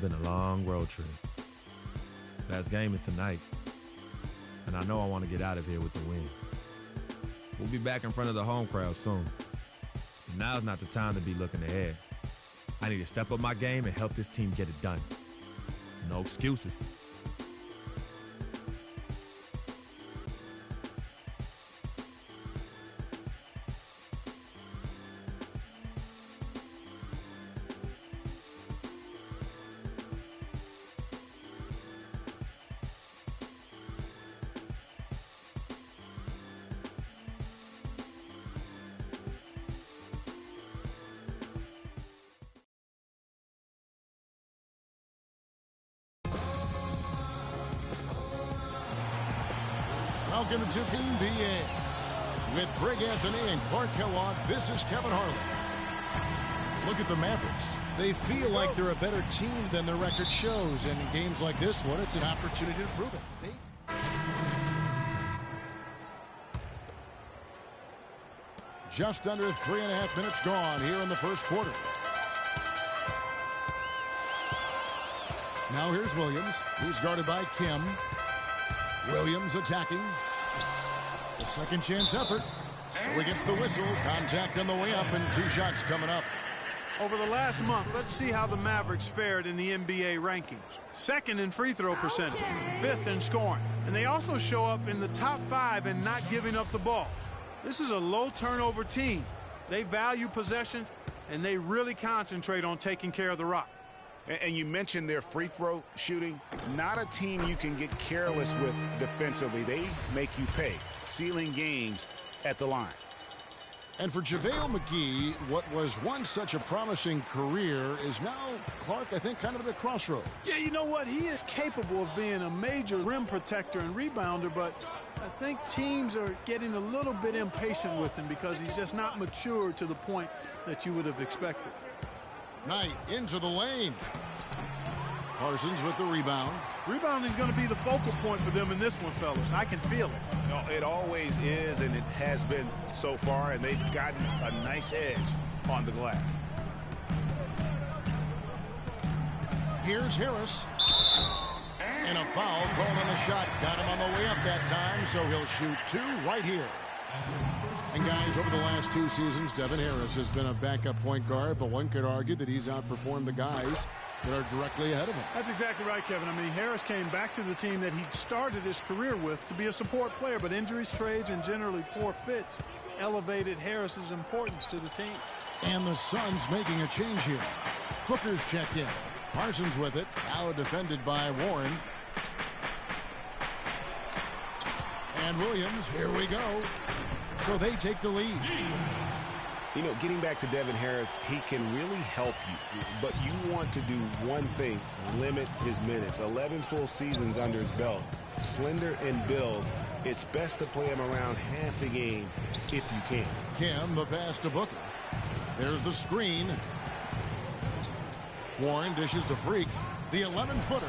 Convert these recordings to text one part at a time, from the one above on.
been a long road trip. Last game is tonight, and I know I want to get out of here with the win. We'll be back in front of the home crowd soon. But now's not the time to be looking ahead. I need to step up my game and help this team get it done. No excuses. Welcome to NBA. With Greg Anthony and Clark Kellogg, this is Kevin Harlan. Look at the Mavericks. They feel like they're a better team than their record shows, and in games like this one, it's an opportunity to prove it. Just under 3.5 minutes gone here in the first quarter. Now here's Williams. He's guarded by Kim. Williams attacking. The second chance effort. So he gets the whistle. Contact on the way up and 2 shots coming up. Over the last month, let's see how the Mavericks fared in the NBA rankings. 2nd in free throw percentage, 5th in scoring. And they also show up in the top 5 in not giving up the ball. This is a low turnover team. They value possessions, and they really concentrate on taking care of the rock. And you mentioned their free throw shooting. Not a team you can get careless with defensively. They make you pay, sealing games at the line. And for JaVale McGee, what was once such a promising career is now, Clark, I think, kind of at a crossroads. Yeah, you know what? He is capable of being a major rim protector and rebounder, but I think teams are getting a little bit impatient with him because he's just not mature to the point that you would have expected. Knight into the lane. Parsons with the rebound. Rebounding is going to be the focal point for them in this one, fellas. I can feel it. No, it always is, and it has been so far, and they've gotten a nice edge on the glass. Here's Harris. And a foul called on the shot. Got him on the way up that time, so he'll shoot 2 right here. And guys, over the last 2 seasons, Devin Harris has been a backup point guard, but one could argue that he's outperformed the guys that are directly ahead of him. That's exactly right, Kevin. I mean, Harris came back to the team that he started his career with to be a support player, but injuries, trades, and generally poor fits elevated Harris's importance to the team. And the Suns making a change here. Booker's checked in. Parsons with it, now defended by Warren. And Williams, here we go. So they take the lead. You know, getting back to Devin Harris, he can really help you. But you want to do one thing, limit his minutes. 11 full seasons under his belt. Slender in build. It's best to play him around half the game if you can. Kim, the pass to Booker. There's the screen. Warren dishes to Freak. The 11-footer.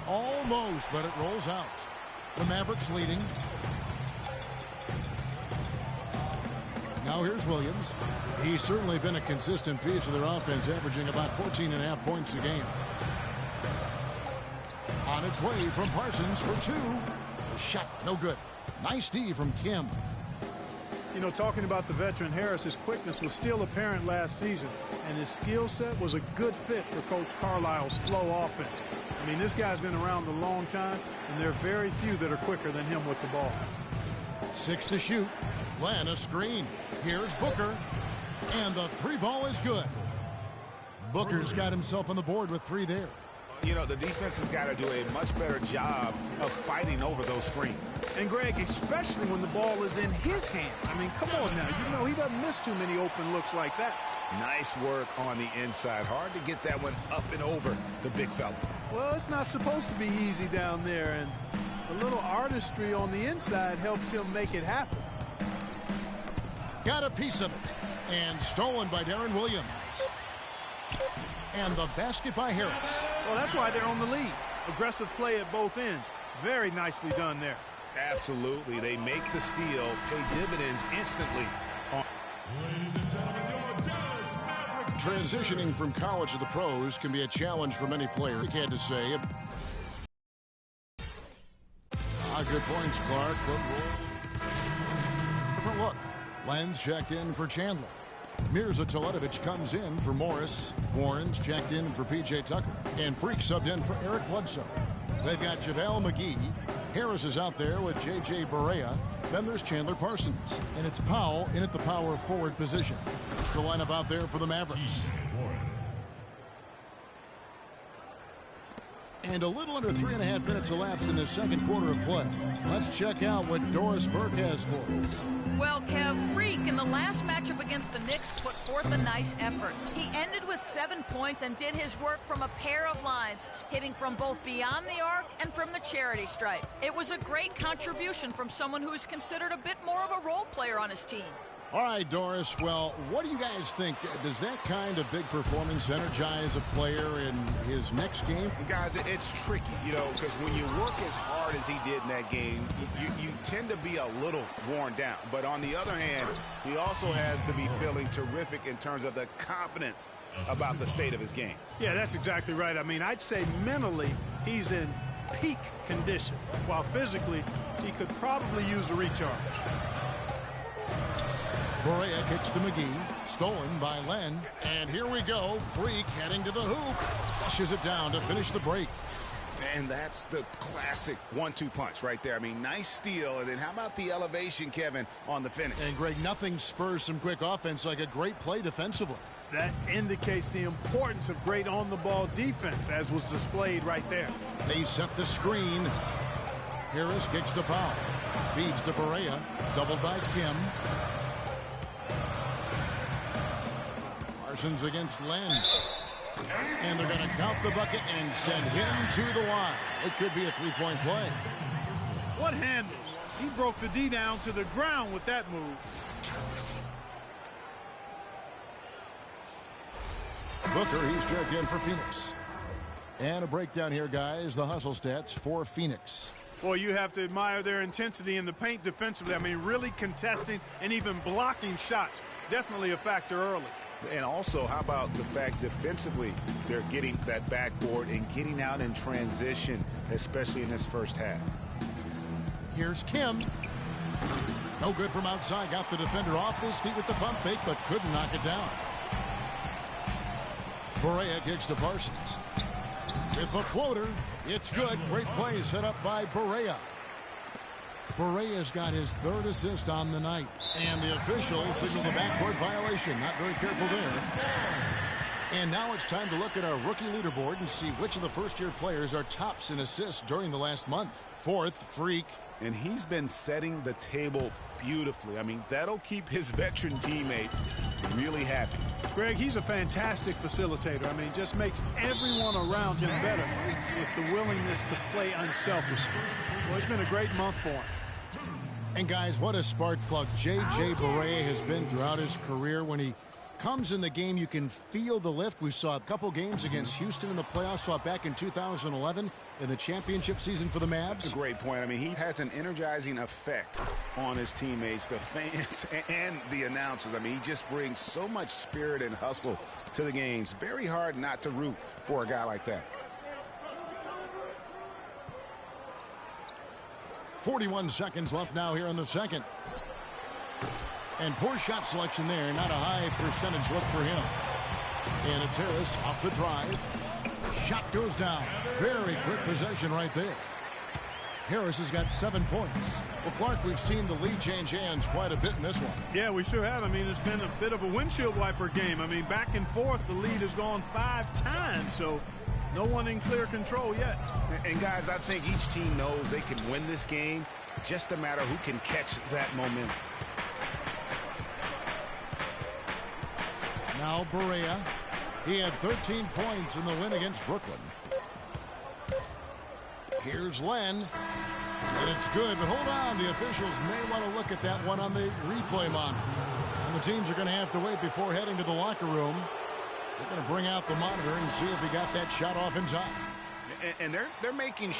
Almost, but it rolls out. The Mavericks leading. Now here's Williams. He's certainly been a consistent piece of their offense, averaging about 14.5 points a game. On its way from Parsons for 2. The shot, no good. Nice D from Kim. You know, talking about the veteran Harris, his quickness was still apparent last season, and his skill set was a good fit for Coach Carlisle's flow offense. I mean, this guy's been around a long time, and there are very few that are quicker than him with the ball. 6 to shoot. Len, a screen. Here's Booker. And the 3 ball is good. Booker's got himself on the board with 3 there. You know, the defense has got to do a much better job of fighting over those screens. And, Greg, especially when the ball is in his hand. I mean, come on now. You know, he doesn't miss too many open looks like that. Nice work on the inside. Hard to get that one up and over the big fella. Well, it's not supposed to be easy down there, and a little artistry on the inside helped him make it happen. Got a piece of it. And stolen by Darren Williams. And the basket by Harris. Well, that's why they're on the lead. Aggressive play at both ends. Very nicely done there. Absolutely. They make the steal, pay dividends instantly. Transitioning from college to the pros can be a challenge for many players. He had to say. Good points, Clark. Different look. Lenz checked in for Chandler. Mirza Teletovic comes in for Morris. Warren's checked in for P.J. Tucker. And Freak subbed in for Eric Bledsoe. They've got JaVale McGee. Harris is out there with J.J. Barea. Then there's Chandler Parsons. And it's Powell in at the power forward position. That's the lineup out there for the Mavericks. And a little under 3.5 minutes elapsed in the second quarter of play. Let's check out what Doris Burke has for us. Well, Kev, Freak in the last matchup against the Knicks put forth a nice effort. He ended with 7 points and did his work from a pair of lines, hitting from both beyond the arc and from the charity stripe. It was a great contribution from someone who's considered a bit more of a role player on his team. All right, Doris. Well, what do you guys think? Does that kind of big performance energize a player in his next game? Guys, it's tricky, because when you work as hard as he did in that game, you tend to be a little worn down. But on the other hand, he also has to be feeling terrific in terms of the confidence about the state of his game. Yeah, that's exactly right. I mean, I'd say mentally he's in peak condition, while physically he could probably use a recharge. Barea kicks to McGee, stolen by Len. And here we go. Freak heading to the hoop. Flushes it down to finish the break. And that's the classic 1-2 punch right there. I mean, nice steal. And then how about the elevation, Kevin, on the finish? And, Greg, nothing spurs some quick offense like a great play defensively. That indicates the importance of great on-the-ball defense, as was displayed right there. They set the screen. Harris kicks to Powell. Feeds to Barea. Doubled by Kim. Parsons against Len. And they're going to count the bucket and send him to the line. It could be a three-point play. What handles? He broke the D down to the ground with that move. Booker, he's checked in for Phoenix. And a breakdown here, guys. The hustle stats for Phoenix. Boy, you have to admire their intensity in the paint defensively. I mean, really contesting and even blocking shots. Definitely a factor early. And also, how about the fact defensively they're getting that backboard and getting out in transition, especially in this first half. Here's Kim. No good from outside. Got the defender off his feet with the pump fake, but couldn't knock it down. Barea kicks to Parsons. With the floater, it's good. Great play set up by Barea. Barea's got his third assist on the night. And the official signaled the backcourt violation. Not very careful there. And now it's time to look at our rookie leaderboard and see which of the first-year players are tops in assists during the last month. Fourth, Freak. And he's been setting the table beautifully. I mean, that'll keep his veteran teammates really happy. Greg, he's a fantastic facilitator. I mean, just makes everyone around him better with the willingness to play unselfishly. Well, it's been a great month for him. And, guys, what a spark plug J.J. Barea has been throughout his career. When he comes in the game, you can feel the lift. We saw a couple games against Houston in the playoffs. Saw it back in 2011 in the championship season for the Mavs. A great point. I mean, he has an energizing effect on his teammates, the fans, and the announcers. I mean, he just brings so much spirit and hustle to the games. Very hard not to root for a guy like that. 41 seconds left now here in the second. And poor shot selection there. Not a high percentage look for him. And it's Harris off the drive. Shot goes down. Very quick possession right there. Harris has got 7 points. Well, Clark, we've seen the lead change hands quite a bit in this one. Yeah, we sure have. I mean, it's been a bit of a windshield wiper game. I mean, back and forth, the lead has gone 5 times. So no one in clear control yet. And, guys, I think each team knows they can win this game. Just a matter who can catch that momentum. Now Barea. He had 13 points in the win against Brooklyn. Here's Len. And it's good, but hold on. The officials may want to look at that one on the replay monitor. And the teams are going to have to wait before heading to the locker room. They're going to bring out the monitor and see if he got that shot off in time. And they're making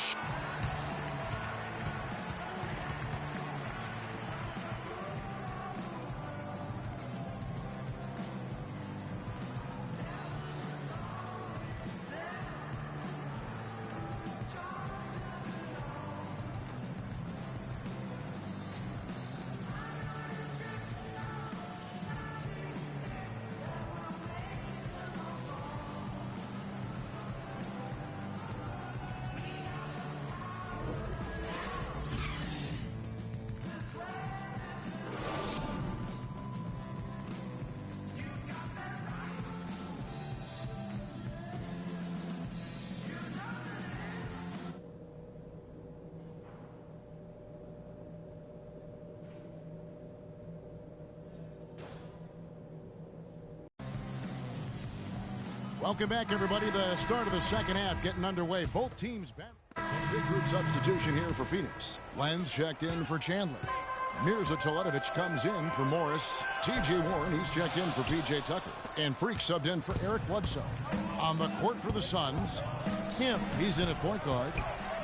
Welcome back, everybody. The start of the second half getting underway. Both teams back. Big group substitution here for Phoenix. Lenz checked in for Chandler. Mirza Teletovic comes in for Morris. T.J. Warren, he's checked in for P.J. Tucker. And Freak subbed in for Eric Bledsoe. On the court for the Suns, Kim, he's in at point guard.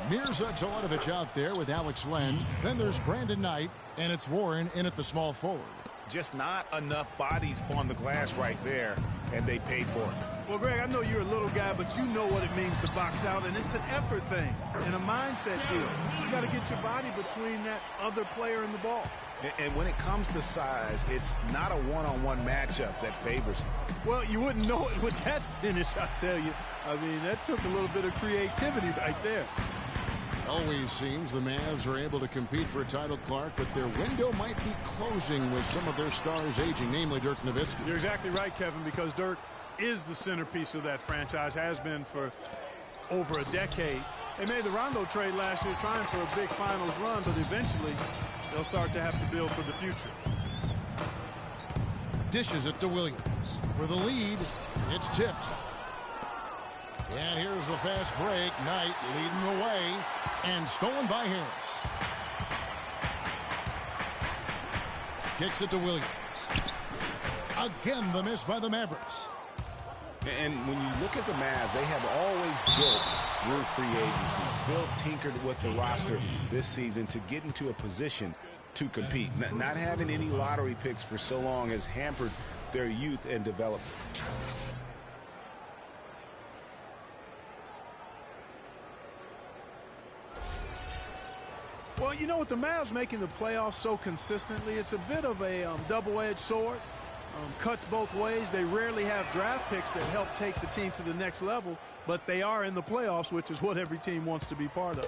Mirza Teletovic out there with Alex Lenz. Then there's Brandon Knight, and it's Warren in at the small forward. Just not enough bodies on the glass right there, and they paid for it. Well, Greg, I know you're a little guy, but you know what it means to box out, and it's an effort thing and a mindset deal. You got to get your body between that other player and the ball. And when it comes to size, it's not a one-on-one matchup that favors him. Well, you wouldn't know it with that finish, I tell you. I mean, that took a little bit of creativity right there. It always seems the Mavs are able to compete for a title, Clark, but their window might be closing with some of their stars aging, namely Dirk Nowitzki. You're exactly right, Kevin, because Dirk is the centerpiece of that franchise, has been for over a decade. They made the Rondo trade last year trying for a big finals run, but eventually they'll start to have to build for the future. Dishes it to Williams. For the lead, it's tipped. And here's the fast break. Knight leading the way. And stolen by Harris. Kicks it to Williams. Again, the miss by the Mavericks. And when you look at the Mavs, they have always built through free agency, still tinkered with the roster this season to get into a position to compete. Not having any lottery picks for so long has hampered their youth and development. Well, you know, with the Mavs making the playoffs so consistently, it's a bit of a double-edged sword. Cuts both ways. They rarely have draft picks that help take the team to the next level, but they are in the playoffs, which is what every team wants to be part of.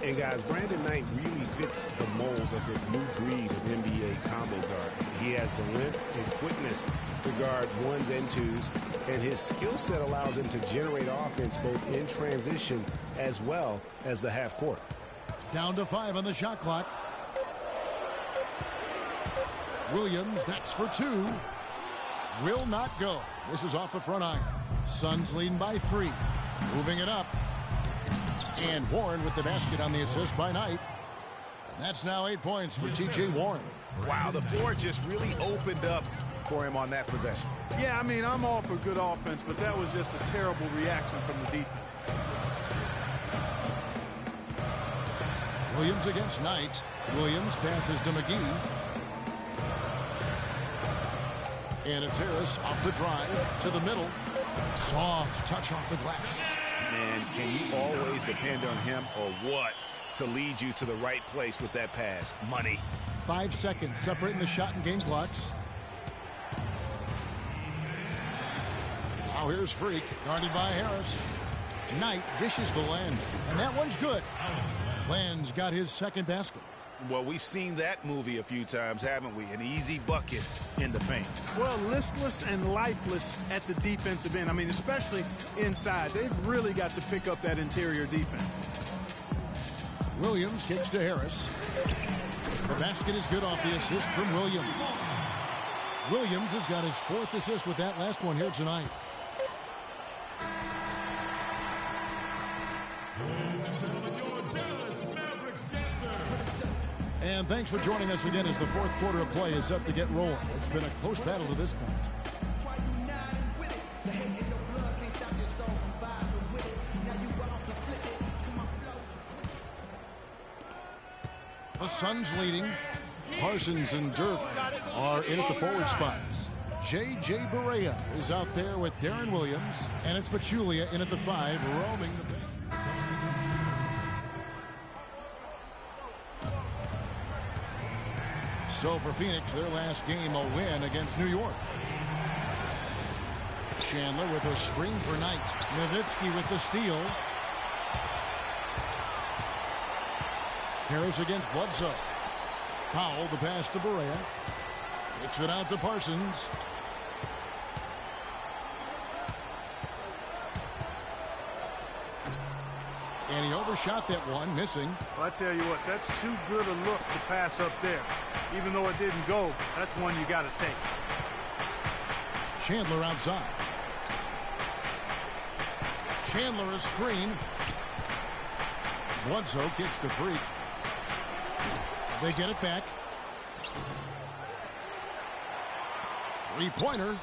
And guys, Brandon Knight really fits the mold of the new breed of NBA combo guard. He has the length and quickness to guard ones and twos, and his skill set allows him to generate offense both in transition as well as the half court. Down to 5 on the shot clock. Williams, that's for 2. Will not go. This is off the front iron. Suns leading by 3. Moving it up. And Warren with the basket on the assist by Knight. And that's now 8 points for T.J. Warren. Wow, the floor just really opened up for him on that possession. Yeah, I mean, I'm all for good offense, but that was just a terrible reaction from the defense. Williams against Knight. Williams passes to McGee. And it's Harris off the drive to the middle. Soft touch off the glass. Man, can you always depend on him or what to lead you to the right place with that pass? Money. 5 seconds separating the shot and game clocks. Now here's Freak, guarded by Harris. Knight dishes to Land, and that one's good. Land's got his second basket. Well, we've seen that movie a few times, haven't we? An easy bucket in the paint. Well, listless and lifeless at the defensive end. I mean, especially inside. They've really got to pick up that interior defense. Williams kicks to Harris. The basket is good off the assist from Williams. Williams has got his 4th assist with that last one here tonight. And thanks for joining us again as the 4th quarter of play is up to get rolling. It's been a close battle to this point. The Suns leading. Parsons and Dirk are in at the forward spots. J.J. Barea is out there with Darren Williams. And it's Pachulia in at the 5, roaming the bench. So for Phoenix, their last game, a win against New York. Chandler with a screen for Knight. Nowitzki with the steal. Harris against Bledsoe. Powell, the pass to Barea. Kicks it out to Parsons. And he overshot that one, missing. Well, I tell you what, that's too good a look to pass up there. Even though it didn't go, that's one you got to take. Chandler outside. Chandler is screened. Bledsoe kicks to Freak. They get it back. Three-pointer.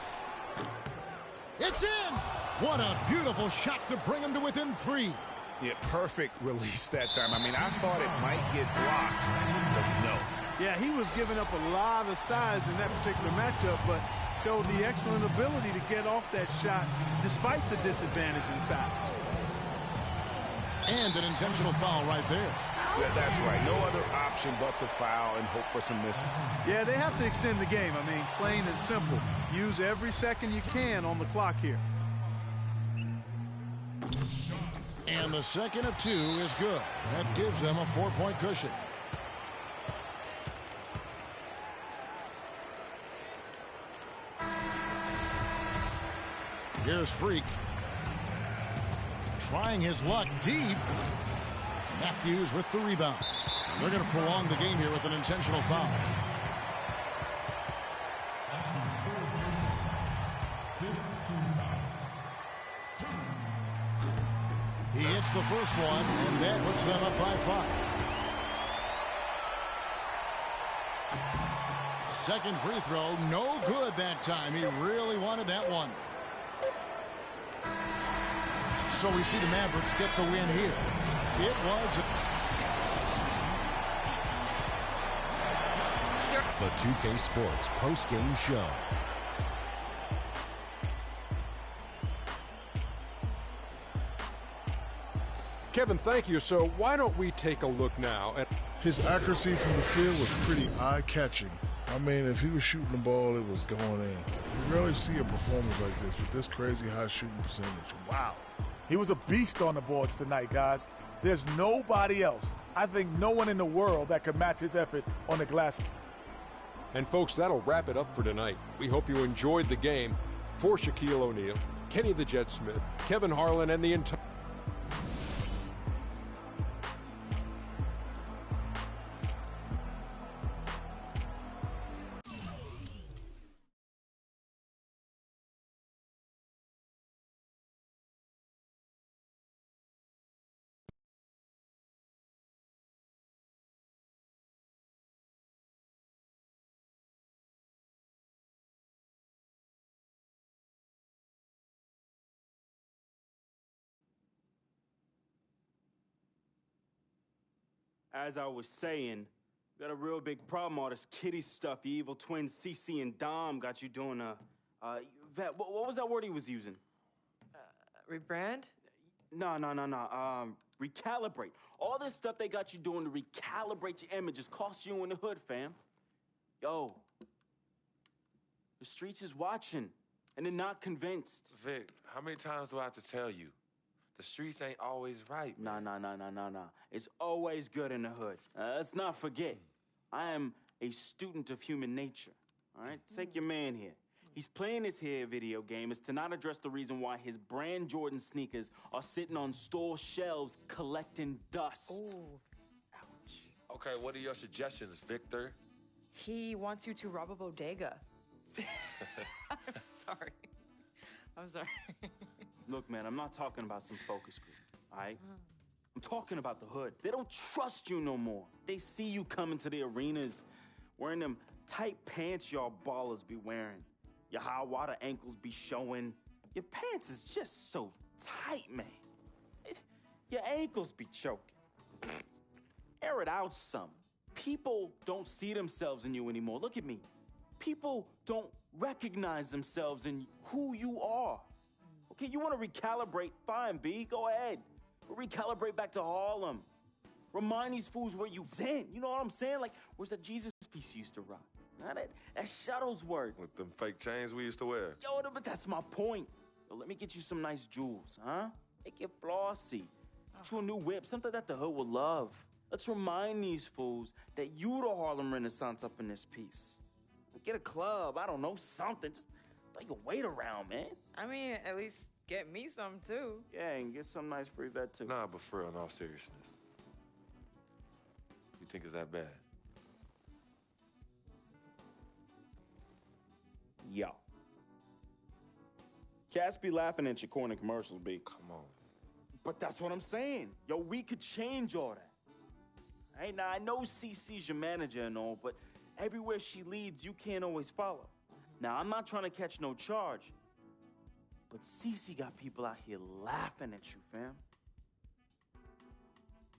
It's in! What a beautiful shot to bring him to within 3. Yeah, perfect release that time. I mean, I thought it might get blocked, but no. Yeah, he was giving up a lot of size in that particular matchup, but showed the excellent ability to get off that shot despite the disadvantage in size. And an intentional foul right there. Yeah, that's right. No other option but to foul and hope for some misses. Yeah, they have to extend the game. I mean, plain and simple. Use every second you can on the clock here. And the second of 2 is good. That gives them a 4-point cushion. Here's Freak. Trying his luck deep. Matthews with the rebound. They're going to prolong the game here with an intentional foul. He hits the first one, and that puts them up by 5. Second free throw, no good that time. He really wanted that one. So we see the Mavericks get the win here. It was the 2K Sports post-game show. Kevin, thank you. So why don't we take a look now at... His accuracy from the field was pretty eye-catching. I mean, if he was shooting the ball, it was going in. You rarely see a performance like this with this crazy high shooting percentage. Wow. He was a beast on the boards tonight, guys. There's nobody else. I think no one in the world that could match his effort on the glass. And folks, that'll wrap it up for tonight. We hope you enjoyed the game. For Shaquille O'Neal, Kenny the Jet Smith, Kevin Harlan, and the entire... As I was saying, got a real big problem. All this kitty stuff, you evil twins, CC and Dom got you doing Vet, what was that word he was using? Rebrand? No. Recalibrate. All this stuff they got you doing to recalibrate your images cost you in the hood, fam. Yo, the streets is watching, and they're not convinced. Vic, how many times do I have to tell you? The streets ain't always right, man. Nah. It's always good in the hood. Let's not forget, I am a student of human nature, all right? Take your man here. He's playing this here video game is to not address the reason why his brand Jordan sneakers are sitting on store shelves collecting dust. Ooh. Ouch. Okay, what are your suggestions, Victor? He wants you to rob a bodega. I'm sorry. Look, man, I'm not talking about some focus group, all right? I'm talking about the hood. They don't trust you no more. They see you coming to the arenas wearing them tight pants y'all ballers be wearing. Your high water ankles be showing. Your pants is just so tight, man. Your ankles be choking. Air it out some. People don't see themselves in you anymore. Look at me. People don't recognize themselves in who you are. Okay, you want to recalibrate? Fine, B, go ahead. But recalibrate back to Harlem. Remind these fools where you been. You know what I'm saying? Like, where's that Jesus piece you used to rock? Now that Shuttlesworth. With them fake chains we used to wear. Yo, but that's my point. Yo, let me get you some nice jewels, huh? Make it flossy. Get you a new whip, something that the hood will love. Let's remind these fools that you the Harlem Renaissance up in this piece. Get a club, I don't know, something. Just throw your weight around, man. I mean, at least get me some, too. Yeah, and get some nice free vet, too. Nah, but for real, in all seriousness. You think it's that bad? Yo. Cats be laughing at your corny commercials, B. Come on. But that's what I'm saying. Yo, we could change all that. Right? Now, I know CC's your manager and all, but everywhere she leads, you can't always follow. Now, I'm not trying to catch no charge, but CC got people out here laughing at you, fam.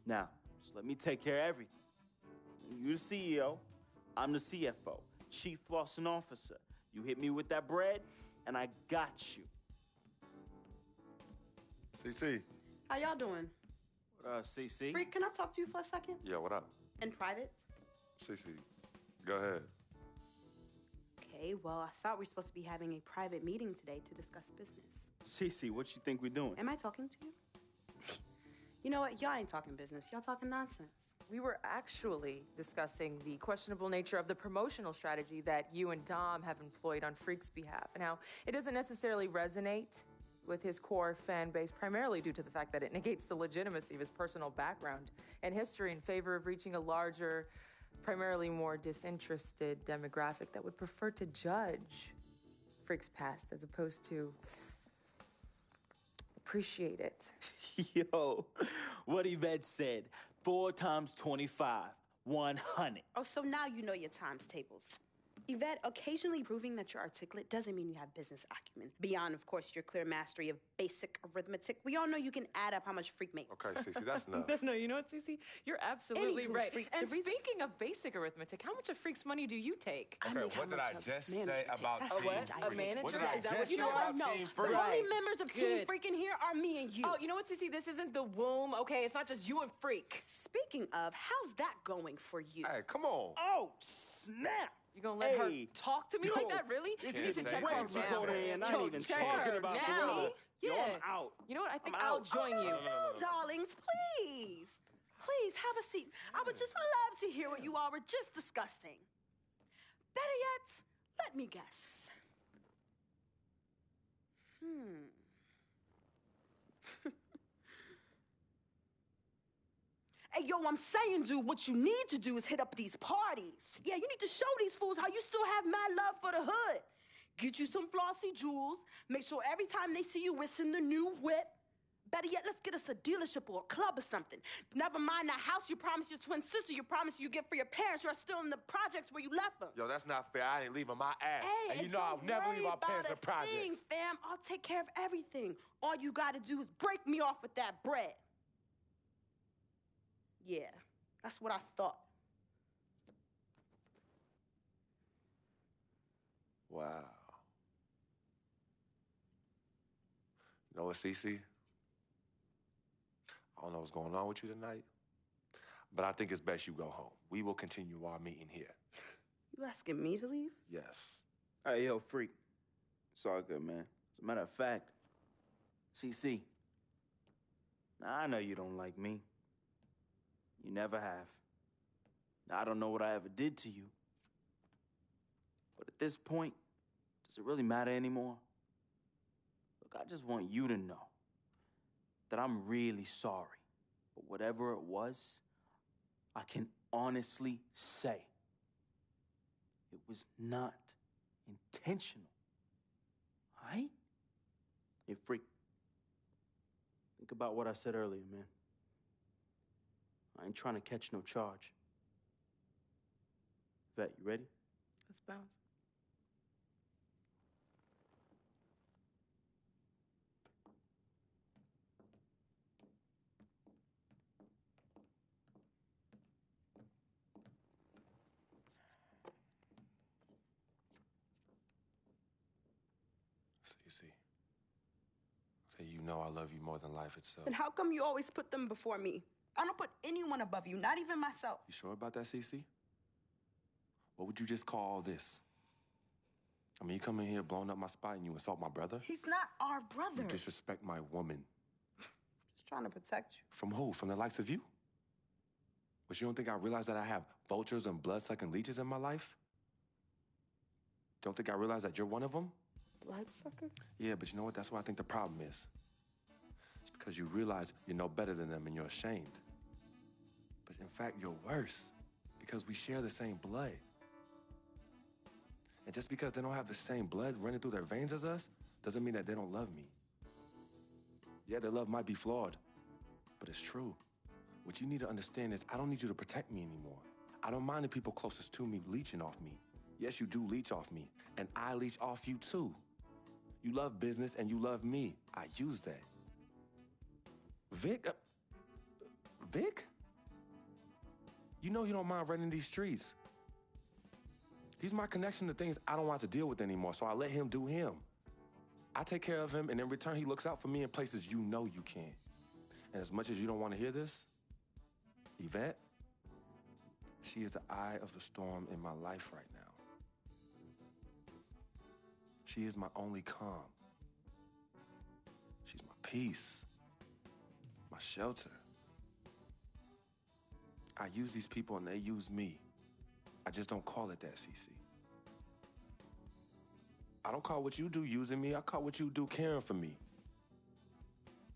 Now, just let me take care of everything. You the CEO, I'm the CFO, Chief Flossing Officer. You hit me with that bread, and I got you. CC. How y'all doing? CC? Freak, can I talk to you for a second? Yeah, what up? In private? CC, go ahead. Okay, well, I thought we were supposed to be having a private meeting today to discuss business. CC, what you think we're doing? Am I talking to you? You know what? Y'all ain't talking business. Y'all talking nonsense. We were actually discussing the questionable nature of the promotional strategy that you and Dom have employed on Freak's behalf and how it doesn't necessarily resonate with his core fan base, primarily due to the fact that it negates the legitimacy of his personal background and history in favor of reaching a larger, primarily more disinterested demographic that would prefer to judge Freak's past as opposed to appreciate it. Yo, what Yvette said, 4 times 25, 100. Oh, so now you know your times tables. Yvette, occasionally proving that you're articulate doesn't mean you have business acumen. Beyond, of course, your clear mastery of basic arithmetic, we all know you can add up how much Freak makes. Okay, Cece, that's enough. No, you know what, Cece? You're absolutely Anywho, right. Freak, And speaking of basic arithmetic, how much of Freak's money do you take? Okay, what did I just say about Team A manager? What did I Is that just what say you know about No, Team the Freak? only members of Team Good. Freak in here are me and you. Oh, you know what, Cece? This isn't the womb, okay? It's not just you and Freak. Speaking of, how's that going for you? Hey, come on. Oh, snap! You gonna let her Hey. talk to me like that, really? This You is can way check her too now. cold in here, not Yo, even check talking her about now. Gorilla. Yo, Yeah. I'm out. You know what? I think I'm I'll out. join you. No, darlings, please. Please, have a seat. I would just love to hear what you all were just discussing. Better yet, let me guess. Hey, yo, I'm saying, dude, what you need to do is hit up these parties. Yeah, you need to show these fools how you still have mad love for the hood. Get you some flossy jewels. Make sure every time they see you, it's in the new whip. Better yet, let's get us a dealership or a club or something. Never mind that house you promised your twin sister, you promised you get for your parents who are still in the projects where you left them. Yo, that's not fair. I ain't leaving my ass. Hey, and you know I'll never leave our parents in projects. Thing, fam. I'll take care of everything. All you gotta do is break me off with that bread. Yeah, that's what I thought. Wow. You know what, Cece? I don't know what's going on with you tonight, but I think it's best you go home. We will continue our meeting here. You asking me to leave? Yes. Hey, yo, Freak. It's all good, man. As a matter of fact, CC, I know you don't like me. You never have. I don't know what I ever did to you. But at this point, does it really matter anymore? Look, I just want you to know that I'm really sorry. But whatever it was, I can honestly say it was not intentional. All right? Hey, Freak. Think about what I said earlier, man. I ain't trying to catch no charge. Vet, you ready? Let's bounce. Cece. Okay, you know I love you more than life itself. And how come you always put them before me? I don't put anyone above you, not even myself. You sure about that, Cece? What would you just call all this? I mean, you come in here blowing up my spot and you insult my brother? He's not our brother. You disrespect my woman. Just trying to protect you. From who? From the likes of you? But you don't think I realize that I have vultures and blood-sucking leeches in my life? Don't think I realize that you're one of them? Bloodsucker? Yeah, but you know what? That's what I think the problem is. It's because you realize you're no better than them and you're ashamed. But in fact, you're worse because we share the same blood. And just because they don't have the same blood running through their veins as us, doesn't mean that they don't love me. Yeah, their love might be flawed, but it's true. What you need to understand is I don't need you to protect me anymore. I don't mind the people closest to me leeching off me. Yes, you do leech off me, and I leech off you too. You love business and you love me. I use that. Vic? Vic? You know he don't mind running these streets. He's my connection to things I don't want to deal with anymore, so I let him do him. I take care of him, and in return, he looks out for me in places you know you can't. And as much as you don't want to hear this, Yvette, she is the eye of the storm in my life right now. She is my only calm. She's my peace, my shelter. I use these people and they use me. I just don't call it that, CC. I don't call what you do using me. I call what you do caring for me.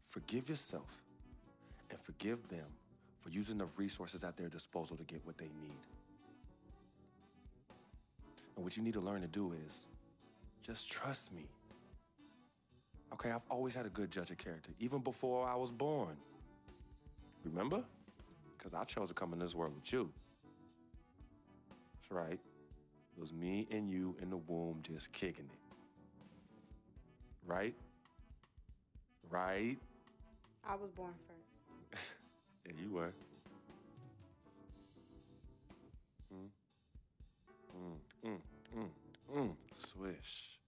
Forgive yourself and forgive them for using the resources at their disposal to get what they need. And what you need to learn to do is just trust me. Okay, I've always had a good judge of character, even before I was born. Remember? Because I chose to come in this world with you. That's right. It was me and you in the womb just kicking it. Right? Right? I was born first. Yeah, you were. Swish.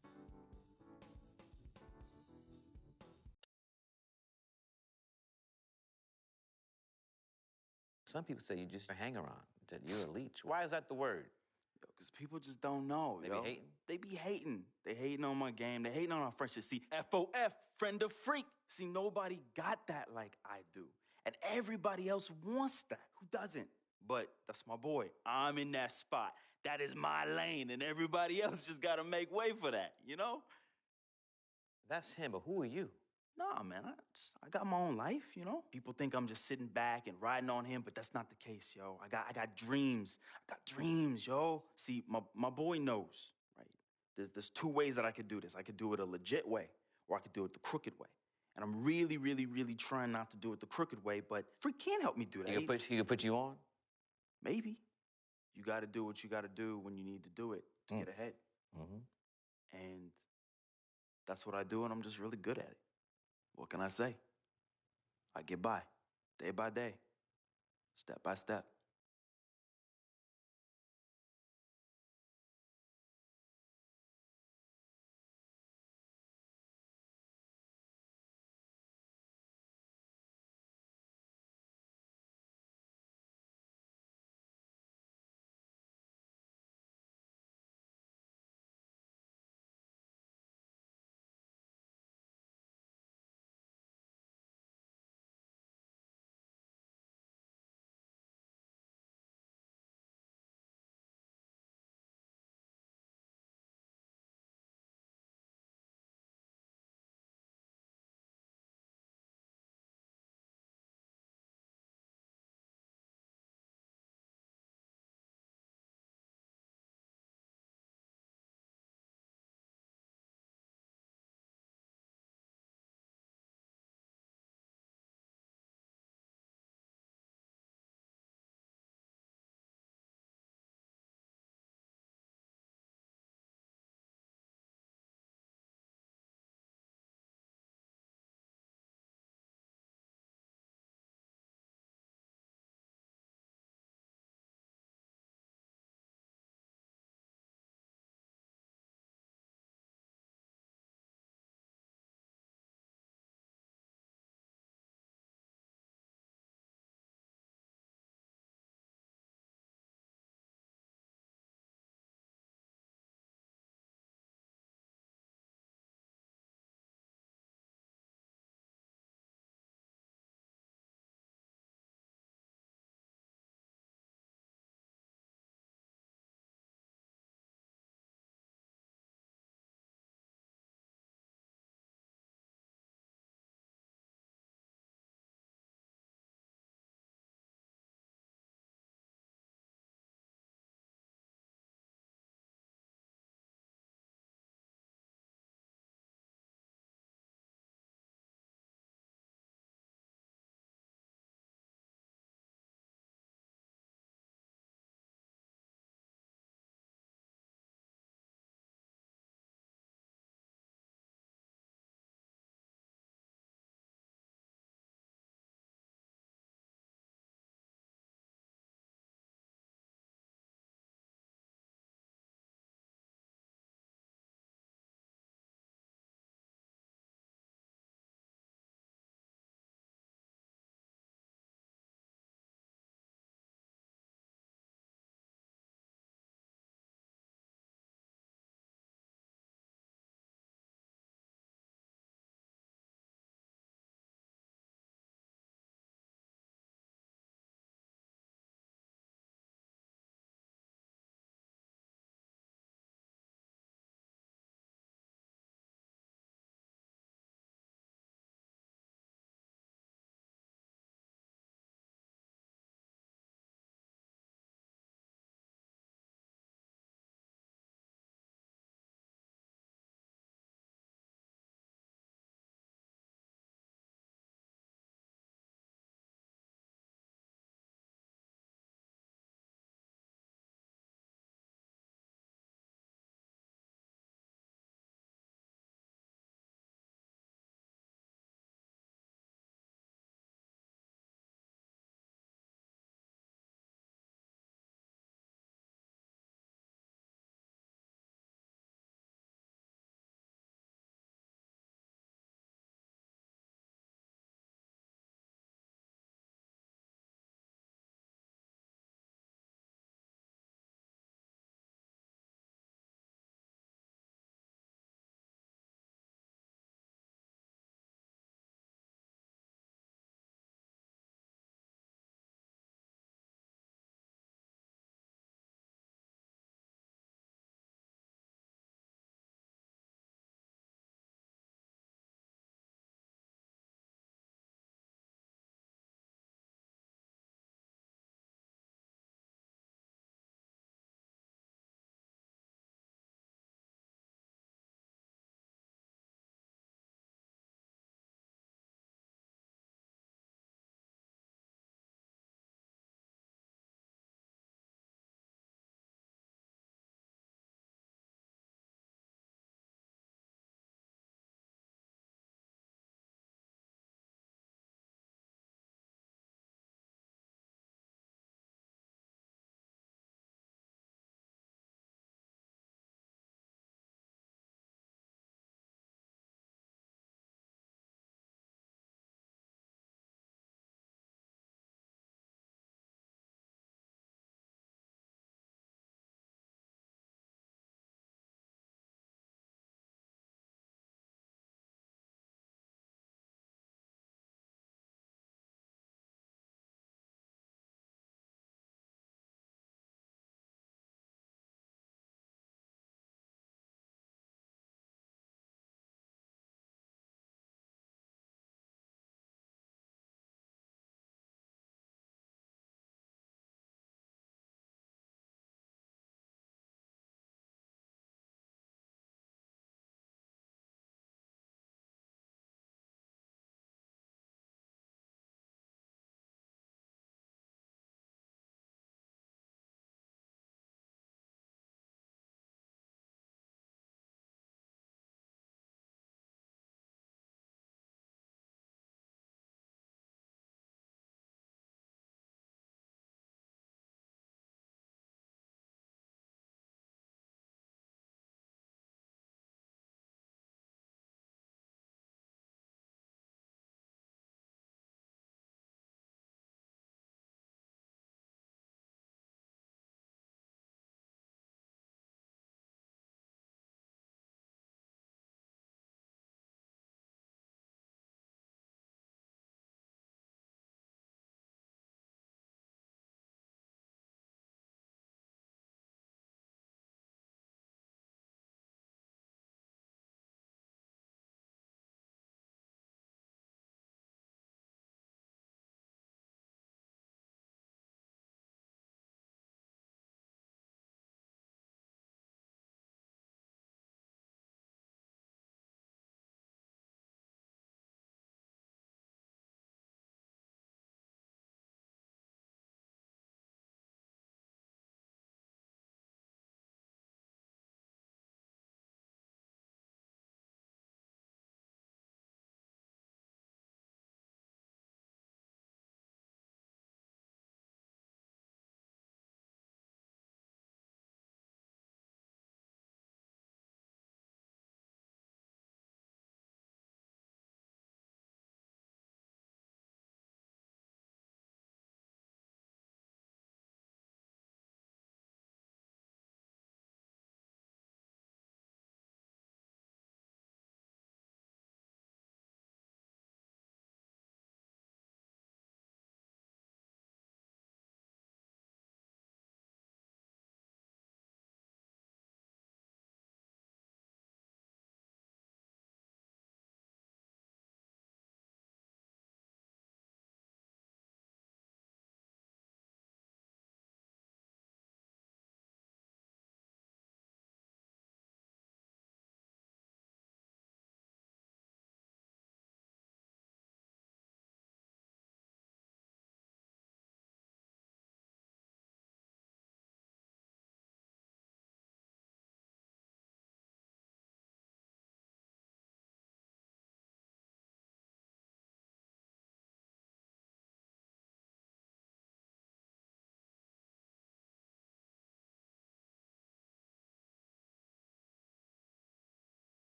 Some people say you just a hanger-on, that you're a leech. Why is that the word? Because people just don't know, They be hating? They be hating. They hating on my game. They hating on our friendship. See, FOF, friend of freak. See, nobody got that like I do. And everybody else wants that. Who doesn't? But that's my boy. I'm in that spot. That is my lane. And everybody else just got to make way for that, you know? That's him, but who are you? Nah, man, I got my own life, you know? People think I'm just sitting back and riding on him, but that's not the case, yo. I got dreams. I got dreams, yo. See, my boy knows, right? There's two ways that I could do this. I could do it a legit way, or I could do it the crooked way. And I'm really, really, really trying not to do it the crooked way, but Freak can't help me do that. He can put you on? Maybe. You got to do what you got to do when you need to do it to get ahead. Mm-hmm. And that's what I do, and I'm just really good at it. What can I say? I get by, day by day, step by step.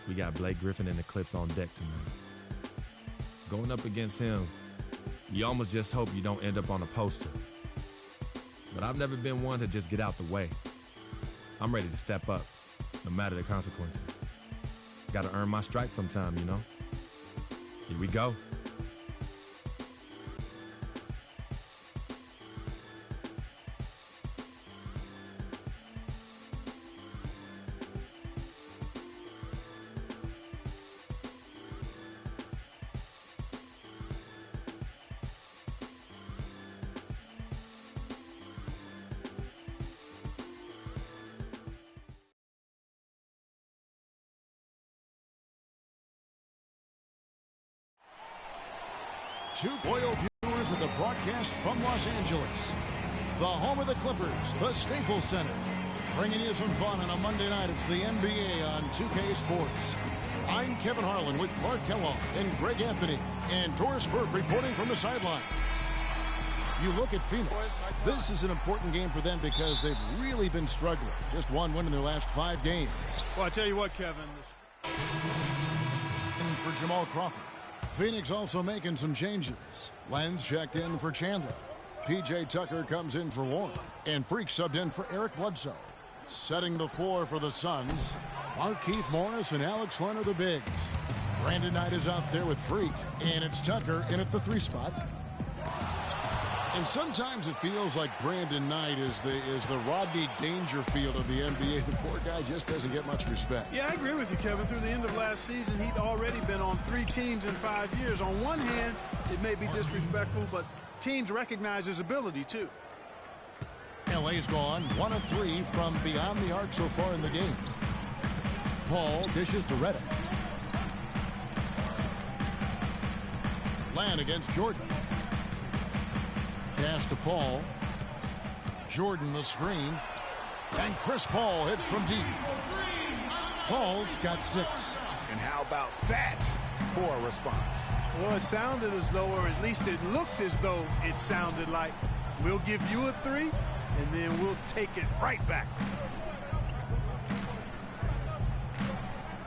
We got Blake Griffin and the Clips on deck tonight. Going up against him, you almost just hope you don't end up on a poster. But I've never been one to just get out the way. I'm ready to step up, no matter the consequences. Gotta earn my stripes sometime, you know? Here we go. Two loyal viewers with the broadcast from Los Angeles, the home of the Clippers, the Staples Center, bringing you some fun on a Monday night. It's the NBA on 2K Sports. I'm Kevin Harlan with Clark Kellogg and Greg Anthony, and Doris Burke reporting from the sideline. You look at Phoenix. This is an important game for them because they've really been struggling. Just one win in their last 5 games. Well, I tell you what, Kevin. For Jamal Crawford. Phoenix also making some changes. Lenz checked in for Chandler. P.J. Tucker comes in for Warren. And Freak subbed in for Eric Bledsoe. Setting the floor for the Suns, Markieff Morris and Alex Len are the bigs. Brandon Knight is out there with Freak. And it's Tucker in at the 3 spot. And sometimes it feels like Brandon Knight is the Rodney Dangerfield of the NBA. The poor guy just doesn't get much respect. Yeah, I agree with you, Kevin. Through the end of last season, he'd already been on 3 teams in 5 years. On one hand, it may be disrespectful, but teams recognize his ability, too. LA's gone 1 of 3 from beyond the arc so far in the game. Paul dishes to Redick. Land against Jordan. Pass to Paul. Jordan the screen. And Chris Paul hits from deep. Paul's got 6. And how about that for a response? Well, it sounded as though, or at least it looked as though it sounded like, we'll give you a 3, and then we'll take it right back.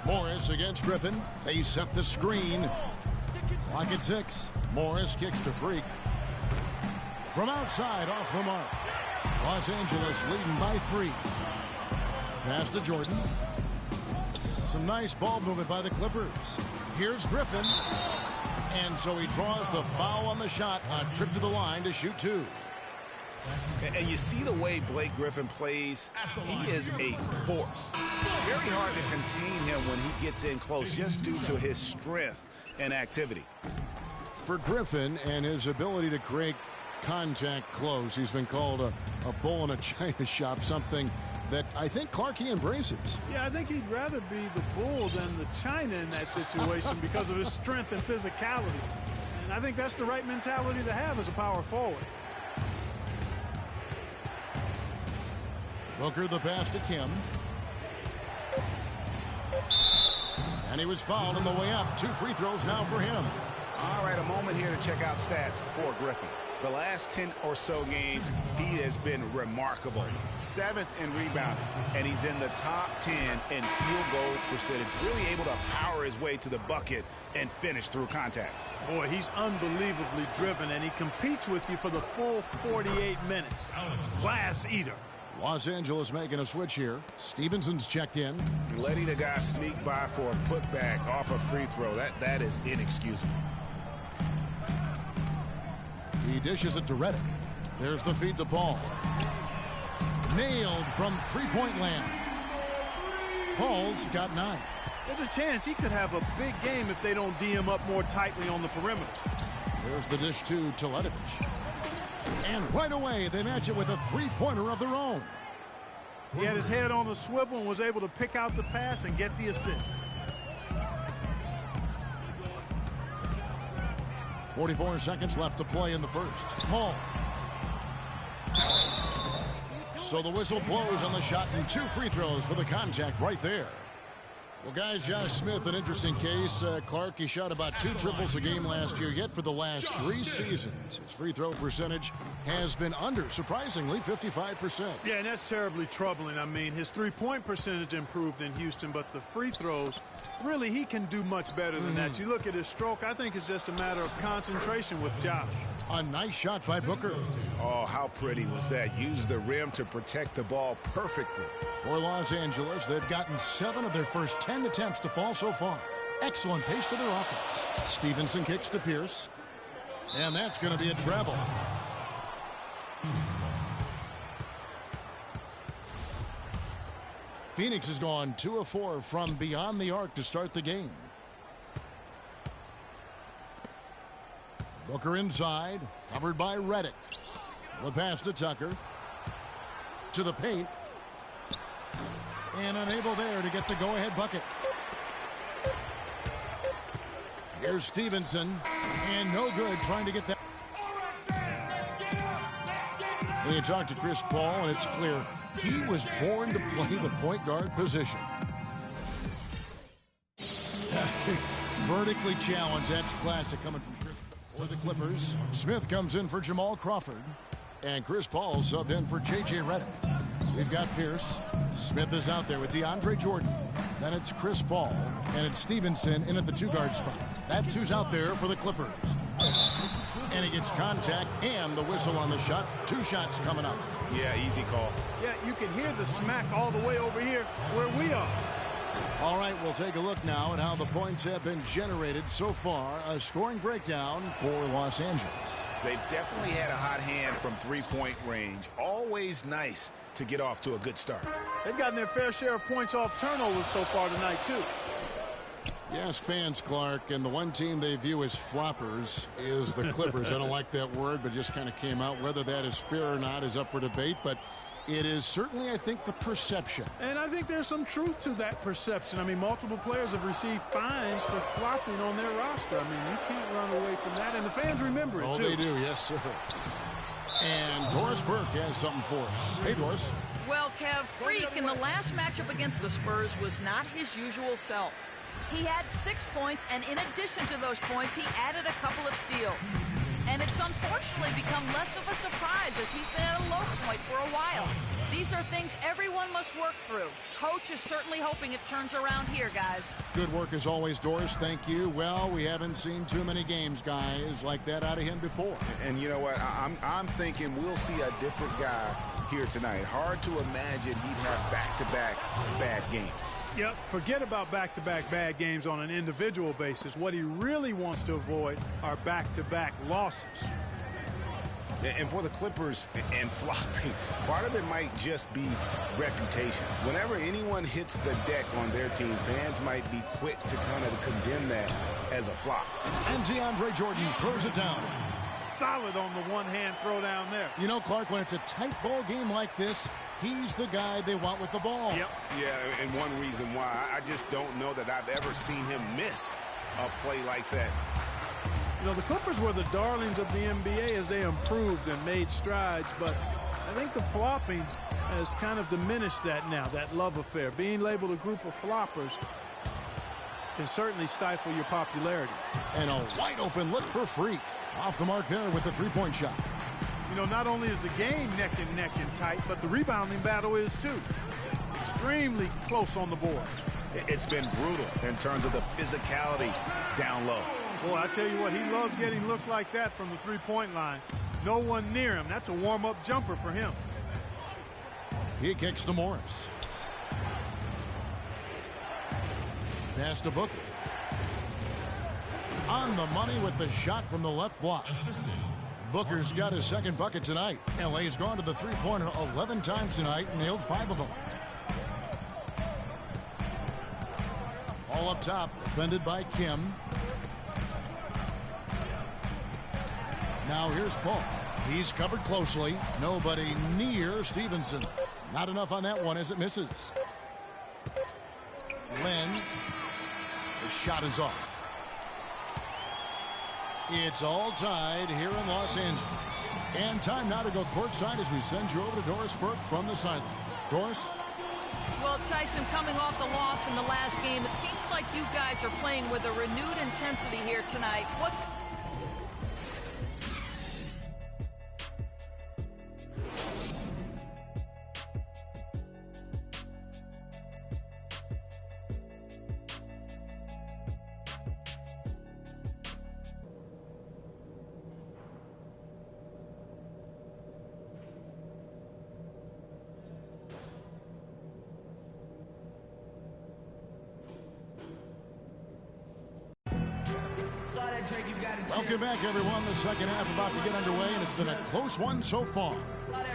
Morris against Griffin. They set the screen. Clock at 6. Morris kicks to Freak. From outside, off the mark. Los Angeles leading by 3. Pass to Jordan. Some nice ball movement by the Clippers. Here's Griffin. And so he draws the foul on the shot. A trip to the line to shoot 2. And you see the way Blake Griffin plays. He is a force. Very hard to contain him when he gets in close just due to his strength and activity. For Griffin and his ability to create contact close, he's been called a bull in a china shop, something that I think Clarkie embraces. Yeah, I think he'd rather be the bull than the china in that situation because of his strength and physicality. And I think that's the right mentality to have as a power forward. Booker the pass to Kim. And he was fouled on the way up. 2 free throws now for him. All right, a moment here to check out stats for Griffin. The last 10 or so games, he has been remarkable. 7th in rebounding, and he's in the top 10 in field goal percentage. Really able to power his way to the bucket and finish through contact. Boy, he's unbelievably driven, and he competes with you for the full 48 minutes. Class eater. Los Angeles making a switch here. Stevenson's checked in. Letting the guy sneak by for a putback off a free throw, that is inexcusable. He dishes it to Redick. There's the feed to Paul. Nailed from three-point land. Paul's got 9. There's a chance he could have a big game if they don't D him up more tightly on the perimeter. There's the dish to Teletovic. And right away, they match it with a 3-pointer of their own. He had his head on a swivel and was able to pick out the pass and get the assist. 44 seconds left to play in the first. Paul. So the whistle blows on the shot and 2 free throws for the contact right there. Well, guys, Josh Smith, an interesting case. Clark, he shot about 2 triples a game last year, yet for the last 3 seasons, his free throw percentage has been under, surprisingly, 55%. Yeah, and that's terribly troubling. I mean, his three-point percentage improved in Houston, but the free throws, really, he can do much better than that. You look at his stroke, I think it's just a matter of concentration with Josh. A nice shot by Booker. Oh, how pretty was that? Used the rim to protect the ball perfectly. For Los Angeles, they've gotten 7 of their first 10 attempts to fall so far. Excellent pace to their offense. Stevenson kicks to Pierce. And that's going to be a travel. Phoenix has gone 2 of 4 from beyond the arc to start the game. Booker inside, covered by Redick. The pass to Tucker. To the paint. And unable there to get the go-ahead bucket. Here's Stevenson. And no good trying to get that. And you talk to Chris Paul, and it's clear he was born to play the point guard position. Vertically challenged. That's classic coming from Chris. For the Clippers, Smith comes in for Jamal Crawford. And Chris Paul subbed in for J.J. Redick. We've got Pierce. Smith is out there with DeAndre Jordan. Then it's Chris Paul. And it's Stevenson in at the 2-guard spot. That's who's out there for the Clippers. And he gets contact and the whistle on the shot. 2 shots coming up. Yeah, easy call. Yeah, you can hear the smack all the way over here where we are. All right, we'll take a look now at how the points have been generated so far. A scoring breakdown for Los Angeles. They've definitely had a hot hand from 3-point range. Always nice to get off to a good start. They've gotten their fair share of points off turnovers so far tonight, too. Yes, fans, Clark, and the one team they view as floppers is the Clippers. I don't like that word, but just kind of came out. Whether that is fair or not is up for debate, but it is certainly, I think, the perception. And I think there's some truth to that perception. I mean, multiple players have received fines for flopping on their roster. I mean, you can't run away from that, and the fans remember it, too. Oh, they do, yes, sir. And Doris Burke has something for us. Hey, Doris. Well, Kev, Freak in the last matchup against the Spurs was not his usual self. He had 6 points, and in addition to those points, he added a couple of steals. And it's unfortunately become less of a surprise as he's been at a low point for a while. These are things everyone must work through. Coach is certainly hoping it turns around here, guys. Good work as always, Doris. Thank you. Well, we haven't seen too many games, guys, like that out of him before. And you know what? I'm thinking we'll see a different guy here tonight. Hard to imagine he'd have back-to-back bad games. Yep, forget about back-to-back bad games on an individual basis. What he really wants to avoid are back-to-back losses. And for the Clippers and flopping, part of it might just be reputation. Whenever anyone hits the deck on their team, fans might be quick to kind of condemn that as a flop. And DeAndre Jordan throws it down. Solid on the one-hand throw down there. You know, Clark, when it's a tight ball game like this, he's the guy they want with the ball. Yep. Yeah, and one reason why, I just don't know that I've ever seen him miss a play like that. You know, the Clippers were the darlings of the NBA as they improved and made strides, but I think the flopping has kind of diminished that now, that love affair. Being labeled a group of floppers can certainly stifle your popularity. And a wide-open look for Freak. Off the mark there with the three-point shot. You know, not only is the game neck and tight, but the rebounding battle is too. Extremely close on the board. It's been brutal in terms of the physicality down low. Well, I tell you what, he loves getting looks like that from the three-point line. No one near him. That's a warm-up jumper for him. He kicks to Morris. Pass to Booker. On the money with the shot from the left block. Booker's got his second bucket tonight. LA's gone to the three-pointer 11 times tonight and nailed 5 of them. All up top, defended by Kim. Now here's Paul. He's covered closely. Nobody near Stevenson. Not enough on that one as it misses. Len. The shot is off. It's all tied here in Los Angeles. And time now to go courtside as we send you over to Doris Burke from the sideline. Doris? Well, Tyson, coming off the loss in the last game, it seems like you guys are playing with a renewed intensity here tonight. What? Welcome back, everyone. The second half about to get underway, and it's been a close one so far.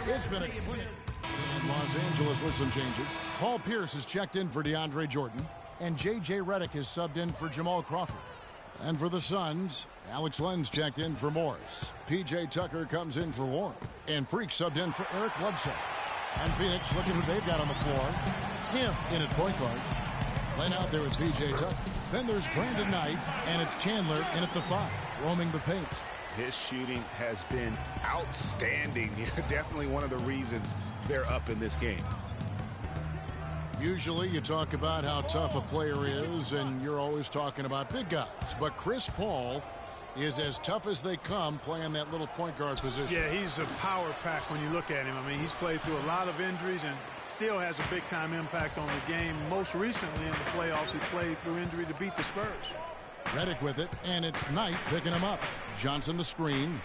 It's been a clinic in Los Angeles with some changes. Paul Pierce has checked in for DeAndre Jordan, and J.J. Redick has subbed in for Jamal Crawford. And for the Suns, Alex Len's checked in for Morris. P.J. Tucker comes in for Warren, and Freak subbed in for Eric Bledsoe. And Phoenix, looking who they've got on the floor. Him in at point guard. Len out there with P.J. Tucker. Then there's Brandon Knight, and it's Chandler in at the 5, roaming the paint. His shooting has been outstanding. Definitely one of the reasons they're up in this game. Usually you talk about how tough a player is, and you're always talking about big guys. But Chris Paul is as tough as they come playing that little point guard position. Yeah, he's a power pack when you look at him. I mean, he's played through a lot of injuries and still has a big-time impact on the game. Most recently in the playoffs, he played through injury to beat the Spurs. Redick with it, and it's Knight picking him up. Johnson the screen.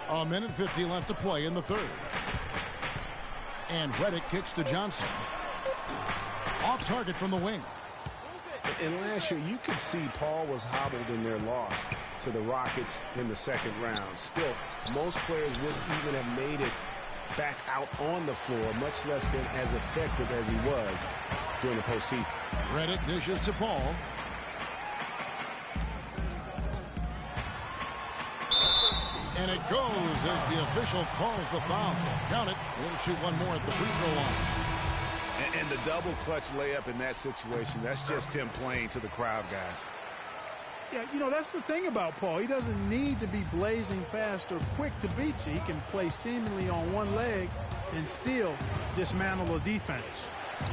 A minute 50 left to play in the third. And Redick kicks to Johnson. Off target from the wing. And last year, you could see Paul was hobbled in their loss to the Rockets in the second round. Still, most players wouldn't even have made it back out on the floor, much less been as effective as he was during the postseason. Redick dishes to Paul. And it goes as the official calls the foul. Count it. He'll shoot one more at the free throw line. And the double clutch layup in that situation, that's just him playing to the crowd, guys. Yeah, you know, that's the thing about Paul. He doesn't need to be blazing fast or quick to beat you. He can play seemingly on one leg and still dismantle a defense.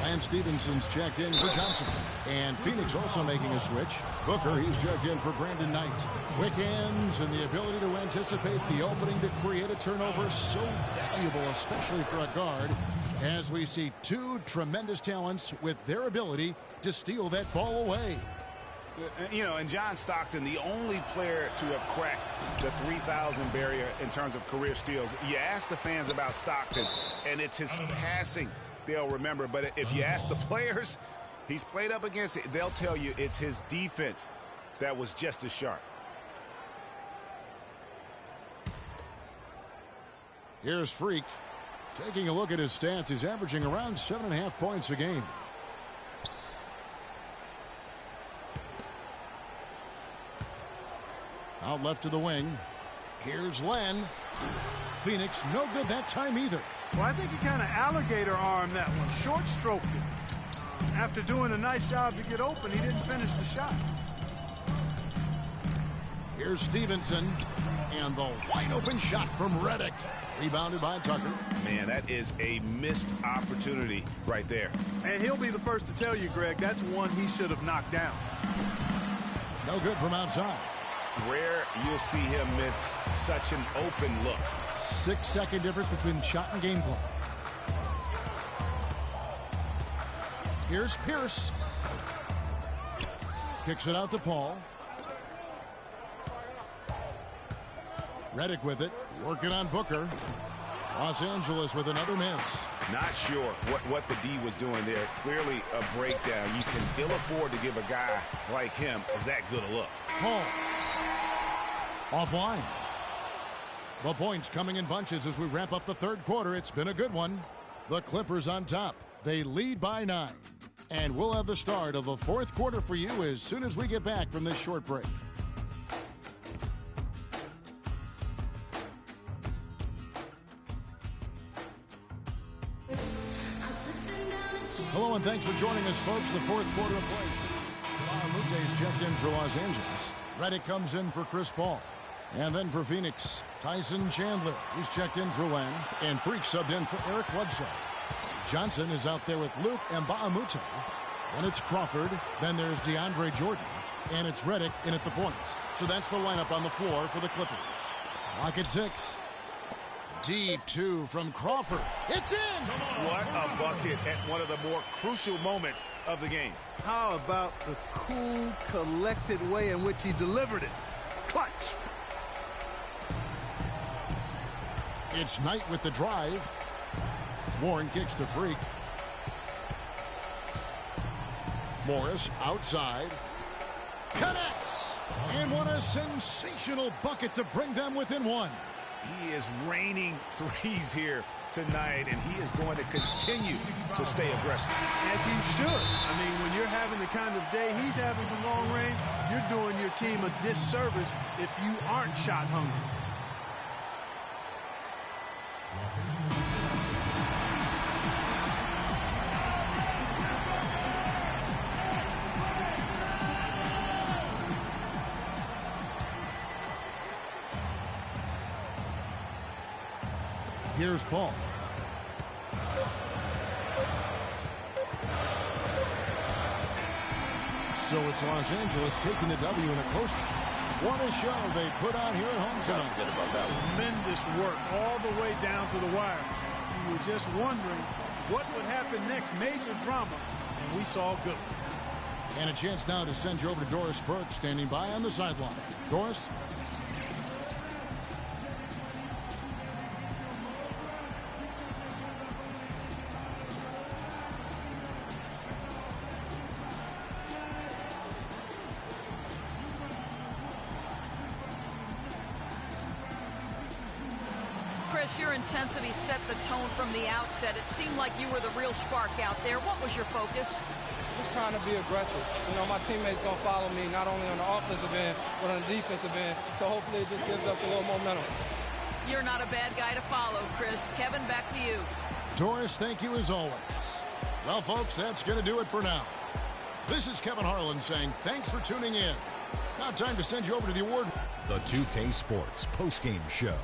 Lance Stevenson's checked in for Johnson. And Phoenix also making a switch. Booker, he's checked in for Brandon Knight. Quick hands and the ability to anticipate the opening to create a turnover, so valuable, especially for a guard, as we see two tremendous talents with their ability to steal that ball away. You know, and John Stockton, the only player to have cracked the 3,000 barrier in terms of career steals. You ask the fans about Stockton, and it's his passing they'll remember. But if you ask the players he's played up against, they'll tell you it's his defense that was just as sharp. Here's Freak. Taking a look at his stats, he's averaging around 7.5 points a game. Out left to the wing. Here's Len. Phoenix, no good that time either. Well, I think he kind of alligator armed that one. Short stroked it. After doing a nice job to get open, he didn't finish the shot. Here's Stevenson. And the wide open shot from Redick. Rebounded by Tucker. Man, that is a missed opportunity right there. And he'll be the first to tell you, Greg, that's one he should have knocked down. No good from outside. Rare you'll see him miss such an open look. 6-second difference between shot and game clock. Here's Pierce. Kicks it out to Paul. Redick with it. Working on Booker. Los Angeles with another miss. Not sure what the D was doing there. Clearly a breakdown. You can ill afford to give a guy like him that good a look. Paul. Offline. The points coming in bunches as we wrap up the third quarter. It's been a good one. The Clippers on top. They lead by 9. And we'll have the start of the fourth quarter for you as soon as we get back from this short break. Hello and thanks for joining us, folks. The fourth quarter of play. Mute's checked in for Los Angeles. Redick comes in for Chris Paul. And then for Phoenix, Tyson Chandler. He's checked in for Len. And Freak subbed in for Eric Bledsoe. Johnson is out there with Luke Mbamute. Then it's Crawford. Then there's DeAndre Jordan. And it's Redick in at the point. So that's the lineup on the floor for the Clippers. Clock at 6. Deep two from Crawford. It's in! What a bucket at one of the more crucial moments of the game. How about the cool, collected way in which he delivered it? Clutch! It's Knight with the drive. Warren kicks to Freak. Morris outside. Connects! And what a sensational bucket to bring them within one. He is raining threes here tonight, and he is going to continue to stay aggressive. As he should. I mean, when you're having the kind of day he's having from long range, you're doing your team a disservice if you aren't shot hungry. Here's Paul. So it's Los Angeles taking the W in a close one. What a show they put on here at home tonight. Tremendous work all the way down to the wire. You were just wondering what would happen next. Major drama, and we saw good. And a chance now to send you over to Doris Burke, standing by on the sideline. Doris? Chris, your intensity set the tone from the outset. It seemed like you were the real spark out there. What was your focus? Just trying to be aggressive. You know, my teammates going to follow me, not only on the offensive end, but on the defensive end. So hopefully it just gives us a little momentum. You're not a bad guy to follow, Chris. Kevin, back to you. Doris, thank you as always. Well, folks, that's going to do it for now. This is Kevin Harlan saying thanks for tuning in. Now time to send you over to the award. The 2K Sports postgame show.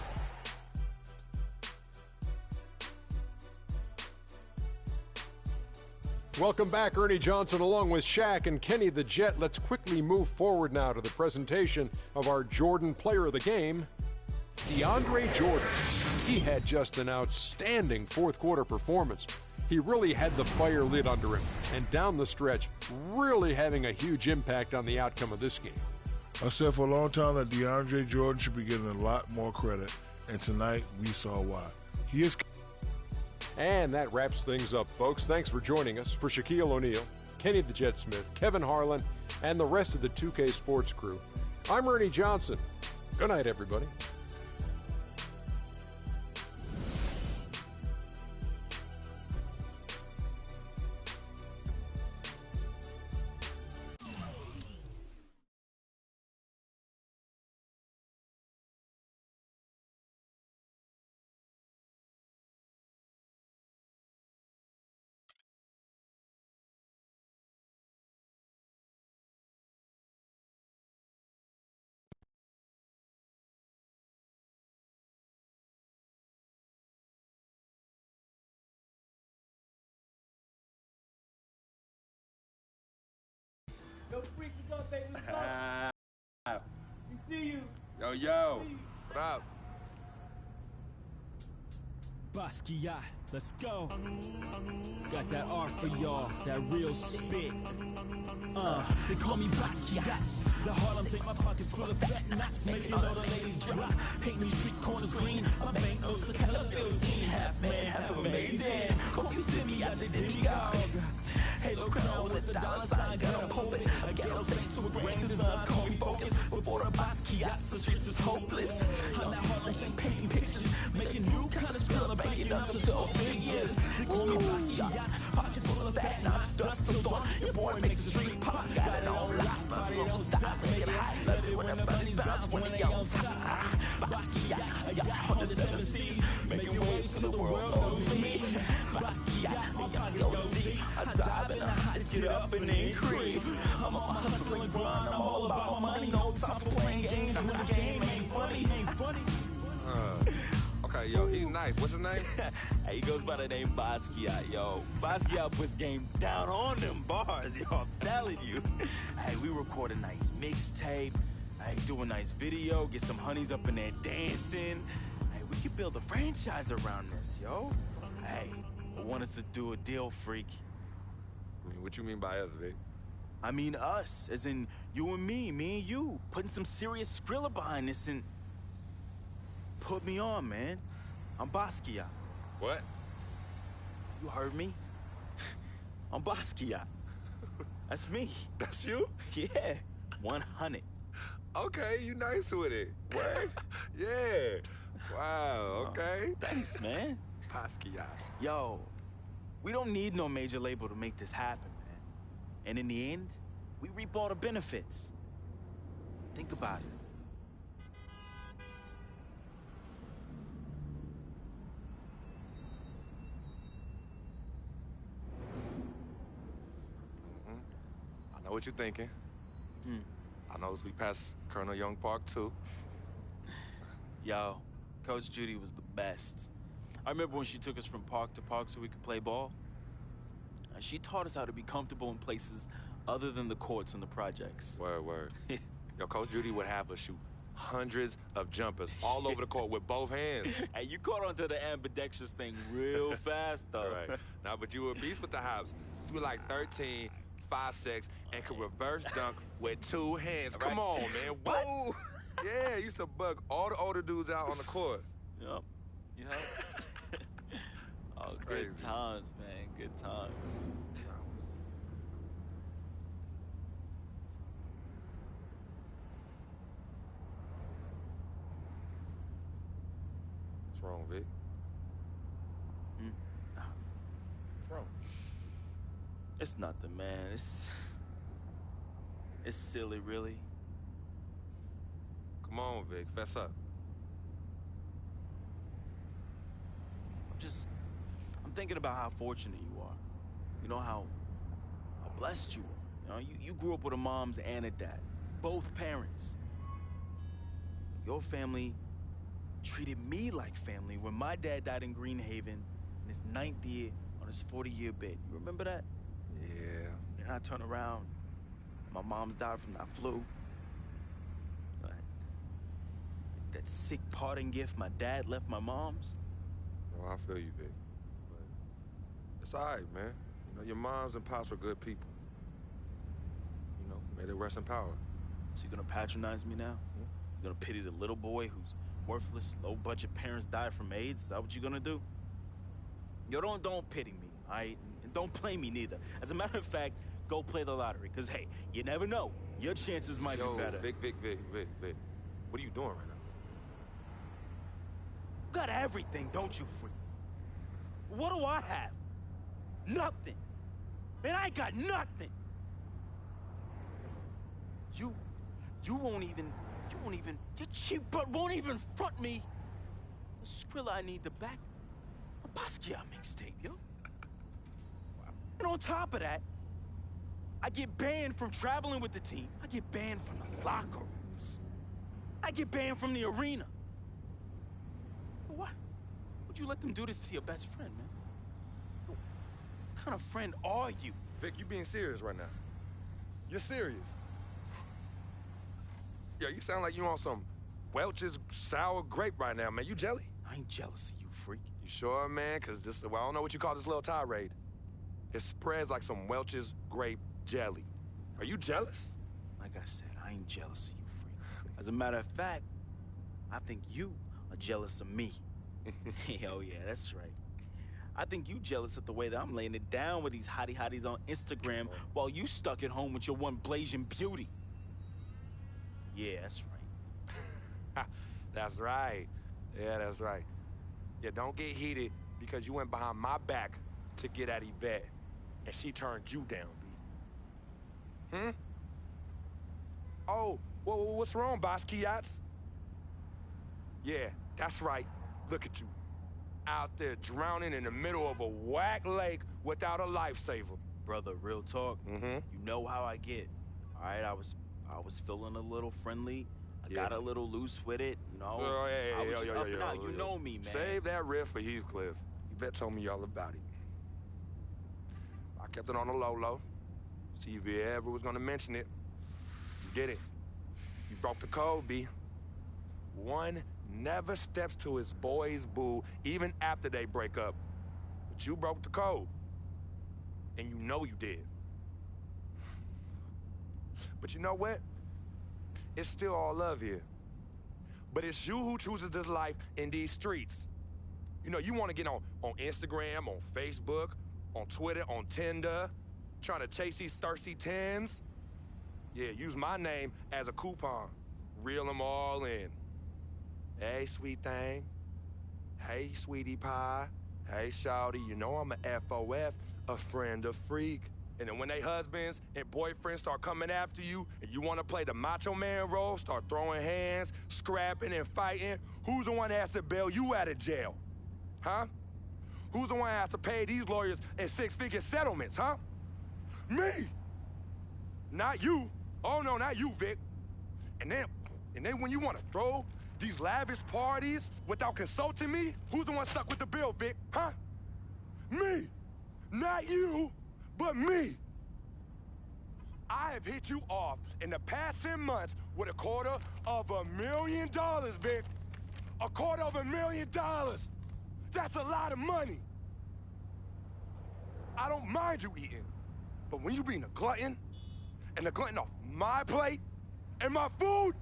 Welcome back, Ernie Johnson along with Shaq and Kenny the Jet. Let's quickly move forward now to the presentation of our Jordan Player of the Game, DeAndre Jordan. He had just an outstanding fourth quarter performance. He really had the fire lit under him, and down the stretch, really having a huge impact on the outcome of this game. I said for a long time that DeAndre Jordan should be getting a lot more credit, and tonight we saw why. He is. And that wraps things up, folks. Thanks for joining us. For Shaquille O'Neal, Kenny the Jet Smith, Kevin Harlan, and the rest of the 2K Sports crew, I'm Ernie Johnson. Good night, everybody. Yo, Freak, what's up, baby? What's up? We see you. Yo. What up? Basquiat, let's go. Got that art for y'all, that real spit. They call me Basquiat. The Harlem take my pockets full of fat knots, making all the ladies drop. Paint these street corners green. My banknotes look hella scene. Half man, half amazing. Hope you see me out the demigod. Halo crown with the dollar sign, got a pulpit. A ghetto saint with grand designs, call me focus. Before the Basquiats, the streets is hopeless. I'm that Harlem Saint painting pictures, making new kind of skill, banking up to 12 figures. They call me Basquiats, pockets full of fat knots, dust to thought. Your boy makes the street pop, got it on lock, body don't stop, make it hot. Love it when the bunnies bounce when they on top. Basquiat, I got 107 C's, making waves till the world knows me. Basquiat. Basquiat. My pockets go deep. I dive in the heights, get up and then creep. I'm on my hustle and grind. I'm all about my money. No time for playing games when the game ain't funny. Okay, yo, he's nice. What's his name? Hey, he goes by the name Basquiat, yo. Basquiat puts game down on them bars, yo. I'm telling you. Hey, we record a nice mixtape. Hey, do a nice video. Get some honeys up in there dancing. Hey, we could build a franchise around this, yo. Hey, I want us to do a deal, freak. I mean, what you mean by us, Vic? I mean us, as in you and me and you. Putting some serious Skrilla behind this and... Put me on, man. I'm Basquiat. What? You heard me? I'm Basquiat. That's me. That's you? Yeah, 100. Okay, you nice with it. What? Yeah. Wow, okay. Thanks, man. Basquiat. Yo, we don't need no major label to make this happen, man. And in the end, we reap all the benefits. Think about it. I know what you're thinking. I noticed we passed Colonel Young Park, too. Yo, Coach Judy was the best. I remember when she took us from park to park so we could play ball. She taught us how to be comfortable in places other than the courts and the projects. Word. Yo, Coach Judy would have us shoot hundreds of jumpers all over the court with both hands. Hey, you caught onto the ambidextrous thing real fast, though. Right. Nah, but you were a beast with the hops. You were like 13, 5'6", and could reverse dunk with two hands. Come on, man. Whoa! Yeah, used to bug all the older dudes out on the court. Yep. Oh, good times, man. Good times. What's wrong, Vic? What's wrong? It's nothing, man. It's silly, really. Come on, Vic. Fess up. I'm thinking about how fortunate you are. You know, how blessed you are. You know, you grew up with a mom's and a dad. Both parents. Your family treated me like family when my dad died in Greenhaven in his 9th year on his 40-year bid. You remember that? Yeah. And I turn around, my mom's died from that flu. That sick parting gift my dad left my mom's. Oh, I feel you, Vic. But it's all right, man. You know, your moms and pops were good people. You know, may they rest in power. So you gonna patronize me now? You gonna pity the little boy whose worthless, low-budget parents died from AIDS? Is that what you're gonna do? Yo, don't pity me, all right? And don't play me neither. As a matter of fact, go play the lottery, because, hey, you never know. Your chances might be better. Vic. What are you doing right now? You got everything, don't you, freak? What do I have? Nothing. Man, I ain't got nothing. You won't even, your cheap butt won't even front me the Skrilla I need to back a Basquiat mixtape, yo. And on top of that, I get banned from traveling with the team. I get banned from the locker rooms. I get banned from the arena. Why would you let them do this to your best friend, man? What kind of friend are you? Vic, you being serious right now. You're serious. Yeah, you sound like you on some Welch's sour grape right now, man. You jelly? I ain't jealous of you, freak. You sure, man? Because this, well, I don't know what you call this little tirade. It spreads like some Welch's grape jelly. Are you jealous? Like I said, I ain't jealous of you, freak. As a matter of fact, I think you are jealous of me. Oh, yeah, that's right. I think you jealous of the way that I'm laying it down with these hotties on Instagram while you stuck at home with your one blazing beauty. Yeah, that's right. That's right. Yeah, that's right. Yeah, don't get heated because you went behind my back to get at Yvette, and she turned you down, B. Oh, what's wrong, Basquiats? Yeah, that's right. Look at you. out there drowning in the middle of a whack lake without a lifesaver. Brother, real talk. You know how I get. All right, I was feeling a little friendly. I got a little loose with it, you know. I was just up and out. You know me, man. Save that riff for Heathcliff. Yvette told me all about it. I kept it on the low. See if you ever was gonna mention it. You did it. You broke the code, B. One never steps to his boy's boo, even after they break up. But you broke the code. And you know you did. But you know what? It's still all love here. But it's you who chooses this life in these streets. You know, you want to get on Instagram, on Facebook, on Twitter, on Tinder, trying to chase these thirsty tens. Yeah, use my name as a coupon. Reel them all in. Hey, sweet thing. Hey, sweetie pie. Hey, shawty, you know I'm a FOF, a friend, a freak. And then when they husbands and boyfriends start coming after you and you want to play the macho man role, start throwing hands, scrapping and fighting, who's the one that has to bail you out of jail? Huh? Who's the one that has to pay these lawyers in six-figure settlements, huh? Me! Not you. Oh, no, not you, Vic. And then when you want to throw these lavish parties without consulting me, who's the one stuck with the bill, Vic, huh? Me! Not you! But me! I have hit you off in the past 10 months with $250,000, Vic. $250,000! That's a lot of money. I don't mind you eating, but when you being a glutton, and the glutton off my plate and my food,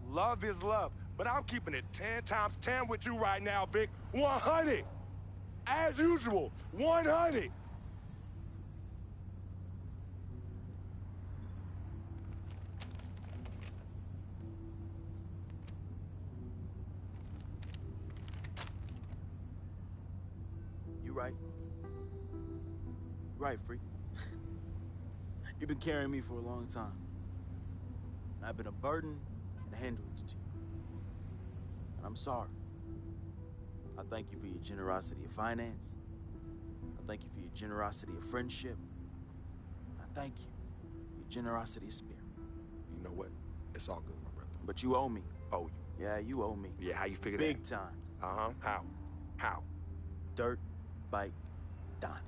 love is love, but I'm keeping it 10 times 10 with you right now, Vic. 100! As usual, 100. You right. You right, freak. You've been carrying me for a long time. I've been a burden and a hindrance to you. And I'm sorry. I thank you for your generosity of finance. I thank you for your generosity of friendship. I thank you for your generosity of spirit. You know what? It's all good, my brother. But you owe me. Owe you? Yeah, you owe me. Yeah, how you figure Big that? time. Uh-huh. How? How? Dirt Bike Donnie.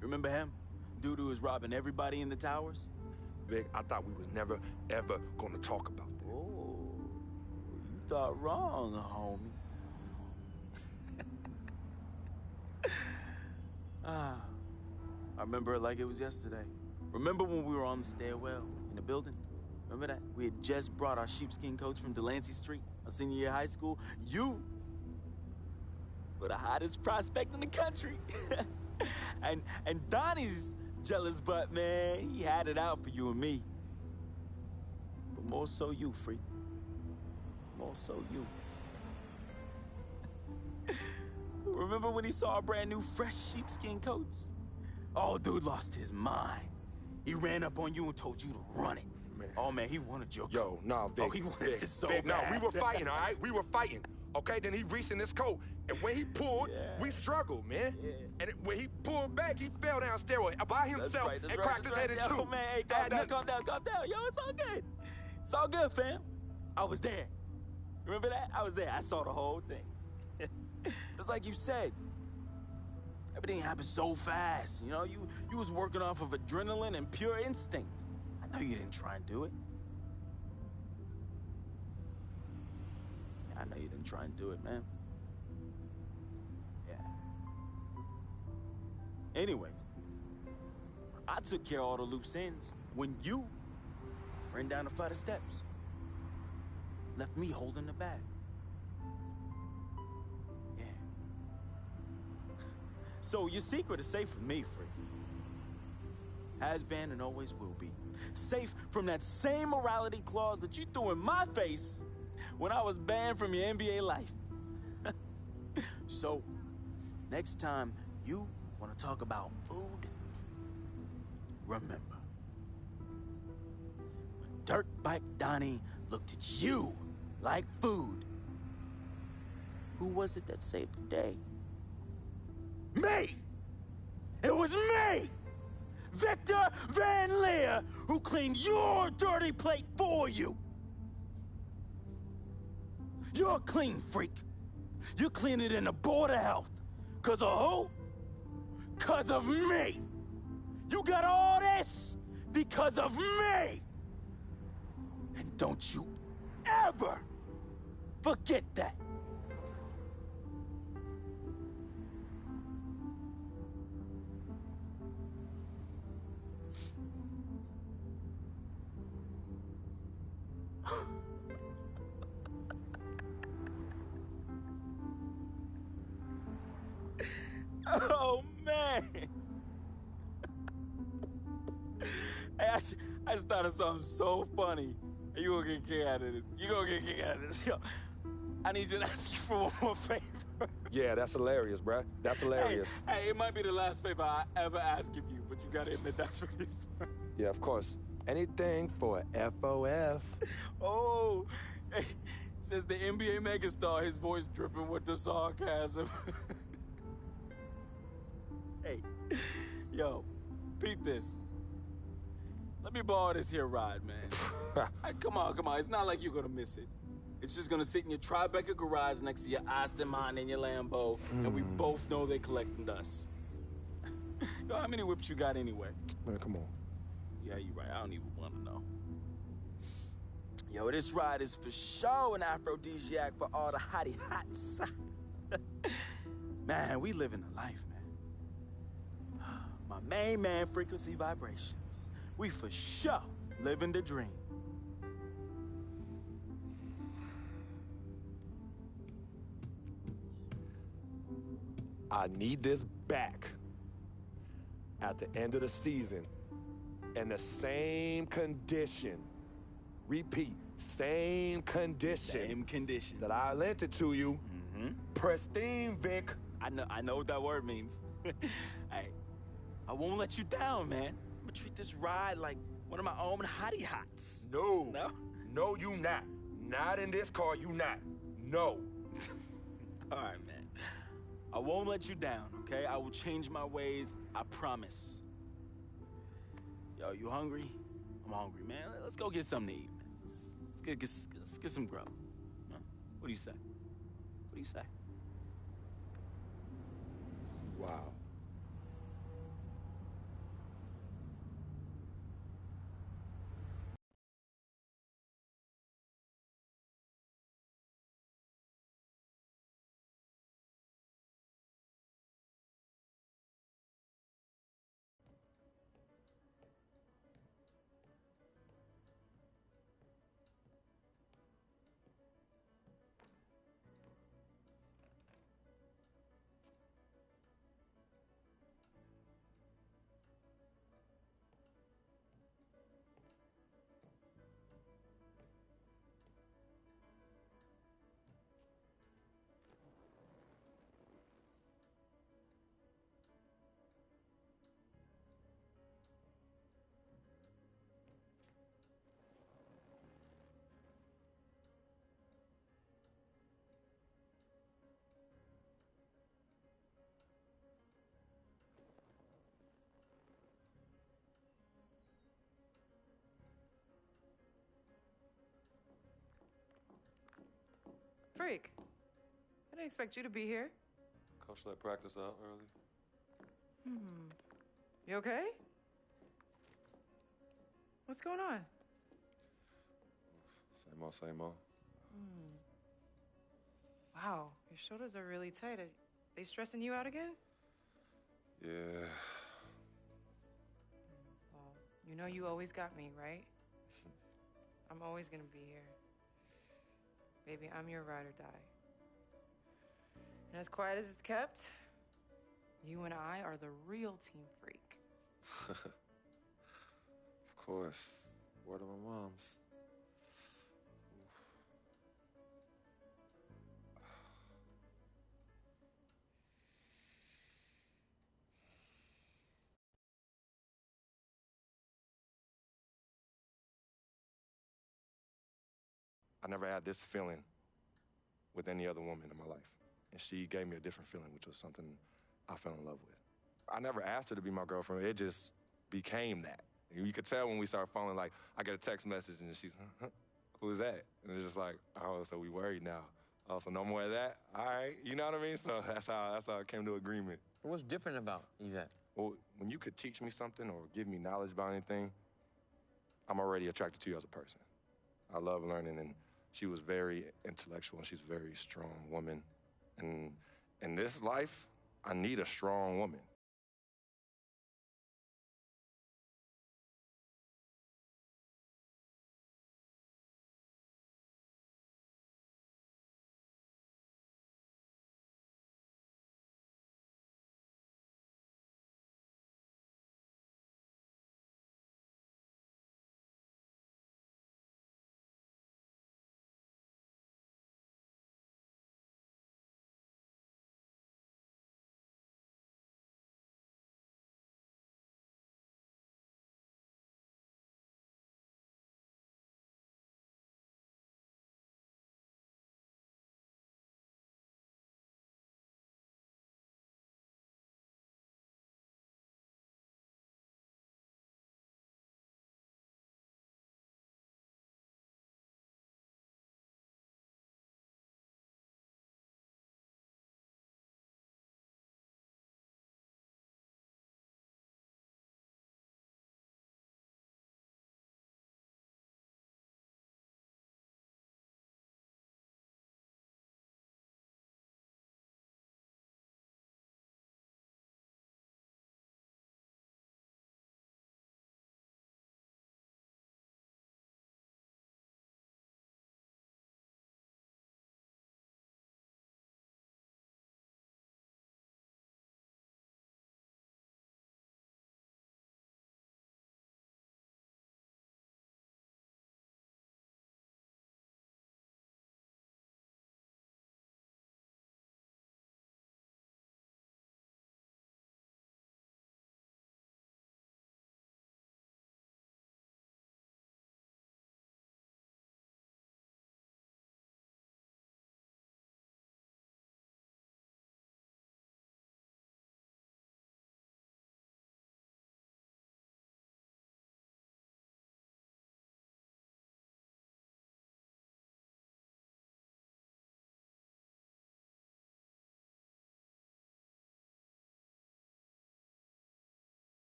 Remember him? Dude who was robbing everybody in the towers? Vic, I thought we was never, ever gonna talk about that. Oh, you thought wrong, homie. I remember it like it was yesterday. Remember when we were on the stairwell in the building? Remember that? We had just brought our sheepskin coats from Delancey Street, our senior year of high school. You were the hottest prospect in the country. and Donnie's jealous butt, man, he had it out for you and me. But more so you, freak. More so you. Remember when he saw our brand new fresh sheepskin coats? Oh, dude lost his mind. He ran up on you and told you to run it. Man. Oh, man, he wanted your coat. No, Vic. Oh, he wanted it so Vic, bad. no, we were fighting, all right? We were fighting. Okay, then he reached in his coat, and when he pulled, we struggled, man. Yeah. And when he pulled back, he fell down stairway by himself and cracked his head in two. Yo, man, hey, calm down. Yo, it's all good. It's all good, fam. I was there. Remember that? I was there. I saw the whole thing. It's like you said. Everything happened so fast. You know, you was working off of adrenaline and pure instinct. I know you didn't try and do it. I know you didn't try and do it, man. Yeah. Anyway, I took care of all the loose ends when you ran down a flight of steps. Left me holding the bag. Yeah. So your secret is safe from me, Freak. Has been and always will be. Safe from that same morality clause that you threw in my face when I was banned from your NBA life. So, next time you want to talk about food, remember, when Dirt Bike Donnie looked at you like food, Who was it that saved the day? Me! It was me! Victor Van Leer, who cleaned your dirty plate for you! You're a clean freak. You clean it in the Board of Health. 'Cause of who? 'Cause of me! You got all this because of me! And don't you ever forget that! Oh, man! Hey, I just thought of something so funny. You gonna get a kick out of this. You gonna get a kick out of this. Yo, I need you to ask you for one more favor. Yeah, that's hilarious, bruh. That's hilarious. Hey, it might be the last favor I ever ask of you, but you gotta admit that's really fun. Yeah, of course. Anything for FOF. Oh, hey, says the NBA megastar, his voice dripping with the sarcasm. Hey, yo, beat this. Let me borrow this here ride, man. Hey, come on. It's not like you're gonna miss it. It's just gonna sit in your Tribeca garage next to your Aston Martin and your Lambo, and we both know they're collecting dust. Yo, how many whips you got anyway? Man, come on. Yeah, you're right. I don't even want to know. Yo, this ride is for sure an aphrodisiac for all the hottie hots. Man, we living the life, man. My main man, frequency vibrations. We for sure living the dream. I need this back at the end of the season in the same condition. Repeat, same condition. Same condition. That I lent it to you. Pristine, Vic. I know what that word means. Hey, I won't let you down, man. I'm gonna treat this ride like one of my own hottie hots. No, you not. Not in this car, you not. No. All right, man. I won't let you down, okay? I will change my ways, I promise. Yo, you hungry? I'm hungry, man. Let's go get something to eat, man. Let's get some grub. Huh? What do you say? What do you say? Wow. Freak, I didn't expect you to be here. Coach let practice out early. You okay? What's going on? Same old. Wow, your shoulders are really tight. Are they stressing you out again? Yeah. Well, you know you always got me, right? I'm always gonna be here. Baby, I'm your ride or die. And as quiet as it's kept, you and I are the real Team Freak. Of course. Word of my mom's. I never had this feeling with any other woman in my life. And she gave me a different feeling, which was something I fell in love with. I never asked her to be my girlfriend. It just became that. You could tell when we started falling, like, I get a text message and she's, huh? Who's that? And it's just like, oh, so we worried now. Oh, so no more of that? All right, you know what I mean? So that's how I came to agreement. What's different about Yvette? Well, when you could teach me something or give me knowledge about anything, I'm already attracted to you as a person. I love learning, and she was very intellectual, and she's a very strong woman. And in this life, I need a strong woman.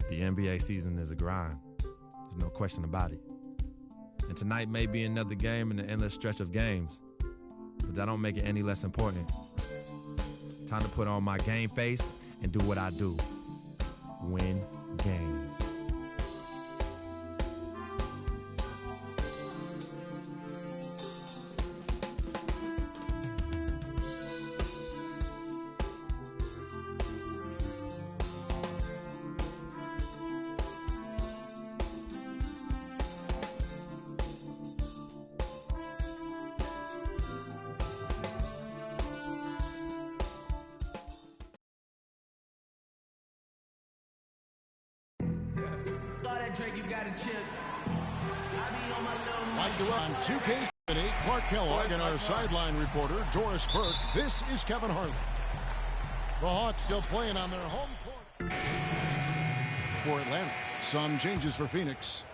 The NBA season is a grind. There's no question about it. And tonight may be another game in the endless stretch of games. but that don't make it any less important. Time to put on my game face and do what I do. Win games. On 2K78, Clark Kellogg and our sideline reporter, Doris Burke. This is Kevin Harlan. The Hawks still playing on their home court. For Atlanta, some changes for Phoenix.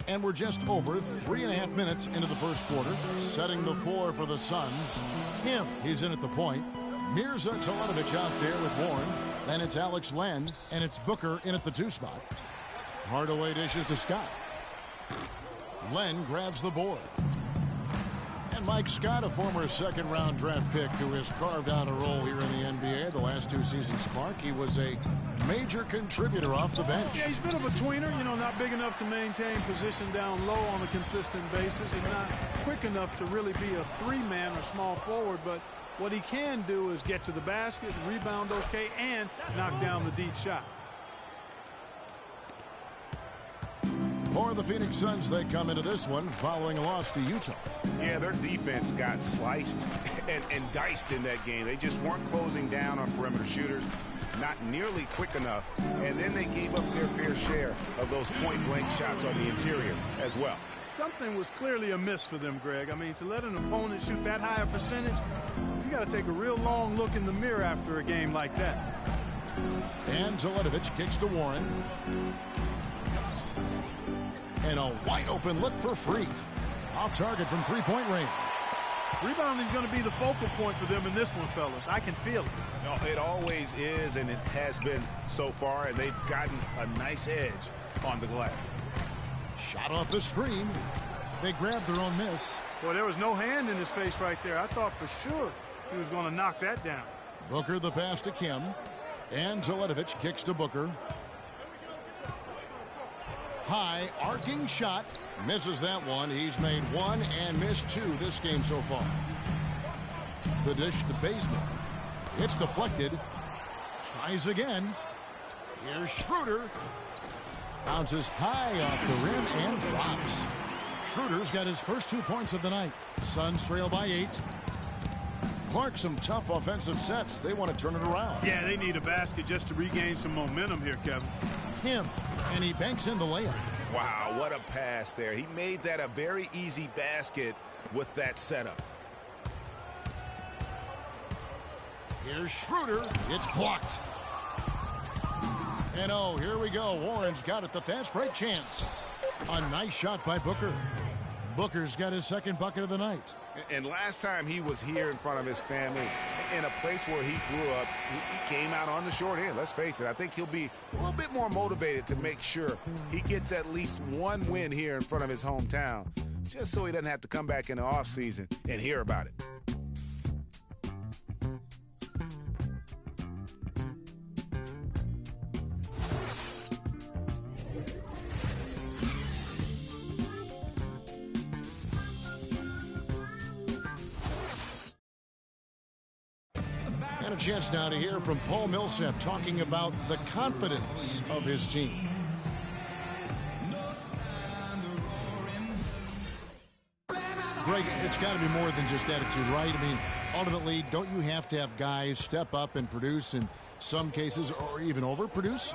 And we're just over 3.5 minutes into the first quarter. Setting the floor for the Suns. Kim, he's in at the point. Mirza Teletovic out there with Warren. Then it's Alex Len, and it's Booker in at the 2 spot. Hardaway dishes to Scott. Len grabs the board. And Mike Scott, a former second-round draft pick who has carved out a role here in the NBA the last 2 seasons, Clark. He was a major contributor off the bench. Yeah, he's a bit of a tweener, you know, not big enough to maintain position down low on a consistent basis and not quick enough to really be a 3-man or small forward, but what he can do is get to the basket, rebound okay, and knock down the deep shot. For the Phoenix Suns, they come into this one following a loss to Utah. Yeah, their defense got sliced and diced in that game. They just weren't closing down on perimeter shooters, not nearly quick enough, and then they gave up their fair share of those point-blank shots on the interior as well. Something was clearly amiss for them, Greg. I mean, to let an opponent shoot that high a percentage, you got to take a real long look in the mirror after a game like that. And Teletovic kicks to Warren. And a wide-open look for Freak. Off target from 3-point range. Rebounding is going to be the focal point for them in this one, fellas. I can feel it. No, it always is, and it has been so far, and they've gotten a nice edge on the glass. Shot off the screen. They grabbed their own miss. Boy, there was no hand in his face right there. I thought for sure he was going to knock that down. Booker the pass to Kim. And Teletovic kicks to Booker. High arcing shot, misses that one. He's made 1 and missed 2 this game so far. The dish to Bazemore. It's deflected. Tries again. Here's Schroeder. Bounces high off the rim and drops. Schroeder's got his first 2 points of the night. Suns trail by 8. Clark, some tough offensive sets. They want to turn it around. Yeah, they need a basket just to regain some momentum here, Kevin. Kim, and he banks in the layup. Wow, what a pass there. He made that a very easy basket with that setup. Here's Schroeder. It's blocked. And oh, here we go. Warren's got it. The fast break chance. A nice shot by Booker. Booker's got his second bucket of the night. And last time he was here in front of his family, in a place where he grew up, he came out on the short end. Let's face it, I think he'll be a little bit more motivated to make sure he gets at least 1 win here in front of his hometown, just so he doesn't have to come back in the offseason and hear about it. And a chance now to hear from Paul Millsap talking about the confidence of his team. Greg, it's got to be more than just attitude, right? I mean, ultimately, don't you have to have guys step up and produce in some cases or even overproduce?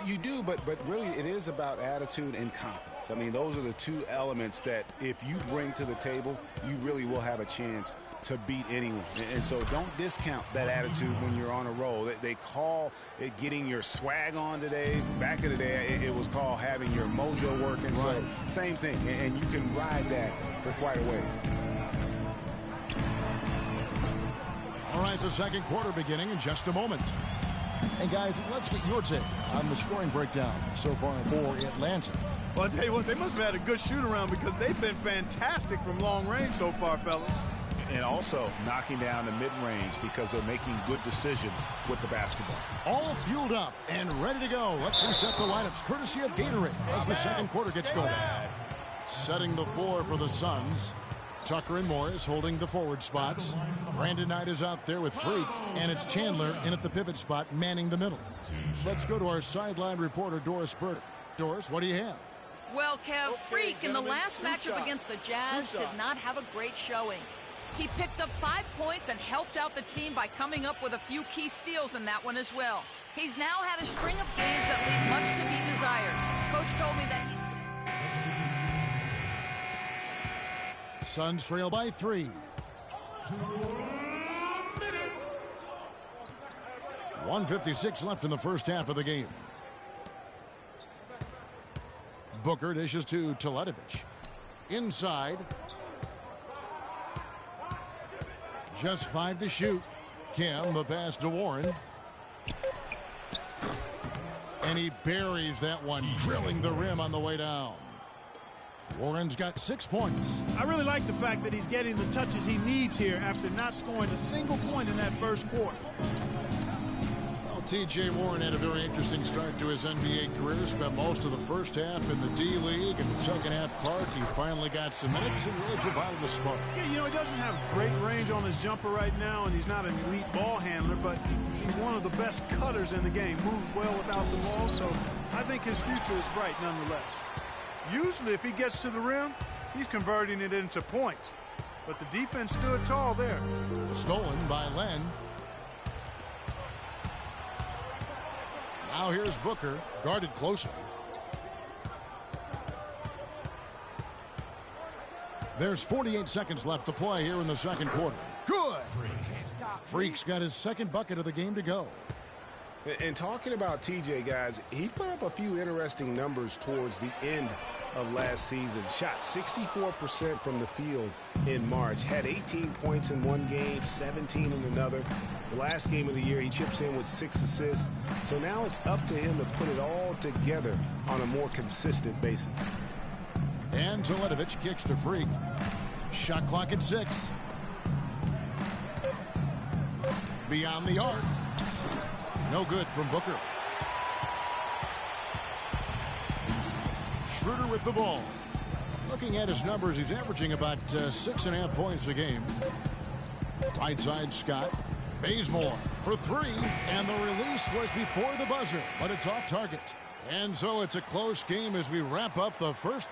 You do, but really it is about attitude and confidence. I mean, those are the 2 elements that if you bring to the table, you really will have a chance to beat anyone. And so don't discount that attitude when you're on a roll. They call it getting your swag on today. Back in the day, it was called having your mojo working. Right. So same thing, and you can ride that for quite a ways. All right, the second quarter beginning in just a moment. And guys, let's get your take on the scoring breakdown so far for Atlanta. Well, I'll tell you what, they must have had a good shoot-around because they've been fantastic from long range so far, fellas. And also knocking down the mid-range because they're making good decisions with the basketball. All fueled up and ready to go. Let's reset the lineups courtesy of Gatorade as the second quarter gets going. Setting the floor for the Suns. Tucker and Morris holding the forward spots. Brandon Knight is out there with Freak, and it's Chandler in at the pivot spot manning the middle. Let's go to our sideline reporter, Doris Burdick. Doris, what do you have? Well, Kev, Freak in the last matchup against the Jazz did not have a great showing. He picked up 5 points and helped out the team by coming up with a few key steals in that one as well. He's now had a string of games that leave much to be desired. Coach told me that he's... Suns trail by 3. 2 minutes. 1:56 left in the first half of the game. Booker dishes to Teletovic. Inside. Just 5 to shoot. Kim, the pass to Warren. And he buries that one, drilling the rim on the way down. Warren's got 6 points. I really like the fact that he's getting the touches he needs here after not scoring a single point in that first quarter. Well, T.J. Warren had a very interesting start to his NBA career. Spent most of the first half in the D-League, and the second half, Clark, he finally got some minutes and really provided a spark. Yeah, you know, he doesn't have great range on his jumper right now, and he's not an elite ball handler, but he's one of the best cutters in the game. Moves well without the ball, so I think his future is bright nonetheless. Usually, if he gets to the rim, he's converting it into points. But the defense stood tall there. Stolen by Len. Now here's Booker, guarded closely. There's 48 seconds left to play here in the second quarter. Good! Freak's got his second bucket of the game to go. And talking about TJ, guys, he put up a few interesting numbers towards the end of last season. Shot 64% from the field in March. Had 18 points in one game, 17 in another. The last game of the year, he chips in with 6 assists. So now it's up to him to put it all together on a more consistent basis. And Teletovic kicks to Freak. Shot clock at 6. Beyond the arc. No good from Booker. Schroeder with the ball. Looking at his numbers, he's averaging about 6.5 points a game. Right side, Scott. Bazemore for 3, and the release was before the buzzer, but it's off target. And so it's a close game as we wrap up the first.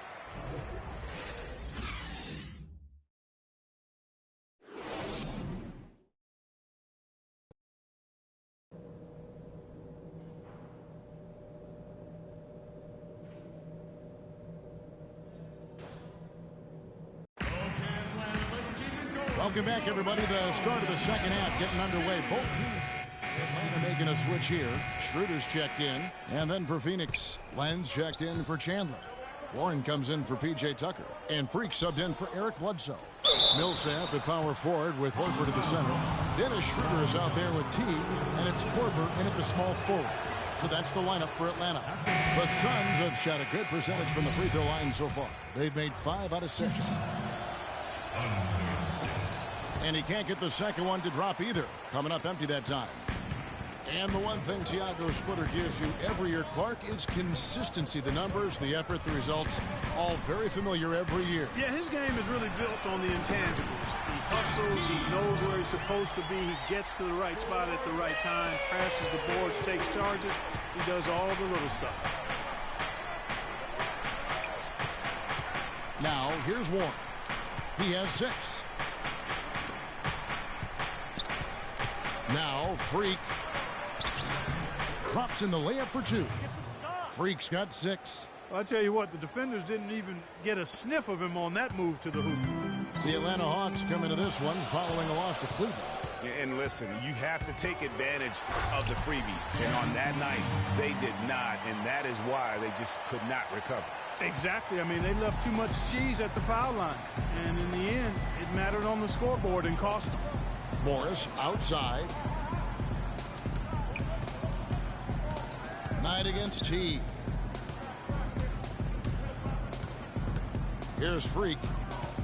Welcome back, everybody. The start of the second half getting underway. Both teams making a switch here. Schroeder's checked in. And then for Phoenix, Len's checked in for Chandler. Warren comes in for P.J. Tucker. And Freak subbed in for Eric Bledsoe. Millsap at power forward with Horford at the center. Dennis Schroeder is out there with T. And it's Korver in at the small forward. So that's the lineup for Atlanta. The Suns have shot a good percentage from the free throw line so far. They've made 5 out of 6. And he can't get the second one to drop either. Coming up empty that time. And the one thing Tiago Splitter gives you every year, Clark, is consistency. The numbers, the effort, the results, all very familiar every year. Yeah, his game is really built on the intangibles. He hustles, he knows where he's supposed to be, he gets to the right spot at the right time, crashes the boards, takes charges. He does all the little stuff. Now, here's Warren. He has 6. Now, Freak drops in the layup for 2. Freak's got 6. Well, I tell you what, the defenders didn't even get a sniff of him on that move to the hoop. The Atlanta Hawks come into this one following a loss to Cleveland. And listen, you have to take advantage of the freebies. And on that night, they did not, and that is why they just could not recover. Exactly. I mean, they left too much cheese at the foul line. And in the end, it mattered on the scoreboard and cost them. Morris outside. Knight against T. Here's Freak.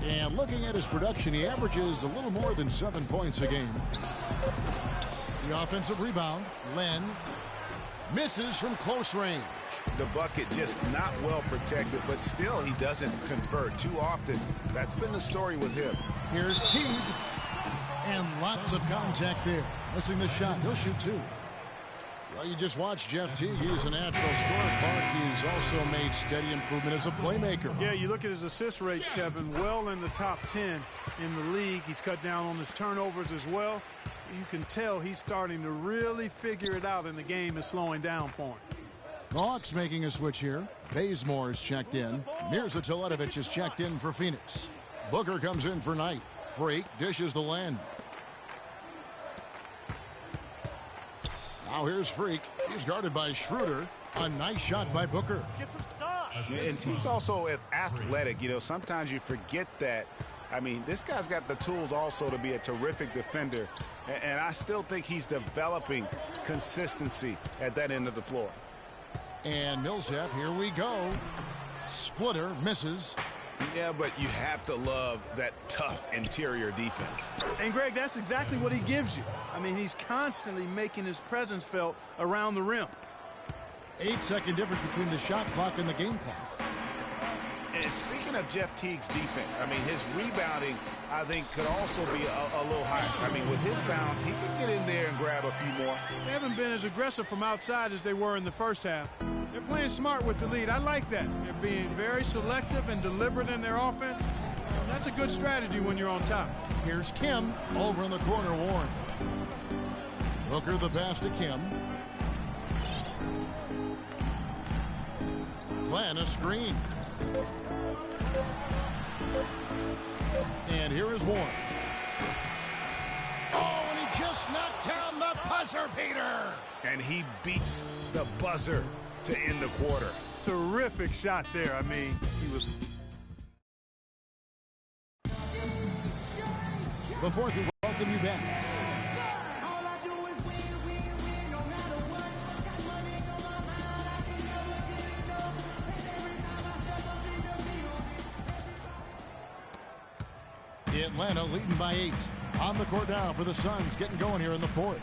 And looking at his production, he averages a little more than 7 points a game. The offensive rebound, Len misses from close range. The bucket just not well protected, but still he doesn't convert too often. That's been the story with him. Here's Teague. And lots of contact there. Missing the shot. He'll shoot 2. Well, you just watched Jeff Teague. He's a natural scorer. He's also made steady improvement as a playmaker. Yeah, you look at his assist rate, Kevin, well in the top 10 in the league. He's cut down on his turnovers as well. You can tell he's starting to really figure it out, and the game is slowing down for him. The Hawks making a switch here. Bazemore is checked in. Mirza Teletovic is checked in for Phoenix. Booker comes in for Knight. Freak dishes to Len. Now here's Freak. He's guarded by Schroeder. A nice shot by Booker. Get some stops. And he's also athletic. You know, sometimes you forget that. I mean, this guy's got the tools also to be a terrific defender. And I still think he's developing consistency at that end of the floor. And Millsap, here we go. Splitter misses. Yeah, but you have to love that tough interior defense. And, Greg, that's exactly what he gives you. I mean, he's constantly making his presence felt around the rim. 8-second difference between the shot clock and the game clock. And speaking of Jeff Teague's defense, I mean, his rebounding, I think, could also be a little higher. I mean, with his bounce, he can get in there and grab a few more. They haven't been as aggressive from outside as they were in the first half. They're playing smart with the lead. I like that. They're being very selective and deliberate in their offense. And that's a good strategy when you're on top. Here's Kim over in the corner, Warren. Booker the pass to Kim. Plan a screen. And here is Warren. Oh, and he just knocked down the buzzer beater. And he beats the buzzer to end the quarter. Terrific shot there. I mean, he was... Before we welcome you back. Atlanta leading by 8. On the court now for the Suns, getting going here in the fourth.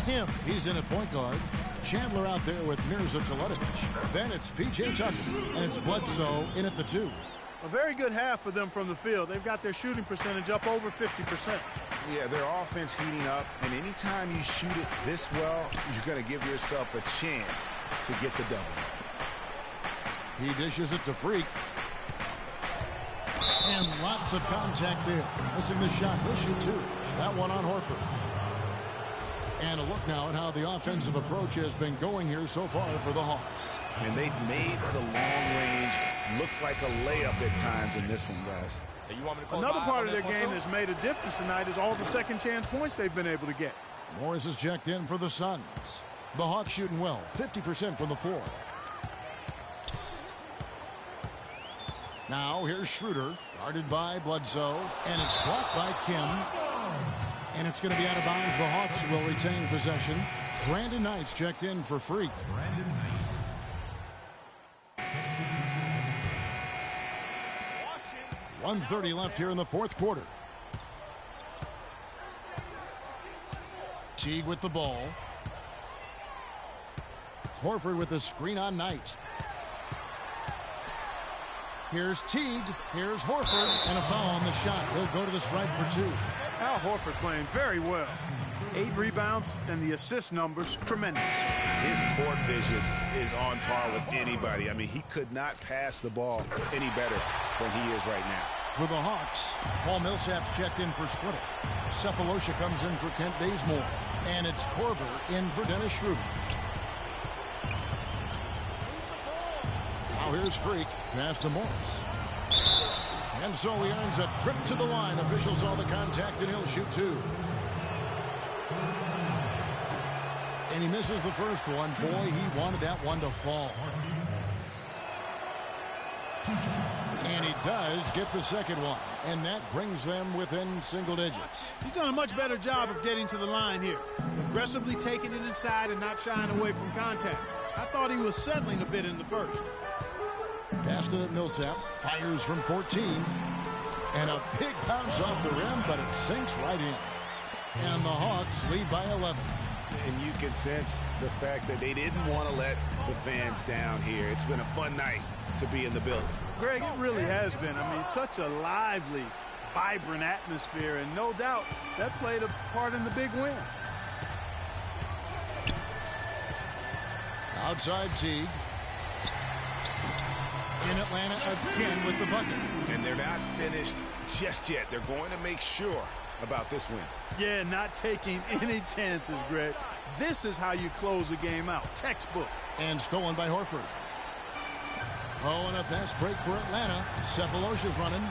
Him, he's in at point guard. Chandler out there with Mirza Teletovic. Then it's P.J. Tucker, and it's Bledsoe in at the 2. A very good half for them from the field. They've got their shooting percentage up over 50%. Yeah, their offense heating up, and anytime you shoot it this well, you're going to give yourself a chance to get the double. He dishes it to Freak. And lots of contact there. Missing the shot. He'll shoot 2. That one on Horford. And a look now at how the offensive approach has been going here so far for the Hawks. And they've made the long range look like a layup at times in this one, guys. Hey, another part of their game that's made a difference tonight is all the second chance points they've been able to get. Morris is checked in for the Suns. The Hawks shooting well, 50% from the floor. Now here's Schroeder, guarded by Bledsoe, and it's blocked by Kim. And it's going to be out of bounds. The Hawks will retain possession. Brandon Knight's checked in for Freak. 1:30 left here in the fourth quarter. Teague with the ball. Horford with the screen on Knight. Here's Teague. Here's Horford. And a foul on the shot. He'll go to the stripe for two. Al Horford playing very well. 8 rebounds, and the assist numbers tremendous. His court vision is on par with anybody. I mean, he could not pass the ball any better than he is right now. For the Hawks, Paul Millsap's checked in for Splitter. Cephalosha comes in for Kent Bazemore. And it's Korver in for Dennis Schroeder. Now here's Freak. Pass to Morris. And so he earns a trip to the line. Officials saw the contact, and he'll shoot two. And he misses the first one. Boy, he wanted that one to fall. And he does get the second one. And that brings them within single digits. He's done a much better job of getting to the line here. Aggressively taking it inside and not shying away from contact. I thought he was settling a bit in the first. Pass to Millsap. Fires from 14. And a big bounce off the rim, but it sinks right in. And the Hawks lead by 11. And you can sense the fact that they didn't want to let the fans down here. It's been a fun night to be in the building. Greg, it really has been. I mean, such a lively, vibrant atmosphere, and no doubt that played a part in the big win. Outside Teague. In Atlanta again with the bucket. And they're not finished just yet. They're going to make sure about this win. Yeah, not taking any chances, Greg. This is how you close a game out. Textbook. And stolen by Horford. Oh, and a fast break for Atlanta. Cephalosha's running.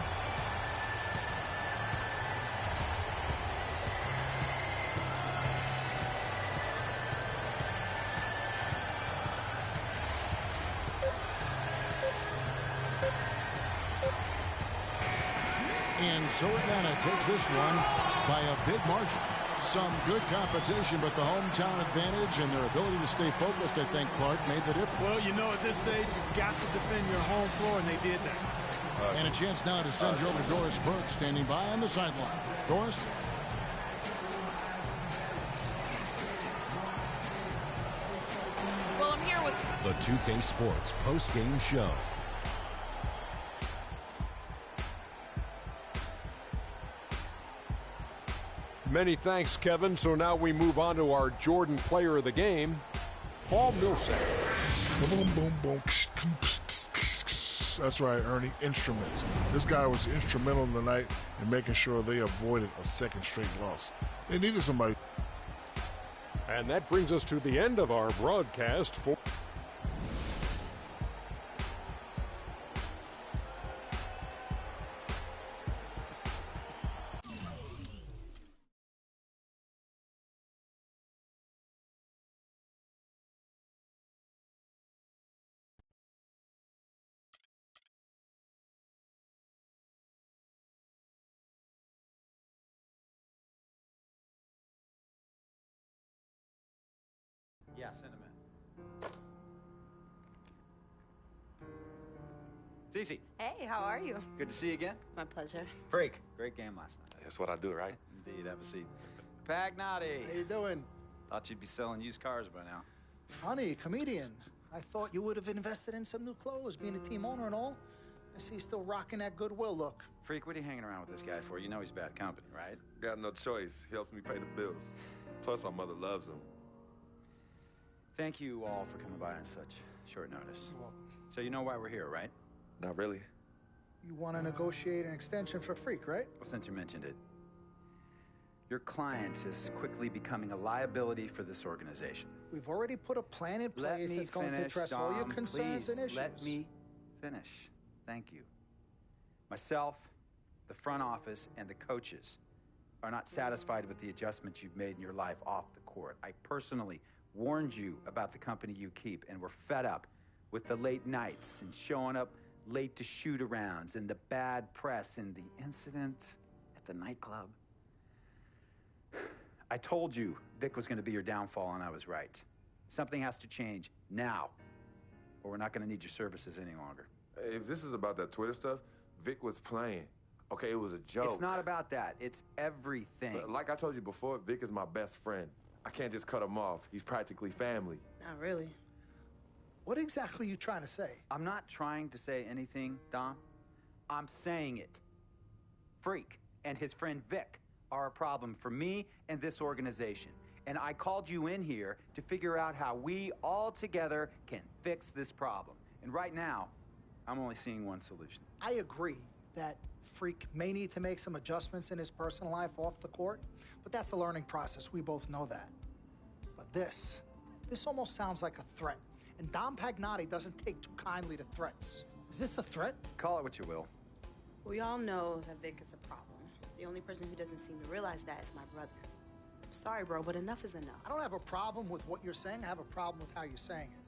And so Atlanta takes this one by a big margin. Some good competition, but the hometown advantage and their ability to stay focused, I think, Clark, made the difference. Well, you know, at this stage, you've got to defend your home floor, and they did that. And a chance now to send you over to Doris Burke, standing by on the sideline. Doris? Well, I'm here with the 2K Sports post-game show. Many thanks, Kevin. So now we move on to our Jordan player of the game, Paul Millsap. Boom, boom, boom. That's right, Ernie. Instruments. This guy was instrumental tonight in making sure they avoided a second straight loss. They needed somebody. And that brings us to the end of our broadcast for... Yeah, send him in. Cece. Hey, how are you? Good to see you again. My pleasure. Freak. Great game last night. That's what I do, right? Indeed. Have a seat. Pagnotti. How you doing? Thought you'd be selling used cars by now. Funny, comedian. I thought you would have invested in some new clothes, being a team owner and all. I see you still rocking that Goodwill look. Freak, what are you hanging around with this guy for? You know he's bad company, right? Got no choice. He helps me pay the bills. Plus, our mother loves him. Thank you all for coming by on such short notice. So you know why we're here, right? Not really. You want to negotiate an extension for Freak, right? Well, since you mentioned it. Your client is quickly becoming a liability for this organization. We've already put a plan in place that's going to address all your concerns and issues. Let me finish. Thank you. Myself, the front office, and the coaches are not satisfied with the adjustments you've made in your life off the court. I personally warned you about the company you keep, and we're fed up with the late nights and showing up late to shoot-arounds and the bad press and the incident at the nightclub. I told you Vic was going to be your downfall, and I was right. Something has to change now, or we're not going to need your services any longer. If this is about that Twitter stuff, Vic was playing. Okay, it was a joke. It's not about that. It's everything. But like I told you before, Vic is my best friend. I can't just cut him off. He's practically family. Not really. What exactly are you trying to say? I'm not trying to say anything, Dom. I'm saying it. Freak and his friend Vic are a problem for me and this organization. And I called you in here to figure out how we all together can fix this problem. And right now, I'm only seeing one solution. I agree that Freak may need to make some adjustments in his personal life off the court, but that's a learning process. We both know that. But this almost sounds like a threat. And Dom Pagnotti doesn't take too kindly to threats. Is this a threat? Call it what you will. We all know that Vic is a problem. The only person who doesn't seem to realize that is my brother. I'm sorry, bro, but enough is enough. I don't have a problem with what you're saying. I have a problem with how you're saying it.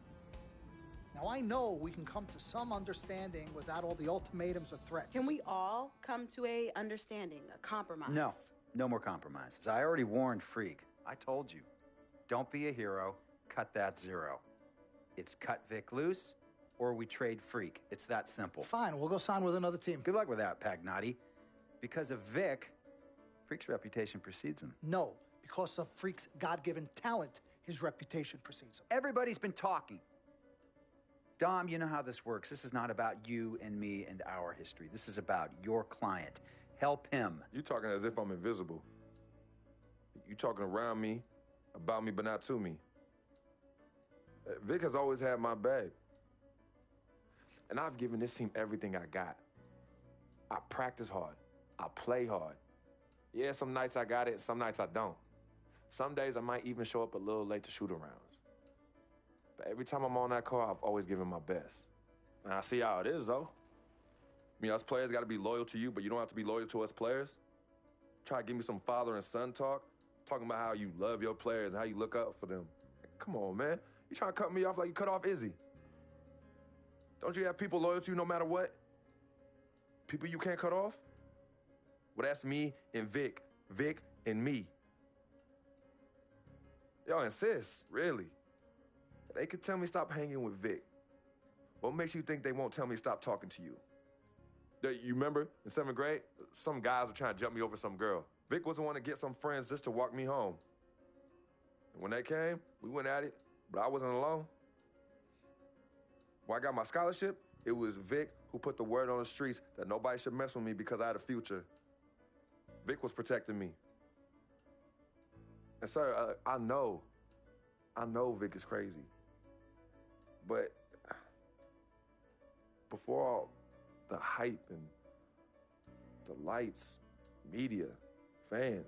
Now, I know we can come to some understanding without all the ultimatums or threats. Can we all come to a understanding, a compromise? No more compromises. I already warned Freak. I told you. Don't be a hero. Cut that zero. It's cut Vic loose, or we trade Freak. It's that simple. Fine, we'll go sign with another team. Good luck with that, Pagnotti. Because of Vic, Freak's reputation precedes him. No, because of Freak's God-given talent, his reputation precedes him. Everybody's been talking. Dom, you know how this works. This is not about you and me and our history. This is about your client. Help him. You talking as if I'm invisible. You talking around me, about me, but not to me. Vic has always had my back. And I've given this team everything I got. I practice hard. I play hard. Yeah, some nights I got it, some nights I don't. Some days I might even show up a little late to shoot-arounds. But every time I'm on that court, I've always given my best. And I see how it is, though. I mean, us players got to be loyal to you, but you don't have to be loyal to us players. Try to give me some father and son talk, talking about how you love your players and how you look up for them. Come on, man. You trying to cut me off like you cut off Izzy. Don't you have people loyal to you no matter what? People you can't cut off? Well, that's me and Vic. Vic and me. Y'all insist, really. They could tell me stop hanging with Vic. What makes you think they won't tell me stop talking to you? You remember in 7th grade, some guys were trying to jump me over some girl. Vic was the one to get some friends just to walk me home. And when they came, we went at it, but I wasn't alone. When I got my scholarship, it was Vic who put the word on the streets that nobody should mess with me because I had a future. Vic was protecting me. And sir, I know Vic is crazy. But before all the hype and the lights, media, fans,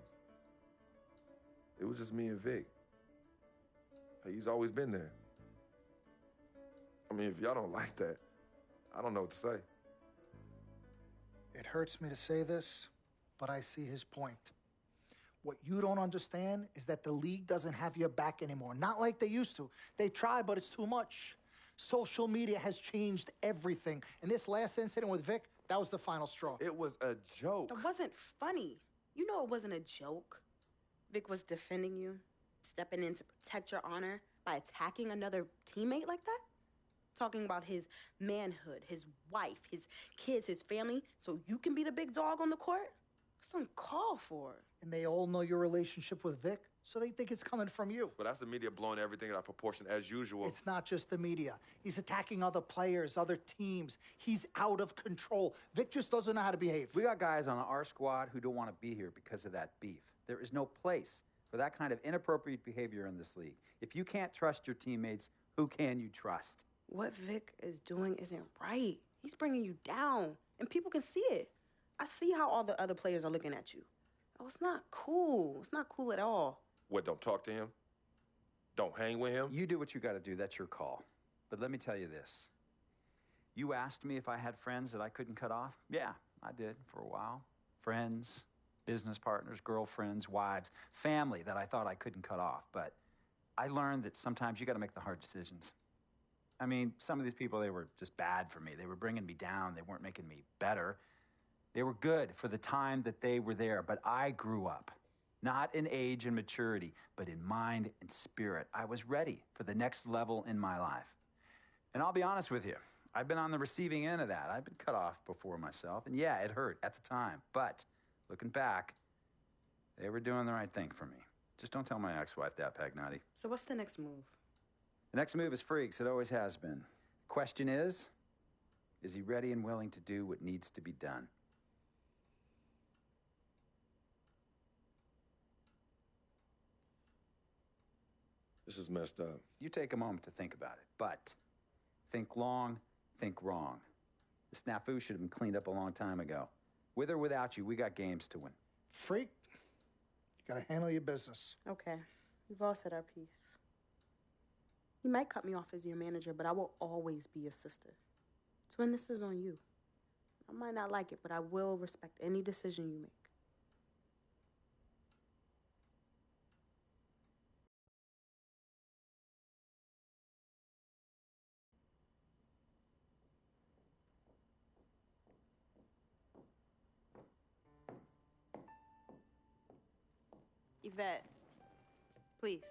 it was just me and Vic. He's always been there. I mean, if y'all don't like that, I don't know what to say. It hurts me to say this, but I see his point. What you don't understand is that the league doesn't have your back anymore. Not like they used to. They try, but it's too much. Social media has changed everything. And this last incident with Vic, that was the final straw. It was a joke. It wasn't funny. You know it wasn't a joke. Vic was defending you, stepping in to protect your honor by attacking another teammate like that? Talking about his manhood, his wife, his kids, his family, so you can be the big dog on the court? That's uncalled for. And they all know your relationship with Vic, so they think it's coming from you. But that's the media blowing everything out of proportion as usual. It's not just the media. He's attacking other players, other teams. He's out of control. Vic just doesn't know how to behave. We got guys on our squad who don't want to be here because of that beef. There is no place for that kind of inappropriate behavior in this league. If you can't trust your teammates, who can you trust? What Vic is doing isn't right. He's bringing you down, and people can see it. I see how all the other players are looking at you. Oh, it's not cool. It's not cool at all. What, don't talk to him? Don't hang with him? You do what you got to do. That's your call. But let me tell you this. You asked me if I had friends that I couldn't cut off? Yeah, I did for a while. Friends, business partners, girlfriends, wives, family that I thought I couldn't cut off. But I learned that sometimes you got to make the hard decisions. I mean, some of these people, they were just bad for me. They were bringing me down. They weren't making me better. They were good for the time that they were there, but I grew up. Not in age and maturity, but in mind and spirit. I was ready for the next level in my life. And I'll be honest with you, I've been on the receiving end of that. I've been cut off before myself, and yeah, it hurt at the time. But looking back, they were doing the right thing for me. Just don't tell my ex-wife that, Pagnotti. So what's the next move? The next move is Freaks. It always has been. Question is he ready and willing to do what needs to be done? This is messed up. You take a moment to think about it, but think long, think wrong. The snafu should have been cleaned up a long time ago. With or without you, we got games to win. Freak, you gotta handle your business. Okay, we've all said our piece. You might cut me off as your manager, but I will always be your sister. Twin, this is on you. I might not like it, but I will respect any decision you make. Yvette, please.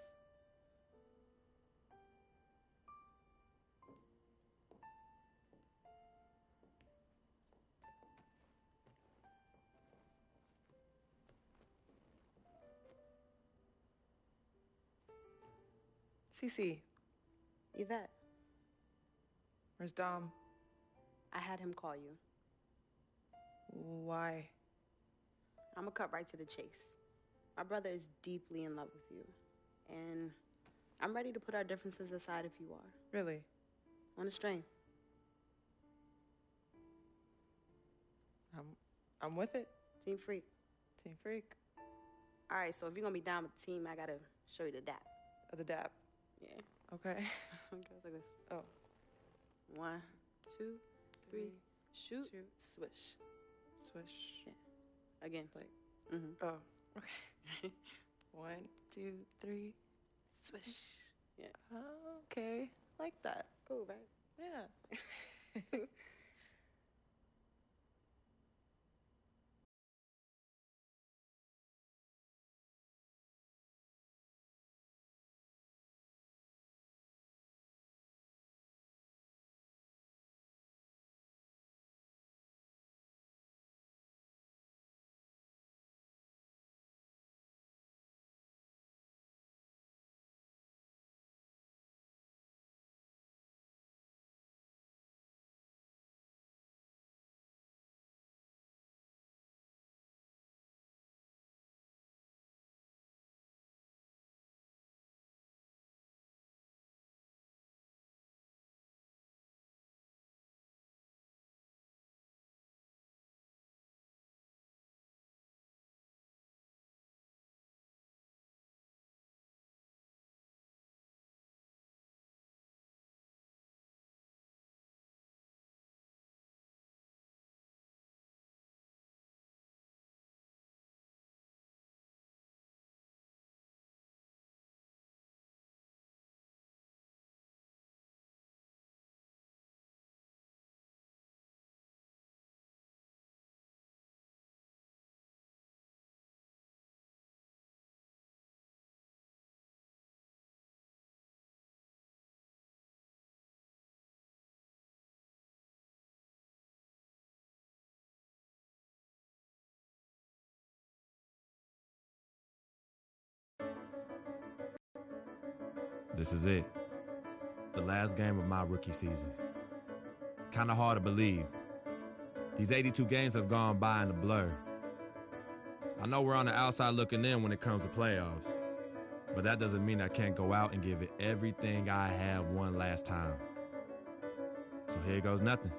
Cece, Yvette, where's Dom? I had him call you. Why? I'm gonna cut right to the chase. My brother is deeply in love with you, and I'm ready to put our differences aside if you are. Really? On a string. I'm with it. Team Freak. Team Freak. All right, so if you're gonna be down with the team, I gotta show you the dap. The dap. Yeah. Okay. Okay, like this. Oh. 1, 2, 3, shoot, swish. Swish. Yeah. Again. Like. Mm-hmm. Oh. Okay. 1, 2, 3, swish. Yeah. Oh, okay. Like that. Cool, right? Yeah. This is it. The last game of my rookie season. Kind of hard to believe. These 82 games have gone by in a blur. I know we're on the outside looking in when it comes to playoffs, but that doesn't mean I can't go out and give it everything I have one last time. So here goes nothing.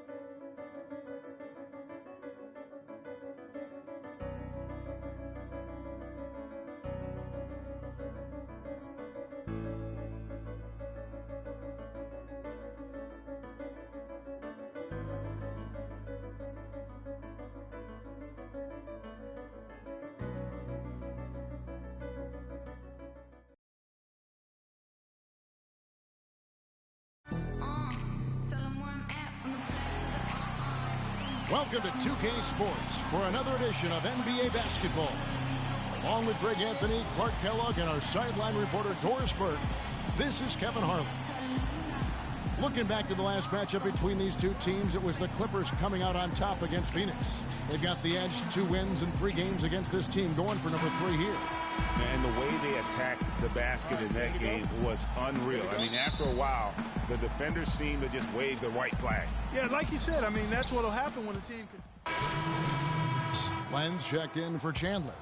Welcome to 2K Sports for another edition of NBA basketball. Along with Greg Anthony, Clark Kellogg, and our sideline reporter Doris Burke, this is Kevin Harlan. Looking back to the last matchup between these two teams, it was the Clippers coming out on top against Phoenix. They've got the edge, 2 wins in 3 games against this team, going for number 3 here. And the way they attacked the basket in that game was unreal. I mean, after a while, the defenders seemed to just wave the white flag. Yeah, like you said, I mean, that's what'll happen when a team can... Lenz checked in for Chandler.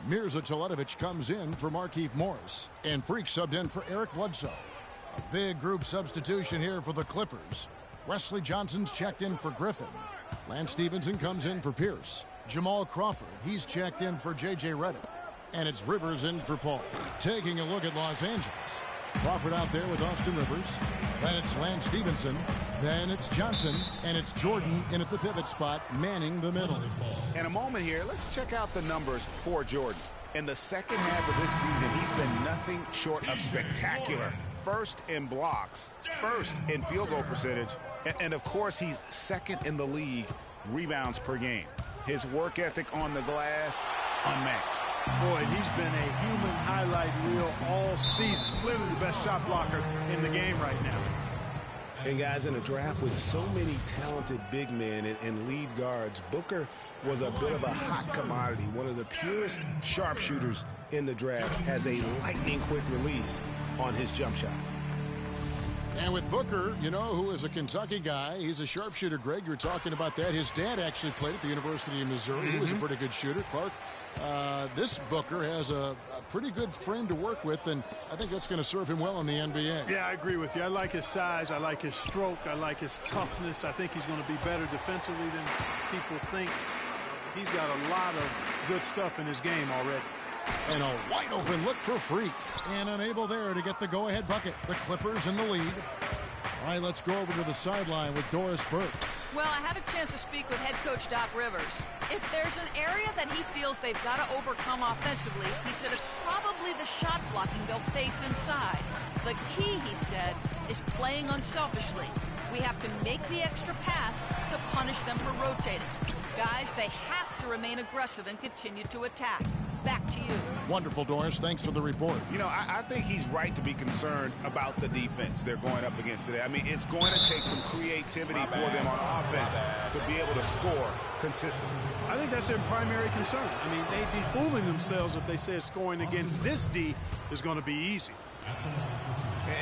Mirza Teletovic comes in for Markieff Morris. And Freak subbed in for Eric Bledsoe. A big group substitution here for the Clippers. Wesley Johnson's checked in for Griffin. Lance Stevenson comes in for Pierce. Jamal Crawford, he's checked in for J.J. Redick. And it's Rivers in for Paul. Taking a look at Los Angeles. Crawford out there with Austin Rivers. Then it's Lance Stevenson. Then it's Johnson. And it's Jordan in at the pivot spot, manning the middle. In a moment here, let's check out the numbers for Jordan. In the second half of this season, he's been nothing short of spectacular. First in blocks, first in field goal percentage, and of course, he's second in the league rebounds per game. His work ethic on the glass, unmatched. Boy, he's been a human highlight reel all season. Clearly the best shot blocker in the game right now. And guys, in a draft with so many talented big men and lead guards, Booker was a bit of a hot commodity. One of the purest sharpshooters in the draft, has a lightning quick release on his jump shot. And with Booker, you know, who is a Kentucky guy, he's a sharpshooter. Greg, you were talking about that. His dad actually played at the University of Missouri. He was a pretty good shooter. Clark, this Booker has a pretty good frame to work with, and I think that's going to serve him well in the NBA. Yeah, I agree with you. I like his size. I like his stroke. I like his toughness. I think he's going to be better defensively than people think. He's got a lot of good stuff in his game already. And a wide open look for Freak. And unable there to get the go-ahead bucket. The Clippers in the lead. All right, let's go over to the sideline with Doris Burke. Well, I had a chance to speak with head coach Doc Rivers. If there's an area that he feels they've got to overcome offensively, he said it's probably the shot blocking they'll face inside. The key, he said, is playing unselfishly. We have to make the extra pass to punish them for rotating. Guys, they have to remain aggressive and continue to attack. Back to you. Wonderful, Doris. Thanks for the report. You know, I think he's right to be concerned about the defense they're going up against today. I mean, it's going to take some creativity for them on offense to be able to score consistently. I think that's their primary concern. I mean, they'd be fooling themselves if they said scoring against this D is going to be easy.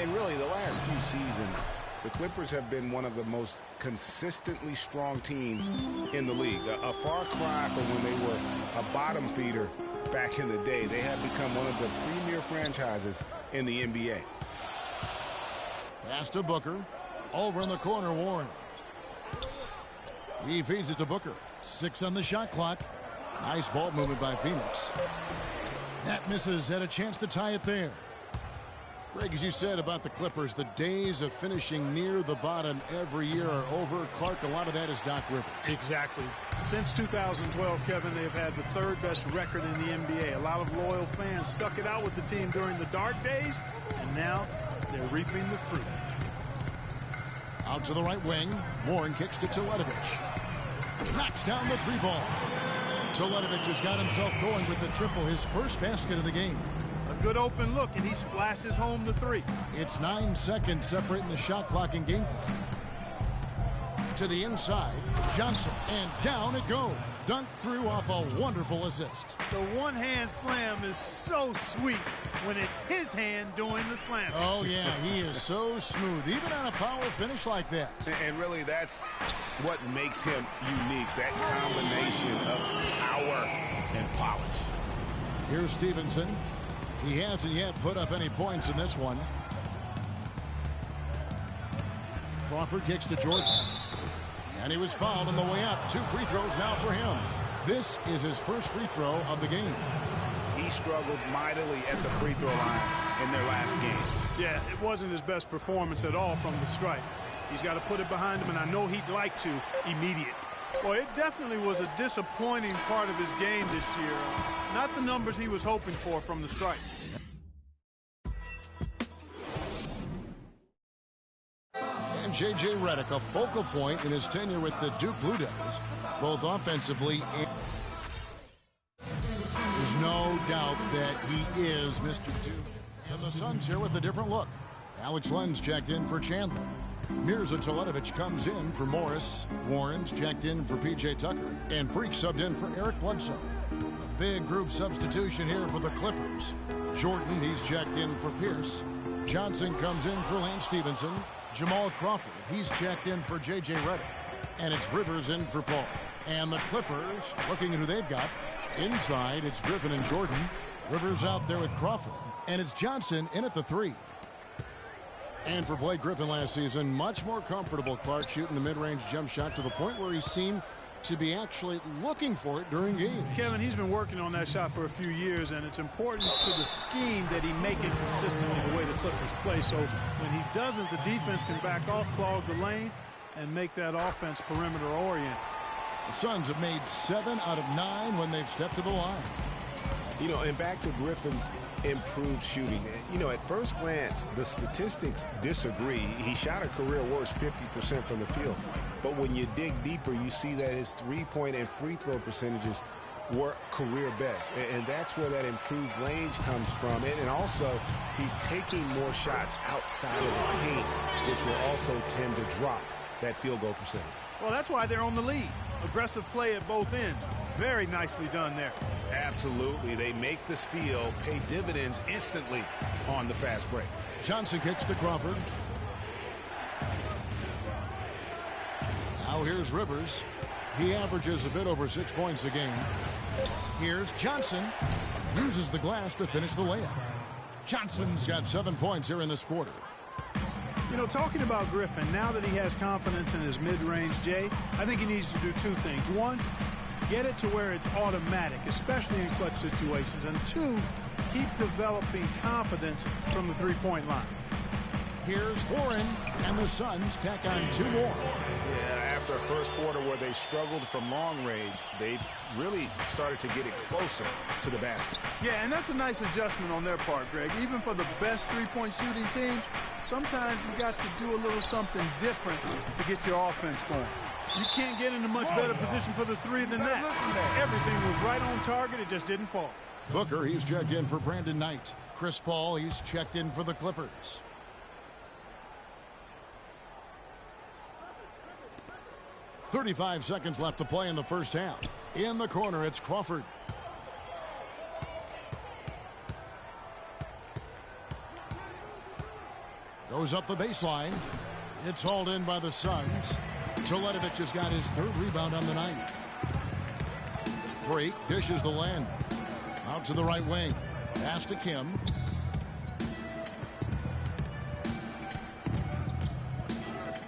And really, the last few seasons, the Clippers have been one of the most consistently strong teams in the league. A far cry from when they were a bottom feeder back in the day. They have become one of the premier franchises in the NBA. Pass to Booker. Over in the corner, Warren. He feeds it to Booker. 6 on the shot clock. Nice ball movement by Phoenix. That misses. Had a chance to tie it there. Greg, as you said about the Clippers, the days of finishing near the bottom every year are over. Clark, a lot of that is Doc Rivers. Exactly. Since 2012, Kevin, they've had the 3rd best record in the NBA. A lot of loyal fans stuck it out with the team during the dark days, and now they're reaping the fruit. Out to the right wing. Warren kicks to Teletovic. Knocks down the 3-ball. Teletovic has got himself going with the triple, his first basket of the game. A good open look, and he splashes home the 3. It's 9 seconds separating the shot clock and game clock. To the inside, Johnson, and down it goes. Dunked through off a wonderful assist. The one-hand slam is so sweet when it's his hand doing the slam. Oh, yeah, he is so smooth, even on a power finish like that. And really, that's what makes him unique, that combination of power and polish. Here's Stevenson. He hasn't yet put up any points in this one. Crawford kicks to Jordan. And he was fouled on the way up. 2 free throws now for him. This is his first free throw of the game. He struggled mightily at the free throw line in their last game. Yeah, it wasn't his best performance at all from the stripe. He's got to put it behind him, and I know he'd like to immediate. Well, it definitely was a disappointing part of his game this year. Not the numbers he was hoping for from the stripe. J.J. Redick a focal point in his tenure with the Duke Blue Devils, both offensively and... There's no doubt that he is Mr. Duke. And the Suns here with a different look. Alex Len's checked in for Chandler. Mirza Teletovic comes in for Morris. Warren's checked in for P.J. Tucker. And Freak subbed in for Eric Bledsoe. A big group substitution here for the Clippers. Jordan, he's checked in for Pierce. Johnson comes in for Lance Stevenson. Jamal Crawford, he's checked in for J.J. Redick. And it's Rivers in for Paul. And the Clippers, looking at who they've got. Inside, it's Griffin and Jordan. Rivers out there with Crawford. And it's Johnson in at the 3. And for Blake Griffin last season, much more comfortable, Clark, shooting the mid-range jump shot to the point where he seemed to be actually looking for it during games. Kevin, he's been working on that shot for a few years, and it's important to the scheme that he make it consistent in the way the Clippers play. So when he doesn't, the defense can back off, clog the lane, and make that offense perimeter-oriented. The Suns have made 7 out of 9 when they've stepped to the line. You know, and back to Griffin's improved shooting. You know, at first glance, the statistics disagree. He shot a career worst 50% from the field. But when you dig deeper, you see that his three-point and free throw percentages were career best. And that's where that improved range comes from. And also, he's taking more shots outside of the paint, which will also tend to drop that field goal percentage. Well, that's why they're on the lead. Aggressive play at both ends. Very nicely done there. Absolutely. They make the steal, pay dividends instantly on the fast break. Johnson kicks to Crawford. Now here's Rivers. He averages a bit over 6 points a game. Here's Johnson. Uses the glass to finish the layup. Johnson's got 7 points here in this quarter. You know, talking about Griffin, now that he has confidence in his mid-range, Jay, I think he needs to do 2 things. 1, get it to where it's automatic, especially in clutch situations. And 2, keep developing confidence from the three-point line. Here's Warren, and the Suns tack on 2 more. Yeah, after a first quarter where they struggled from long range, they've really started to get it closer to the basket. Yeah, and that's a nice adjustment on their part, Greg. Even for the best three-point shooting teams, sometimes you got to do a little something different to get your offense going. You can't get in a much better position for the 3 than that. Everything was right on target, it just didn't fall. Booker, he's checked in for Brandon Knight. Chris Paul, he's checked in for the Clippers. .35 seconds left to play in the first half. In the corner, it's Crawford. Goes up the baseline. It's hauled in by the Suns. Teletovic has got his 3rd rebound on the night. Freak dishes to Len. Out to the right wing. Pass to Kim.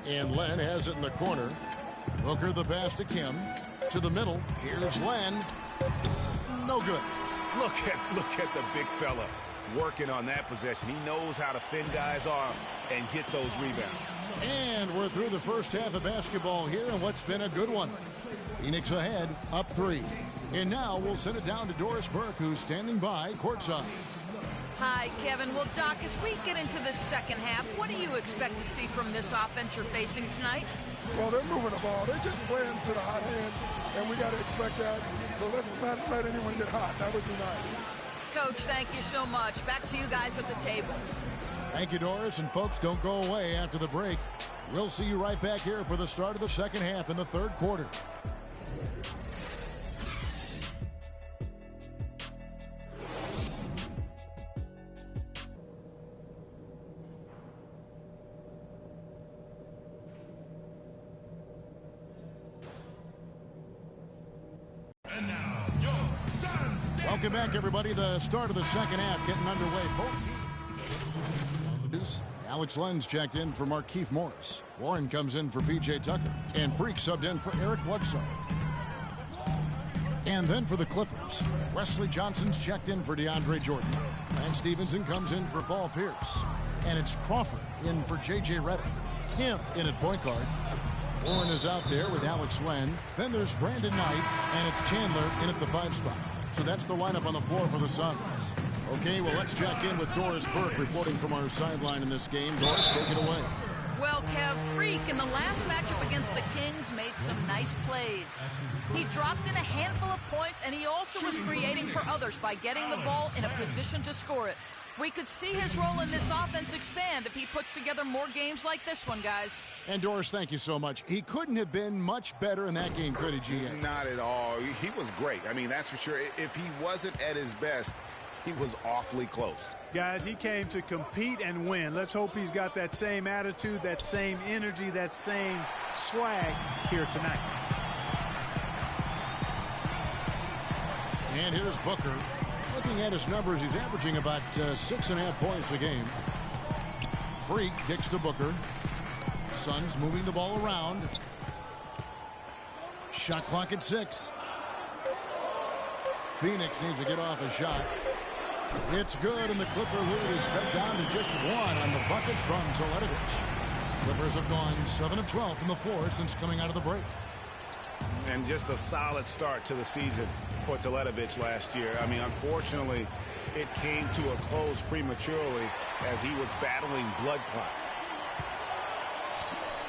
And Len has it in the corner. Booker the pass to Kim. To the middle. Here's Len. No good. Look at the big fella working on that possession. He knows how to fend guys off and get those rebounds. And we're through the first half of basketball here in what's been a good one. Phoenix ahead, up 3. And now we'll send it down to Doris Burke, who's standing by courtside. Hi, Kevin. Well, Doc, as we get into the second half, what do you expect to see from this offense you're facing tonight? Well, they're moving the ball. They're just playing to the hot hand, and we got to expect that. So let's not let anyone get hot. That would be nice. Coach, thank you so much. Back to you guys at the table. Thank you, Doris. And folks, don't go away after the break. We'll see you right back here for the start of the second half in the 3rd quarter. Welcome back, everybody. The start of the second half getting underway. Both teams. Alex Len's checked in for Markieff Morris. Warren comes in for P.J. Tucker. And Freak subbed in for Eric Bledsoe. And then for the Clippers, Wesley Johnson's checked in for DeAndre Jordan. Lance Stevenson comes in for Paul Pierce. And it's Crawford in for J.J. Redick. Kim in at point guard. Warren is out there with Alex Len. Then there's Brandon Knight, and it's Chandler in at the 5 spot. So that's the lineup on the floor for the Suns. Okay, well, let's check in with Doris Burke reporting from our sideline in this game. Doris, take it away. Well, Kev, Freak in the last matchup against the Kings made some nice plays. He dropped in a handful of points, and he also was creating for others by getting the ball in a position to score it. We could see his role in this offense expand if he puts together more games like this one, guys. And Doris, thank you so much. He couldn't have been much better in that game, could he, GA? Not at all. He was great. I mean, that's for sure. If he wasn't at his best, he was awfully close. Guys, he came to compete and win. Let's hope he's got that same attitude, that same energy, that same swag here tonight. And here's Booker. Looking at his numbers, he's averaging about 6.5 points a game. Freak kicks to Booker. Suns moving the ball around. Shot clock at 6. Phoenix needs to get off a shot. It's good, and the Clipper lead is cut down to just 1 on the bucket from Teletovic. Clippers have gone 7 of 12 from the floor since coming out of the break. And just a solid start to the season for Teletovic last year. I mean, unfortunately, it came to a close prematurely as he was battling blood clots.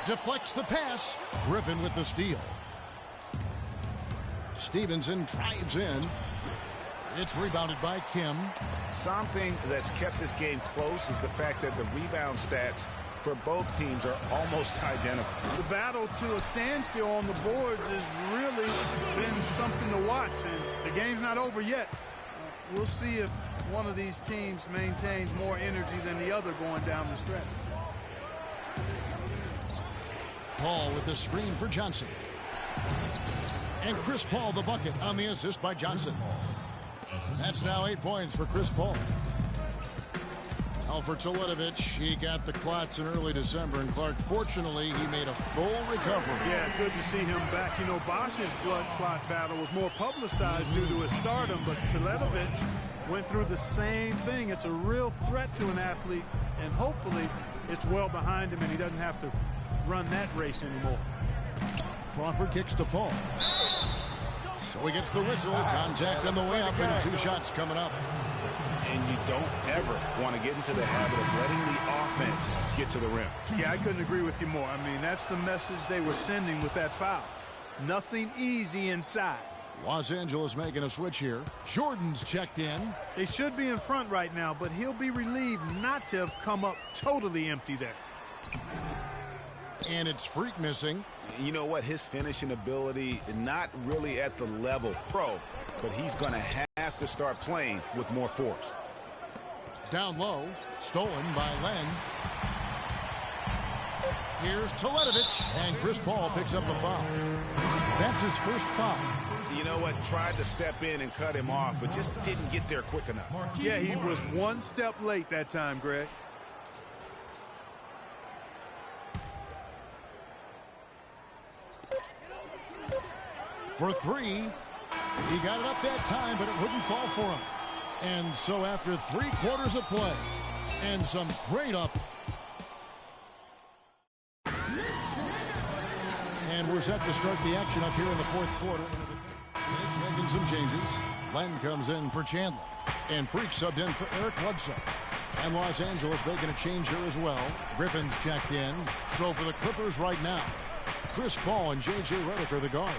Deflects the pass. Griffin with the steal. Stevenson drives in. It's rebounded by Kim. Something that's kept this game close is the fact that the rebound stats for both teams are almost identical. The battle to a standstill on the boards has really been something to watch, and the game's not over yet. We'll see if one of these teams maintains more energy than the other going down the stretch. Paul with the screen for Johnson. And Chris Paul the bucket on the assist by Johnson. That's now 8 points for Chris Paul. Now for Teletovic, he got the clots in early December, and Clark, fortunately, he made a full recovery. Yeah, good to see him back. You know, Bosch's blood clot battle was more publicized due to his stardom, but Teletovic went through the same thing. It's a real threat to an athlete, and hopefully it's well behind him and he doesn't have to run that race anymore. Crawford kicks to Paul. So he gets the whistle. Contact on the way up, and 2 shots coming up. And you don't ever want to get into the habit of letting the offense get to the rim. Yeah, I couldn't agree with you more. I mean, that's the message they were sending with that foul. Nothing easy inside. Los Angeles making a switch here. Jordan's checked in. They should be in front right now, but he'll be relieved not to have come up totally empty there. And it's Freak missing. You know what? His finishing ability, not really at the level pro, but he's going to have to start playing with more force. Down low, stolen by Len. Here's Teletovic, and Chris Paul picks up the foul. That's his first foul. You know what? Tried to step in and cut him off, but just didn't get there quick enough. Yeah, he was 1 step late that time, Greg. For 3, he got it up that time, but it wouldn't fall for him. And so after 3 quarters of play and some great up. And we're set to start the action up here in the 4th quarter. It's making some changes. Len comes in for Chandler. And Freak subbed in for Eric Bledsoe. And Los Angeles making a change here as well. Griffin's checked in. So for the Clippers right now, Chris Paul and J.J. Redick are the guards.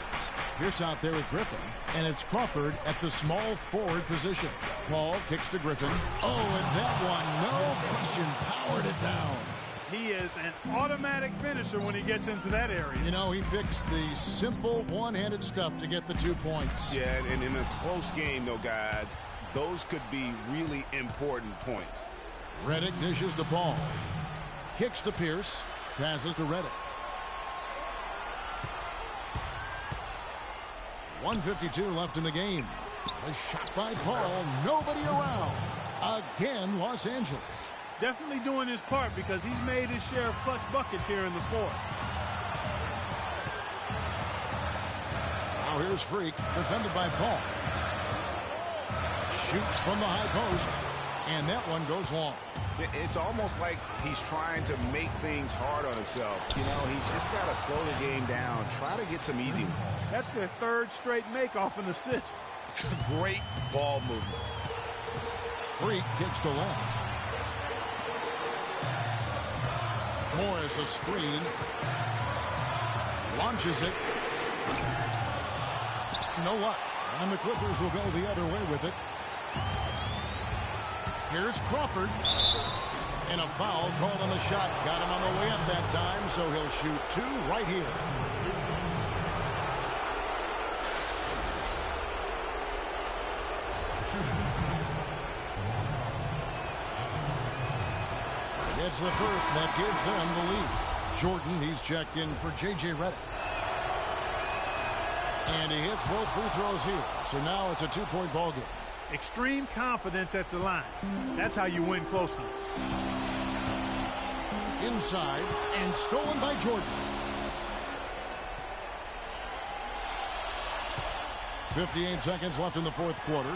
Pierce out there with Griffin, and it's Crawford at the small forward position. Paul kicks to Griffin. Oh, and that one, no question, powered it down. He is an automatic finisher when he gets into that area. You know, he fixed the simple one-handed stuff to get the 2 points. Yeah, and in a close game, though, guys, those could be really important points. Redick dishes to Paul. Kicks to Pierce. Passes to Redick. 1:52 left in the game. A shot by Paul. Nobody around. Again, Los Angeles. Definitely doing his part because he's made his share of clutch buckets here in the 4th. Now here's Freak, defended by Paul. Shoots from the high post, and that one goes long. It's almost like he's trying to make things hard on himself. You know, he's just got to slow the game down, try to get some easy. That's their 3rd straight make off an assist. Great ball movement. Freak kicks to Len. Here's a screen. Launches it. No luck. And the Clippers will go the other way with it. Here's Crawford. And a foul called on the shot. Got him on the way up that time, so he'll shoot two right here. It's the first that gives them the lead. Jordan, he's checked in for J.J. Redick. And he hits both free throws here. So now it's a two-point ball game. Extreme confidence at the line. That's how you win closeness. Inside and stolen by Jordan. 58 seconds left in the fourth quarter.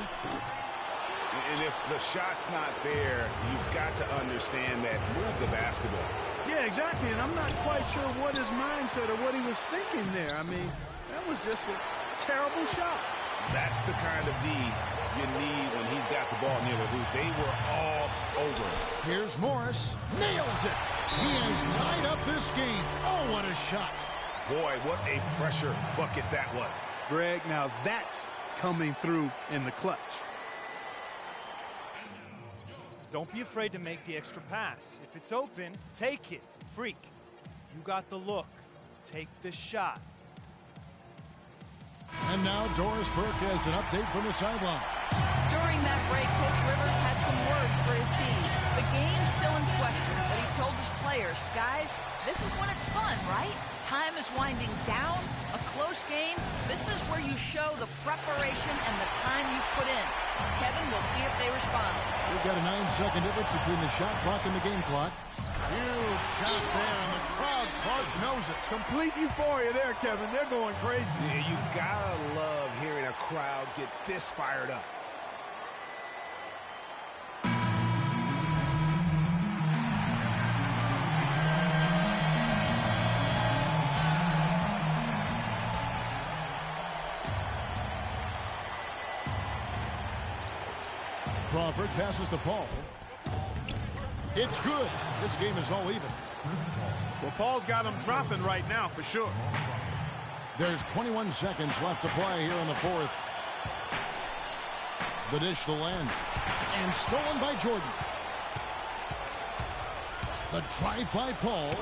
And if the shot's not there, you've got to understand that move the basketball. Yeah, exactly. And I'm not quite sure what his mindset or what he was thinking there. I mean, that was just a terrible shot. That's the kind of D you need when he's got the ball near the hoop. They were all over it. Here's Morris. Nails it. He has tied up this game. Oh, what a shot. Boy, what a pressure bucket that was. Greg, now that's coming through in the clutch. Don't be afraid to make the extra pass. If it's open, take it. Freak. You got the look. Take the shot. And now Doris Burke has an update from the sideline. During that break, Coach Rivers had some words for his team. The game's still in question, but he told his players, guys, this is when it's fun, right? Time is winding down. A close game. This is where you show the preparation and the time you put in. Kevin, we'll see if they respond. We've got a 9-second difference between the shot clock and the game clock. Huge shot there, and the crowd, Clark, knows it. Complete euphoria there, Kevin. They're going crazy. Yeah, you gotta love hearing a crowd get this fired up. Crawford passes to Paul. It's good. This game is all even. Well, Paul's got him dropping right now for sure. There's 21 seconds left to play here in the fourth. The dish to land. And stolen by Jordan. The drive by Paul.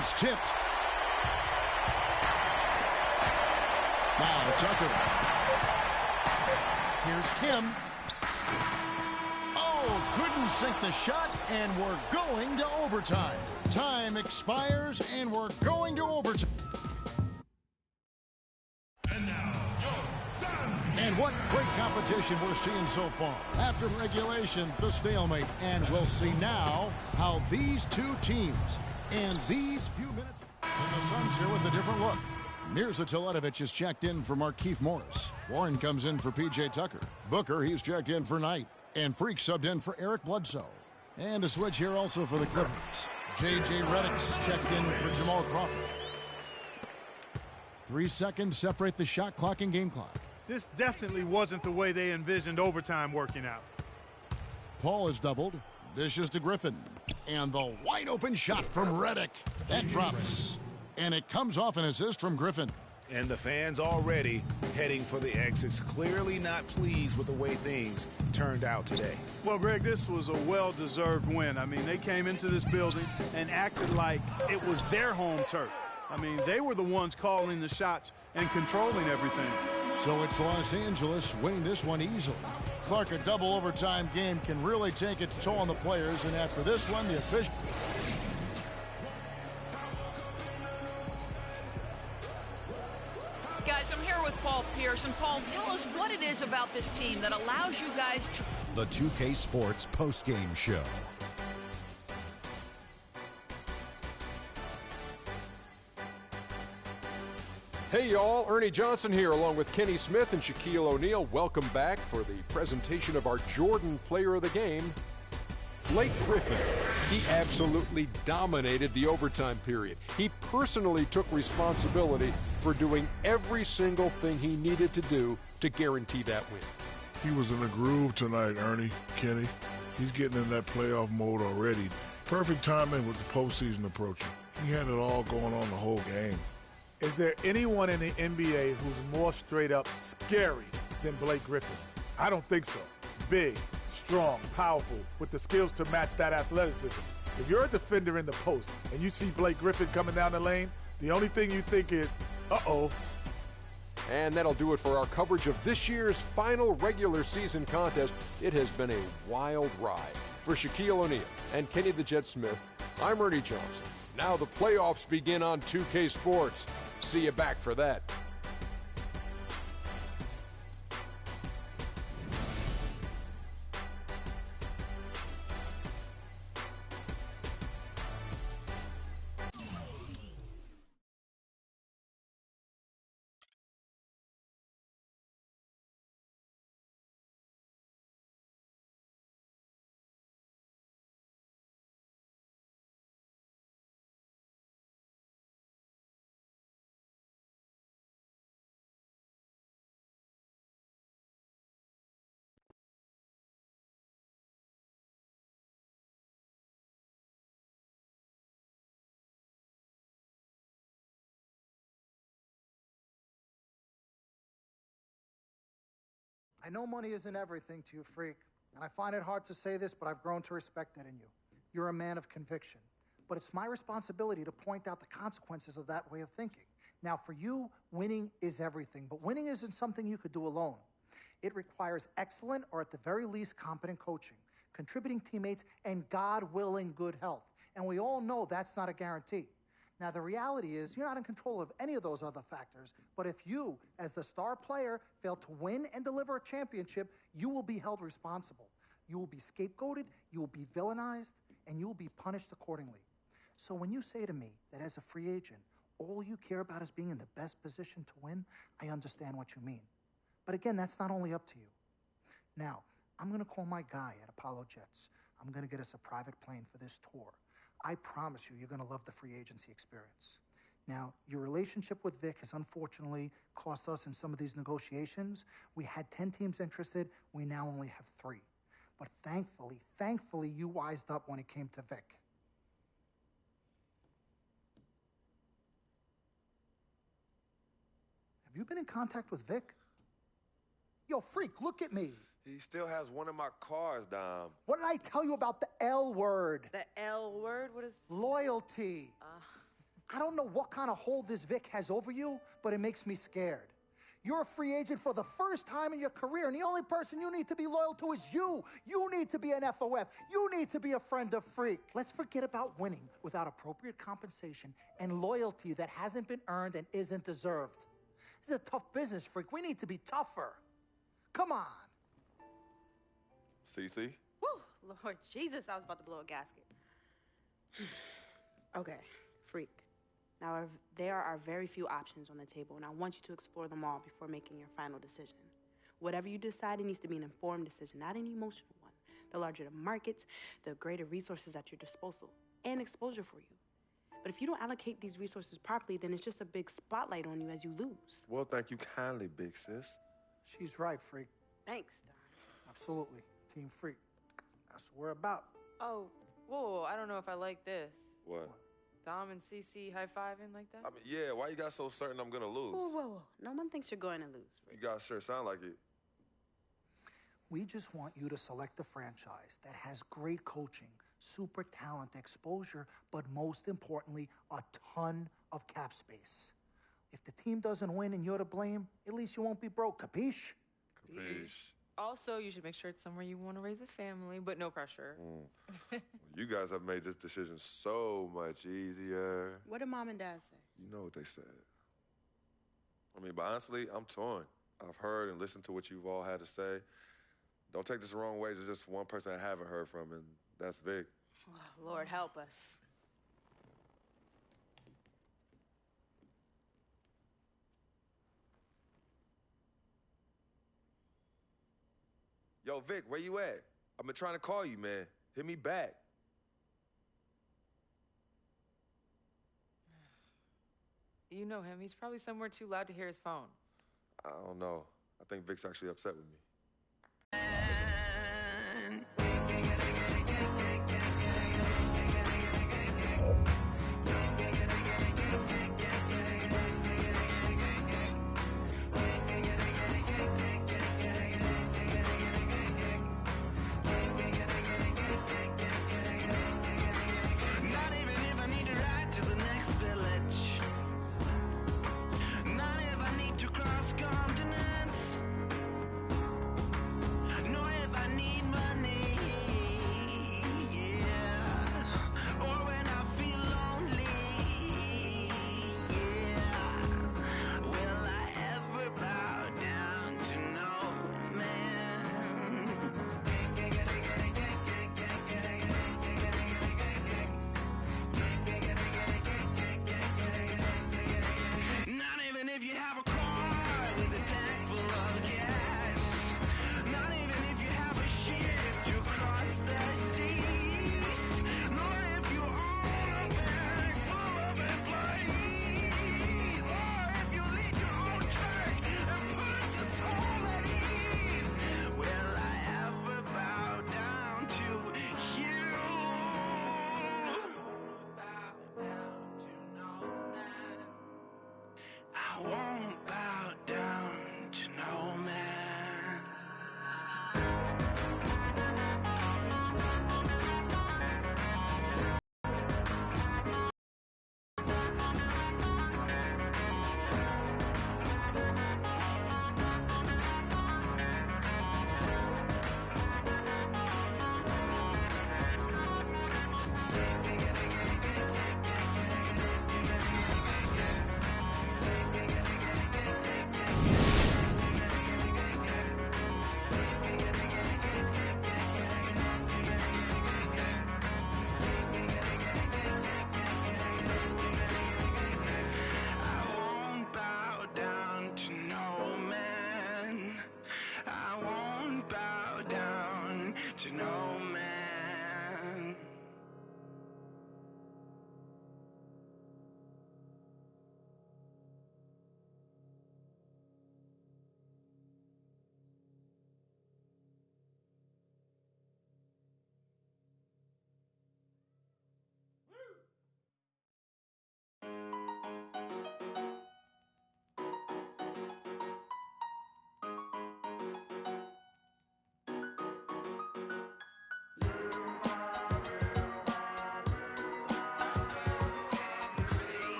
It's tipped. Now to Tucker. Here's Kim. Couldn't sink the shot, and we're going to overtime. Time expires, and we're going to overtime. And what great competition we're seeing so far. After regulation, the stalemate, and we'll see now how these two teams in these few minutes. And the Suns here with a different look. Mirza Teletovic is checked in for Markieff Morris. Warren comes in for P.J. Tucker. Booker, he's checked in for Knight. And Freak subbed in for Eric Bledsoe. And a switch here also for the Clippers. J.J. Redick's checked in for Jamal Crawford. 3 seconds separate the shot clock and game clock. This definitely wasn't the way they envisioned overtime working out. Paul is doubled. Dishes to Griffin. And the wide open shot from Redick. That drops. And it comes off an assist from Griffin. And the fans already heading for the exits, clearly not pleased with the way things turned out today. Well, Greg, this was a well-deserved win. I mean, they came into this building and acted like it was their home turf. I mean, they were the ones calling the shots and controlling everything. So it's Los Angeles winning this one easily. Clark, a double overtime game can really take its toll on the players, and after this one, the official... Guys, I'm here with Paul Pierce. And Paul, tell us what it is about this team that allows you guys to... The 2K Sports postgame show. Hey y'all, Ernie Johnson here along with Kenny Smith and Shaquille O'Neal. Welcome back for the presentation of our Jordan Player of the Game, Blake Griffin. He absolutely dominated the overtime period. He personally took responsibility for doing every single thing he needed to do to guarantee that win. He was in a groove tonight, Ernie, Kenny. He's getting in that playoff mode already. Perfect timing with the postseason approaching. He had it all going on the whole game. Is there anyone in the NBA who's more straight up scary than Blake Griffin? I don't think so. Big, strong, powerful, with the skills to match that athleticism. If you're a defender in the post and you see Blake Griffin coming down the lane, the only thing you think is, uh-oh. And that'll do it for our coverage of this year's final regular season contest. It has been a wild ride. For Shaquille O'Neal and Kenny the Jet Smith, I'm Ernie Johnson. Now the playoffs begin on 2K Sports. See you back for that. I know money isn't everything to you, freak, and I find it hard to say this, but I've grown to respect that in you. You're a man of conviction, but it's my responsibility to point out the consequences of that way of thinking. Now, for you, winning is everything, but winning isn't something you could do alone. It requires excellent, or at the very least, competent coaching, contributing teammates, and God willing, good health. And we all know that's not a guarantee. Now, the reality is you're not in control of any of those other factors, but if you, as the star player, fail to win and deliver a championship, you will be held responsible. You will be scapegoated, you will be villainized, and you will be punished accordingly. So when you say to me that as a free agent, all you care about is being in the best position to win, I understand what you mean. But again, that's not only up to you. Now, I'm going to call my guy at Apollo Jets. I'm going to get us a private plane for this tour. I promise you, you're going to love the free agency experience. Now, your relationship with Vic has unfortunately cost us in some of these negotiations. We had 10 teams interested. We now only have 3. But thankfully, you wised up when it came to Vic. Have you been in contact with Vic? Yo, freak, look at me. He still has one of my cars, Dom. What did I tell you about the L word? The L word? What is... Loyalty. I don't know what kind of hold this Vic has over you, but it makes me scared. You're a free agent for the first time in your career, and the only person you need to be loyal to is you. You need to be an FOF. You need to be a friend of Freak. Let's forget about winning without appropriate compensation and loyalty that hasn't been earned and isn't deserved. This is a tough business, Freak. We need to be tougher. Come on. CC? Woo, Lord Jesus, I was about to blow a gasket. Okay, freak. Now, there are very few options on the table, and I want you to explore them all before making your final decision. Whatever you decide, it needs to be an informed decision, not an emotional one. The larger the markets, the greater resources at your disposal and exposure for you. But if you don't allocate these resources properly, then it's just a big spotlight on you as you lose. Well, thank you kindly, big sis. She's right, Freak. Thanks, Don. Absolutely. Team Freak. That's what we're about. Oh, whoa, I don't know if I like this. What? Dom and CC high-fiving like that? I mean, yeah, why you got so certain I'm gonna lose? Whoa. No one thinks you're going to lose, Freak. You guys sure sound like it. We just want you to select a franchise that has great coaching, super talent, exposure, but most importantly, a ton of cap space. If the team doesn't win and you're to blame, at least you won't be broke. Capiche? Capiche. Also, you should make sure it's somewhere you want to raise a family, but no pressure. Well, you guys have made this decision so much easier. What did Mom and Dad say? You know what they said. I mean, but honestly, I'm torn. I've heard and listened to what you've all had to say. Don't take this the wrong way. There's just one person I haven't heard from, and that's Vic. Oh, Lord, help us. Yo, Vic, where you at? I've been trying to call you, man. Hit me back. You know him. He's probably somewhere too loud to hear his phone. I don't know. I think Vic's actually upset with me.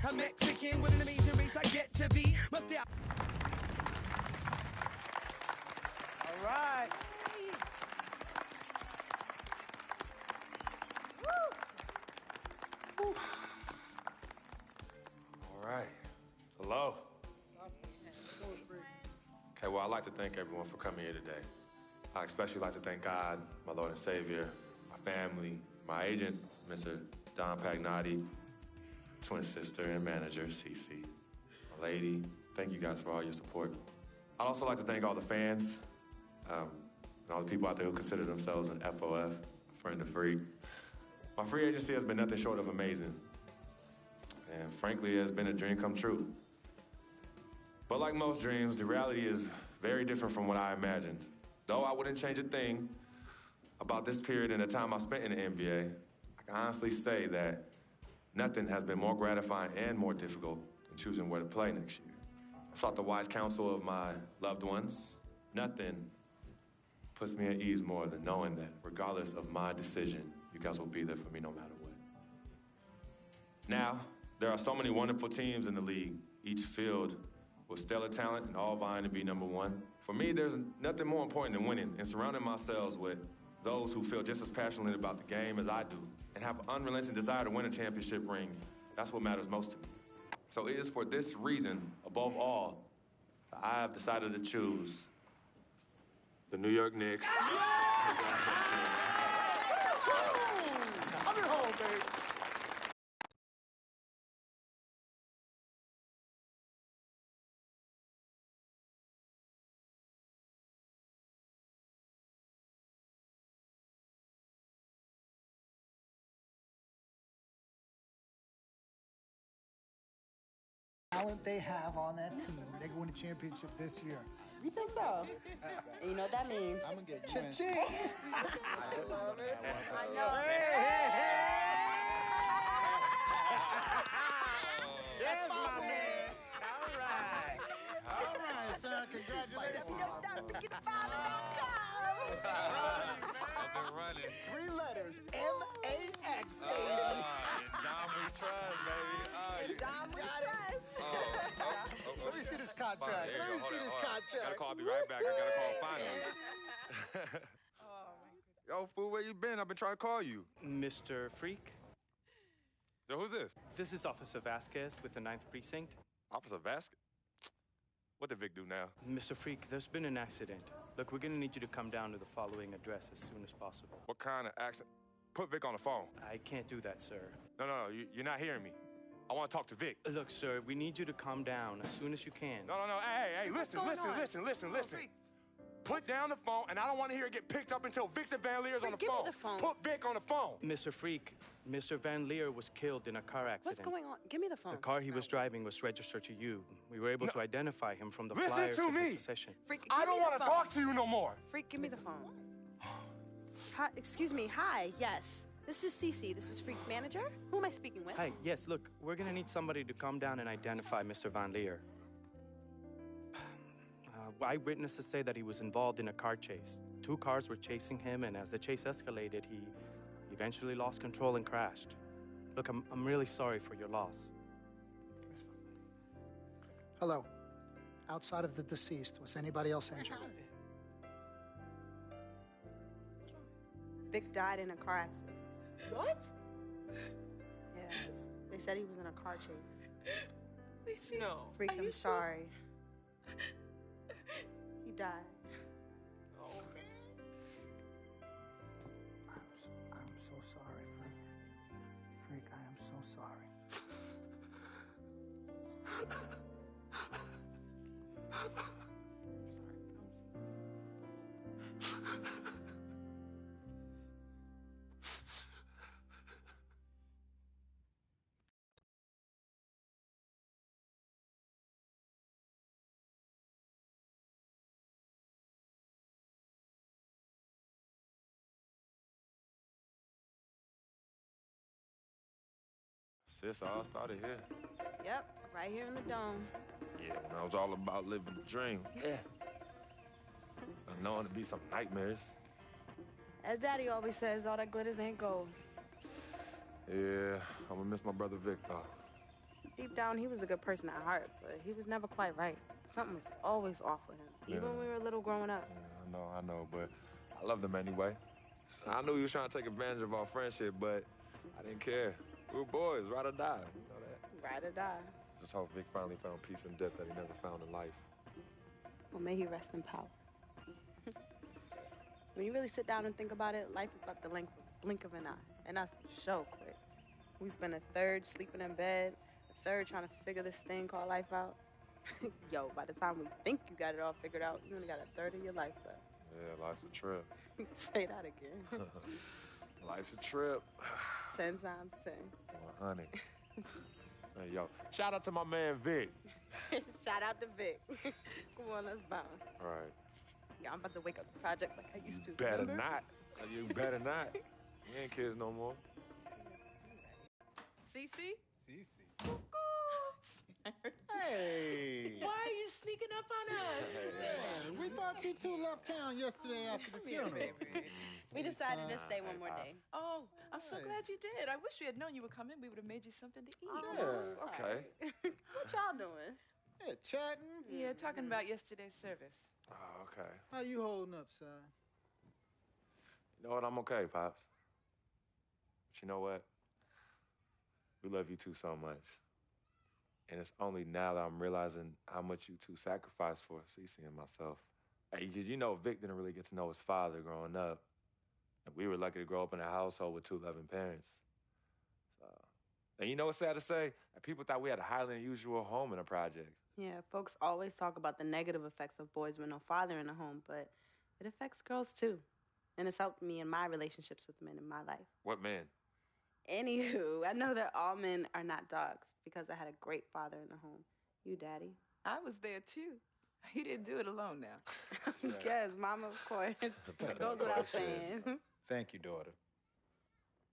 I'm Mexican with an amazing race I get to be. Must I? All right. All right. Hello. Okay, well, I'd like to thank everyone for coming here today. I especially like to thank God, my Lord and Savior, my family, my agent, Mr. Don Pagnotti, twin sister and manager, Cece, my lady. Thank you guys for all your support. I'd also like to thank all the fans, and all the people out there who consider themselves an FOF, a friend of Freak. My free agency has been nothing short of amazing. And frankly, it has been a dream come true. But like most dreams, the reality is very different from what I imagined. Though I wouldn't change a thing about this period and the time I spent in the NBA, I can honestly say that nothing has been more gratifying and more difficult than choosing where to play next year. I sought the wise counsel of my loved ones. Nothing puts me at ease more than knowing that regardless of my decision, you guys will be there for me no matter what. Now, there are so many wonderful teams in the league, each filled with stellar talent and all vying to be number one. For me, there's nothing more important than winning and surrounding myself with those who feel just as passionately about the game as I do and have an unrelenting desire to win a championship ring. That's what matters most to me. So it is for this reason, above all, that I have decided to choose the New York Knicks. I'm at home, baby. Talent they have on that team, they're going to championship this year. You think so? And you know what that means? I'm gonna get Cha-ching. I love it. I know. Yes, my man. All right, son. Congratulations. I've been running. 3 letters, M-A-X, baby. Dom we trust, baby. Dom we trust. Let me see this contract. Let me see this contract. Gotta call. I'll be right back. I gotta call finally. Yo, fool, where you been? I've been trying to call you. Mr. Freak? Yo, who's this? This is Officer Vasquez with the 9th Precinct. Officer Vasquez? What did Vic do now? Mr. Freak, there's been an accident. Look, we're gonna need you to come down to the following address as soon as possible. What kind of accident? Put Vic on the phone. I can't do that, sir. No, you're not hearing me. I want to talk to Vic. Look, sir, we need you to calm down as soon as you can. No. Hey, listen. Put down the phone, and I don't want to hear it get picked up until Victor Van Leer's on the phone. Give me the phone. Put Vic on the phone. Mr. Freak, Mr. Van Leer was killed in a car accident. What's going on? Give me the phone. The car he was driving was registered to you. We were able to identify him from the Listen flyers to in me. his possession. Freak, I don't want to talk to you no more. Freak, give me the phone. Hi, excuse me. Hi. Yes. This is Cece. This is Freak's manager. Who am I speaking with? Hi, yes, look, we're gonna need somebody to come down and identify Mr. Van Leer. Eyewitnesses say that he was involved in a car chase. 2 cars were chasing him, and as the chase escalated, he eventually lost control and crashed. Look, I'm really sorry for your loss. Hello. Outside of the deceased, was anybody else injured? Vic died in a car accident. What? Yeah, they said he was in a car chase. No. Freak, I'm sorry. He died. Oh, man. I'm so sorry, Freak. Freak, I am so sorry. Sis, all started here. Yep, right here in the dome. Yeah, when I was all about living the dream. Yeah. I know it'll be some nightmares. As Daddy always says, all that glitters ain't gold. Yeah, I'm gonna miss my brother Vic, though. Deep down, he was a good person at heart, but he was never quite right. Something was always off with him, even when we were little growing up. Yeah, I know, but I loved him anyway. I knew he was trying to take advantage of our friendship, but I didn't care. We were boys, ride or die. You know that? Ride or die. Just hope Vic finally found peace and depth that he never found in life. Well, may he rest in power. When you really sit down and think about it, life is about the blink of an eye, and that's so quick. We spend a third sleeping in bed, a third trying to figure this thing called life out. Yo, by the time we think you got it all figured out, you only got a third of your life left. Yeah, life's a trip. Say that again. Life's a trip. 10 times 10. Well, honey. Hey, yo, shout out to my man Vic. Shout out to Vic. Come on, let's bounce. All right. Yeah, I'm about to wake up the projects like I used to. Better remember? not. You better not. We ain't kids no more. Cece? Cece. Hey! Why are you sneaking up on us? Man, we thought you two left town yesterday after the funeral. We decided to stay one more day. Oh, I'm so glad you did. I wish we had known you were coming. We would have made you something to eat. Yes. Okay. What y'all doing? Yeah, chatting. Yeah, talking about yesterday's service. Oh, okay. How you holding up, son? You know what? I'm okay, Pops. But you know what? We love you two so much. And it's only now that I'm realizing how much you two sacrificed for Cece and myself. Hey, you know, Vic didn't really get to know his father growing up. And we were lucky to grow up in a household with two loving parents. And you know what's sad to say? People thought we had a highly unusual home in the projects. Yeah, folks always talk about the negative effects of boys with no father in the home, but it affects girls too. And it's helped me in my relationships with men in my life. What man? Anywho, I know that all men are not dogs because I had a great father in the home. You, Daddy. I was there too. He didn't do it alone now. Yes, Mama, of course. It goes without saying. Thank you, daughter.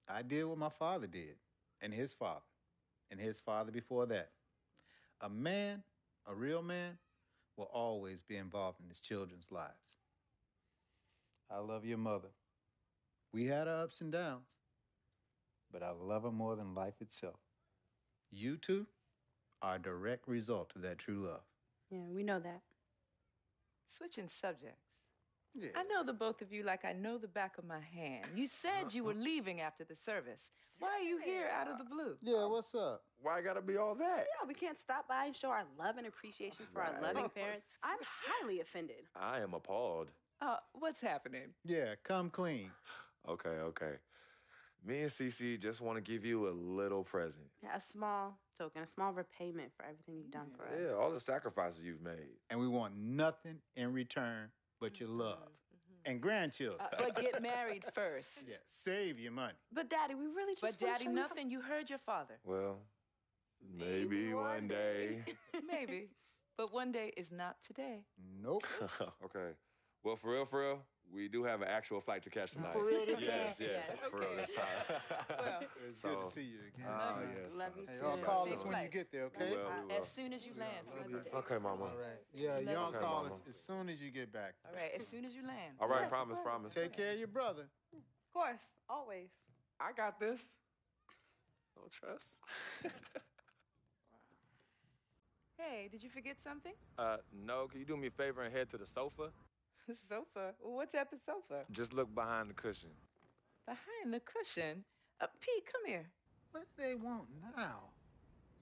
I did what my father did, and his father before that. A man, a real man, will always be involved in his children's lives. I love your mother. We had our ups and downs, but I love her more than life itself. You two are a direct result of that true love. Yeah, we know that. Switching subjects. Yeah. I know the both of you like I know the back of my hand. You said you were leaving after the service. Why are you here out of the blue? Yeah, what's up? Why gotta be all that? Yeah, we can't stop by and show our love and appreciation for our loving parents. I'm highly offended. I am appalled. What's happening? Yeah, come clean. Okay. Me and Cece just want to give you a little present. Yeah, a small token, a small repayment for everything you've done for us. Yeah, all the sacrifices you've made. And we want nothing in return but your love. And grandchildren. But get married first. Yeah, save your money. But, Daddy, we really just But, Daddy, nothing. You heard your father. Well, maybe one day. Maybe. But one day is not today. Nope. Okay. Well, for real, we do have an actual flight to catch tonight. For real this Yes. time? For real this time. Well, It's good to see you again. Yes. Love you Hey, too. y'all call Safe us when flight. you get there, okay? We will. As soon as you land. Okay, Mama. All right. Yeah, y'all Okay, call Mama. us as soon as you get back. All right, as soon as you land. All right, Yes, promise. Take care of your brother. Of course, always. I got this. No trust. Hey, did you forget something? No. Can you do me a favor and head to the sofa? The sofa? What's at the sofa? Just look behind the cushion. Behind the cushion? Pete, come here. What do they want now?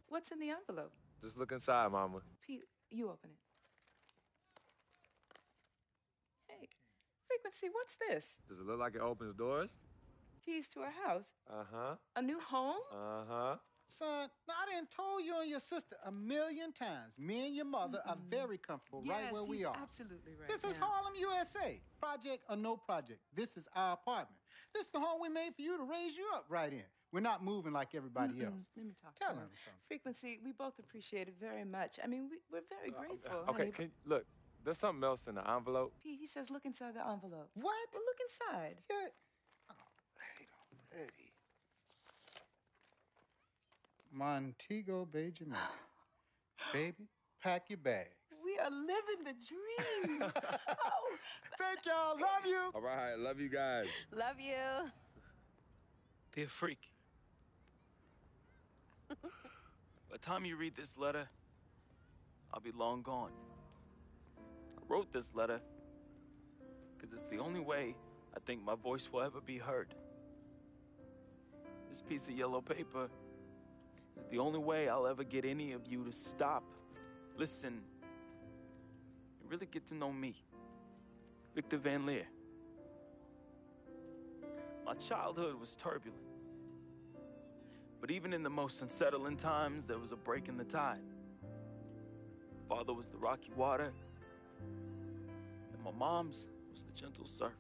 What's in the envelope? Just look inside, Mama. Pete, you open it. Hey, Frequency, what's this? Does it look like it opens doors? Keys to a house? Uh-huh. A new home? Uh-huh. Son, now I done told you and your sister 1,000,000 times. Me and your mother are very comfortable right where we he's are. Absolutely right. This is Harlem, USA. Project or no project. This is our apartment. This is the home we made for you to raise you up right in. We're not moving like everybody else. Let me talk Tell to him something. Frequency, we both appreciate it very much. I mean, we're very grateful. Okay, honey. look, there's something else in the envelope. Pete, he says look inside the envelope. What? Well, look inside. Yeah. Oh, wait already. Montego Bay, Jamaica. Baby, pack your bags. We are living the dream. Oh, thank y'all. Love you. All right, love you guys. Love you. They're freaky. By the time you read this letter, I'll be long gone. I wrote this letter because it's the only way I think my voice will ever be heard. This piece of yellow paper is the only way I'll ever get any of you to stop, listen, and really get to know me, Victor Van Leer. My childhood was turbulent. But even in the most unsettling times, there was a break in the tide. Father was the rocky water, and my mom's was the gentle surf.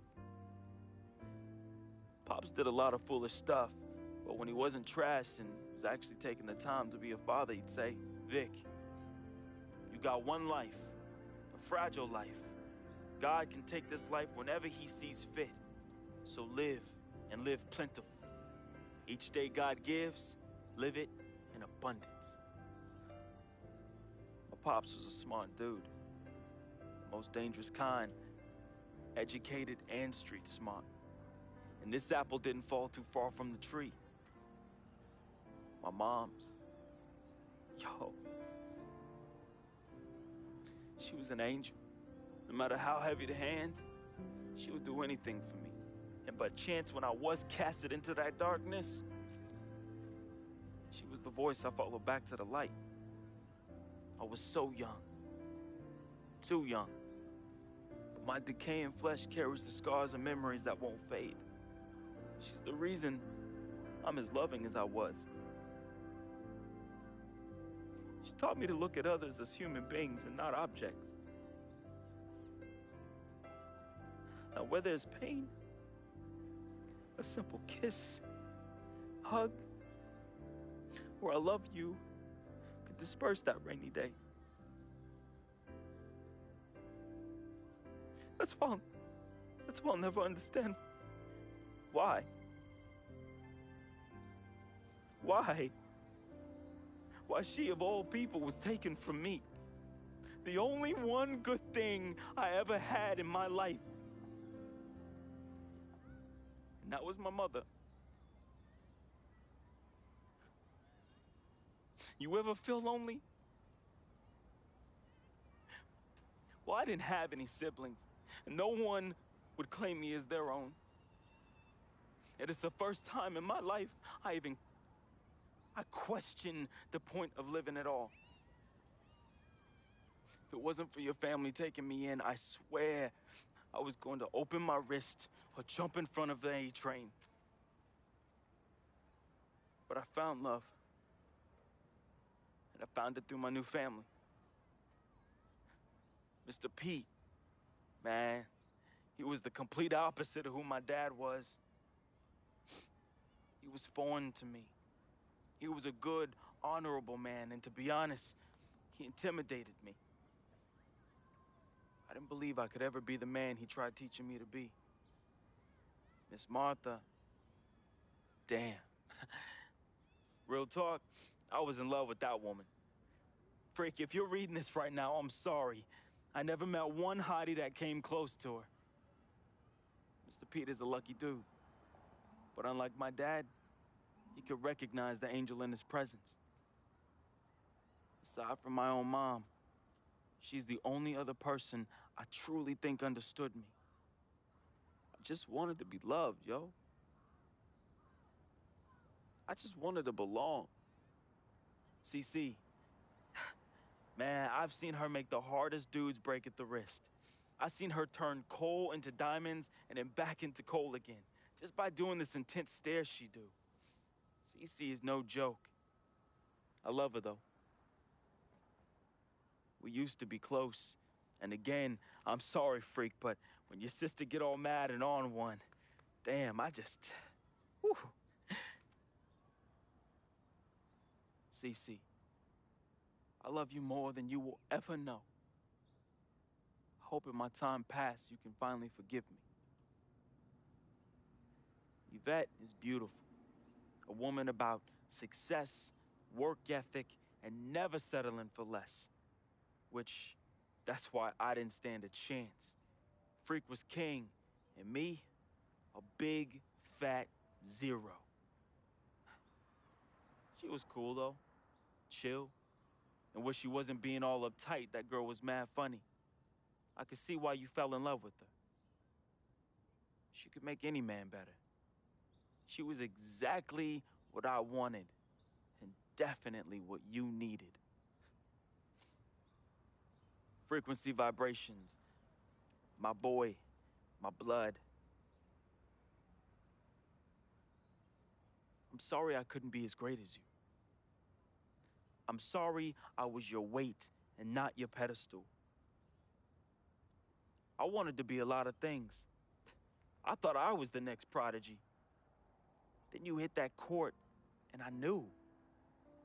Pops did a lot of foolish stuff, but when he wasn't trashed and was actually taking the time to be a father, he'd say, Vic, you got one life, a fragile life. God can take this life whenever he sees fit. So live, and live plentiful. Each day God gives, live it in abundance. My pops was a smart dude, the most dangerous kind, educated and street smart. And this apple didn't fall too far from the tree. My mom's, she was an angel. No matter how heavy the hand, she would do anything for me. And by chance, when I was casted into that darkness, she was the voice I followed back to the light. I was so young, too young. But my decaying flesh carries the scars and memories that won't fade. She's the reason I'm as loving as I was. She taught me to look at others as human beings and not objects. Now, where there's pain, a simple kiss, hug, or I love you could disperse that rainy day. That's why I'll never understand why. Why she of all people was taken from me. The only one good thing I ever had in my life. And that was my mother. You ever feel lonely? Well, I didn't have any siblings, and no one would claim me as their own. It is the first time in my life I questioned the point of living at all. If it wasn't for your family taking me in, I swear I was going to open my wrist or jump in front of the A train. But I found love. And I found it through my new family. Mr. Pete, man, he was the complete opposite of who my dad was. He was foreign to me. He was a good, honorable man, and to be honest, he intimidated me. I didn't believe I could ever be the man he tried teaching me to be. Miss Martha, damn. Real talk, I was in love with that woman. Frick, if you're reading this right now, I'm sorry. I never met one hottie that came close to her. Mr. Pete is a lucky dude. But unlike my dad, he could recognize the angel in his presence. Aside from my own mom, she's the only other person I truly think understood me. I just wanted to be loved, yo. I just wanted to belong. CC, man, I've seen her make the hardest dudes break at the wrist. I've seen her turn coal into diamonds and then back into coal again, just by doing this intense stare she do. CC is no joke. I love her, though. We used to be close. And again, I'm sorry, freak, but when your sister get all mad and on one, damn, I just... Whew. CC, I love you more than you will ever know. I hope in my time past you can finally forgive me. Yvette is beautiful. A woman about success, work ethic, and never settling for less. Which, that's why I didn't stand a chance. Freak was king, and me, a big, fat zero. She was cool, though. chill. And where she wasn't being all uptight, that girl was mad funny. I could see why you fell in love with her. She could make any man better. She was exactly what I wanted, and definitely what you needed. Frequency vibrations, my boy, my blood. I'm sorry I couldn't be as great as you. I'm sorry I was your weight and not your pedestal. I wanted to be a lot of things. I thought I was the next prodigy. Then you hit that court, and I knew.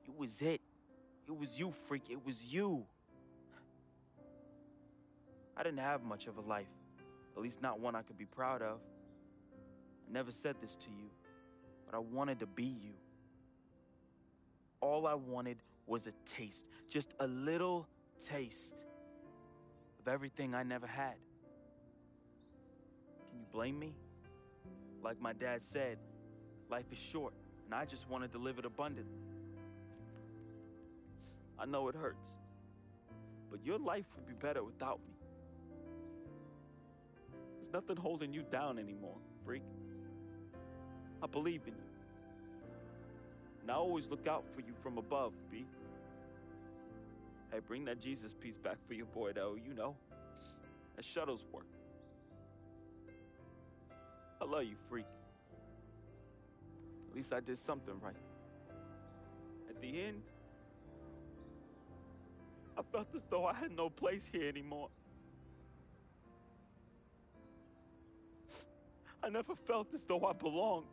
It was it. It was you, freak. It was you. I didn't have much of a life, at least not one I could be proud of. I never said this to you, but I wanted to be you. All I wanted was a taste, just a little taste of everything I never had. Can you blame me? Like my dad said, life is short, and I just wanted to live it abundantly. I know it hurts, but your life would be better without me. There's nothing holding you down anymore, freak. I believe in you. And I always look out for you from above, B. Hey, bring that Jesus piece back for your boy, though, you know. That shuttle's work. I love you, freak. At least I did something right. At the end, I felt as though I had no place here anymore. I never felt as though I belonged.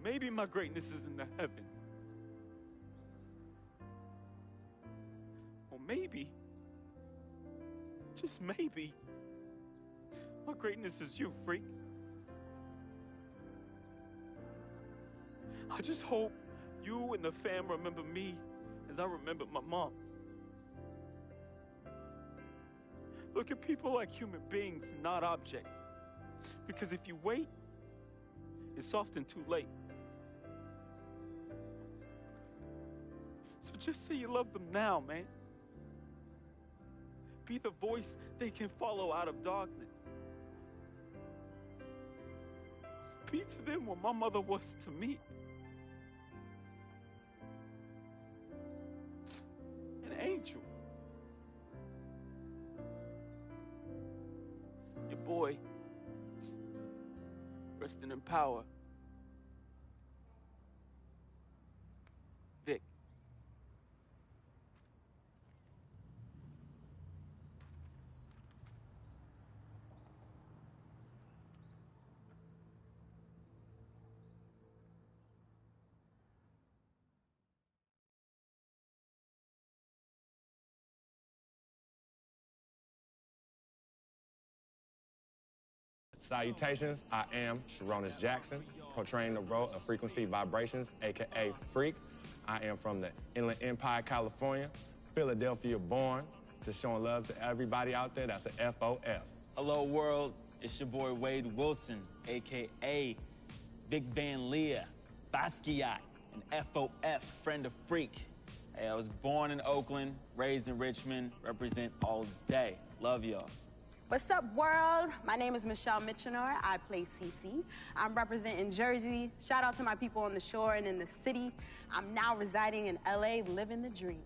Maybe my greatness is in the heavens. Or maybe, just maybe, my greatness is you, freak. I just hope you and the fam remember me as I remember my mom. Look at people like human beings, not objects. Because if you wait, it's often too late. So just say you love them now, man. Be the voice they can follow out of darkness. Be to them what my mother was to me. An angel. Your boy, resting in power. Vic. Salutations, I am Sharonis Jackson, portraying the role of Frequency Vibrations, aka Freak. I am from the Inland Empire, California, Philadelphia born, just showing love to everybody out there. That's an FOF. Hello world, it's your boy Wade Wilson, aka Big Van Leah, Basquiat, and FOF, friend of Freak. Hey, I was born in Oakland, raised in Richmond, represent all day. Love y'all. What's up, world? My name is Michelle Mitchenor. I play Cece. I'm representing Jersey. Shout out to my people on the shore and in the city. I'm now residing in LA, living the dream.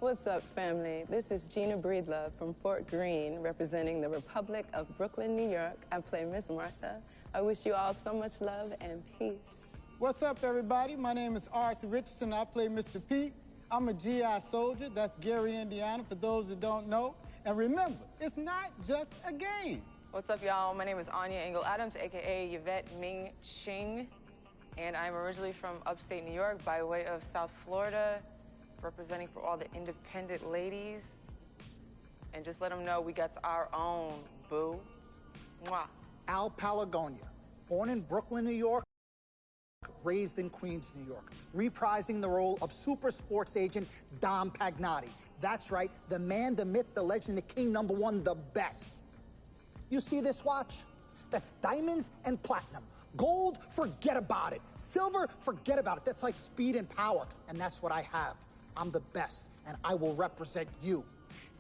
What's up, family? This is Gina Breedlove from Fort Greene, representing the Republic of Brooklyn, New York. I play Miss Martha. I wish you all so much love and peace. What's up, everybody? My name is Arthur Richardson. I play Mr. Pete. I'm a GI soldier. That's Gary, Indiana, for those that don't know. And remember, it's not just a game. What's up, y'all? My name is Anya Engel Adams, aka Yvette Ming Ching, and I'm originally from upstate New York by way of South Florida, representing for all the independent ladies. And just let them know we got our own, boo. Mwah. Al Palagonia, born in Brooklyn, New York, raised in Queens, New York, reprising the role of super sports agent Dom Pagnotti. That's right, the man, the myth, the legend, the king, #1, the best. You see this watch? That's diamonds and platinum. Gold, forget about it. Silver, forget about it. That's like speed and power. And that's what I have. I'm the best, and I will represent you.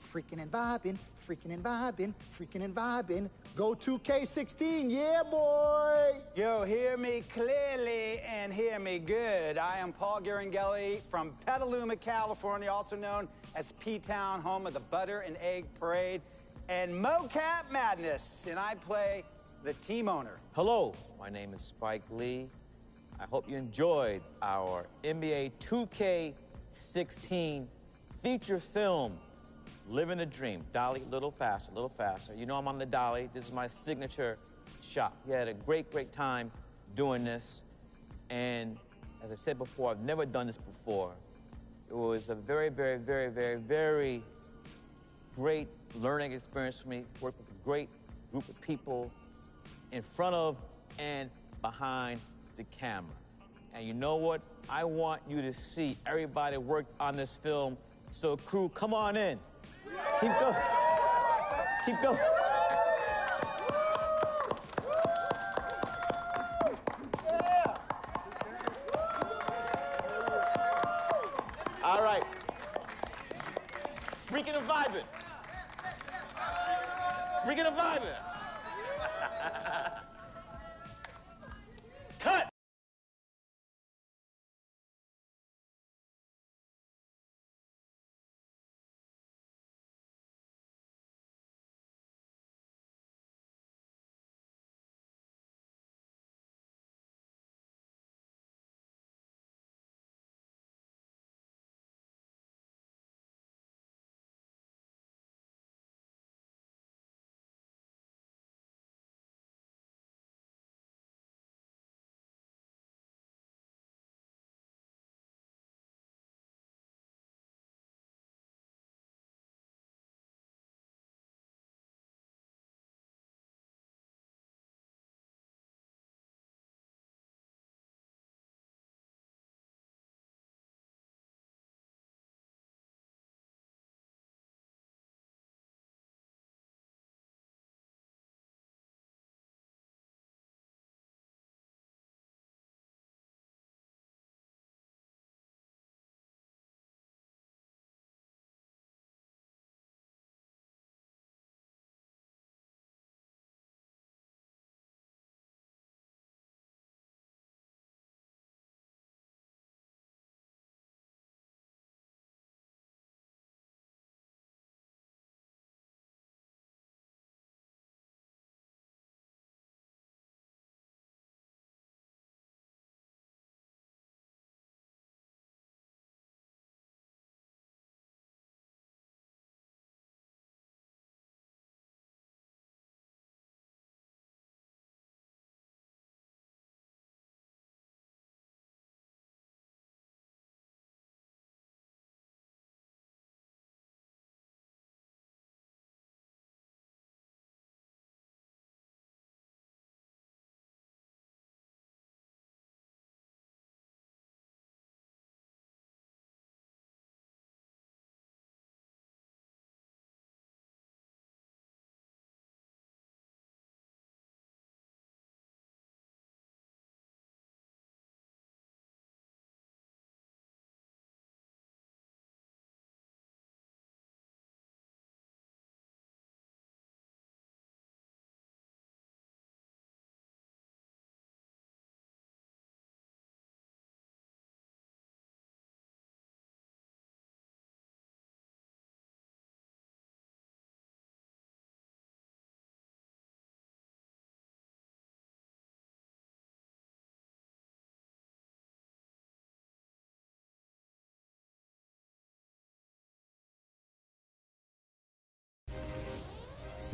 Freaking and vibing, freaking and vibing, freaking and vibing. Go 2K16, yeah, boy! Yo, hear me clearly and hear me good. I am Paul Garangelli from Petaluma, California, also known as P-Town, home of the Butter and Egg Parade and Mocap Madness, and I play the team owner. Hello, my name is Spike Lee. I hope you enjoyed our NBA 2K16 feature film, Living the Dream. Dolly, a little faster, a little faster. You know I'm on the dolly. This is my signature shot. We had a great, great time doing this. And as I said before, I've never done this before. It was a very, very, very, very, very great learning experience for me. Worked with a great group of people in front of and behind the camera. And you know what? I want you to see everybody worked on this film. So crew, come on in. Keep going. Keep going. All right. Freaking and vibing. Freaking and vibing. Cut.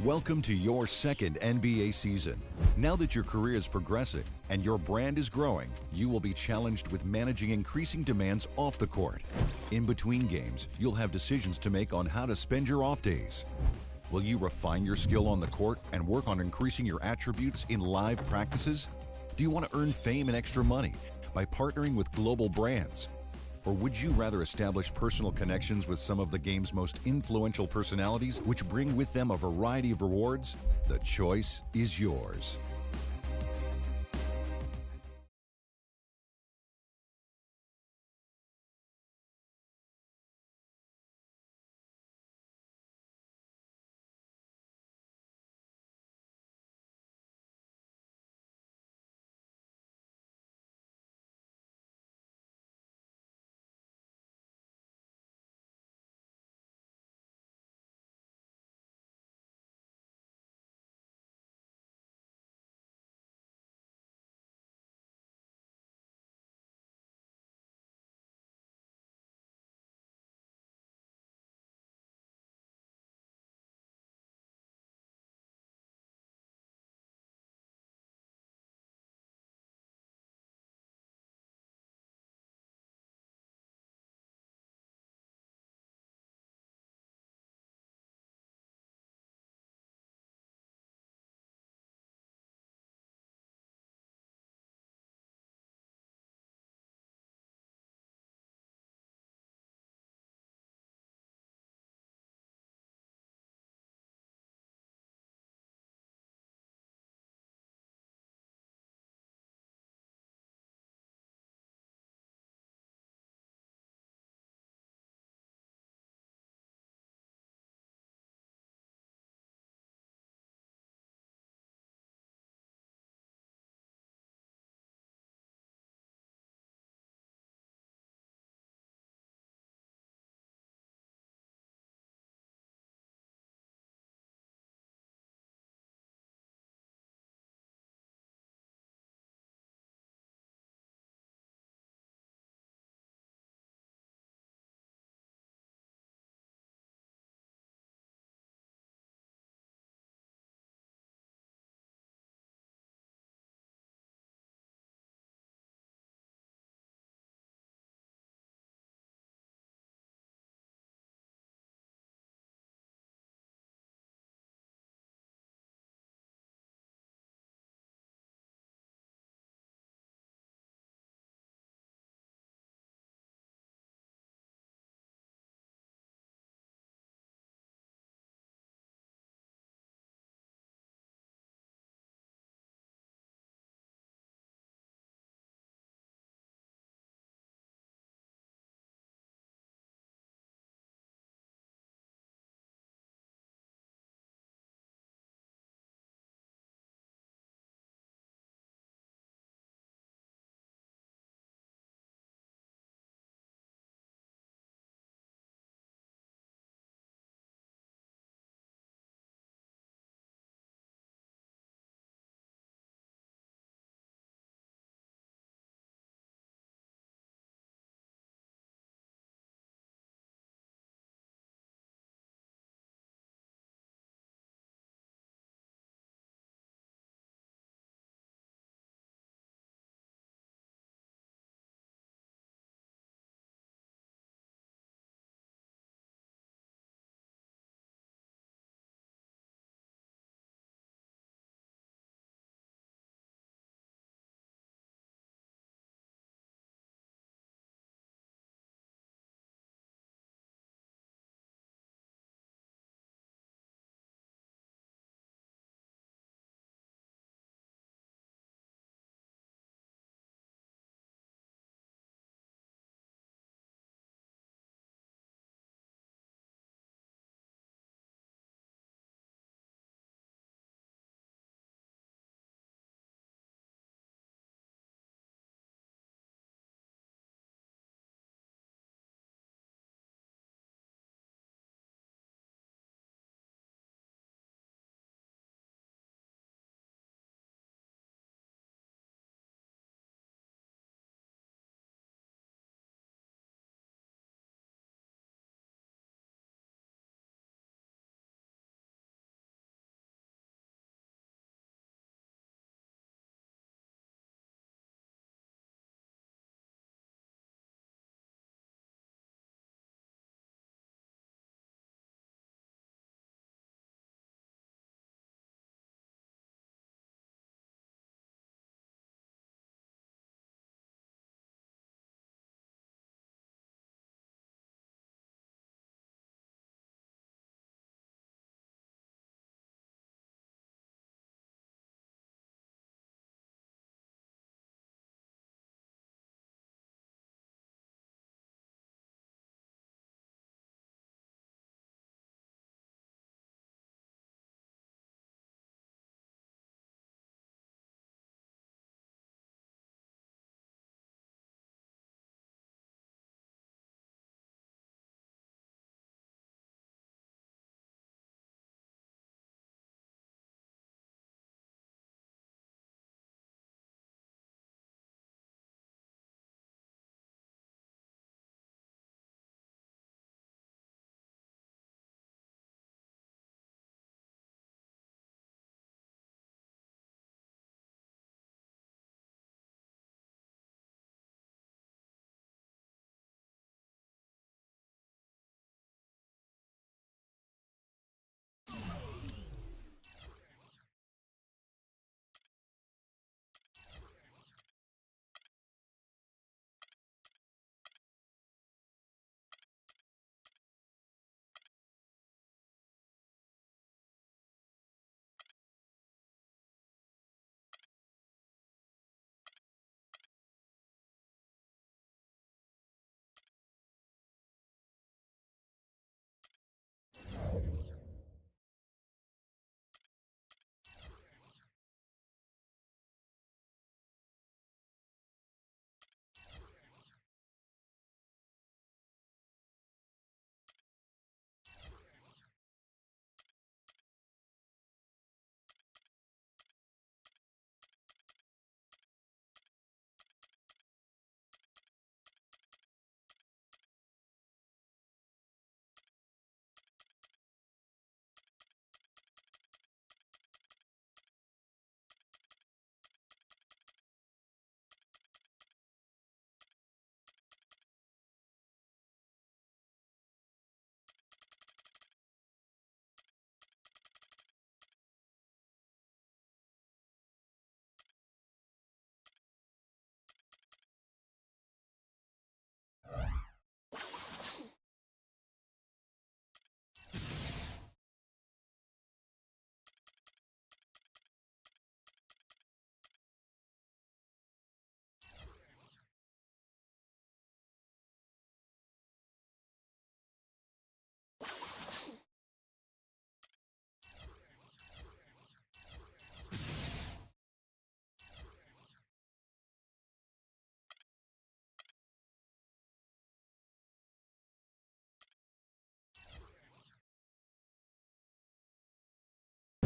Welcome to your second NBA season. Now that your career is progressing and your brand is growing, you will be challenged with managing increasing demands off the court. In between games, you'll have decisions to make on how to spend your off days. Will you refine your skill on the court and work on increasing your attributes in live practices? Do you want to earn fame and extra money by partnering with global brands? Or would you rather establish personal connections with some of the game's most influential personalities, which bring with them a variety of rewards? The choice is yours.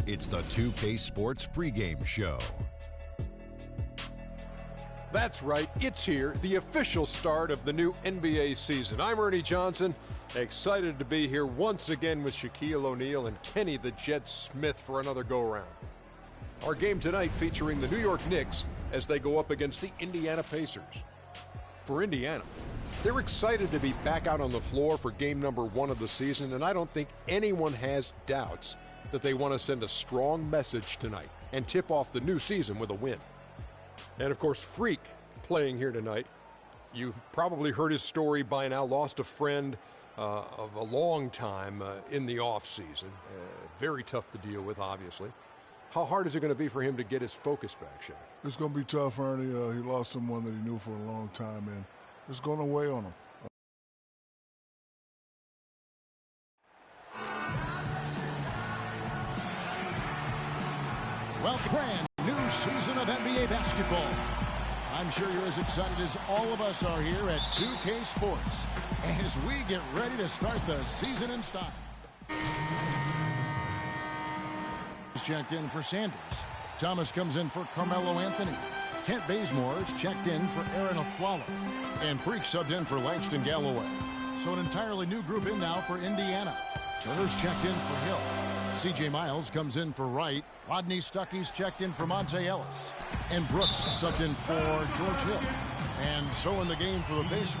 It's the 2K Sports pregame show. That's right, it's here, the official start of the new NBA season. I'm Ernie Johnson, excited to be here once again with Shaquille O'Neal and Kenny the Jet Smith for another go-around. Our game tonight featuring the New York Knicks as they go up against the Indiana Pacers. For Indiana, they're excited to be back out on the floor for game number 1 of the season, and I don't think anyone has doubts that they want to send a strong message tonight and tip off the new season with a win. And, of course, Freak playing here tonight. You've probably heard his story by now. Lost a friend of a long time in the offseason. Very tough to deal with, obviously. How hard is it going to be for him to get his focus back, Shaq? It's going to be tough, Ernie. He lost someone that he knew for a long time, and it's going to weigh on him. Well, brand new season of NBA basketball. I'm sure you're as excited as all of us are here at 2K Sports as we get ready to start the season in style. Checked in for Sanders. Thomas comes in for Carmelo Anthony. Kent Bazemore's checked in for Aaron Aflalo. And Freak subbed in for Langston Galloway. So an entirely new group in now for Indiana. Turner's checked in for Hill. C.J. Miles comes in for Wright. Rodney Stuckey's checked in for Monte Ellis. And Brooks subbed in for George Hill. And so in the game for the Pacers,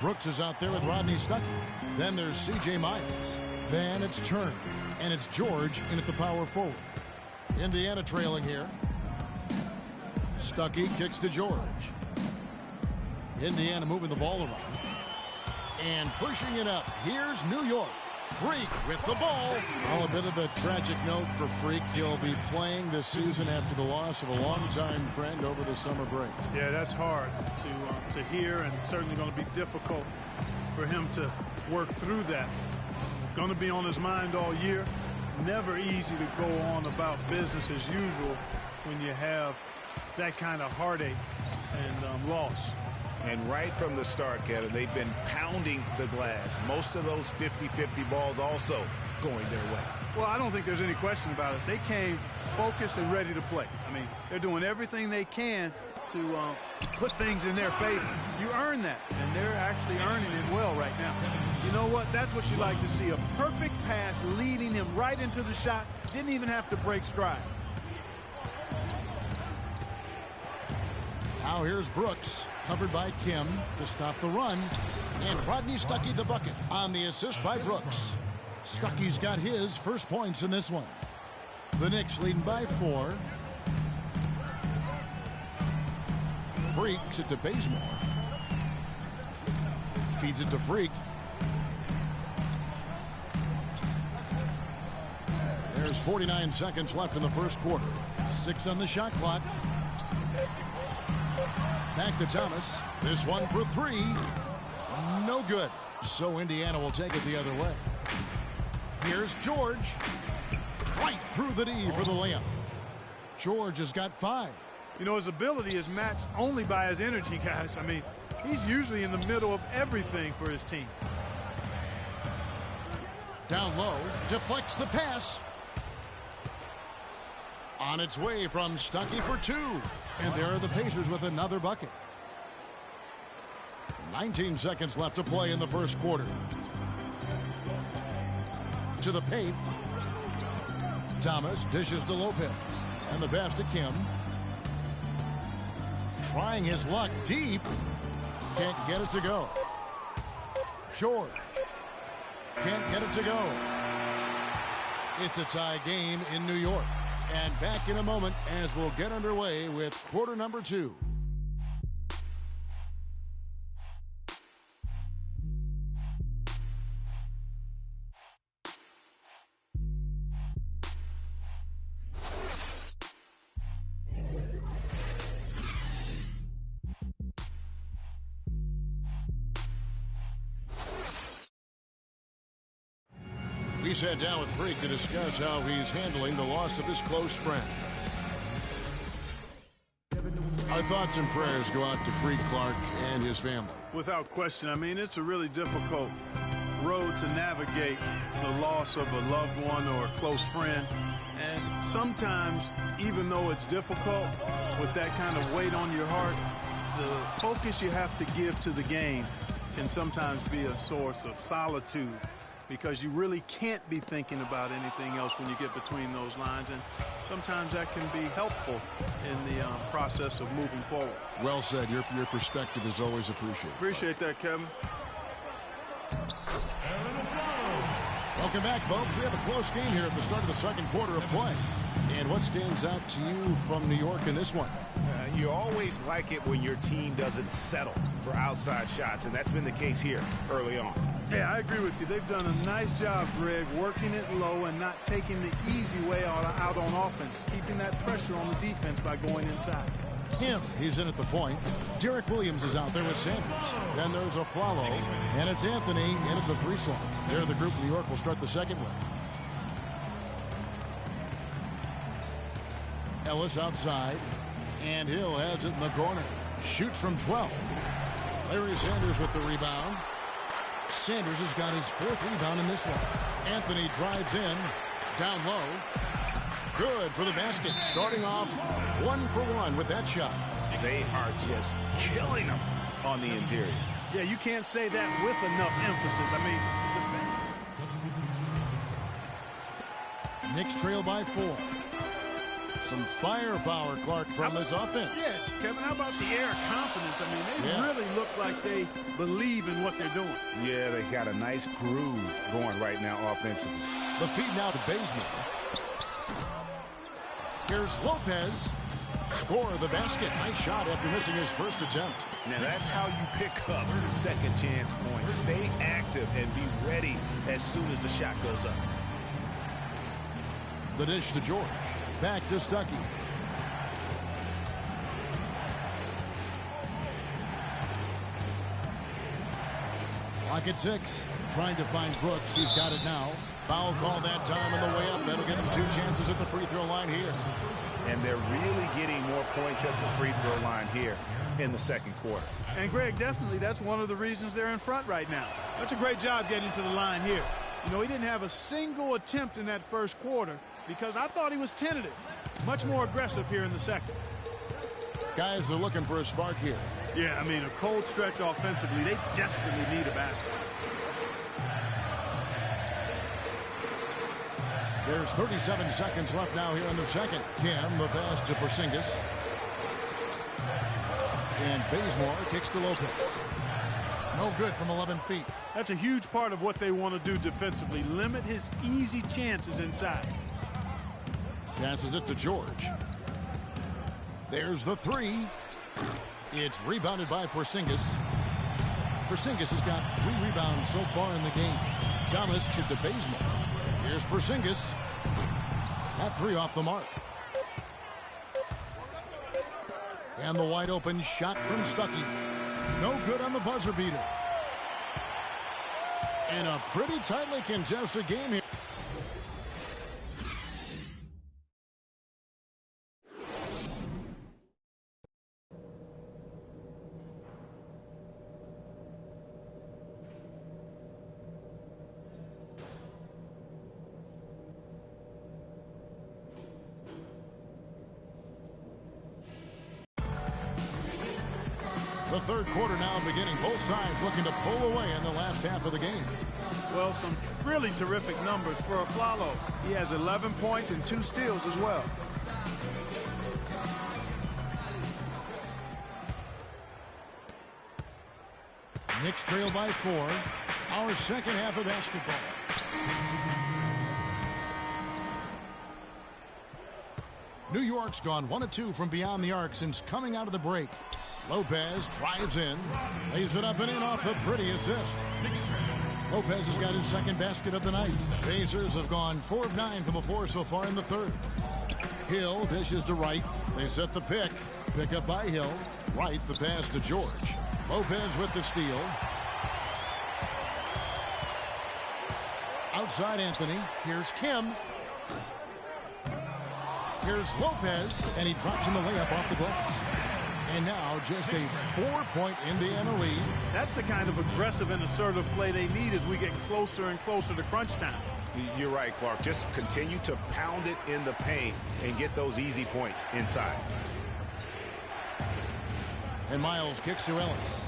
Brooks is out there with Rodney Stuckey. Then there's C.J. Miles. Then it's Turner. And it's George in at the power forward. Indiana trailing here. Stuckey kicks to George. Indiana moving the ball around. And pushing it up. Here's New York. Freak with the ball. Oh, a bit of a tragic note for Freak. He'll be playing this season after the loss of a longtime friend over the summer break. Yeah, that's hard to hear, and certainly going to be difficult for him to work through that. Going to be on his mind all year. Never easy to go on about business as usual when you have that kind of heartache and loss. And right from the start, Kevin, they've been pounding the glass. Most of those 50-50 balls also going their way. Well, I don't think there's any question about it. They came focused and ready to play. I mean, they're doing everything they can to put things in their favor. You earn that, and they're actually earning it well right now. You know what? That's what you like to see. A perfect pass leading him right into the shot. Didn't even have to break stride. Now here's Brooks, covered by Kim to stop the run. And Rodney Stuckey the bucket on the assist by Brooks. Stuckey's got his first points in this one. The Knicks leading by 4. Freaks it to Bazemore. Feeds it to Freak. There's 49 seconds left in the first quarter. 6 on the shot clock. Back to Thomas. This one for 3. No good. So Indiana will take it the other way. Here's George. Right through the D for the layup. George has got 5. You know, his ability is matched only by his energy, guys. I mean, he's usually in the middle of everything for his team. Down low, deflects the pass. On its way from Stuckey for 2. And there are the Pacers with another bucket. 19 seconds left to play in the first quarter. To the paint. Thomas dishes to Lopez. And the pass to Kim. Trying his luck deep. Can't get it to go. George. Can't get it to go. It's a tie game in New York. And back in a moment as we'll get underway with quarter number 2. We sat down with Freak to discuss how he's handling the loss of his close friend. Our thoughts and prayers go out to Freak Clark and his family. Without question. I mean, it's a really difficult road to navigate the loss of a loved one or a close friend. And sometimes, even though it's difficult with that kind of weight on your heart, the focus you have to give to the game can sometimes be a source of solitude, because you really can't be thinking about anything else when you get between those lines, and sometimes that can be helpful in the process of moving forward. Well said. Your perspective is always appreciated. Appreciate that, Kevin. Welcome back, folks. We have a close game here at the start of the second quarter of play. And what stands out to you from New York in this one? You always like it when your team doesn't settle for outside shots, and that's been the case here early on. Yeah, I agree with you. They've done a nice job, Greg, working it low and not taking the easy way out on offense, keeping that pressure on the defense by going inside. Kim, he's in at the point. Derek Williams is out there with Sanders. Then there's a follow, and it's Anthony in at the free slot. They're the group New York will start the second with. Ellis outside, and Hill has it in the corner. Shoots from 12. Larry Sanders with the rebound. Sanders has got his fourth rebound in this one. Anthony drives in, down low. Good for the basket. Starting off 1-for-1 with that shot. They are just killing them on the interior. Yeah, you can't say that with enough emphasis. I mean, Knicks trail by 4. Some firepower, Clark, from this offense. Yeah, Kevin, how about the air confidence? I mean, they really look like they believe in what they're doing. Yeah, they got a nice groove going right now offensively. The feed now to Bazemore. Here's Lopez. Score the basket. Nice shot after missing his first attempt. Now that's how you pick up second chance points. Stay active and be ready as soon as the shot goes up. The dish to George. Back to Stuckey. Clock at 6. Trying to find Brooks. He's got it now. Foul call that time on the way up. That'll get him 2 chances at the free throw line here. And they're really getting more points at the free throw line here in the second quarter. And, Greg, definitely that's one of the reasons they're in front right now. That's a great job getting to the line here. You know, he didn't have a single attempt in that first quarter because I thought he was tentative. Much more aggressive here in the second. Guys are looking for a spark here. Yeah, I mean, a cold stretch offensively. They desperately need a basket. There's 37 seconds left now here in the second. Kim, the pass to Porzingis. And Bazemore kicks to Lopez. No good from 11 feet. That's a huge part of what they want to do defensively. Limit his easy chances inside. Passes it to George. There's the 3. It's rebounded by Porzingis. Porzingis has got 3 rebounds so far in the game. Thomas to Bazemore. Here's Porzingis. That 3 off the mark. And the wide open shot from Stuckey. No good on the buzzer beater. And a pretty tightly contested game here. The third quarter now beginning. Both sides looking to pull away in the last half of the game. Well, some really terrific numbers for Aflalo. He has 11 points and 2 steals as well. Knicks trail by 4. Our second half of basketball. New York's gone 1 of 2 from beyond the arc since coming out of the break. Lopez drives in, lays it up and in off the pretty assist. Lopez has got his second basket of the night. Pacers have gone 4 of 9 from the floor so far in the third. Hill dishes to Wright. They set the pick. Pick up by Hill. Wright the pass to George. Lopez with the steal. Outside Anthony. Here's Kim. Here's Lopez, and he drops in the layup off the glass. And now just a 4-point Indiana lead. That's the kind of aggressive and assertive play they need as we get closer and closer to crunch time. You're right, Clark. Just continue to pound it in the paint and get those easy points inside. And Miles kicks to Ellis.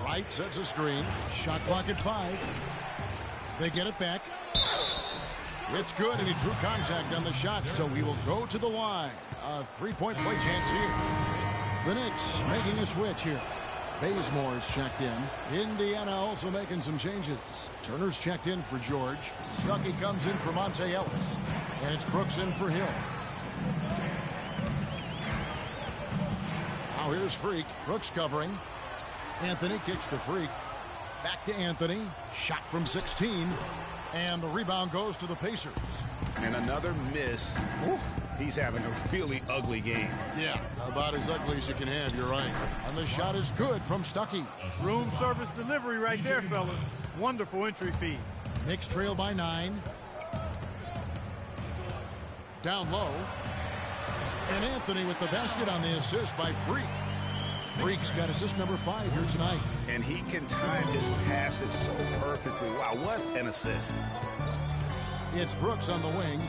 Wright sets a screen. Shot clock at 5. They get it back. It's good, and he drew contact on the shot, so he will go to the line. A 3-point play chance here. The Knicks making a switch here. Bazemore is checked in. Indiana also making some changes. Turner's checked in for George. Stuckey comes in for Monte Ellis. And it's Brooks in for Hill. Now here's Freak. Brooks covering. Anthony kicks to Freak. Back to Anthony. Shot from 16. And the rebound goes to the Pacers. And another miss. Oof. He's having a really ugly game. Yeah, about as ugly as you can have, you're right. And the shot is good from Stuckey. Room service delivery right there, fellas. Wonderful entry feed. Knicks trail by 9. Down low. And Anthony with the basket on the assist by Freak. Freak's got assist number 5 here tonight. And he can time his passes so perfectly. Wow, what an assist. It's Brooks on the wing.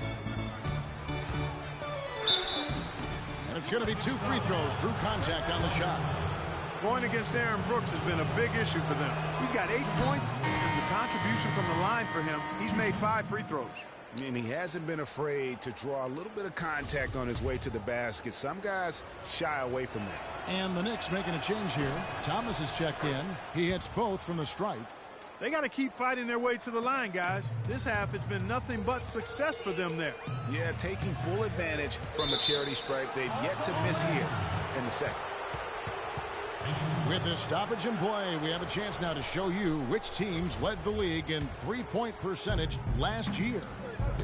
And it's going to be 2 free throws. Drew contact on the shot. Going against Aaron Brooks has been a big issue for them. He's got 8 points, and the contribution from the line for him, he's made 5 free throws. And he hasn't been afraid to draw a little bit of contact on his way to the basket. Some guys shy away from that. And the Knicks making a change here. Thomas is checked in. He hits both from the stripe. They got to keep fighting their way to the line, guys. This half, it's been nothing but success for them there. Yeah, taking full advantage from the charity stripe. They've yet to miss here in the second. With this stoppage in play, we have a chance now to show you which teams led the league in three-point percentage last year.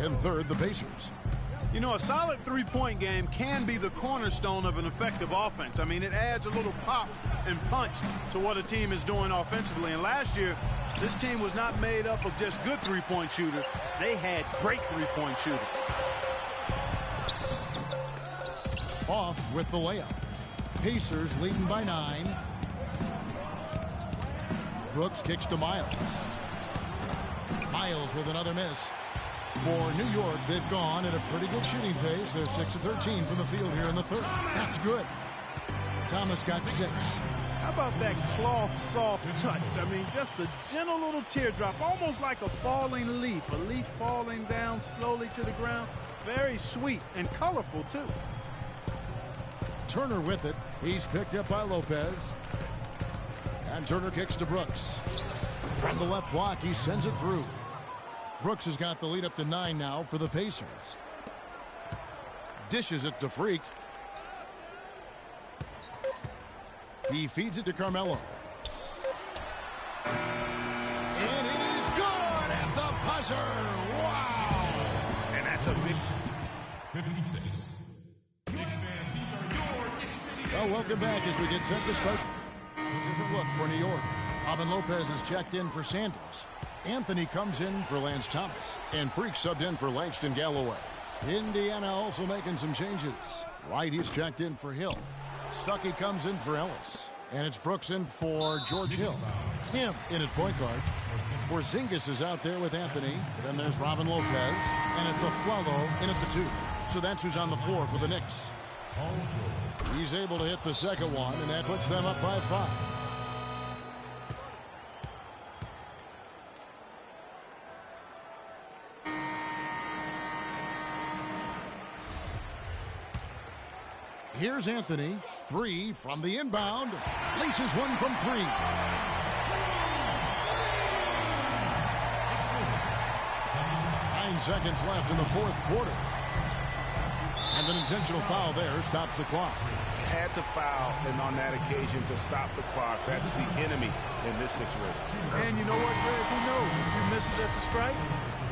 In third, the Pacers. You know, a solid three-point game can be the cornerstone of an effective offense. I mean, it adds a little pop and punch to what a team is doing offensively. And last year, this team was not made up of just good three-point shooters. They had great three-point shooters. Off with the layup. Pacers leading by 9. Brooks kicks to Miles. Miles with another miss. For New York, they've gone at a pretty good shooting pace. They're 6 of 13 from the field here in the third. That's good. Thomas got 6. How about that cloth soft touch? I mean, just a gentle little teardrop, almost like a falling leaf. A leaf falling down slowly to the ground. Very sweet and colorful, too. Turner with it. He's picked up by Lopez. And Turner kicks to Brooks. From the left block, he sends it through. Brooks has got the lead up to 9 now for the Pacers. Dishes it to Freak. He feeds it to Carmelo. And it is good at the buzzer. Wow. And that's a big... 56. Knicks fans, these are your Knicks City. Well, welcome back as we get set to start. A different look for New York. Robin Lopez is checked in for Sanders. Anthony comes in for Lance Thomas. And Freak subbed in for Langston Galloway. Indiana also making some changes. Wright is checked in for Hill. Stuckey comes in for Ellis. And it's Brooks in for George Hill. Him in at point guard. Porzingis is out there with Anthony. Then there's Robin Lopez. And it's Aflalo in at the 2. So that's who's on the floor for the Knicks. He's able to hit the second one, and that puts them up by 5. Here's Anthony. 3 from the inbound. Laces one from 3. 9 seconds left in the fourth quarter. And an intentional foul there stops the clock. Had to foul, and on that occasion to stop the clock. That's the enemy in this situation. And you know what, Greg? Who knows? If you miss it at the strike,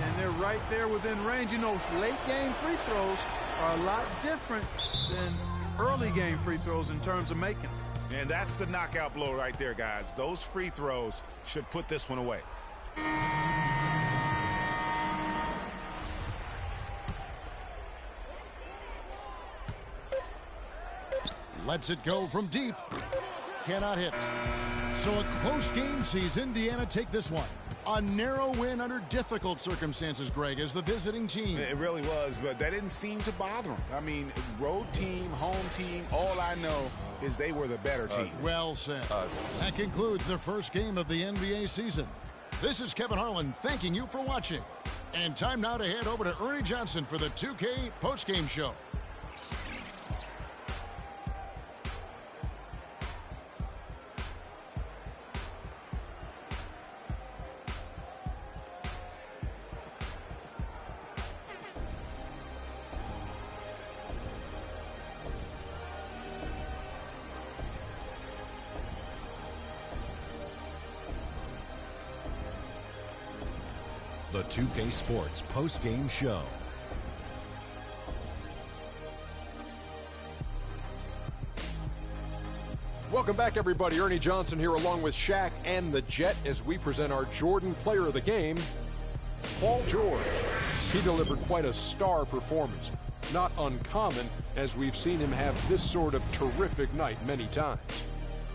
and they're right there within range. You know, late game free throws are a lot different than early game free throws in terms of making. And that's the knockout blow right there, guys. Those free throws should put this one away. Lets it go from deep. Cannot hit. So a close game sees Indiana take this one. A narrow win under difficult circumstances, Greg, as the visiting team. It really was, but that didn't seem to bother them. I mean, road team, home team, all I know is they were the better team. Well said. That concludes the first game of the NBA season. This is Kevin Harlan thanking you for watching. And time now to head over to Ernie Johnson for the 2K postgame show. The 2K Sports post-game show. Welcome back, everybody. Ernie Johnson here along with Shaq and the Jet as we present our Jordan Player of the Game, Paul George. He delivered quite a star performance. Not uncommon, as we've seen him have this sort of terrific night many times.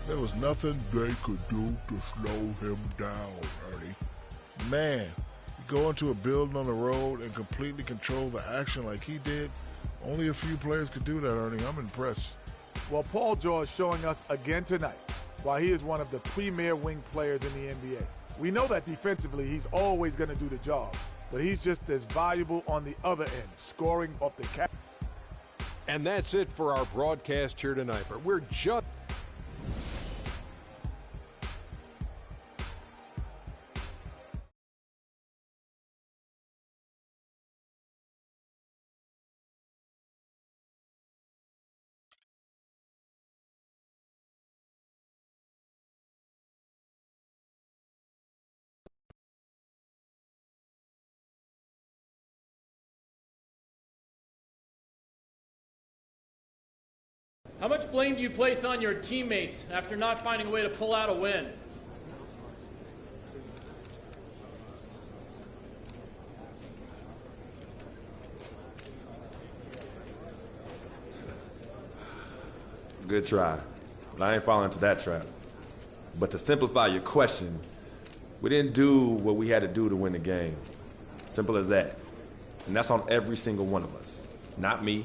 There was nothing they could do to slow him down, Ernie. Man, go into a building on the road and completely control the action like he did. Only a few players could do that, Ernie. I'm impressed. Well, Paul George showing us again tonight why he is one of the premier wing players in the NBA. We know that defensively he's always going to do the job, but he's just as valuable on the other end, scoring off the cap. And that's it for our broadcast here tonight, but we're just... How much blame do you place on your teammates after not finding a way to pull out a win? Good try, but I ain't falling into that trap. But to simplify your question, we didn't do what we had to do to win the game. Simple as that. And that's on every single one of us. Not me,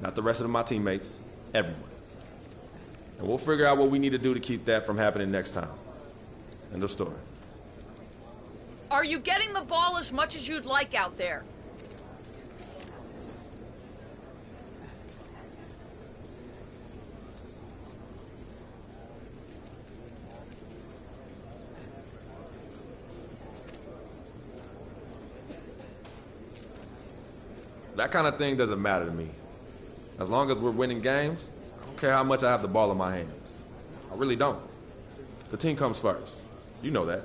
not the rest of my teammates, everyone. And we'll figure out what we need to do to keep that from happening next time. End of story. Are you getting the ball as much as you'd like out there? That kind of thing doesn't matter to me. As long as we're winning games, I don't care how much I have the ball in my hands. I really don't. The team comes first. You know that.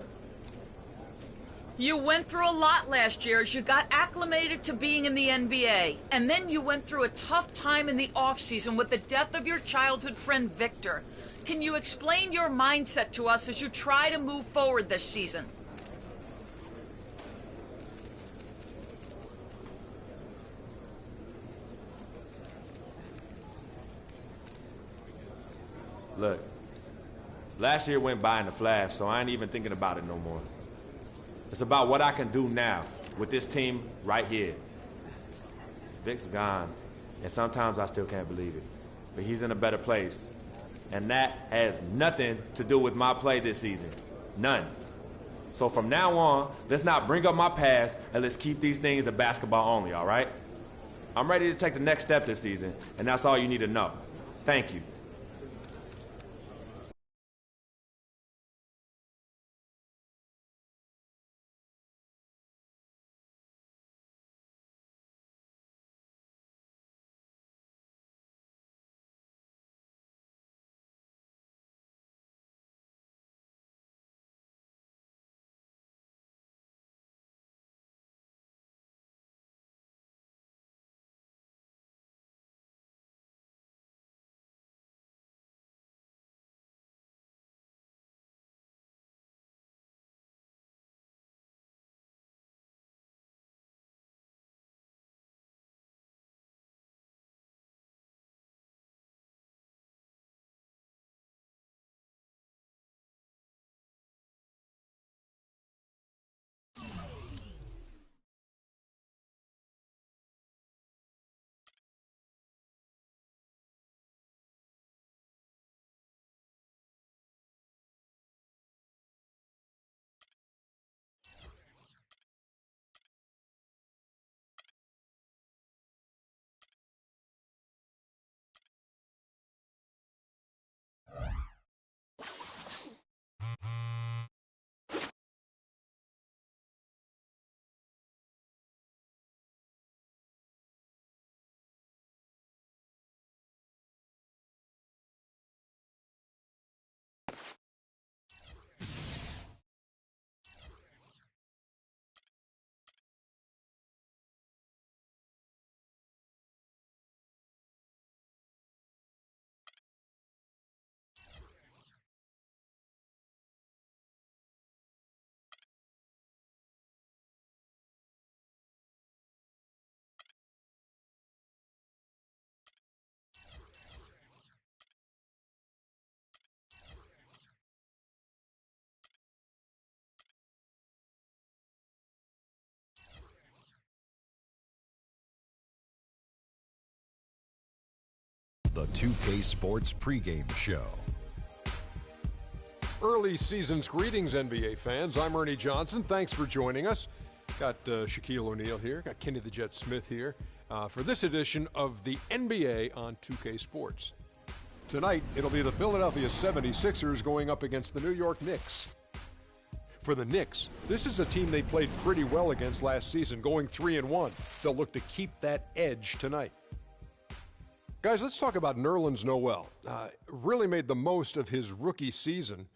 You went through a lot last year as you got acclimated to being in the NBA. And then you went through a tough time in the offseason with the death of your childhood friend, Victor. Can you explain your mindset to us as you try to move forward this season? Look, last year went by in a flash, so I ain't even thinking about it no more. It's about what I can do now with this team right here. Vic's gone, and sometimes I still can't believe it. But he's in a better place, and that has nothing to do with my play this season. None. So from now on, let's not bring up my past, and let's keep these things in basketball only, all right? I'm ready to take the next step this season, and that's all you need to know. Thank you. the 2K Sports pregame show. Early season's greetings, NBA fans. I'm Ernie Johnson. Thanks for joining us. Got Shaquille O'Neal here. Got Kenny the Jet Smith here for this edition of the NBA on 2K Sports. Tonight, it'll be the Philadelphia 76ers going up against the New York Knicks. For the Knicks, this is a team they played pretty well against last season, going 3-1. They'll look to keep that edge tonight. Guys, let's talk about Nerlens Noel. Really made the most of his rookie season,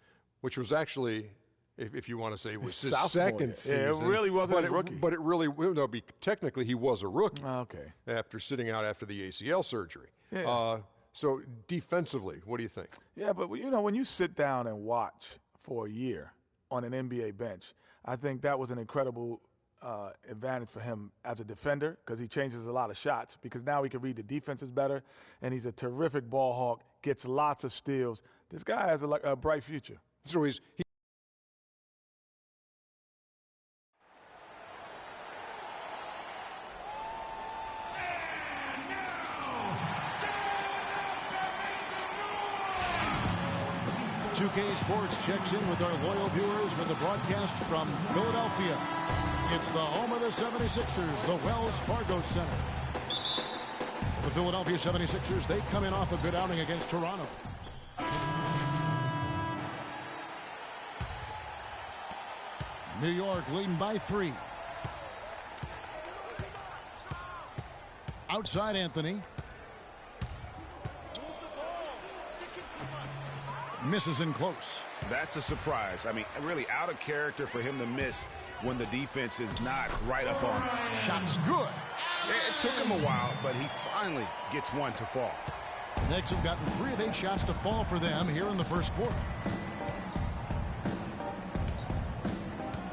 which was actually, if you want to say, was his second season. Yeah, it really wasn't his rookie. But it really, no, technically he was a rookie. Okay. After sitting out after the ACL surgery. Yeah. So defensively, what do you think? Yeah, but you know, when you sit down and watch for a year on an NBA bench, I think that was an incredible advantage for him as a defender because he changes a lot of shots because now he can read the defenses better, and he's a terrific ball hawk, gets lots of steals. This guy has a bright future. So he's .2K Sports checks in with our loyal viewers for the broadcast from Philadelphia. It's the home of the 76ers, the Wells Fargo Center. The Philadelphia 76ers, they come in off a good outing against Toronto. New York leading by 3. Outside Anthony. Misses in close. That's a surprise. I mean, really out of character for him to miss when the defense is not right up on him. Shot's good. It took him a while, but he finally gets one to fall. The Knicks have gotten 3 of 8 shots to fall for them here in the first quarter.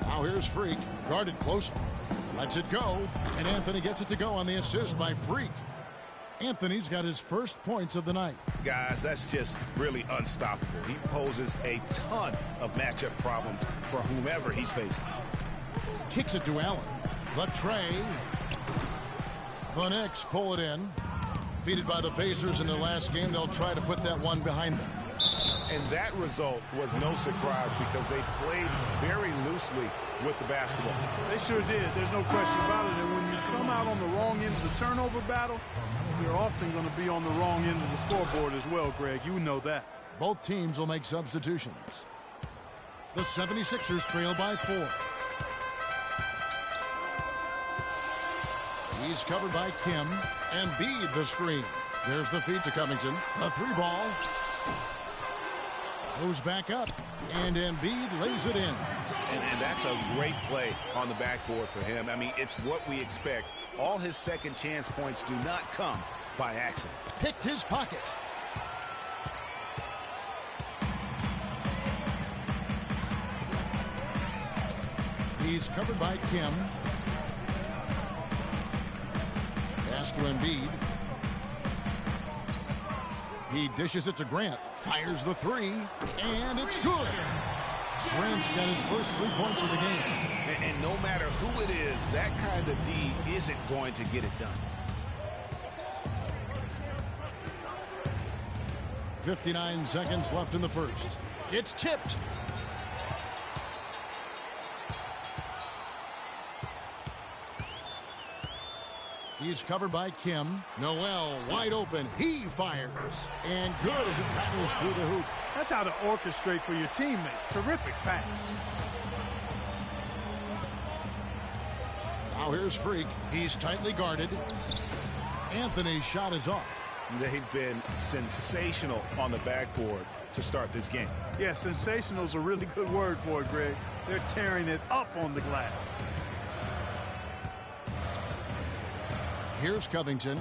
Now here's Freak, guarded closely. Lets it go, and Anthony gets it to go on the assist by Freak. Anthony's got his first points of the night. Guys, that's just really unstoppable. He poses a ton of matchup problems for whomever he's facing. Kicks it to Allen. The tray. The Knicks pull it in. Defeated by the Pacers in their last game, they'll try to put that one behind them. And that result was no surprise because they played very loosely with the basketball. They sure did. There's no question about it. And when you come out on the wrong end of the turnover battle, you're often going to be on the wrong end of the scoreboard as well, Greg. You know that. Both teams will make substitutions. The 76ers trail by 4. He's covered by Kim. And Embiid the screen. There's the feed to Covington. A 3-ball. Goes back up. And Embiid lays it in. And that's a great play on the backboard for him. I mean, it's what we expect. All his second chance points do not come by accident. Picked his pocket. He's covered by Kim. Pass to Embiid. He dishes it to Grant. Fires the 3. And it's good. Grant's got his first 3 points of the game. And no matter who it is, that kind of D isn't going to get it done. 59 seconds left in the first. It's tipped. He's covered by Kim. Noel wide open. He fires. And good as it rattles through the hoop. That's how to orchestrate for your teammate. Terrific pass. Now here's Freak. He's tightly guarded. Anthony's shot is off. They've been sensational on the backboard to start this game. Yeah, sensational is a really good word for it, Greg. They're tearing it up on the glass. Here's Covington.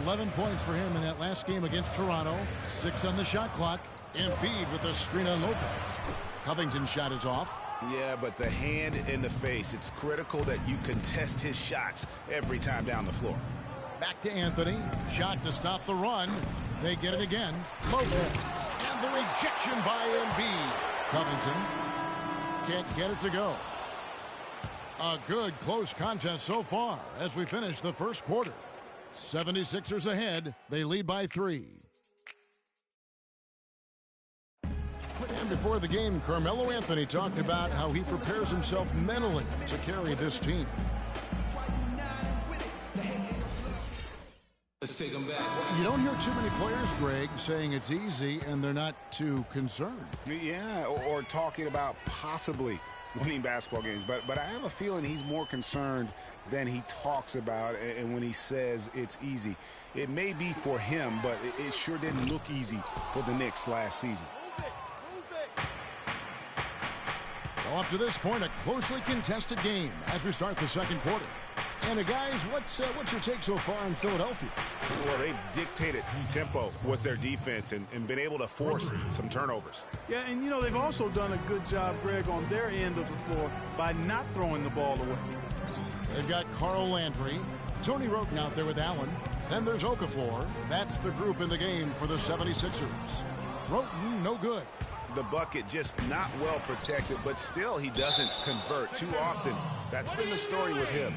11 points for him in that last game against Toronto. 6 on the shot clock. Embiid with a screen on Lopez. Covington's shot is off. Yeah, but the hand in the face, it's critical that you contest his shots every time down the floor. Back to Anthony. Shot to stop the run. They get it again. Lopez. And the rejection by Embiid. Covington can't get it to go. A good close contest so far as we finish the first quarter. 76ers ahead. They lead by 3. And before the game, Carmelo Anthony talked about how he prepares himself mentally to carry this team. Let's take them back. You don't hear too many players, Greg, saying it's easy and they're not too concerned. Yeah, or talking about possibly winning basketball games. But I have a feeling he's more concerned than he talks about, and when he says it's easy. It may be for him, but it sure didn't look easy for the Knicks last season. Well, up to this point, a closely contested game as we start the second quarter. And guys, what's your take so far in Philadelphia? Well, they've dictated tempo with their defense and been able to force some turnovers. Yeah, and, you know, they've also done a good job, Greg, on their end of the floor by not throwing the ball away. They've got Carl Landry, Tony Roten out there with Allen. Then there's Okafor. That's the group in the game for the 76ers. Roten, no good. The bucket just not well protected, but still he doesn't convert too often. That's been the story with him.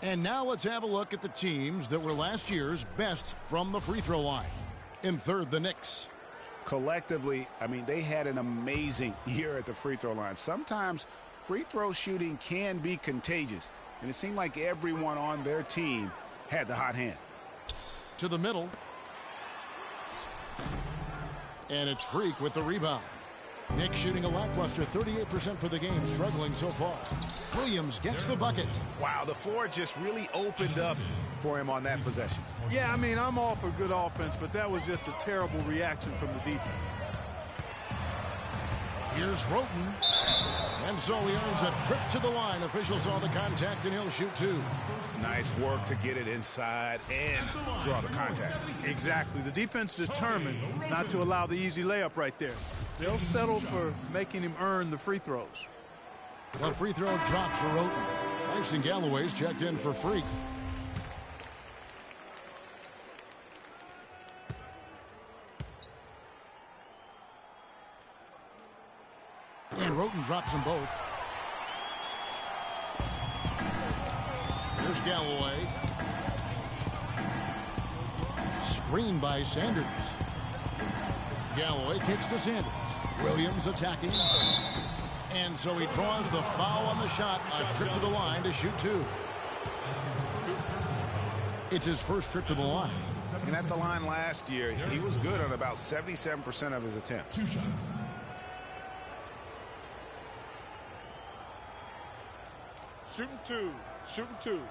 And now let's have a look at the teams that were last year's best from the free throw line. In third, the Knicks. Collectively, I mean, they had an amazing year at the free throw line. Sometimes free throw shooting can be contagious, and it seemed like everyone on their team had the hot hand. To the middle. And it's Freak with the rebound. Nick shooting a lackluster 38% for the game, struggling so far. Williams gets the bucket. Wow, the floor just really opened up for him on that possession. Yeah, I mean, I'm all for good offense, but that was just a terrible reaction from the defense. Here's Roten. And so he earns a trip to the line. Officials saw the contact, and he'll shoot 2. Nice work to get it inside and draw the contact. Exactly. The defense determined not to allow the easy layup right there. They'll settle for making him earn the free throws. The free throw drops for Roten. Langston Galloway's checked in for Freak. And Roten drops them both. Here's Galloway. Screen by Sanders. Galloway kicks to Sanders. Williams attacking. And so he draws the foul on the shot. A trip to the line to shoot 2. It's his first trip to the line. And at the line last year, he was good on about 77% of his attempts. 2 shots. Shooting 2. Shooting 2.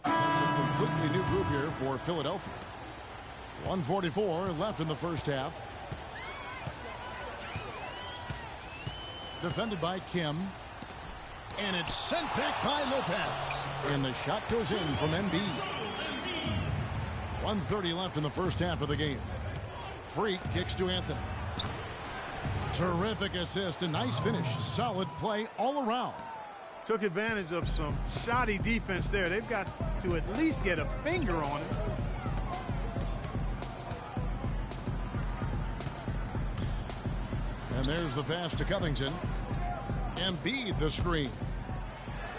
It's a completely new group here for Philadelphia. 1:44 left in the first half. Defended by Kim. And it's sent back by Lopez. And the shot goes in from Embiid. 1:30 left in the first half of the game. Freak kicks to Anthony. Terrific assist, a nice finish. Solid play all around. Took advantage of some shoddy defense there. They've got to at least get a finger on it. And there's the pass to Covington. Embiid the screen.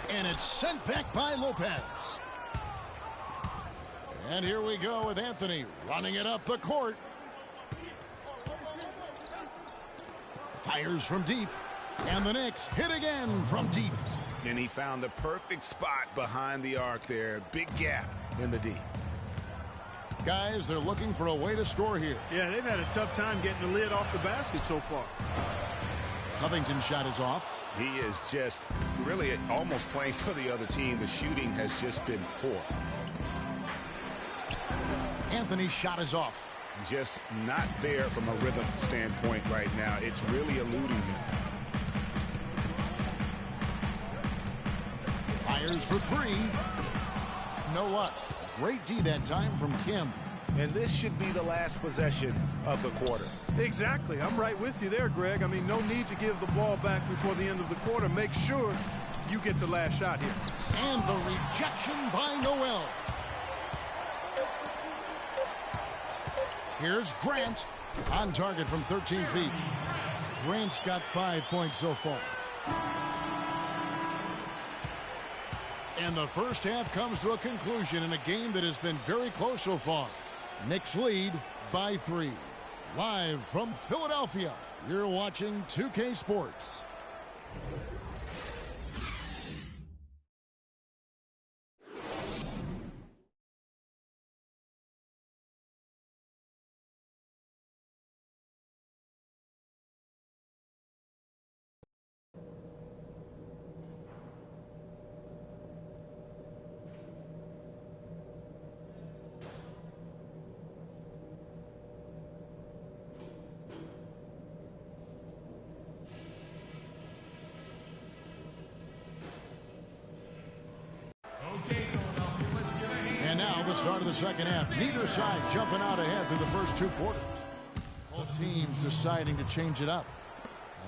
And it's sent back by Lopez. And here we go with Anthony running it up the court. Fires from deep. And the Knicks hit again from deep. And he found the perfect spot behind the arc there. Big gap in the D. Guys, they're looking for a way to score here. Yeah, they've had a tough time getting the lid off the basket so far. Covington's shot is off. He is just really almost playing for the other team. The shooting has just been poor. Anthony's shot is off. Just not there from a rhythm standpoint right now. It's really eluding him. Fires for 3. No luck. Great D that time from Kim. And this should be the last possession of the quarter. Exactly. I'm right with you there, Greg. I mean, no need to give the ball back before the end of the quarter. Make sure you get the last shot here. And the rejection by Noel. Here's Grant on target from 13 feet. Grant's got 5 points so far. And the first half comes to a conclusion in a game that has been very close so far. Knicks lead by 3. Live from Philadelphia, you're watching 2K Sports. And now the start of the second half. Neither side jumping out ahead through the first 2 quarters. Both teams deciding to change it up.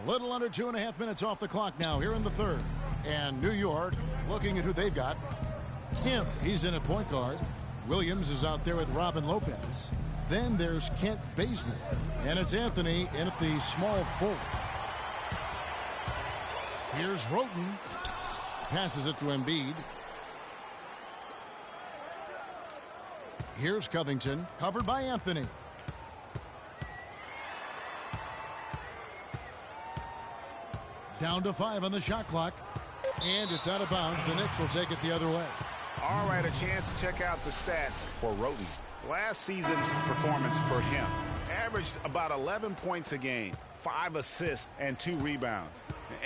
A little under 2.5 minutes off the clock now here in the third. And New York looking at who they've got. Kim, he's in at point guard. Williams is out there with Robin Lopez. Then there's Kent Bazemore. And it's Anthony in at the small forward. Here's Roten. Passes it to Embiid. Here's Covington, covered by Anthony. Down to 5 on the shot clock. And it's out of bounds. The Knicks will take it the other way. All right, a chance to check out the stats for Roten. Last season's performance for him averaged about 11 points a game, 5 assists, and 2 rebounds.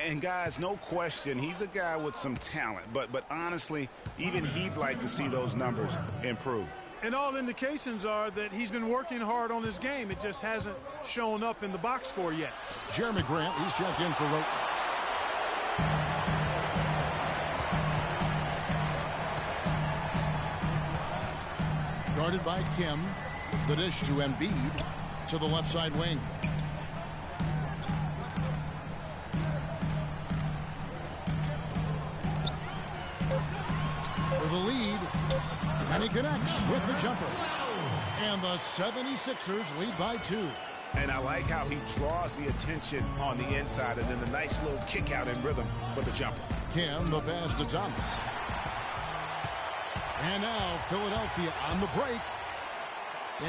And guys, no question, he's a guy with some talent. But honestly, even he'd like to see those numbers improve. And all indications are that he's been working hard on his game. It just hasn't shown up in the box score yet. Jeremy Grant, he's checked in for Roten. Guarded by Kim. The dish to Embiid to the left side wing. For the lead. And he connects with the jumper. And the 76ers lead by 2. And I like how he draws the attention on the inside and then the nice little kick out in rhythm for the jumper. Kim, the pass to Thomas. And now Philadelphia on the break.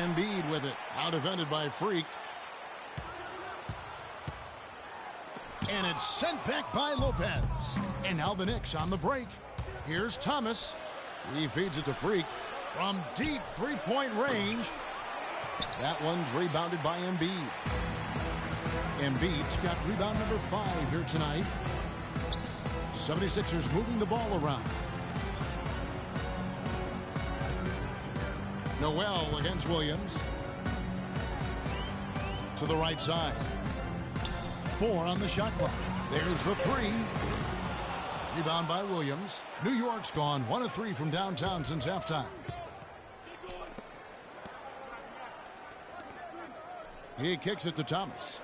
Embiid with it. Out defended by Freak. And it's sent back by Lopez. And now the Knicks on the break. Here's Thomas. He feeds it to Freak from deep three-point range. That one's rebounded by Embiid. Embiid's got rebound number 5 here tonight. 76ers moving the ball around. Noel against Williams. To the right side. 4 on the shot clock. There's the 3. Rebound by Williams. New York's gone 1 of 3 from downtown since halftime. He kicks it to Thomas.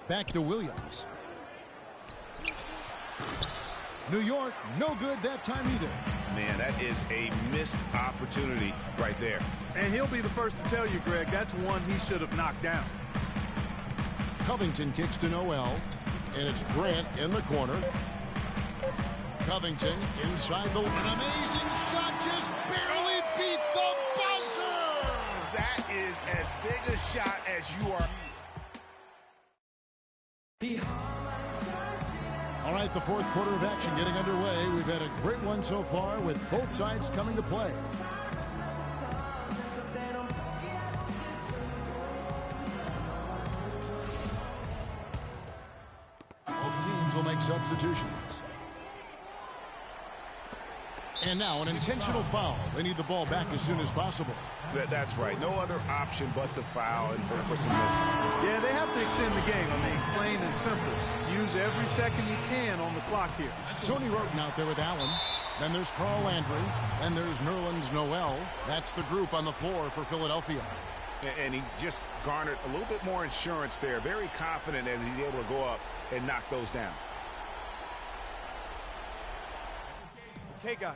Back to Williams. New York, no good that time either. Man, that is a missed opportunity right there. And he'll be the first to tell you, Greg, that's one he should have knocked down. Covington kicks to Noel. And it's Grant in the corner. Covington inside the... An amazing shot, just barely beat the buzzer! That is as big a shot as you are. All right, the fourth quarter of action getting underway. We've had a great one so far with both sides coming to play. Both teams will make substitutions. And now an intentional foul. They need the ball back as soon as possible. That's right. No other option but to foul and hope for some misses. Yeah, they have to extend the game. I mean, plain and simple. Use every second you can on the clock here. Tony Roten out there with Allen. Then there's Carl Landry. Then there's Nerlens Noel. That's the group on the floor for Philadelphia. And he just garnered a little bit more insurance there. Very confident as he's able to go up and knock those down. Okay, guys,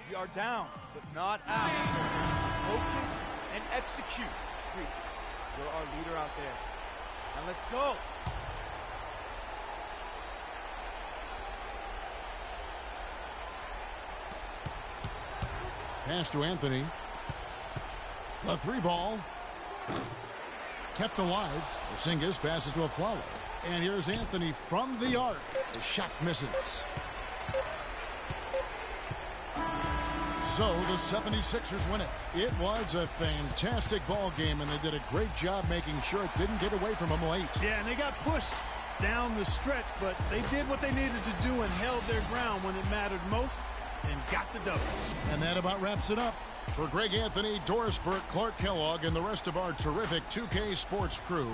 we are down, but not out. Focus and execute. Freak, you're our leader out there. Now let's go. Pass to Anthony. The 3-ball. Kept alive. Porzingis passes to Afflalo. And here's Anthony from the arc. The shot misses. So the 76ers win it. It was a fantastic ball game, and they did a great job making sure it didn't get away from them late. Yeah, and they got pushed down the stretch, but they did what they needed to do and held their ground when it mattered most and got the double. And that about wraps it up. For Greg Anthony, Doris Burke, Clark Kellogg, and the rest of our terrific 2K Sports crew,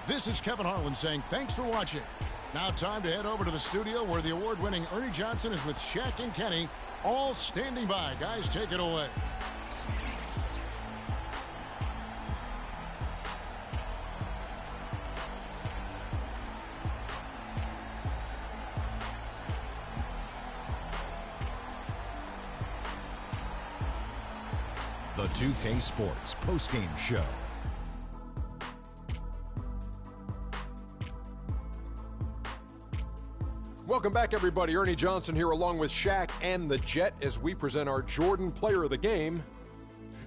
this is Kevin Harlan saying thanks for watching. Now time to head over to the studio where the award-winning Ernie Johnson is with Shaq and Kenny, all standing by. Guys, take it away. The 2K Sports postgame show. Welcome back, everybody. Ernie Johnson here along with Shaq and the Jet as we present our Jordan Player of the Game,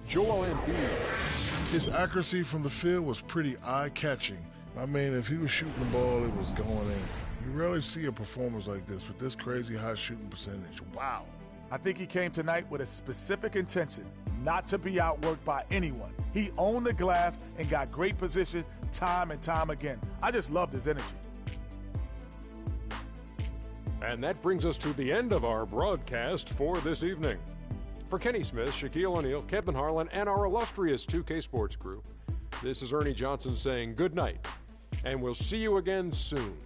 Joel Embiid. His accuracy from the field was pretty eye-catching. I mean, if he was shooting the ball, it was going in. You rarely see a performance like this with this crazy high shooting percentage. Wow. I think he came tonight with a specific intention, not to be outworked by anyone. He owned the glass and got great position time and time again. I just loved his energy. And that brings us to the end of our broadcast for this evening. For Kenny Smith, Shaquille O'Neal, Kevin Harlan, and our illustrious 2K Sports crew, this is Ernie Johnson saying good night, and we'll see you again soon,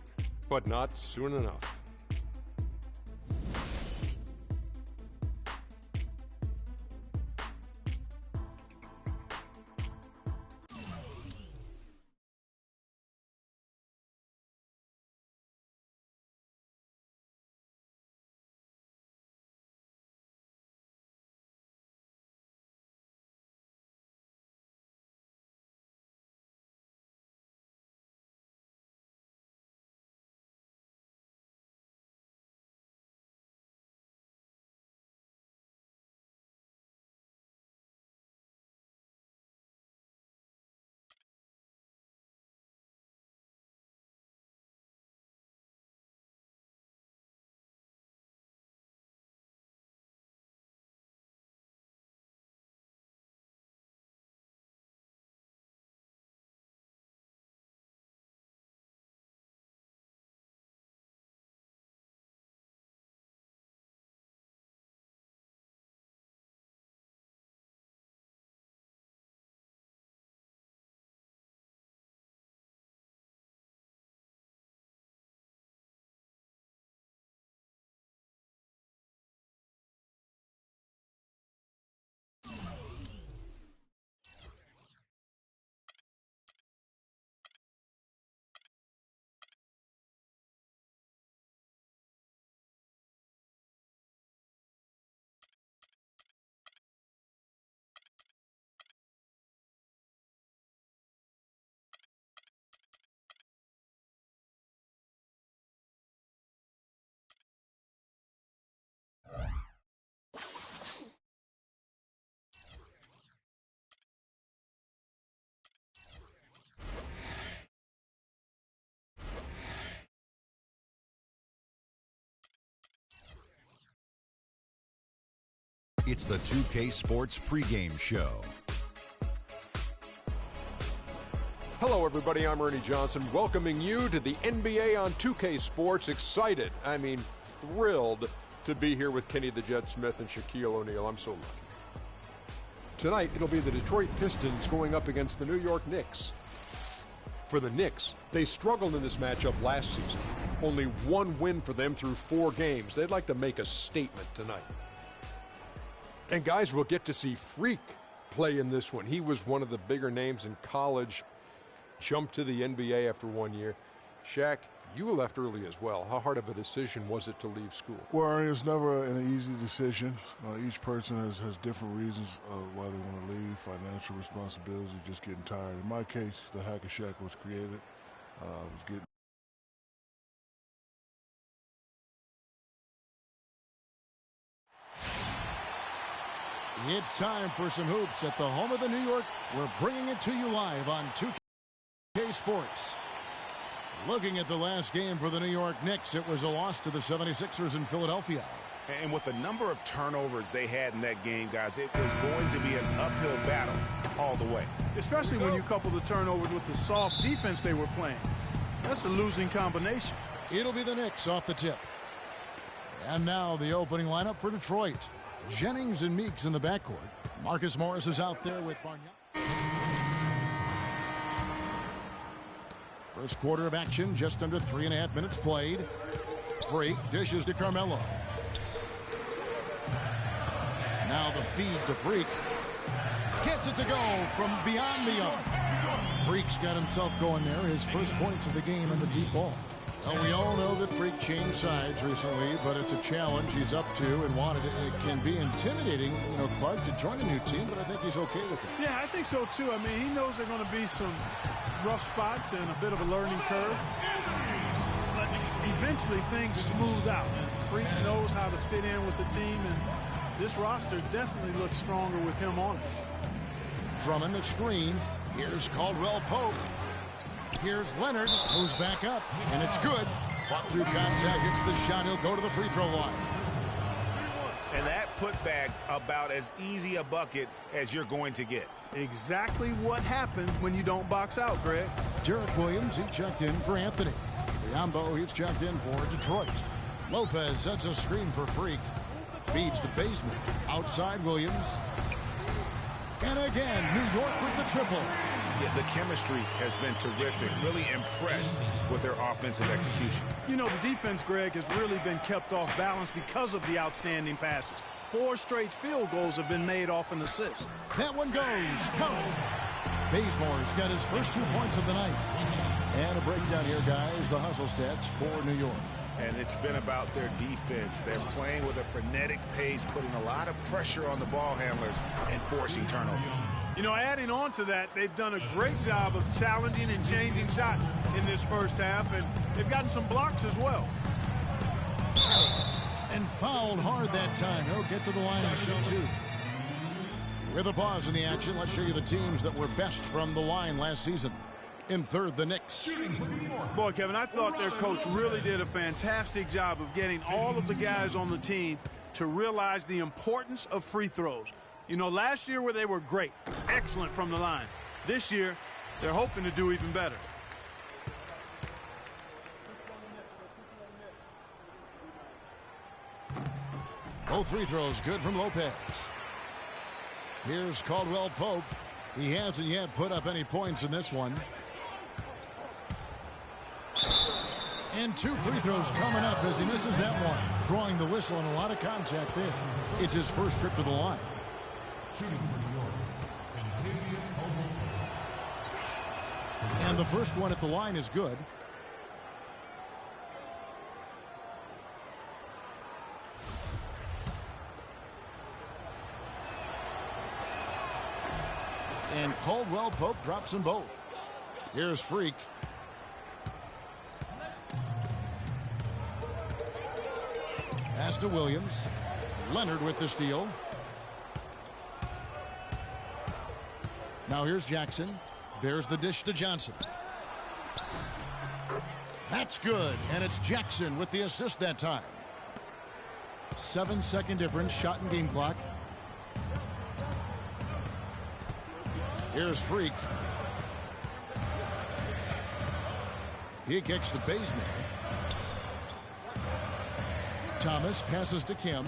but not soon enough. It's the 2K Sports pregame show. Hello, everybody. I'm Ernie Johnson, welcoming you to the NBA on 2K Sports. Excited, thrilled to be here with Kenny the Jet Smith and Shaquille O'Neal. I'm so lucky. Tonight, it'll be the Detroit Pistons going up against the New York Knicks. For the Knicks, they struggled in this matchup last season. Only one win for them through 4 games. They'd like to make a statement tonight. And guys, we'll get to see Freak play in this one. He was one of the bigger names in college, jumped to the NBA after 1 year. Shaq, you left early as well. How hard of a decision was it to leave school? Well, it's never an easy decision. Each person has different reasons why they want to leave. Financial responsibility, just getting tired. In my case, the Hacker Shack was created. I was getting It's time for some hoops at the home of the New York. We're bringing it to you live on 2K Sports. Looking at the last game for the New York Knicks, it was a loss to the 76ers in Philadelphia. And with the number of turnovers they had in that game, guys, it was going to be an uphill battle all the way. Especially when you couple the turnovers with the soft defense they were playing. That's a losing combination. It'll be the Knicks off the tip. And now the opening lineup for Detroit. Jennings and Meeks in the backcourt. Marcus Morris is out there with Barnett. First quarter of action, just under 3.5 minutes played. Freak dishes to Carmelo. Now the feed to Freak. Gets it to go from beyond the arc. Freak's got himself going there. His first points of the game in the deep ball. Well, we all know that Freak changed sides recently, but it's a challenge he's up to and wanted it. It can be intimidating, Clark, to join a new team, but I think he's okay with it. Yeah, I think so, too. I mean, he knows there are going to be some rough spots and a bit of a learning curve. But eventually things smooth out, and Freak knows how to fit in with the team, and this roster definitely looks stronger with him on it. Drummond the screen. Here's Caldwell Pope. Here's Leonard, who's back up, and it's good. Fought through contact, gets the shot. He'll go to the free throw line. And that putback about as easy a bucket as you're going to get. Exactly what happens when you don't box out, Greg. Derek Williams, he checked in for Anthony. Biombo, he's checked in for Detroit. Lopez sets a screen for Freak. Feeds to Bazemore. Outside Williams. And again, New York with the triple. Yeah, the chemistry has been terrific. Really impressed with their offensive execution. The defense, Greg, has really been kept off balance because of the outstanding passes. 4 straight field goals have been made off an assist. That one goes. Count. Bazemore's got his first 2 points of the night. And a breakdown here, guys. The hustle stats for New York. And it's been about their defense. They're playing with a frenetic pace, putting a lot of pressure on the ball handlers and forcing turnovers. Adding on to that, they've done a great job of challenging and changing shots in this first half, and they've gotten some blocks as well. And fouled hard that time. He'll get to the line and shoot 2. With a pause in the action, let's show you the teams that were best from the line last season. In third, the Knicks. Boy, Kevin, I thought their coach really did a fantastic job of getting all of the guys on the team to realize the importance of free throws. Last year where they were great, excellent from the line. This year, they're hoping to do even better. Both free throws good from Lopez. Here's Caldwell Pope. He hasn't yet put up any points in this one. And 2 free throws coming up as he misses that one. Drawing the whistle and a lot of contact there. It's his first trip to the line. Shooting for New York, and the first one at the line is good. And Caldwell Pope drops them both. Here's Freak. Pass to Williams. Leonard with the steal. Now here's Jackson. There's the dish to Johnson. That's good, and it's Jackson with the assist that time. 7-second difference, shot and game clock. Here's Freak. He kicks to Bazemore. Thomas passes to Kim.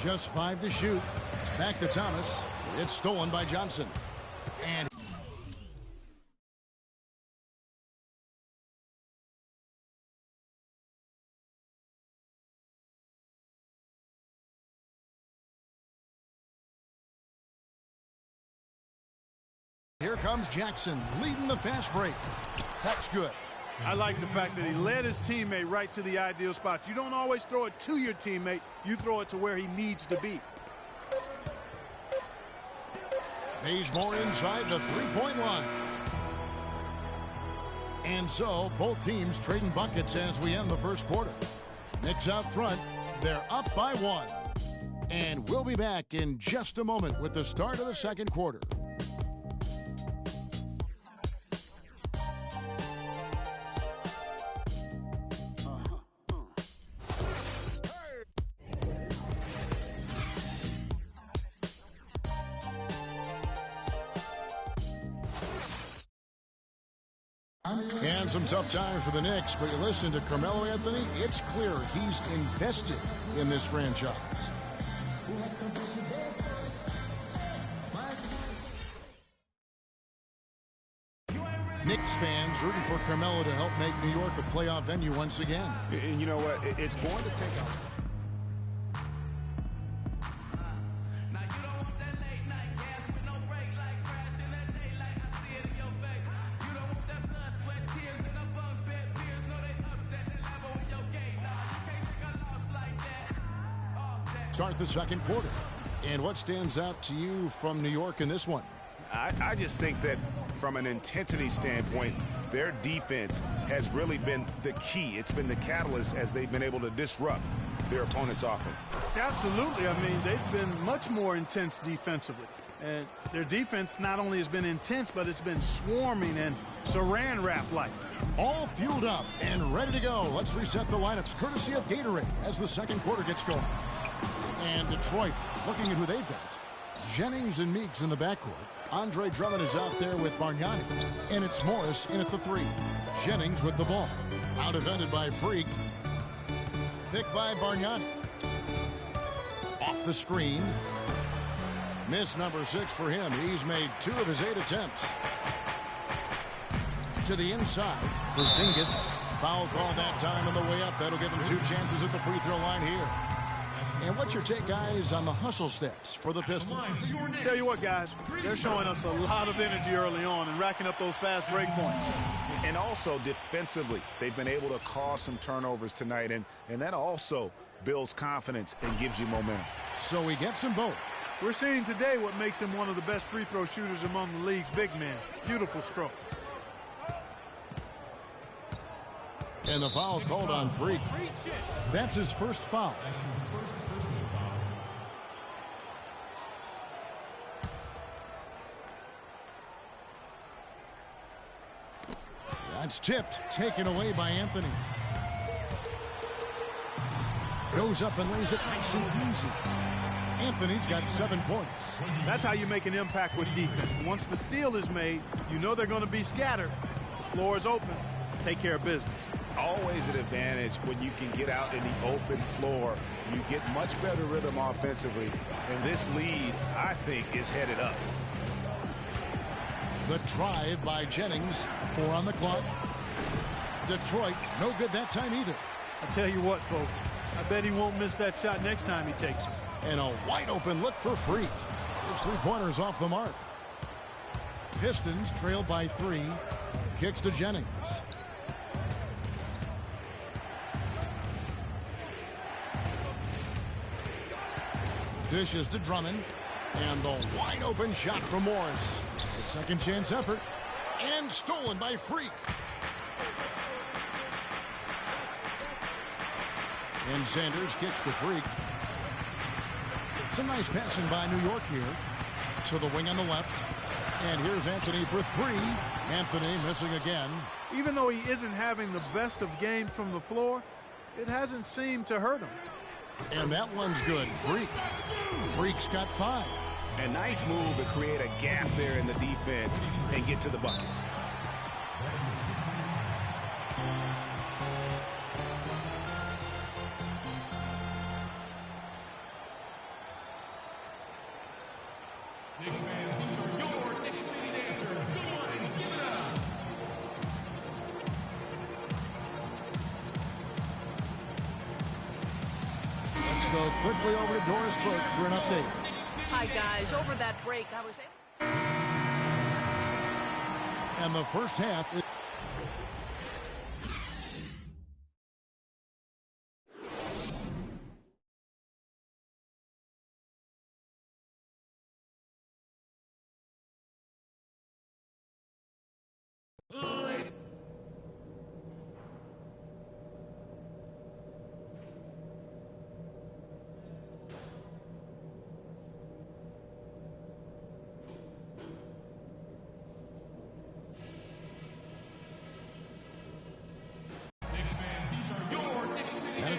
Just 5 to shoot. Back to Thomas. It's stolen by Johnson. And here comes Jackson leading the fast break. That's good. I like the fact that he led his teammate right to the ideal spot. You don't always throw it to your teammate. You throw it to where he needs to be. Bazemore inside the three-point line. And so both teams trading buckets as we end the first quarter. Knicks out front. They're up by 1. And we'll be back in just a moment with the start of the second quarter. And some tough times for the Knicks, but you listen to Carmelo Anthony, it's clear he's invested in this franchise. Knicks fans rooting for Carmelo to help make New York a playoff venue once again. And you know what? It's going to take a... Start the second quarter. And what stands out to you from New York in this one? I just think that from an intensity standpoint, their defense has really been the key. It's been the catalyst as they've been able to disrupt their opponent's offense. Absolutely. I mean, they've been much more intense defensively. And their defense not only has been intense, but it's been swarming and saran wrap-like. All fueled up and ready to go. Let's reset the lineups courtesy of Gatorade as the second quarter gets going. And Detroit looking at who they've got. Jennings and Meeks in the backcourt. Andre Drummond is out there with Bargnani. And it's Morris in at the 3. Jennings with the ball. Out defended by Freak. Picked by Bargnani. Off the screen. Miss number 6 for him. He's made 2 of his 8 attempts. To the inside. Porzingis. Foul call that time on the way up. That'll give him 2 chances at the free throw line here. And what's your take, guys, on the hustle stats for the Pistons? Tell you what, guys, they're showing us a lot of energy early on and racking up those fast break points. And also defensively, they've been able to cause some turnovers tonight, and that also builds confidence and gives you momentum. So he gets them both. We're seeing today what makes him one of the best free throw shooters among the league's big men. Beautiful stroke. And the foul called on Freak. That's his first foul. That's tipped, taken away by Anthony. Goes up and lays it nice and easy. Anthony's got 7 points. That's how you make an impact with defense. Once the steal is made, you know they're going to be scattered. The floor is open. Take care of business. Always an advantage when you can get out in the open floor. You get much better rhythm offensively. And this lead, I think, is headed up. The drive by Jennings. 4 on the clock. Detroit, no good that time either. I tell you what, folks. I bet he won't miss that shot next time he takes it. And a wide open look for Freak. His 3-pointers off the mark. Pistons trail by 3. Kicks to Jennings. Dishes to Drummond. And the wide open shot from Morris. A second chance effort. And stolen by Freak. And Sanders kicks to Freak. Some nice passing by New York here. To the wing on the left. And here's Anthony for 3. Anthony missing again. Even though he isn't having the best of games from the floor, it hasn't seemed to hurt him. And that one's good. Freak. Freak's got 5. A nice move to create a gap there in the defense and get to the bucket. Knicks fans, these are your Knicks City dancers. Go on and give it up. Let's go quickly over to Doris Burke for an update. Hi, guys. Over that break, I was able... And the first half...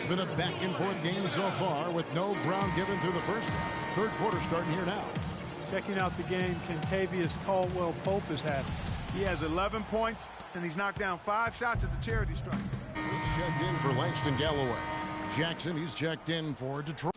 It's been a back-and-forth game so far with no ground given through the first half. Third quarter starting here now. Checking out the game Kentavious Caldwell-Pope is having. He has 11 points, and he's knocked down 5 shots at the charity stripe. He's checked in for Langston Galloway. Jackson, he's checked in for Detroit.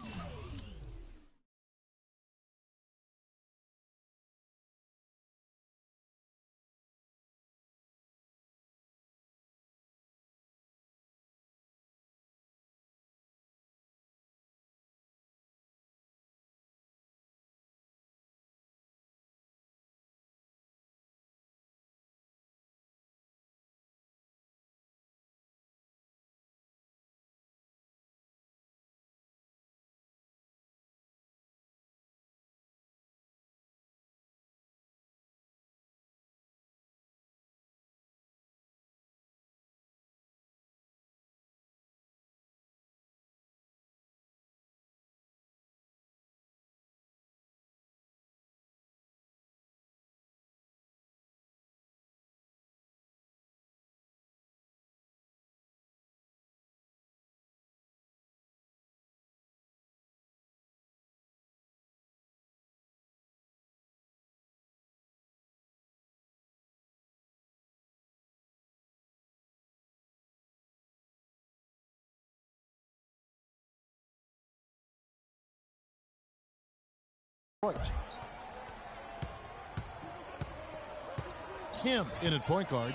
Kim in at point guard.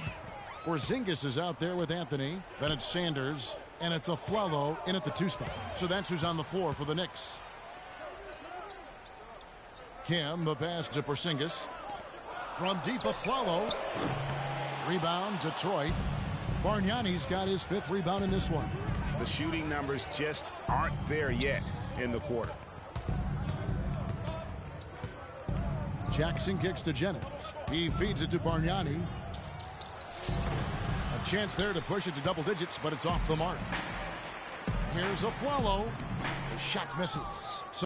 Porzingis is out there with Anthony. Then it's Sanders, and it's Aflalo in at the 2 spot. So that's who's on the floor for the Knicks. Kim, the pass to Porzingis. From deep, Aflalo. Rebound, Detroit. Bargnani's got his 5th rebound in this one. The shooting numbers just aren't there yet in the quarter. Jackson kicks to Jennings. He feeds it to Bargnani. A chance there to push it to double digits, but it's off the mark. Here's Aflalo. The shot misses. So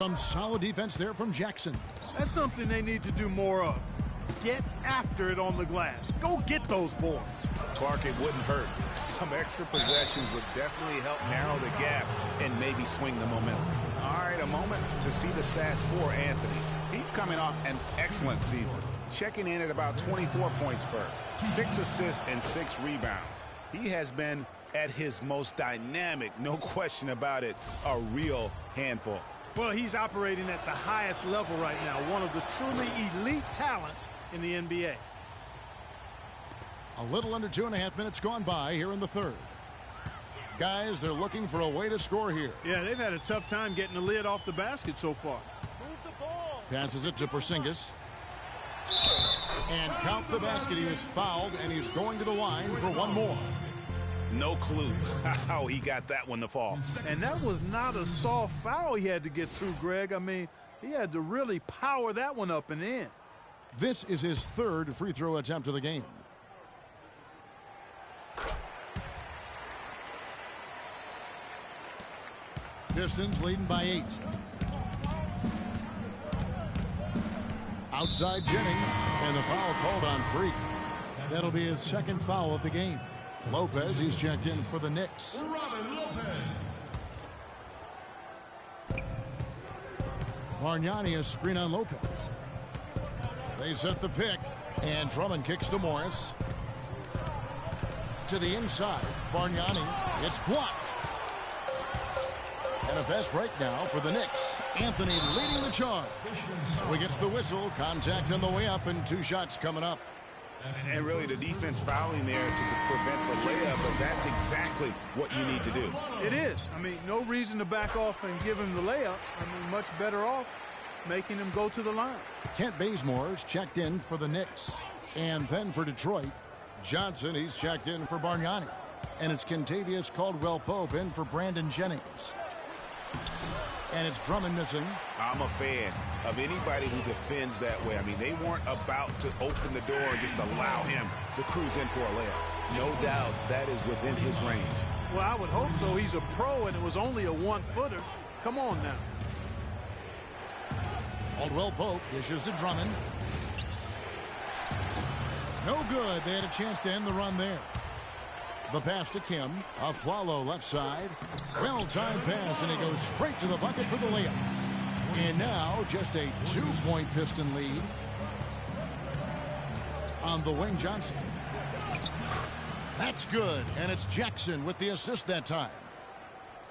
some solid defense there from Jackson. That's something they need to do more of. Get after it on the glass. Go get those boards. Clark, it wouldn't hurt. Some extra possessions would definitely help narrow the gap and maybe swing the momentum. All right, a moment to see the stats for Anthony. He's coming off an excellent season, checking in at about 24 points per, 6 assists and 6 rebounds. He has been at his most dynamic, no question about it, a real handful. Well, he's operating at the highest level right now, one of the truly elite talents in the NBA. A little under 2.5 minutes gone by here in the third. Guys, they're looking for a way to score here. Yeah, they've had a tough time getting the lid off the basket so far. Move the ball. Passes it to Porzingis. And count the basket. He was fouled, and he's going to the line for one more. No clue how he got that one to fall. And that was not a soft foul he had to get through, Greg. I mean, he had to really power that one up and in. This is his third free throw attempt of the game. Pistons leading by 8. Outside Jennings, and the foul called on Freak. That'll be his second foul of the game. Lopez, he's checked in for the Knicks. Robin Lopez. Bargnani, a screen on Lopez. They set the pick, and Drummond kicks to Morris. To the inside, Bargnani, it's blocked. And a fast break now for the Knicks. Anthony leading the charge. So he gets the whistle, contact on the way up, and 2 shots coming up. And really the defense fouling there to prevent the layup, but that's exactly what you need to do. It is. I mean, no reason to back off and give him the layup. I mean, much better off making him go to the line. Kent Bazemore's checked in for the Knicks. And then for Detroit, Johnson, he's checked in for Bargnani. And it's Kentavious Caldwell-Pope in for Brandon Jennings. And it's Drummond missing. I'm a fan of anybody who defends that way. I mean, they weren't about to open the door and just allow him to cruise in for a layup. No doubt that is within his range. Well, I would hope so. He's a pro, and it was only a 1-footer. Come on now. Caldwell-Pope dishes to Drummond. No good. They had a chance to end the run there. The pass to Kim. Aflalo left side. Well-timed pass, and he goes straight to the bucket for the layup. And now just a 2-point Piston lead on the wing. Johnson. That's good, and it's Jackson with the assist that time.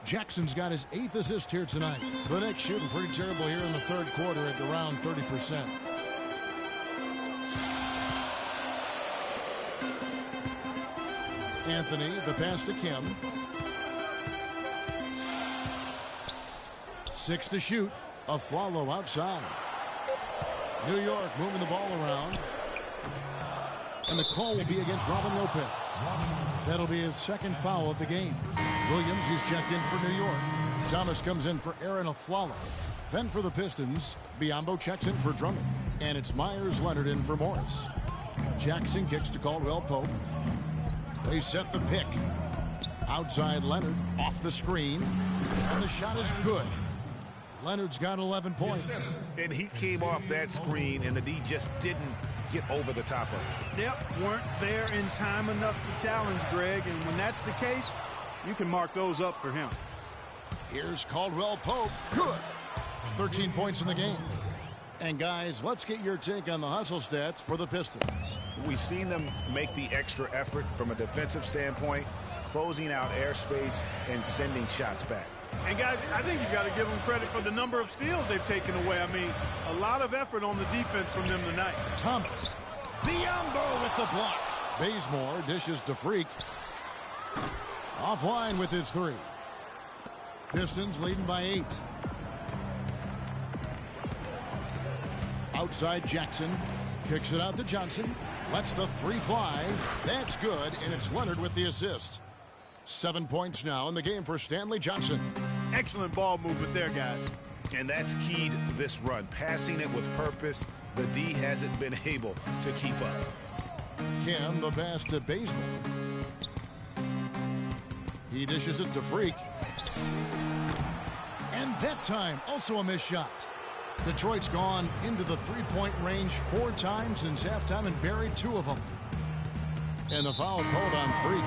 Jackson's got his 8th assist here tonight. The Knicks shooting pretty terrible here in the 3rd quarter at around 30%. Anthony, the pass to Kim. 6 to shoot. Aflalo outside. New York moving the ball around. And the call will be against Robin Lopez. That'll be his 2nd foul of the game. Williams, he's checked in for New York. Thomas comes in for Aaron Aflalo. Then for the Pistons, Biyombo checks in for Drummond. And it's Myers-Leonard in for Morris. Jackson kicks to Caldwell-Pope. They set the pick. Outside Leonard, off the screen. And the shot is good. Leonard's got 11 points. And he came off that screen, and the D just didn't get over the top of it. Yep, weren't there in time enough to challenge Greg, and when that's the case, you can mark those up for him. Here's Caldwell-Pope. Good. 13 points in the game. And guys, let's get your take on the hustle stats for the Pistons. We've seen them make the extra effort from a defensive standpoint, closing out airspace and sending shots back. And guys, I think you got to give them credit for the number of steals they've taken away. I mean, a lot of effort on the defense from them tonight. Thomas. Biyombo with the block. Bazemore dishes to Freak. Offline with his 3. Pistons leading by 8. Outside Jackson. Kicks it out to Johnson. Lets the 3 fly. That's good, and it's Leonard with the assist. 7 points now in the game for Stanley Johnson. Excellent ball movement there, guys. And that's keyed this run. Passing it with purpose. The D hasn't been able to keep up. Kim, the pass to Bazemore. He dishes it to Freak. And that time, also a missed shot. Detroit's gone into the 3-point range 4 times since halftime and buried 2 of them. And the foul called on Freak.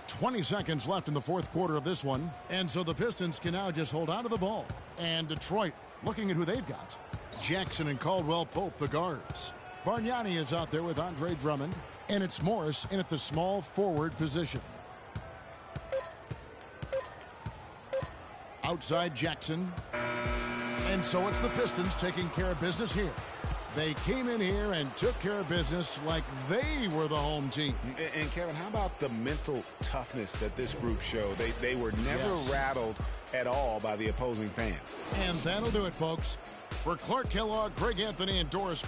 20 seconds left in the 4th quarter of this one. And so the Pistons can now just hold on to the ball. And Detroit, looking at who they've got. Jackson and Caldwell-Pope, the guards. Bargnani is out there with Andre Drummond. And it's Morris in at the small forward position. Outside Jackson. And so it's the Pistons taking care of business here. They came in here and took care of business like they were the home team. And Kevin, how about the mental toughness that this group showed? They were never rattled at all by the opposing fans. And that'll do it, folks. For Clark Kellogg, Greg Anthony, and Doris.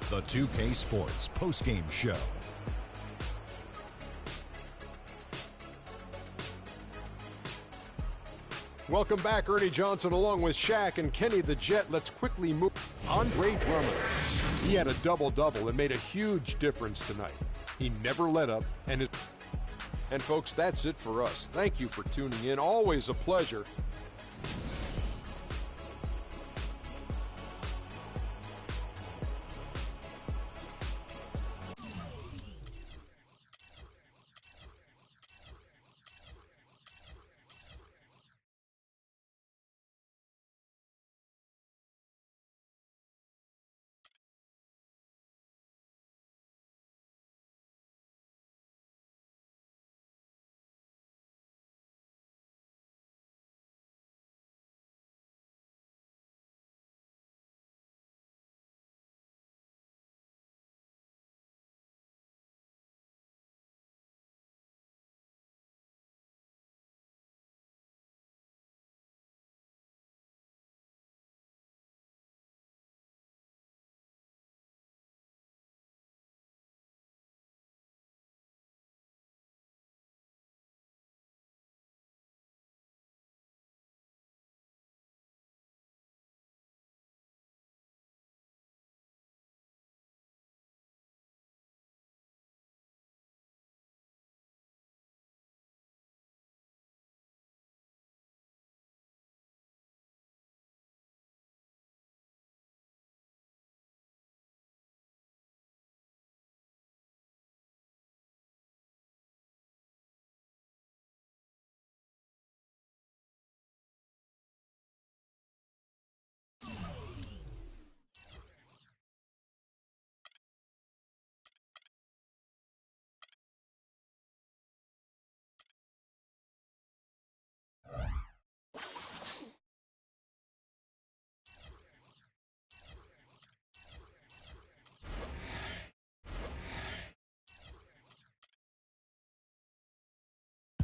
The 2K Sports postgame show. Welcome back, Ernie Johnson, along with Shaq and Kenny the Jet. Let's quickly move. Andre Drummond. He had a double-double and made a huge difference tonight. He never let up, and his And folks, that's it for us. Thank you for tuning in. Always a pleasure.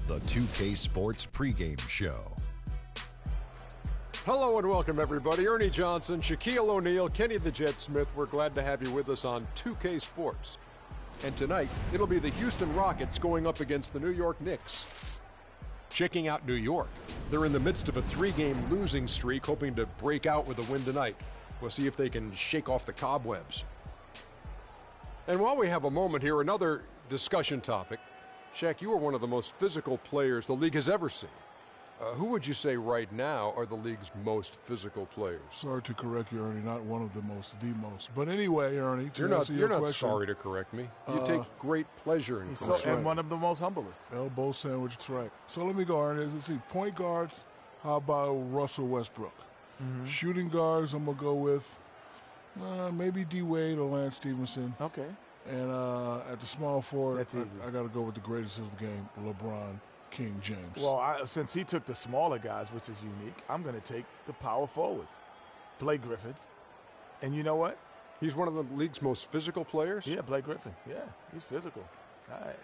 The 2K Sports pregame show. Hello and welcome, everybody. Ernie Johnson, Shaquille O'Neal, Kenny the Jet Smith. We're glad to have you with us on 2K Sports. And tonight, it'll be the Houston Rockets going up against the New York Knicks. Checking out New York. They're in the midst of a 3-game losing streak, hoping to break out with a win tonight. We'll see if they can shake off the cobwebs. And while we have a moment here, another discussion topic. Shaq, you are one of the most physical players the league has ever seen. Who would you say right now are the league's most physical players? Sorry to correct you, Ernie. Not one of the most, the most. But anyway, Ernie, you're not sorry to correct me. You take great pleasure in correcting. And one of the most humblest. Elbow sandwich, that's right. So let me go, Ernie. Let's see. Point guards, how about Russell Westbrook? Mm-hmm. Shooting guards, I'm going to go with maybe D. Wade or Lance Stevenson. Okay. And at the small forward, that's easy. I got to go with the greatest of the game, LeBron King James. Well, since he took the smaller guys, which is unique, I'm going to take the power forwards. Blake Griffin. And you know what? He's one of the league's most physical players? Yeah, Blake Griffin. Yeah, he's physical.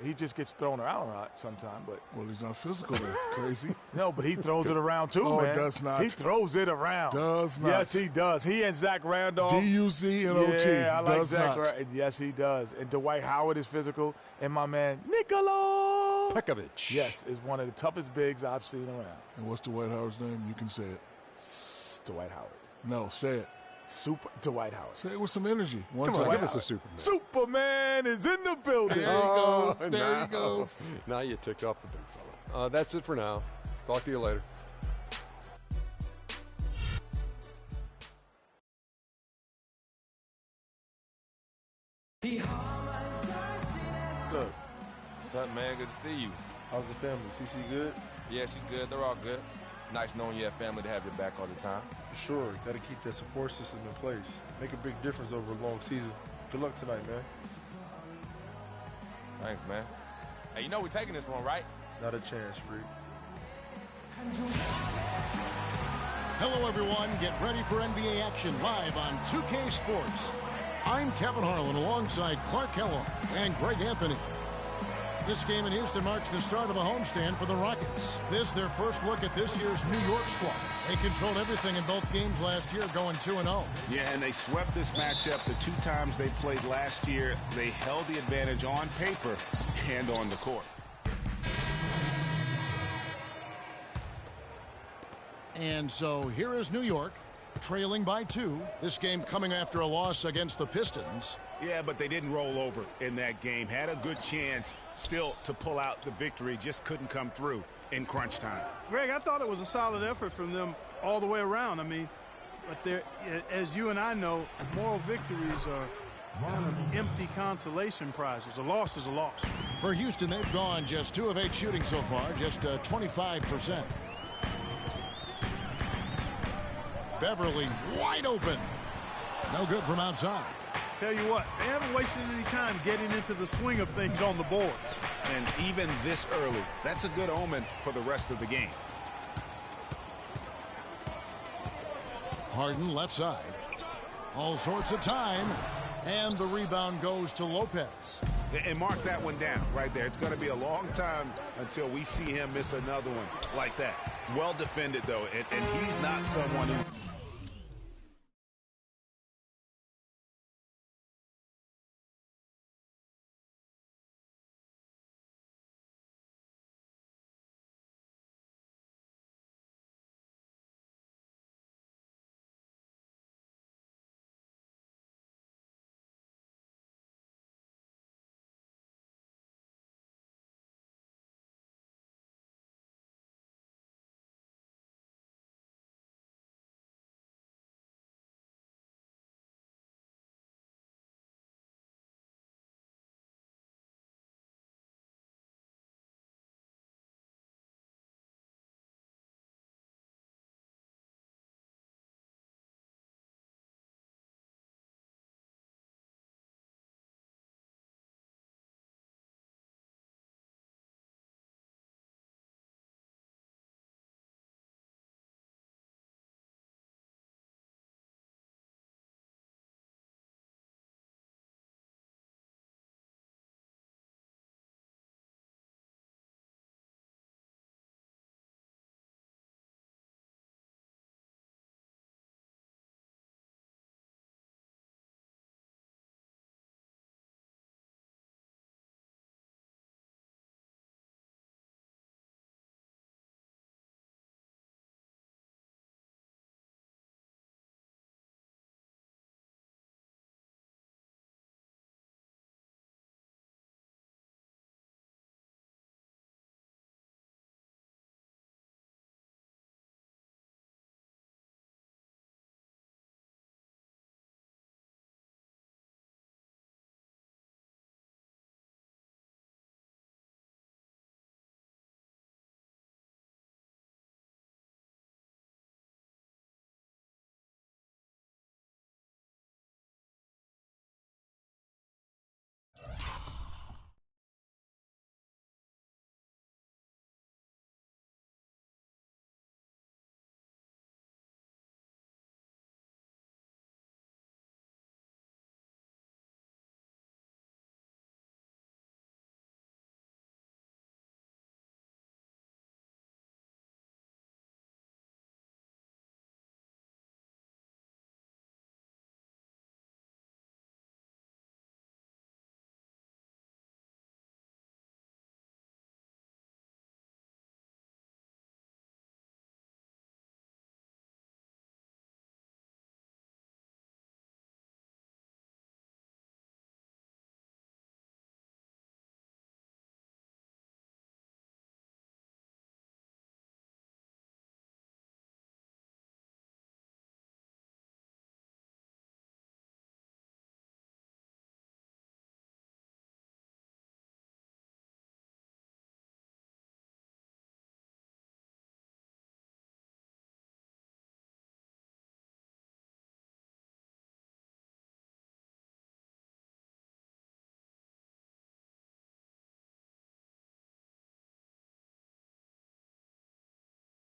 He just gets thrown around a lot sometimes, but well, he's not physical. Then. Crazy. No, but he throws it around too, man. Oh, does not. He throws it around. Does not. Yes, he does. He and Zach Randolph. D-U-Z-N-O-T. Yeah, I like does Zach. not. Yes, he does. And Dwight Howard is physical, and my man Nikola Pekovic. Yes, is one of the toughest bigs I've seen around. And what's Dwight Howard's name? You can say it. Dwight Howard. No, say it. Super Dwight Howard. Say it with some energy. Come on, give us a Superman. Superman is in the building. There he goes. There he goes. Now you ticked off the big fella. That's it for now. Talk to you later. Look. What's up, man? Good to see you. How's the family? CC good? Yeah, she's good. They're all good. Nice knowing you have family to have your back all the time. For sure. Got to keep that support system in place. Make a big difference over a long season. Good luck tonight, man. Thanks, man. Hey, you know we're taking this one, right? Not a chance, Freak. Hello, everyone. Get ready for NBA action live on 2K Sports. I'm Kevin Harlan alongside Clark Kellogg and Greg Anthony. This game in Houston marks the start of a homestand for the Rockets. This their first look at this year's New York squad. They controlled everything in both games last year, going 2-0. Yeah, and they swept this matchup the 2 times they played last year. They held the advantage on paper and on the court. And so here is New York, trailing by 2. This game coming after a loss against the Pistons. Yeah, but they didn't roll over in that game. Had a good chance still to pull out the victory. Just couldn't come through in crunch time. Greg, I thought it was a solid effort from them all the way around. I mean, but there, as you and I know, moral victories are kind of empty consolation prizes. A loss is a loss. For Houston, they've gone just 2 of 8 shooting so far, just 25%. Beverly wide open. No good from outside. Tell you what, they haven't wasted any time getting into the swing of things on the board. And even this early, that's a good omen for the rest of the game. Harden left side. All sorts of time. And the rebound goes to Lopez. And mark that one down right there. It's going to be a long time until we see him miss another one like that. Well defended, though, and he's not someone who...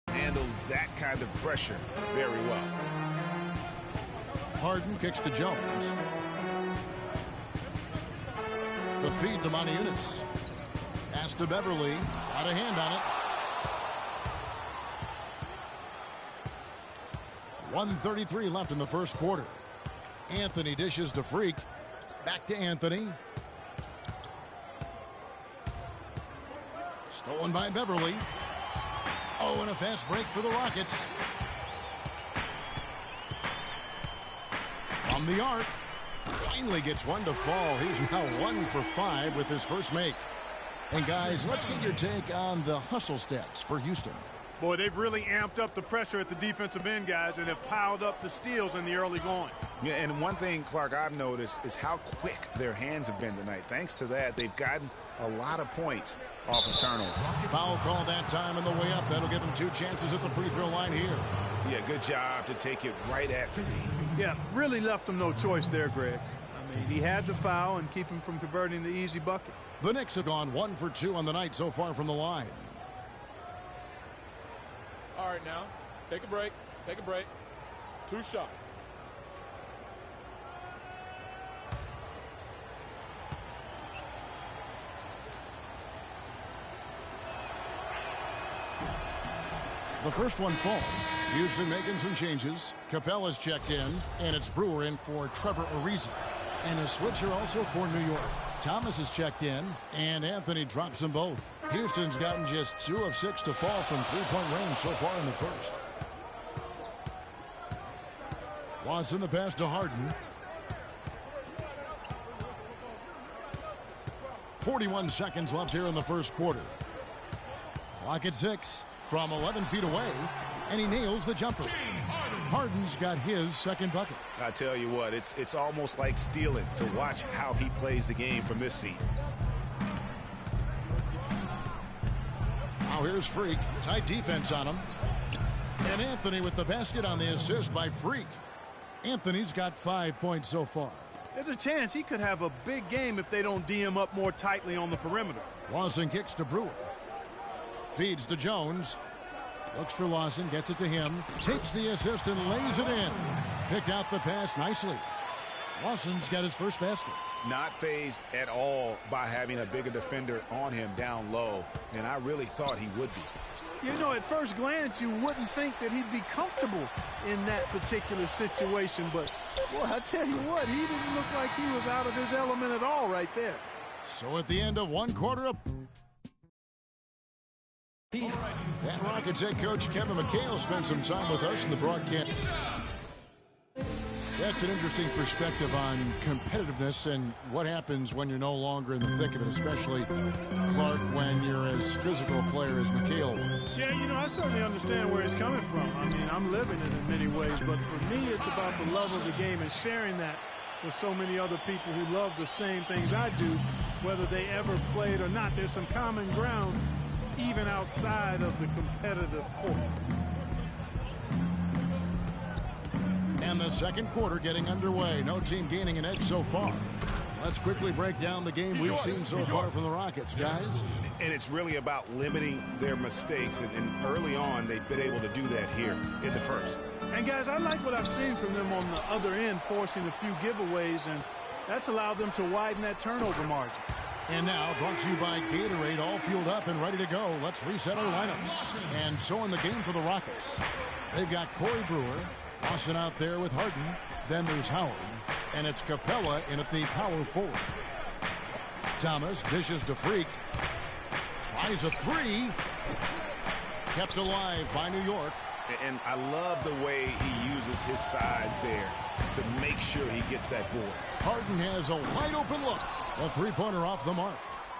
handles that kind of pressure very well. Harden kicks to Jones. The feed to Moniunas. Pass to Beverly. Got a hand on it. 1:33 left in the first quarter. Anthony dishes to Freak. Back to Anthony. Stolen by Beverly. Oh, and a fast break for the Rockets. From the arc. Finally gets one to fall. He's now 1 for 5 with his first make. And guys, let's get your take on the hustle stats for Houston. Boy, they've really amped up the pressure at the defensive end, guys, and have piled up the steals in the early going. Yeah, and one thing, Clark, I've noticed is how quick their hands have been tonight. Thanks to that, they've gotten a lot of points off of turnover. Foul call that time on the way up. That'll give him 2 chances at the free throw line here. Yeah, good job to take it right at the knee. Yeah, really left him no choice there, Greg. I mean, he had to foul and keep him from converting the easy bucket. The Knicks have gone 1 for 2 on the night so far from the line. All right, now, take a break. Take a break. 2 shots. The first one falls. Houston making some changes. Capella's checked in, and it's Brewer in for Trevor Ariza. And a switcher also for New York. Thomas is checked in, and Anthony drops them both. Houston's gotten just 2 of 6 to fall from 3-point range so far in the first. Watson the pass to Harden. 41 seconds left here in the first quarter. Clock at 6 from 11 feet away, and he nails the jumper. Harden's got his second bucket. I tell you what, it's almost like stealing to watch how he plays the game from this seat. Now here's Freak. Tight defense on him. And Anthony with the basket on the assist by Freak. Anthony's got 5 points so far. There's a chance he could have a big game if they don't D him up more tightly on the perimeter. Lawson kicks to Brewer. Feeds to Jones. Looks for Lawson, gets it to him. Takes the assist and lays it in. Picked out the pass nicely. Lawson's got his first basket. Not fazed at all by having a bigger defender on him down low, and I really thought he would be. You know, at first glance, you wouldn't think that he'd be comfortable in that particular situation, but, boy, I tell you what, he didn't look like he was out of his element at all right there. So at the end of one quarter up, and Rockets head coach Kevin McHale spent some time with us in the broadcast. That's an interesting perspective on competitiveness and what happens when you're no longer in the thick of it, especially, Clark, when you're as physical a player as McHale was. Yeah, you know, I certainly understand where he's coming from. I mean, I'm living it in many ways, but for me, it's about the love of the game and sharing that with so many other people who love the same things I do, whether they ever played or not. There's some common ground even outside of the competitive court. And the second quarter getting underway. No team gaining an edge so far. Let's quickly break down the game we've seen so far from the Rockets, guys. And it's really about limiting their mistakes, and early on they've been able to do that here in the first. And guys, I like what I've seen from them on the other end, forcing a few giveaways, and that's allowed them to widen that turnover margin. And now, brought to you by Gatorade, all fueled up and ready to go. Let's reset our lineups. And so in the game for the Rockets, they've got Corey Brewer, Austin out there with Harden. Then there's Howard, and it's Capella in at the power forward. Thomas dishes to Freak. Tries a three. Kept alive by New York. And I love the way he uses his size there to make sure he gets that board. Harden has a wide open look. A three-pointer off the mark.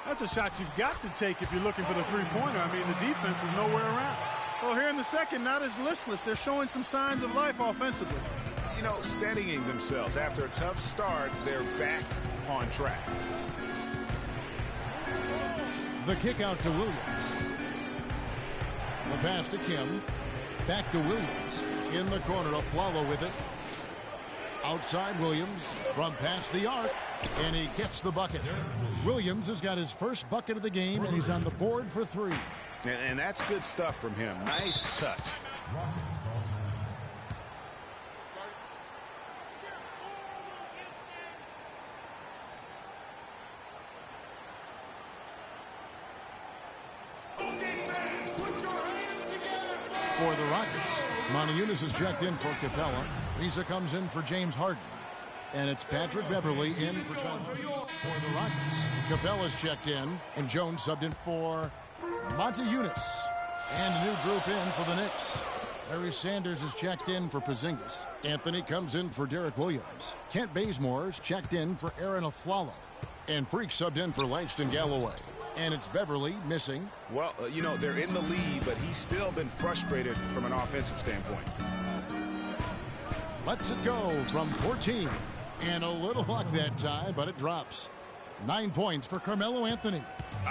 That's a shot you've got to take if you're looking for the three-pointer. I mean, the defense was nowhere around. Well, here in the second, not as listless. They're showing some signs of life offensively. You know, steadying themselves. After a tough start, they're back on track. The kick out to Williams. The pass to Kim. Back to Williams. In the corner, Aflalo with it. Outside Williams from past the arc, and he gets the bucket. Williams has got his first bucket of the game, and he's on the board for three. And that's good stuff from him. Nice touch. For the Rockets, Monteunice is checked in for Capella. Risa comes in for James Harden. And it's Patrick Beverly in for Tom. For the Rockets, Capella's checked in, and Jones subbed in for Monteunice. And a new group in for the Knicks. Larry Sanders is checked in for Porzingis. Anthony comes in for Derek Williams. Kent Bazemore's checked in for Aaron Aflalo. And Freak subbed in for Langston Galloway. And it's Beverly missing. Well, you know, they're in the lead, but he's still been frustrated from an offensive standpoint. Lets it go from 14. And a little luck that time, but it drops. 9 points for Carmelo Anthony.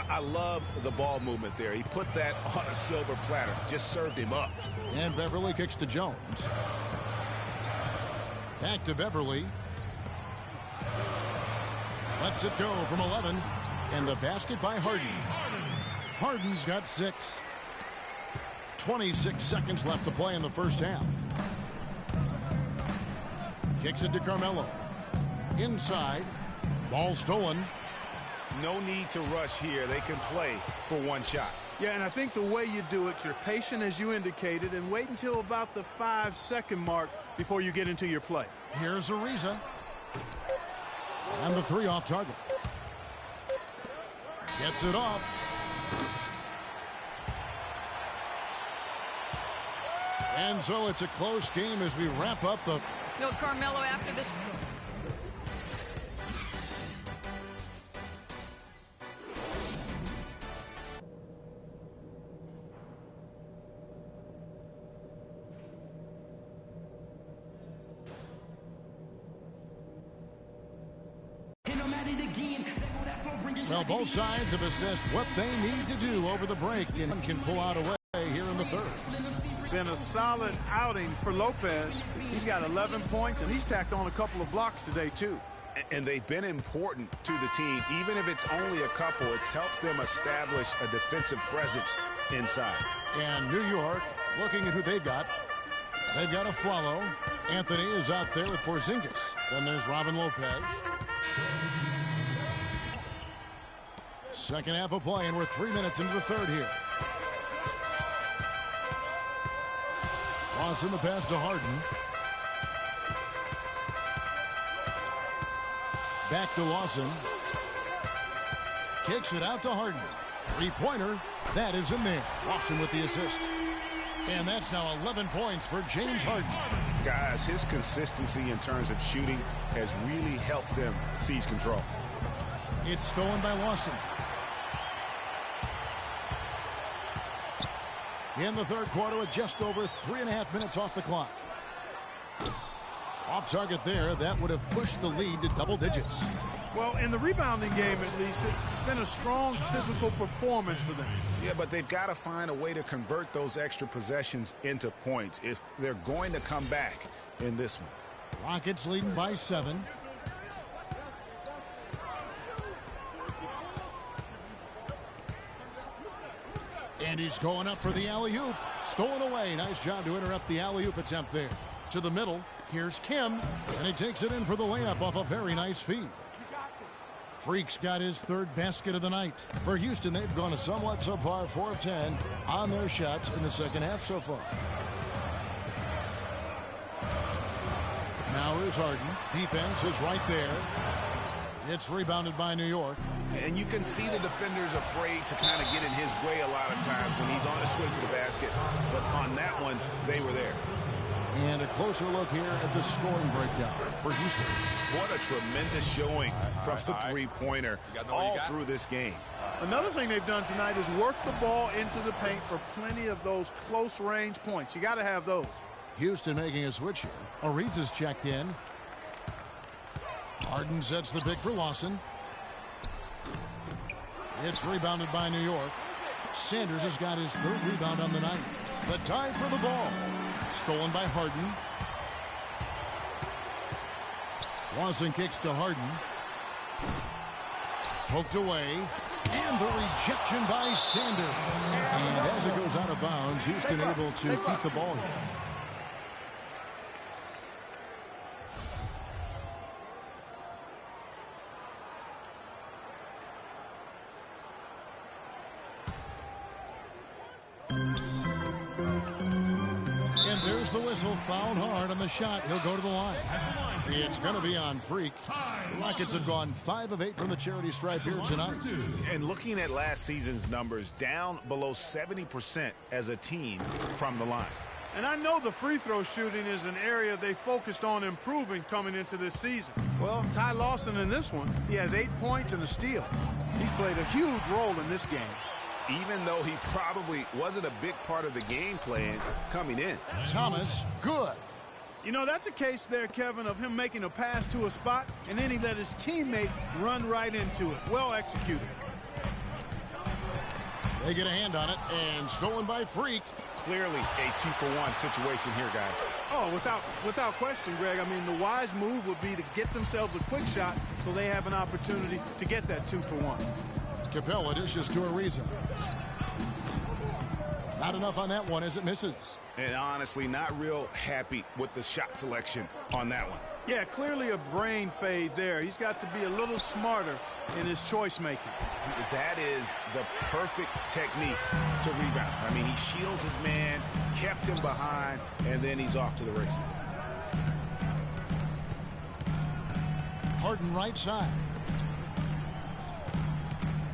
I love the ball movement there. He put that on a silver platter. Just served him up. And Beverly kicks to Jones. Back to Beverly. Lets it go from 11. And the basket by Harden. Harden's got 6. 26 seconds left to play in the first half. Kicks it to Carmelo. Inside. Ball stolen. No need to rush here. They can play for one shot. Yeah, and I think the way you do it, you're patient as you indicated, and wait until about the 5-second mark before you get into your play. Here's Ariza. And the 3 off target. Gets it off. And so it's a close game as we wrap up the... No, Carmelo, after this... Well, both sides have assessed what they need to do over the break and can pull out away here in the third. Been a solid outing for Lopez. He's got 11 points, and he's tacked on a couple of blocks today, too. And they've been important to the team. Even if it's only a couple, it's helped them establish a defensive presence inside. And New York, looking at who they've got Aflalo. Anthony is out there with Porzingis. Then there's Robin Lopez. Second half of play, and we're 3 minutes into the third here. Lawson the pass to Harden. Back to Lawson. Kicks it out to Harden. Three-pointer. That is in there. Lawson with the assist. And that's now 11 points for James Harden. Guys, his consistency in terms of shooting has really helped them seize control. It's stolen by Lawson. In the third quarter with just over 3.5 minutes off the clock. Off target there, that would have pushed the lead to double digits. Well, in the rebounding game, at least, it's been a strong physical performance for them. Yeah, but they've got to find a way to convert those extra possessions into points if they're going to come back in this one. Rockets leading by 7. And he's going up for the alley-oop. Stolen away. Nice job to interrupt the alley-oop attempt there. To the middle. Here's Kim. And he takes it in for the layup off a very nice feed. Freak's got his third basket of the night. For Houston, they've gone a somewhat subpar 4 of 10 on their shots in the second half so far. Now here's Harden. Defense is right there. It's rebounded by New York. And you can see the defenders afraid to kind of get in his way a lot of times when he's on his way to the basket. But on that one, they were there. And a closer look here at the scoring breakdown for Houston. What a tremendous showing from the three-pointer all through this game. Another thing they've done tonight is work the ball into the paint for plenty of those close-range points. You got to have those. Houston making a switch here. Ariza's checked in. Harden sets the pick for Lawson. It's rebounded by New York. Sanders has got his third rebound on the night. The time for the ball. Stolen by Harden. Lawson kicks to Harden. Poked away. And the rejection by Sanders. And as it goes out of bounds, Houston able to keep the ball here. There's the whistle, fouled hard on the shot. He'll go to the line. It's going to be on Freak. The Rockets have gone 5 of 8 from the charity stripe here tonight. And looking at last season's numbers, down below 70% as a team from the line. And I know the free throw shooting is an area they focused on improving coming into this season. Well, Ty Lawson in this one, he has 8 points and a steal. He's played a huge role in this game. Even though he probably wasn't a big part of the game plan coming in. Thomas, good. You know, that's a case there, Kevin, of him making a pass to a spot, and then he let his teammate run right into it. Well executed. They get a hand on it, and stolen by Freak. Clearly a 2-for-1 situation here, guys. Oh, without question, Greg. I mean, the wise move would be to get themselves a quick shot so they have an opportunity to get that 2-for-1. Capella dishes to Ariza. Not enough on that one as it misses. And honestly, not real happy with the shot selection on that one. Yeah, clearly a brain fade there. He's got to be a little smarter in his choice making. That is the perfect technique to rebound. I mean, he shields his man, kept him behind, and then he's off to the races. Harden right side.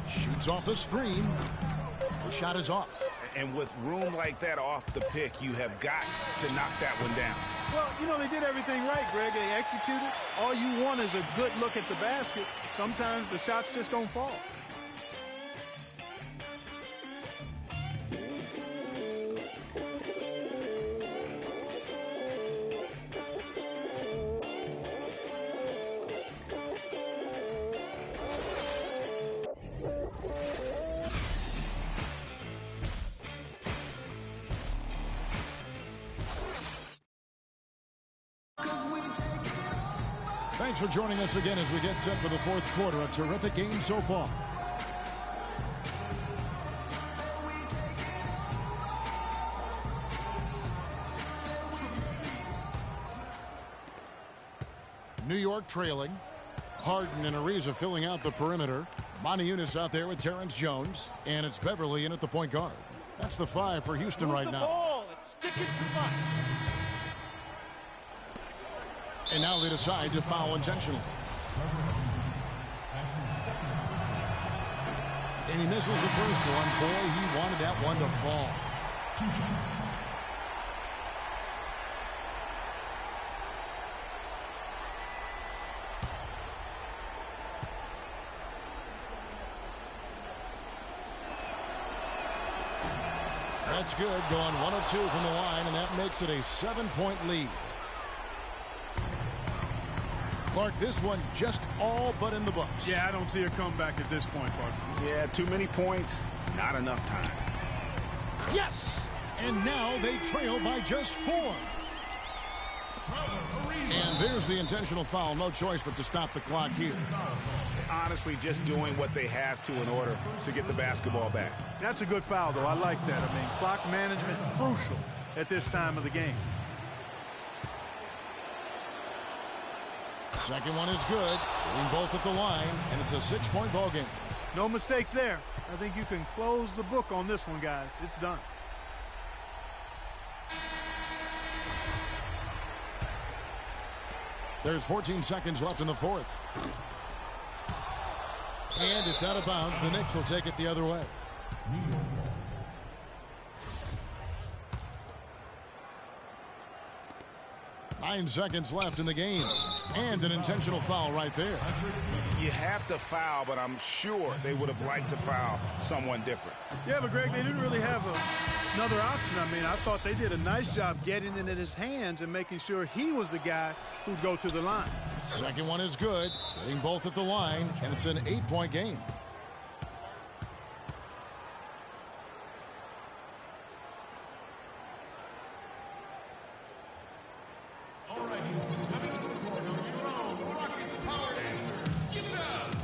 Shoots off the screen. The shot is off. And with room like that off the pick, you have got to knock that one down. Well, you know, they did everything right, Greg. They executed. All you want is a good look at the basket. Sometimes the shots just don't fall. Thanks for joining us again as we get set for the fourth quarter. A terrific game so far. New York trailing. Harden and Ariza filling out the perimeter. Moniunas out there with Terrence Jones. And it's Beverly in at the point guard. That's the 5 for Houston right now. Ball. It's sticking too much. And now they decide to foul intentionally. And he misses the first one. Boy, he wanted that one to fall. That's good. Going 1 of 2 from the line, and that makes it a 7-point lead. Clark, this one just all but in the books. Yeah, I don't see a comeback at this point, Clark. Yeah, too many points, not enough time. Yes! And now they trail by just 4. And there's the intentional foul. No choice but to stop the clock here. Honestly, just doing what they have to in order to get the basketball back. That's a good foul, though. I like that. I mean, clock management crucial at this time of the game. Second one is good. Getting both at the line, and it's a 6-point ball game. No mistakes there. I think you can close the book on this one, guys. It's done. There's 14 seconds left in the fourth. And it's out of bounds. The Knicks will take it the other way. 9 seconds left in the game. And an intentional foul right there. You have to foul, but I'm sure they would have liked to foul someone different. Yeah, but Greg, they didn't really have another option. I mean, I thought they did a nice job getting it in his hands and making sure he was the guy who'd go to the line. Second one is good. Getting both at the line, and it's an 8-point game. All right, Houston, coming into the court on your own Rockets power dancer. Give it up.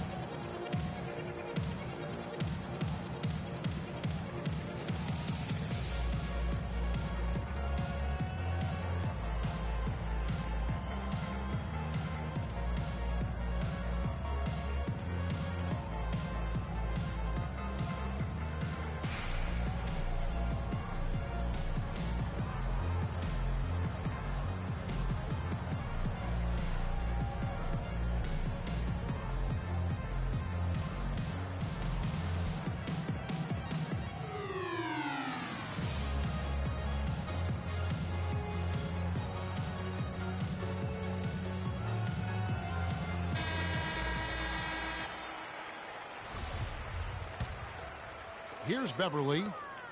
Here's Beverly.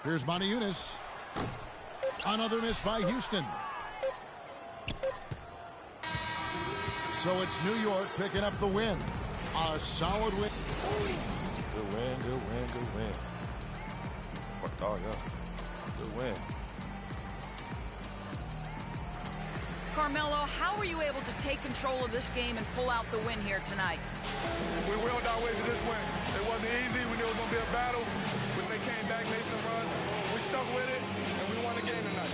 Here's Montejunas. Another miss by Houston. So it's New York picking up the win. A solid win. Good win, good win, good win. Oh, yeah. Good win. Carmelo, how were you able to take control of this game and pull out the win here tonight? We willed our way to this win. It wasn't easy. We knew it was going to be a battle. When they came back, made some runs. We stuck with it, and we won the game tonight.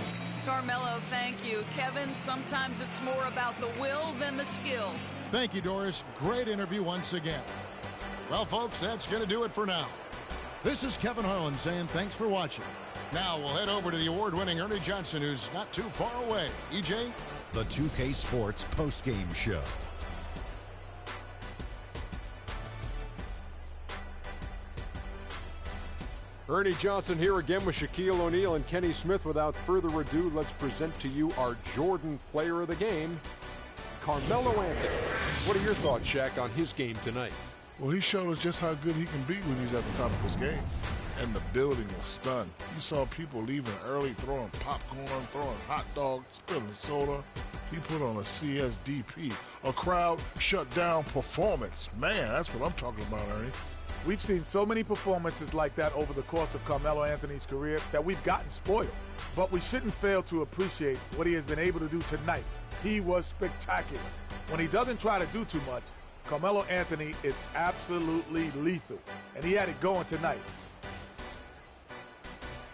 Carmelo, thank you. Kevin, sometimes it's more about the will than the skill. Thank you, Doris. Great interview once again. Well, folks, that's going to do it for now. This is Kevin Harlan saying thanks for watching. Now we'll head over to the award-winning Ernie Johnson, who's not too far away. EJ? The 2K Sports postgame show. Ernie Johnson here again with Shaquille O'Neal and Kenny Smith. Without further ado, let's present to you our Jordan Player of the Game, Carmelo Anthony. What are your thoughts, Shaq, on his game tonight? Well, he showed us just how good he can be when he's at the top of his game. And the building was stunned. You saw people leaving early, throwing popcorn, throwing hot dogs, spilling soda. He put on a CSDP, a crowd shut down performance. Man, that's what I'm talking about, Ernie. We've seen so many performances like that over the course of Carmelo Anthony's career that we've gotten spoiled. But we shouldn't fail to appreciate what he has been able to do tonight. He was spectacular. When he doesn't try to do too much, Carmelo Anthony is absolutely lethal. And he had it going tonight.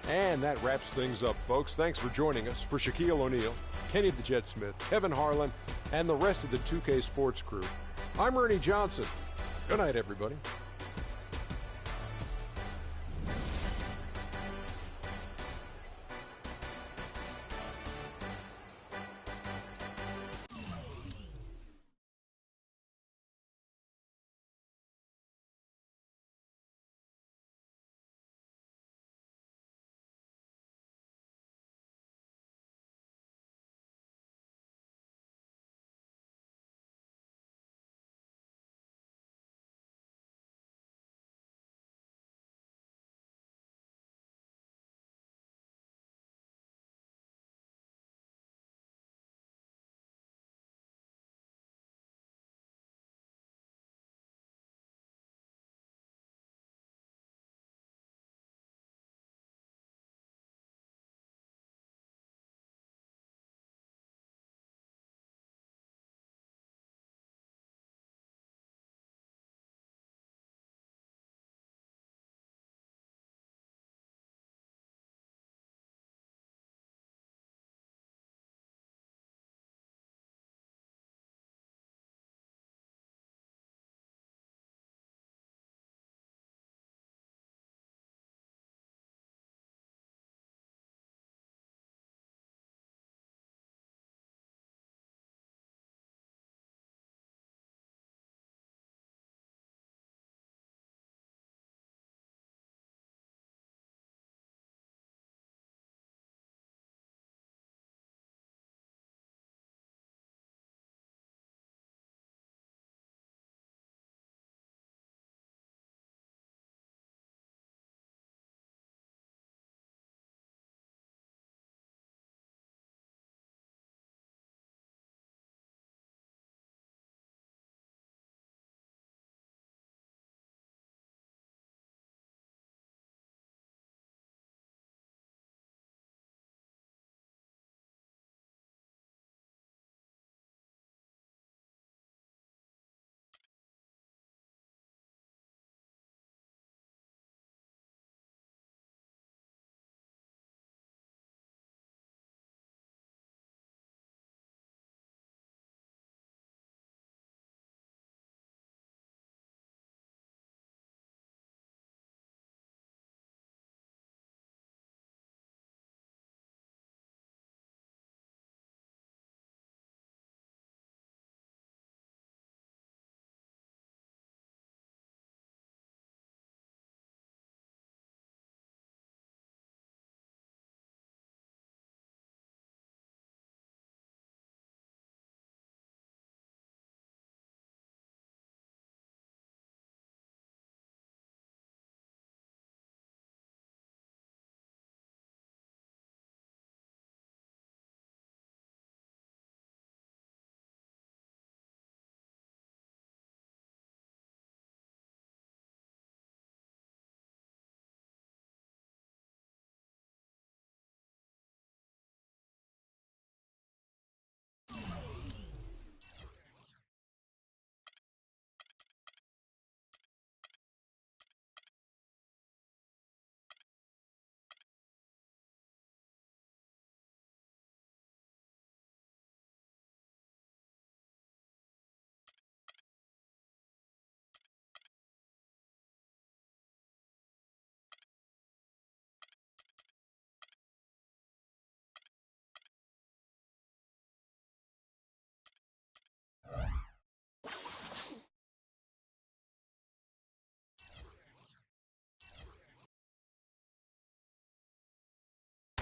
And that wraps things up, folks. Thanks for joining us. For Shaquille O'Neal, Kenny the Jet Smith, Kevin Harlan, and the rest of the 2K Sports crew, I'm Ernie Johnson. Good night, everybody.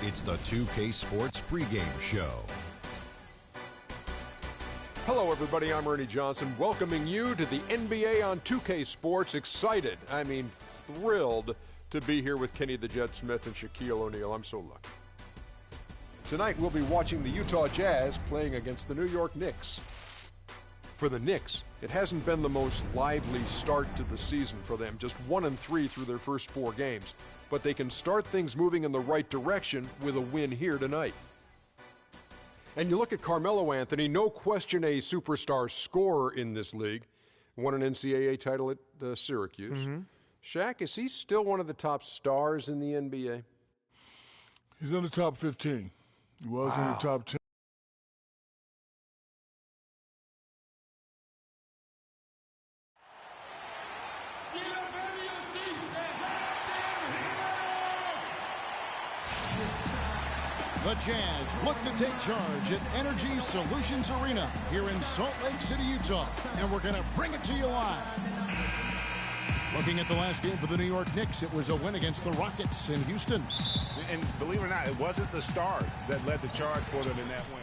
It's the 2K Sports pregame show. Hello, everybody. I'm Ernie Johnson, welcoming you to the NBA on 2K Sports. Excited, thrilled to be here with Kenny the Jet Smith and Shaquille O'Neal. I'm so lucky. Tonight, we'll be watching the Utah Jazz playing against the New York Knicks. For the Knicks, it hasn't been the most lively start to the season for them, just 1-3 through their first 4 games. But they can start things moving in the right direction with a win here tonight. And you look at Carmelo Anthony, no question a superstar scorer in this league. Won an NCAA title at Syracuse. Shaq, is he still one of the top stars in the NBA? He's in the top 15. He was in the top 10. The Jazz look to take charge at Energy Solutions Arena here in Salt Lake City, Utah. And we're going to bring it to you live. Looking at the last game for the New York Knicks, it was a win against the Rockets in Houston. And believe it or not, it wasn't the stars that led the charge for them in that win.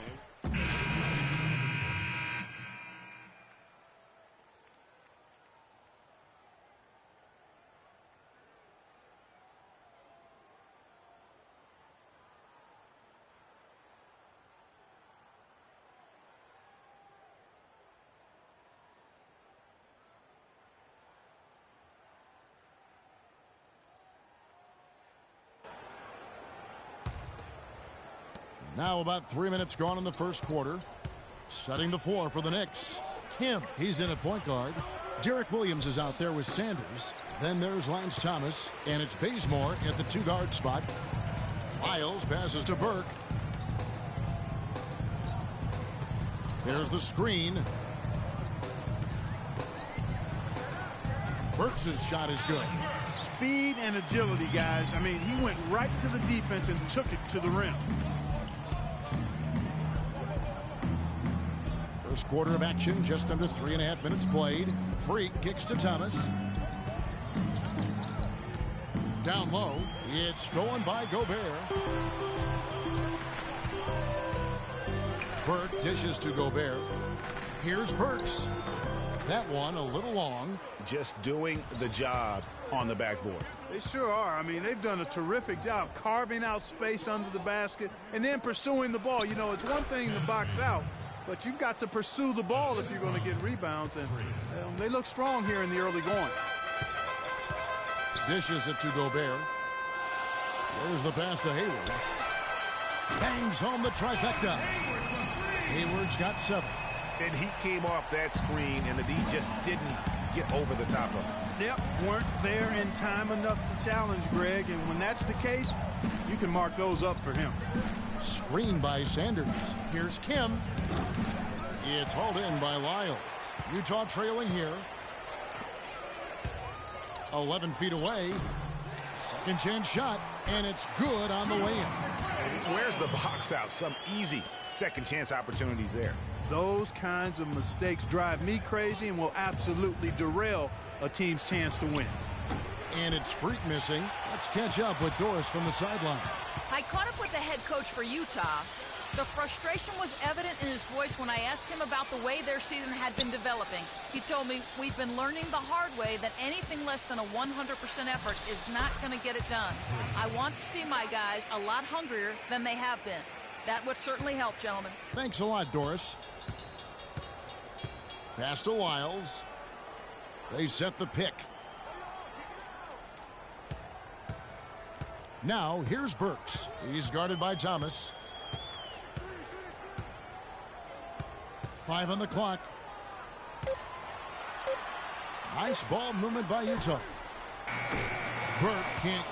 Now about 3 minutes gone in the first quarter. Setting the floor for the Knicks. Kim, he's in at point guard. Derek Williams is out there with Sanders. Then there's Lance Thomas, and it's Bazemore at the 2-guard spot. Lyles passes to Burke. There's the screen. Burks' shot is good. Speed and agility, guys. I mean, he went right to the defense and took it to the rim. First quarter of action, just under 3.5 minutes played. Freak kicks to Thomas. Down low, it's stolen by Gobert. Burke dishes to Gobert. Here's Burks. That one a little long. Just doing the job on the backboard. They sure are. I mean, they've done a terrific job carving out space under the basket and then pursuing the ball. You know, it's one thing to box out, but you've got to pursue the ball if you're going to get rebounds, and they look strong here in the early going. Dishes it to Gobert. There's the pass to Hayward. Bangs home the trifecta. Hayward's got 7. And he came off that screen, and the D just didn't get over the top of him. Yep, weren't there in time enough to challenge Greg, and when that's the case, you can mark those up for him. Screen by Sanders. Here's Kim. It's hauled in by Lyles. Utah trailing here. 11 feet away. Second chance shot, and it's good on the way in. Where's the box out? Some easy second chance opportunities there. Those kinds of mistakes drive me crazy and will absolutely derail a team's chance to win. And it's Freak missing. Let's catch up with Doris from the sideline. I caught up with the head coach for Utah. The frustration was evident in his voice when I asked him about the way their season had been developing. He told me, we've been learning the hard way that anything less than a 100% effort is not going to get it done. I want to see my guys a lot hungrier than they have been. That would certainly help, gentlemen. Thanks a lot, Doris. Pass to Lyles. They set the pick. Now, here's Burks. He's guarded by Thomas. 5 on the clock. Nice ball movement by Utah. Burke can't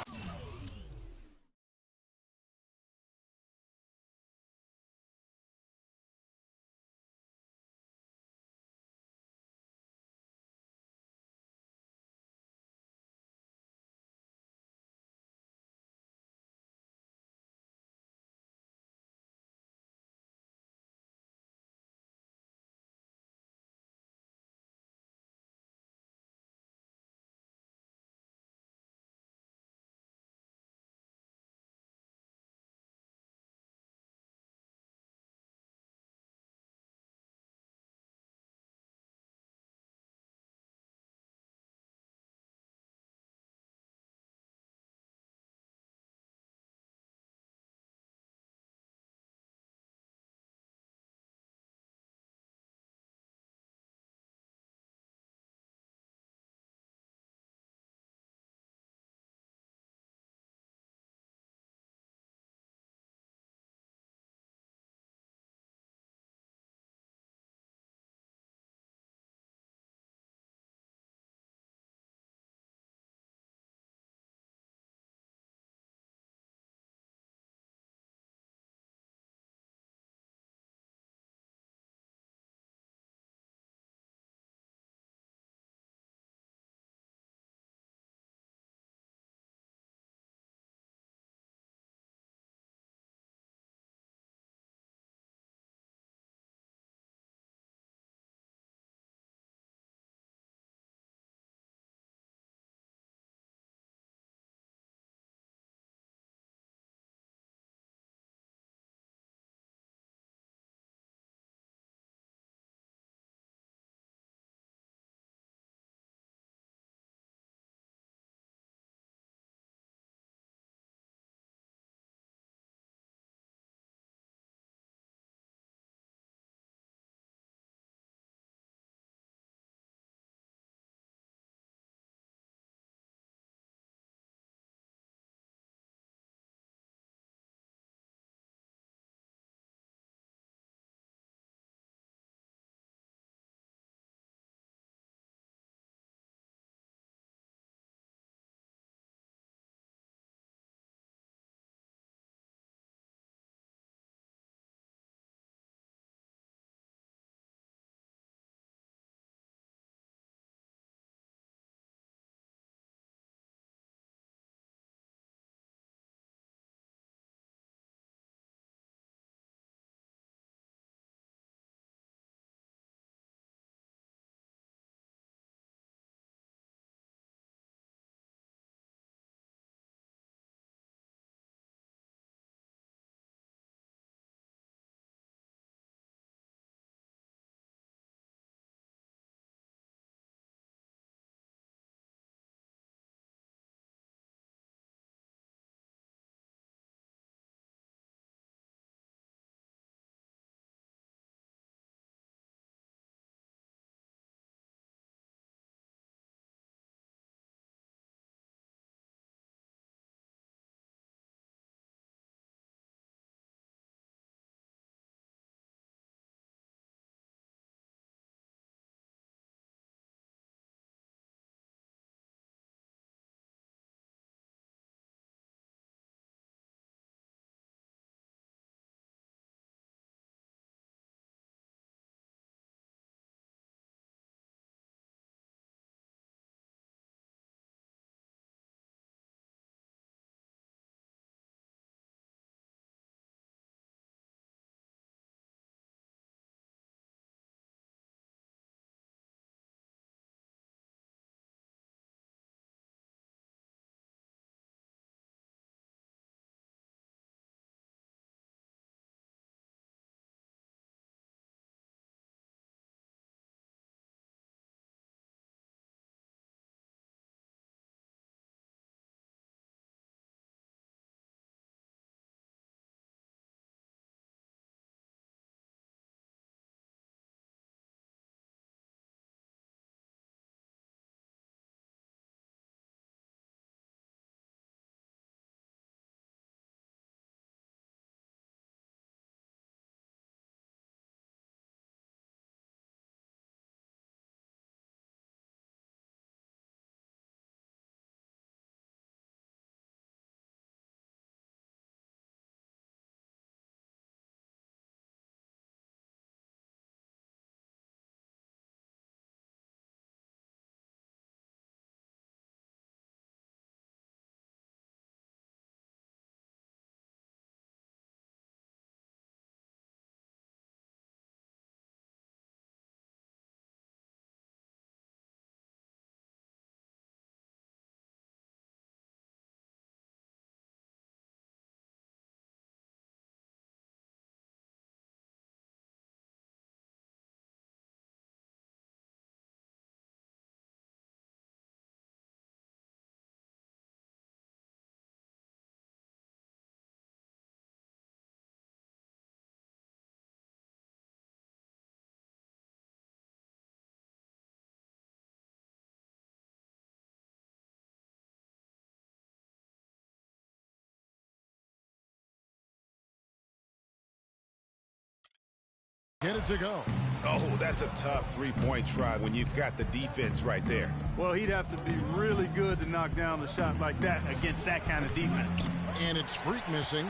Get it to go. Oh, that's a tough three-point try when you've got the defense right there. Well, he'd have to be really good to knock down a shot like that against that kind of defense. And it's Freak missing.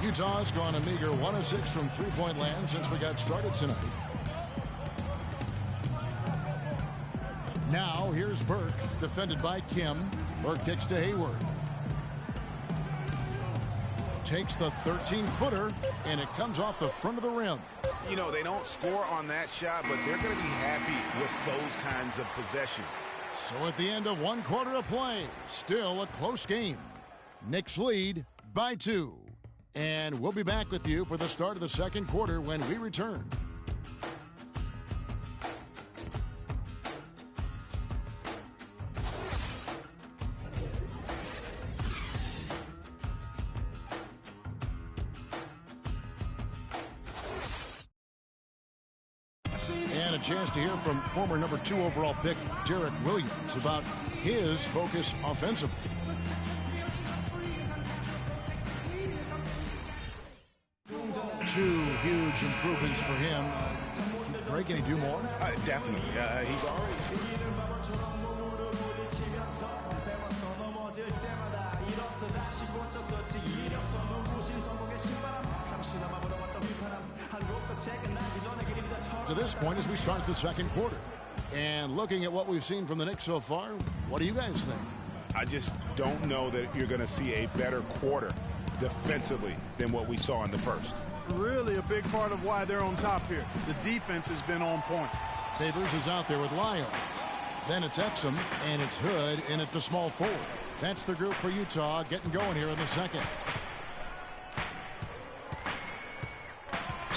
Utah's gone a meager 1 of 6 from three-point land since we got started tonight. Now here's Burke, defended by Kim. Burke kicks to Hayward. Takes the 13-footer, and it comes off the front of the rim. You know, they don't score on that shot, but they're going to be happy with those kinds of possessions. So at the end of 1 quarter of play, still a close game. Knicks lead by 2. And we'll be back with you for the start of the second quarter when we return. And a chance to hear from former number 2 overall pick Derek Williams about his focus offensively. Two huge improvements for him. Greg, can he do more? Definitely. He's already... To this point as we start the second quarter. And looking at what we've seen from the Knicks so far, what do you guys think? I just don't know that you're going to see a better quarter defensively than what we saw in the first. Really a big part of why they're on top here. The defense has been on point. Favors is out there with Lyons. Then it's Exum, and it's Hood in at the small forward. That's the group for Utah getting going here in the second.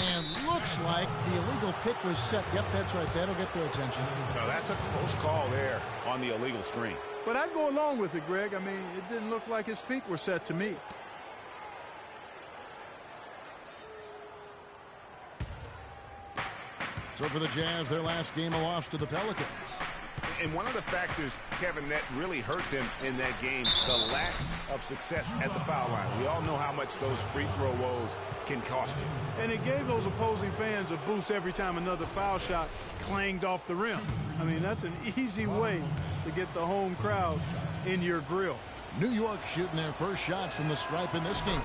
And looks like the illegal kick was set. Yep, that's right. That'll get their attention. No, that's a close call there on the illegal screen. But I'd go along with it, Greg. I mean, it didn't look like his feet were set to me. So for the Jazz, their last game, a loss to the Pelicans. And one of the factors, Kevin, that really hurt them in that game, the lack of success at the foul line. We all know how much those free throw woes can cost you. And it gave those opposing fans a boost every time another foul shot clanged off the rim. I mean, that's an easy way to get the home crowd in your grill. New York shooting their first shots from the stripe in this game.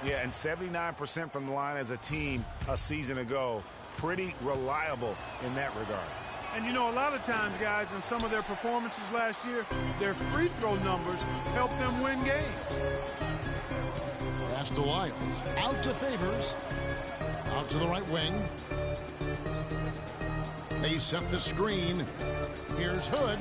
Yeah, and 79% from the line as a team a season ago. Pretty reliable in that regard. And you know, a lot of times, guys, in some of their performances last year, their free throw numbers helped them win games. Pass to Lyles. Out to Favors. Out to the right wing. They set the screen. Here's Hood.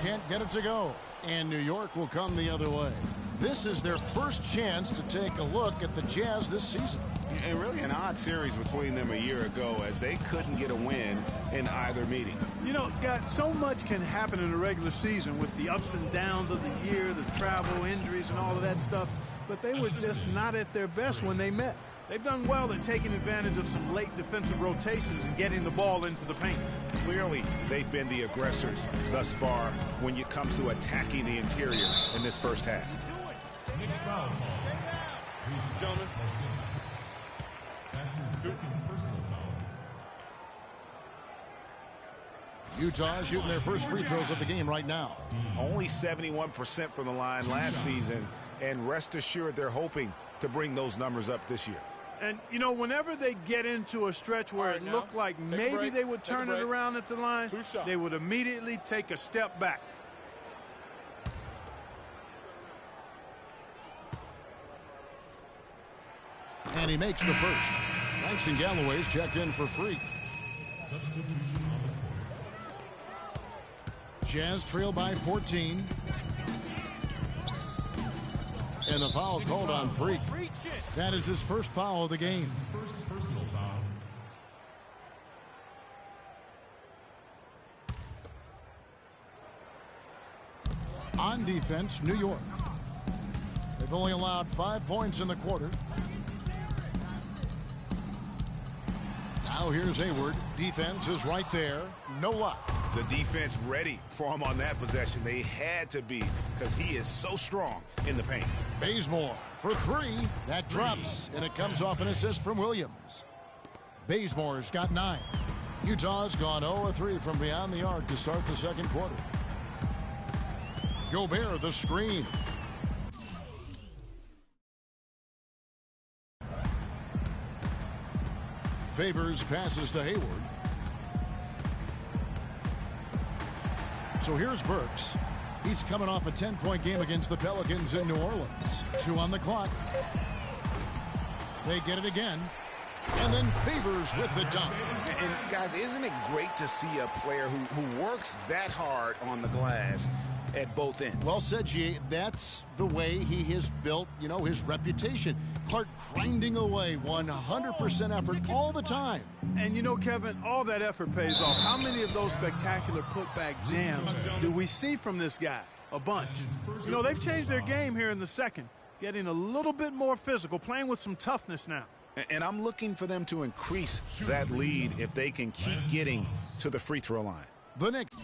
Can't get it to go. And New York will come the other way. This is their first chance to take a look at the Jazz this season. And really an odd series between them a year ago as they couldn't get a win in either meeting. You know, God, so much can happen in the regular season with the ups and downs of the year, the travel, injuries, and all of that stuff. But they were just not at their best when they met. They've done well in taking advantage of some late defensive rotations and getting the ball into the paint. Clearly, they've been the aggressors thus far when it comes to attacking the interior in this first half. Next foul call. Ladies and gentlemen, that's his second personal foul. Utah shooting their first free throws of the game right now. Only 71% from the line last season, and rest assured they're hoping to bring those numbers up this year. And, you know, whenever they get into a stretch where it looked like maybe they would turn it around at the line, they would immediately take a step back. And he makes the first. Langston Galloway's checked in for free. Substitution on the court. Jazz trail by 14. And the foul called on Freak. That is his first foul of the game. First personal foul. On defense, New York. They've only allowed 5 points in the quarter. Now here's Hayward. Defense is right there. No luck. The defense ready for him on that possession. They had to be because he is so strong in the paint. Bazemore for three. That drops, and it comes off an assist from Williams. Bazemore's got 9. Utah's gone 0-3 from beyond the arc to start the second quarter. Gobert, the screen. Favors passes to Hayward. So here's Burks. He's coming off a 10-point game against the Pelicans in New Orleans. 2 on the clock. They get it again. And then Favors with the dunk. And guys, isn't it great to see a player who works that hard on the glass at both ends? Well said, G. That's the way he has built, his reputation. Clark grinding away, 100% effort all the time. And Kevin, all that effort pays off. How many of those spectacular putback jams do we see from this guy? A bunch. They've changed their game here in the second, getting a little bit more physical, playing with some toughness now. And I'm looking for them to increase that lead if they can keep getting to the free throw line. The Knicks.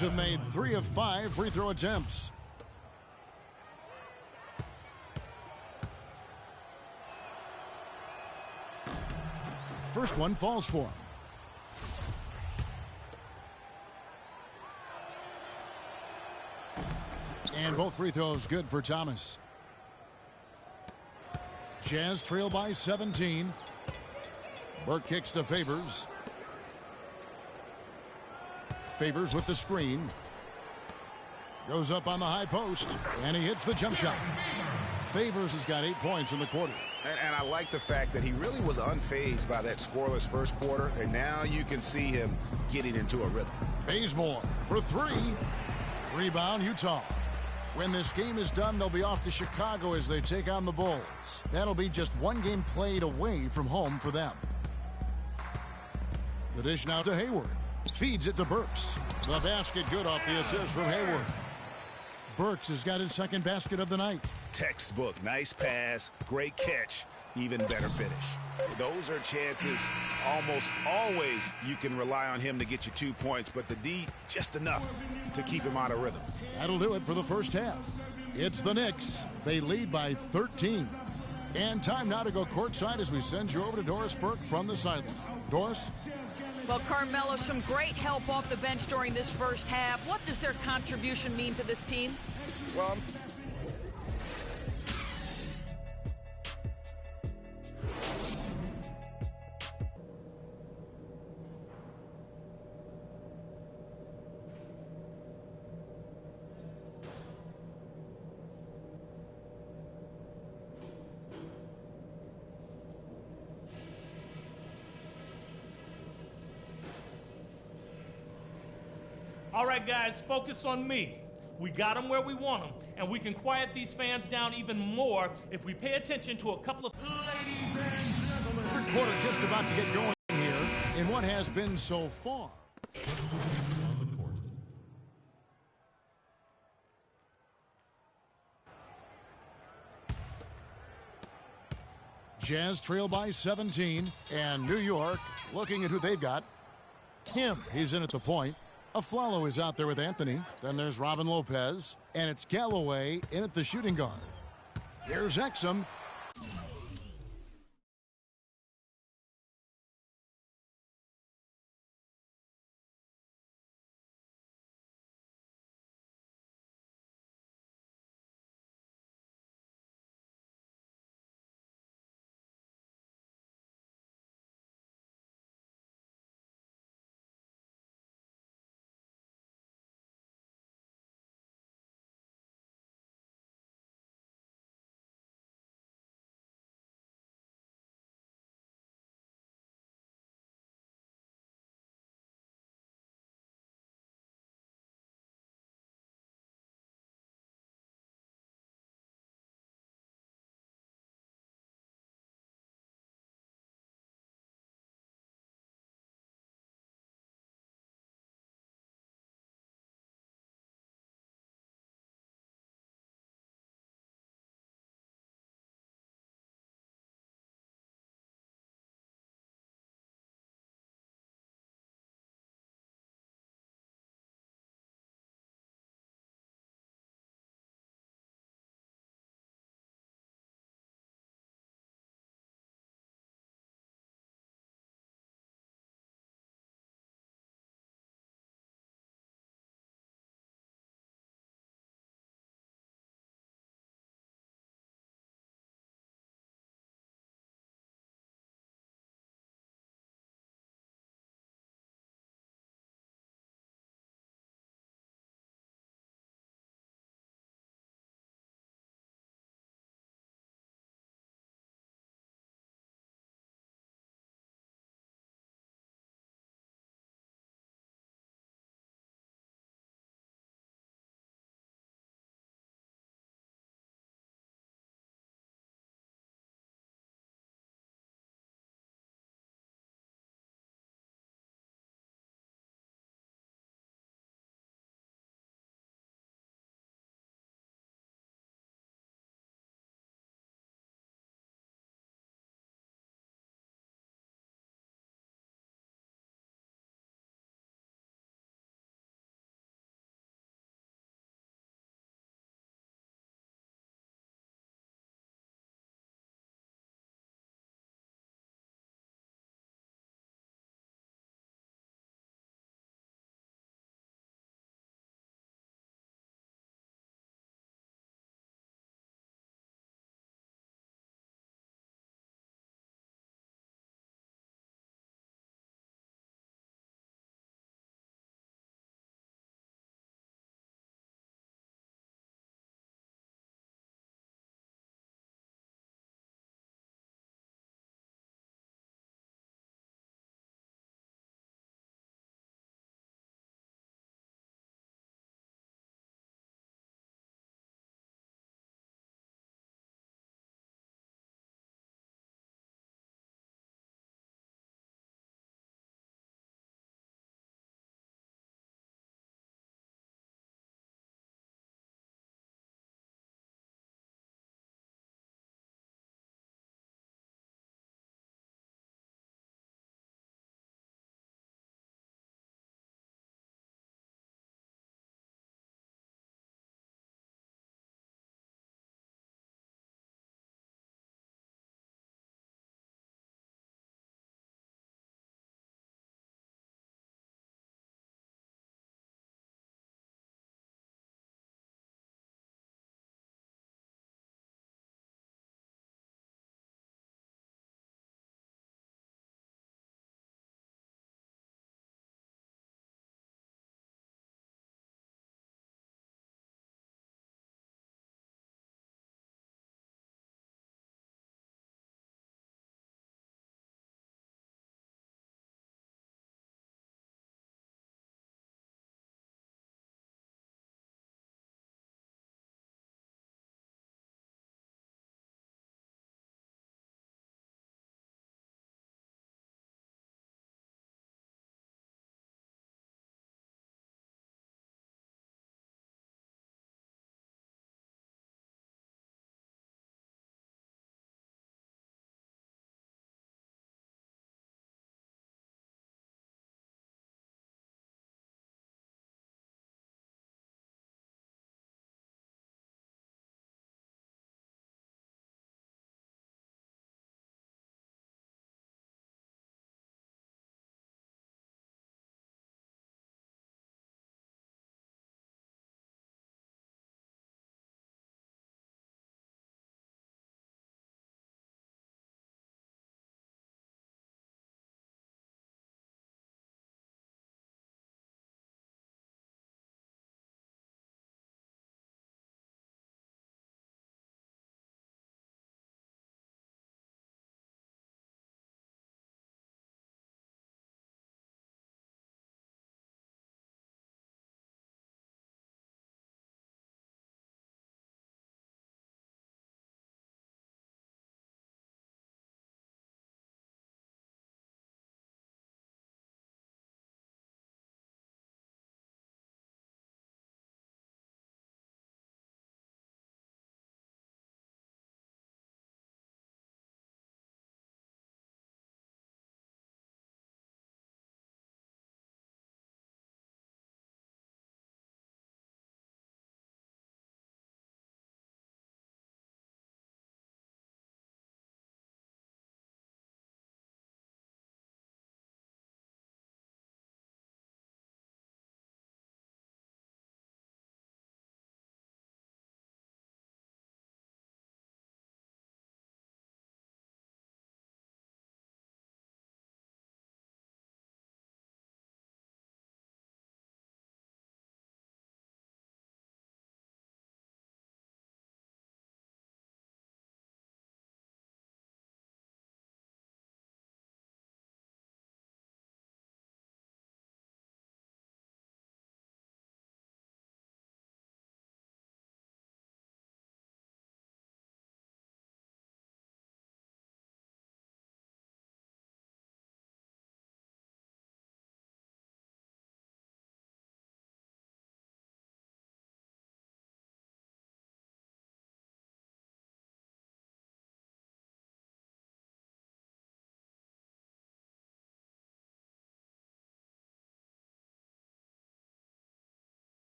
Have made 3 of 5 free throw attempts. First one falls for him. And both free throws good for Thomas. Jazz trail by 17. Burke kicks to Favors. Favors with the screen. Goes up on the high post, and he hits the jump shot. Favors has got 8 points in the quarter. And I like the fact that he really was unfazed by that scoreless first quarter, and now you can see him getting into a rhythm. Bazemore for 3. Rebound, Utah. When this game is done, they'll be off to Chicago as they take on the Bulls. That'll be just 1 game played away from home for them. The dish now to Hayward. Feeds it to Burks. The basket good off the assist from Hayward. Burks has got his second basket of the night. Textbook. Nice pass. Great catch. Even better finish. Those are chances almost always you can rely on him to get you 2 points, but the D just enough to keep him out of rhythm. That'll do it for the first half. It's the Knicks. They lead by 13. And time now to go courtside as we send you over to Doris Burke from the sideline. Doris? Well, Carmelo, some great help off the bench during this first half. What does their contribution mean to this team? Well, All right, guys, focus on me. We got them where we want them, and we can quiet these fans down even more if we pay attention to a couple of... Ladies and gentlemen. Third quarter just about to get going here in what has been so far. Jazz trail by 17, and New York looking at who they've got. Kim, he's in at the point. Aflalo is out there with Anthony. Then there's Robin Lopez. And it's Galloway in at the shooting guard. Here's Exum.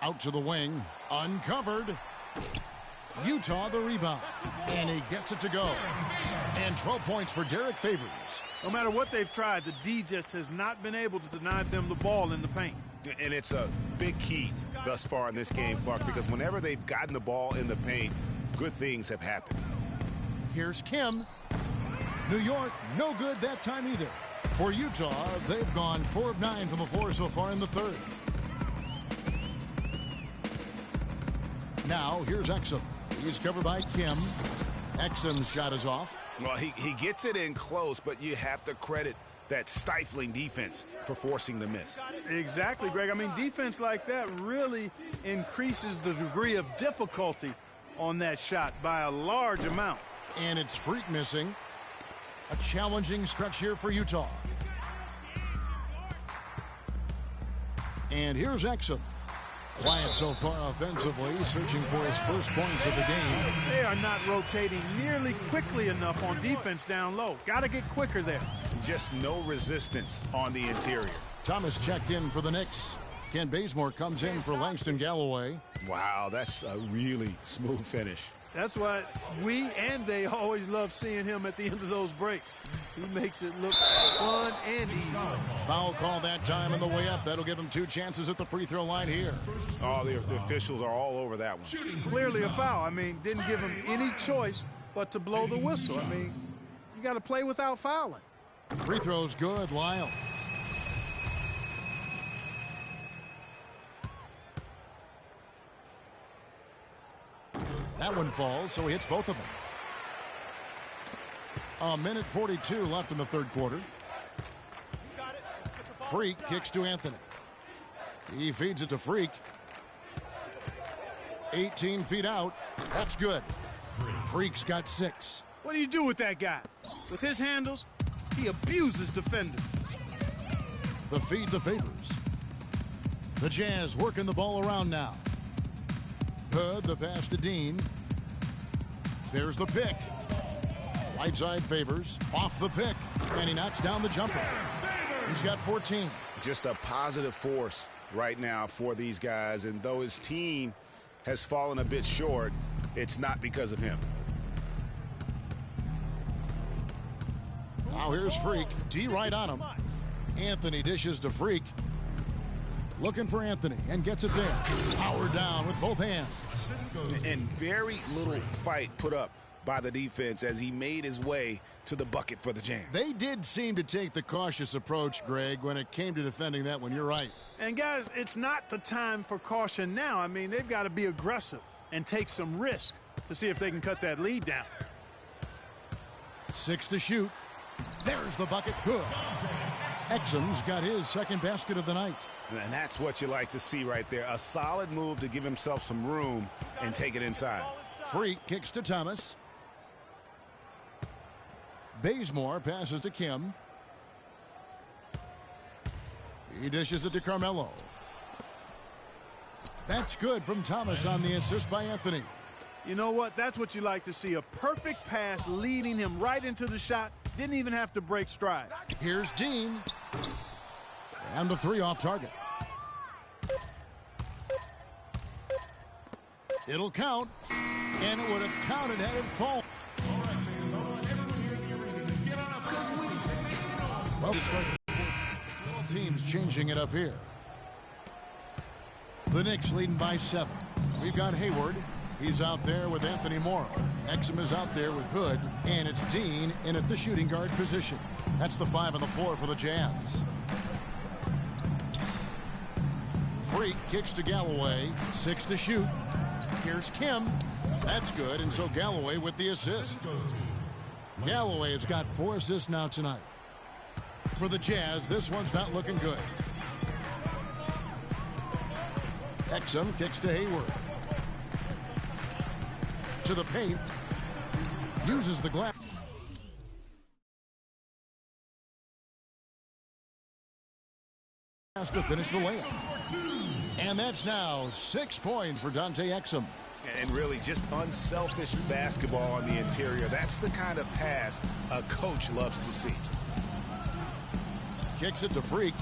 Out to the wing. Uncovered. Utah the rebound. And he gets it to go. And 12 points for Derek Favors. No matter what they've tried, the D just has not been able to deny them the ball in the paint. And it's a big key thus far in this game, Clark, because whenever they've gotten the ball in the paint, good things have happened. Here's Kim. New York, no good that time either. For Utah, they've gone 4 of 9 from the floor so far in the third. Now, here's Exum. He's covered by Kim. Exum's shot is off. Well, he gets it in close, but you have to credit that stifling defense for forcing the miss. Exactly, Greg. I mean, defense like that really increases the degree of difficulty on that shot by a large amount. And it's Freak missing. A challenging stretch here for Utah. And here's Exum. Quiet so far offensively, searching for his first points of the game. They are not rotating nearly quickly enough on defense down low. Got to get quicker there. Just no resistance on the interior. Thomas checked in for the Knicks. Ken Bazemore comes in for Langston Galloway. Wow, that's a really smooth finish. That's why we and they always love seeing him at the end of those breaks. He makes it look fun and easy. Foul call that time on the way up. That'll give him 2 chances at the free throw line here. Oh, the officials are all over that one. Clearly a foul. I mean, didn't give him any choice but to blow the whistle. I mean, you got to play without fouling. Free throw's good, Lyle. That one falls, so he hits both of them. 1:42 left in the third quarter. Freak kicks to Anthony. He feeds it to Freak. 18 feet out. That's good. Freak's got 6. What do you do with that guy? With his handles, he abuses defenders. The feed to Favors. The Jazz working the ball around now. Hood, the pass to Dean. There's the pick. Right side Favors. Off the pick. And he knocks down the jumper. He's got 14. Just a positive force right now for these guys. And though his team has fallen a bit short, it's not because of him. Now here's Freak. D right on him. Anthony dishes to Freak. Looking for Anthony and gets it there. Power down with both hands. And very little fight put up by the defense as he made his way to the bucket for the Jam. They did seem to take the cautious approach, Greg, when it came to defending that one. You're right. And guys, it's not the time for caution now. I mean, they've got to be aggressive and take some risk to see if they can cut that lead down. 6 to shoot. There's the bucket. Good. Exum's got his second basket of the night. And that's what you like to see right there. A solid move to give himself some room and take it inside. Freak kicks to Thomas. Bazemore passes to Kim. He dishes it to Carmelo. That's good from Thomas on the assist by Anthony. You know what? That's what you like to see. A perfect pass leading him right into the shot. Didn't even have to break stride. Here's Dean. And the 3 off target. It'll count. And it would have counted had it fallen. Well, teams changing it up here. The Knicks leading by 7. We've got Hayward. He's out there with Anthony Morrow. Exum is out there with Hood. And it's Dean in at the shooting guard position. That's the 5 on the floor for the Jazz. Freak kicks to Galloway. 6 to shoot. Here's Kim. That's good, and so Galloway with the assist. Galloway has got 4 assists now tonight. For the Jazz, this one's not looking good. Exum kicks to Hayward. To the paint. Uses the glass. To finish the layup. And that's now 6 points for Dante Exum. And really just unselfish basketball on the interior. That's the kind of pass a coach loves to see. Kicks it to Freak.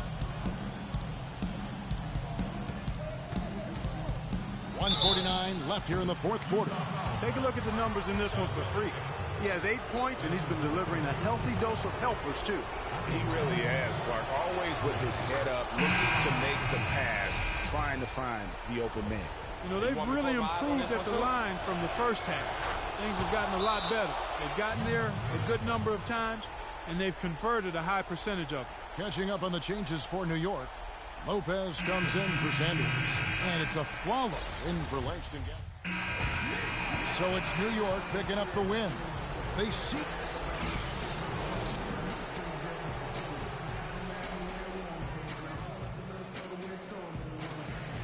1:49 left here in the fourth quarter. Take a look at the numbers in this one for Freak. He has 8 points, and he's been delivering a healthy dose of helpers, too. He really has, Clark. Always with his head up, looking to make the pass, trying to find the open man. You know, they've really improved at the line from the first half. Things have gotten a lot better. They've gotten there a good number of times, and they've converted a high percentage of them. Catching up on the changes for New York. Lopez comes in for Sanders, and it's a Flalo in for Langston. So it's New York picking up the win. They see.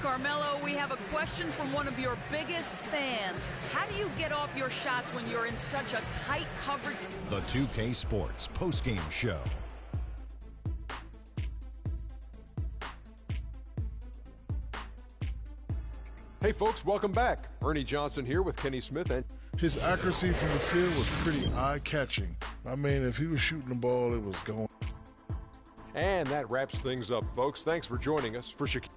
Carmelo, we have a question from one of your biggest fans. How do you get off your shots when you're in such a tight coverage? The 2K Sports postgame show. Hey folks, welcome back. Ernie Johnson here with Kenny Smith. And his accuracy from the field was pretty eye-catching. I mean, if he was shooting the ball, it was going. And that wraps things up, folks. Thanks for joining us. For Shaquille.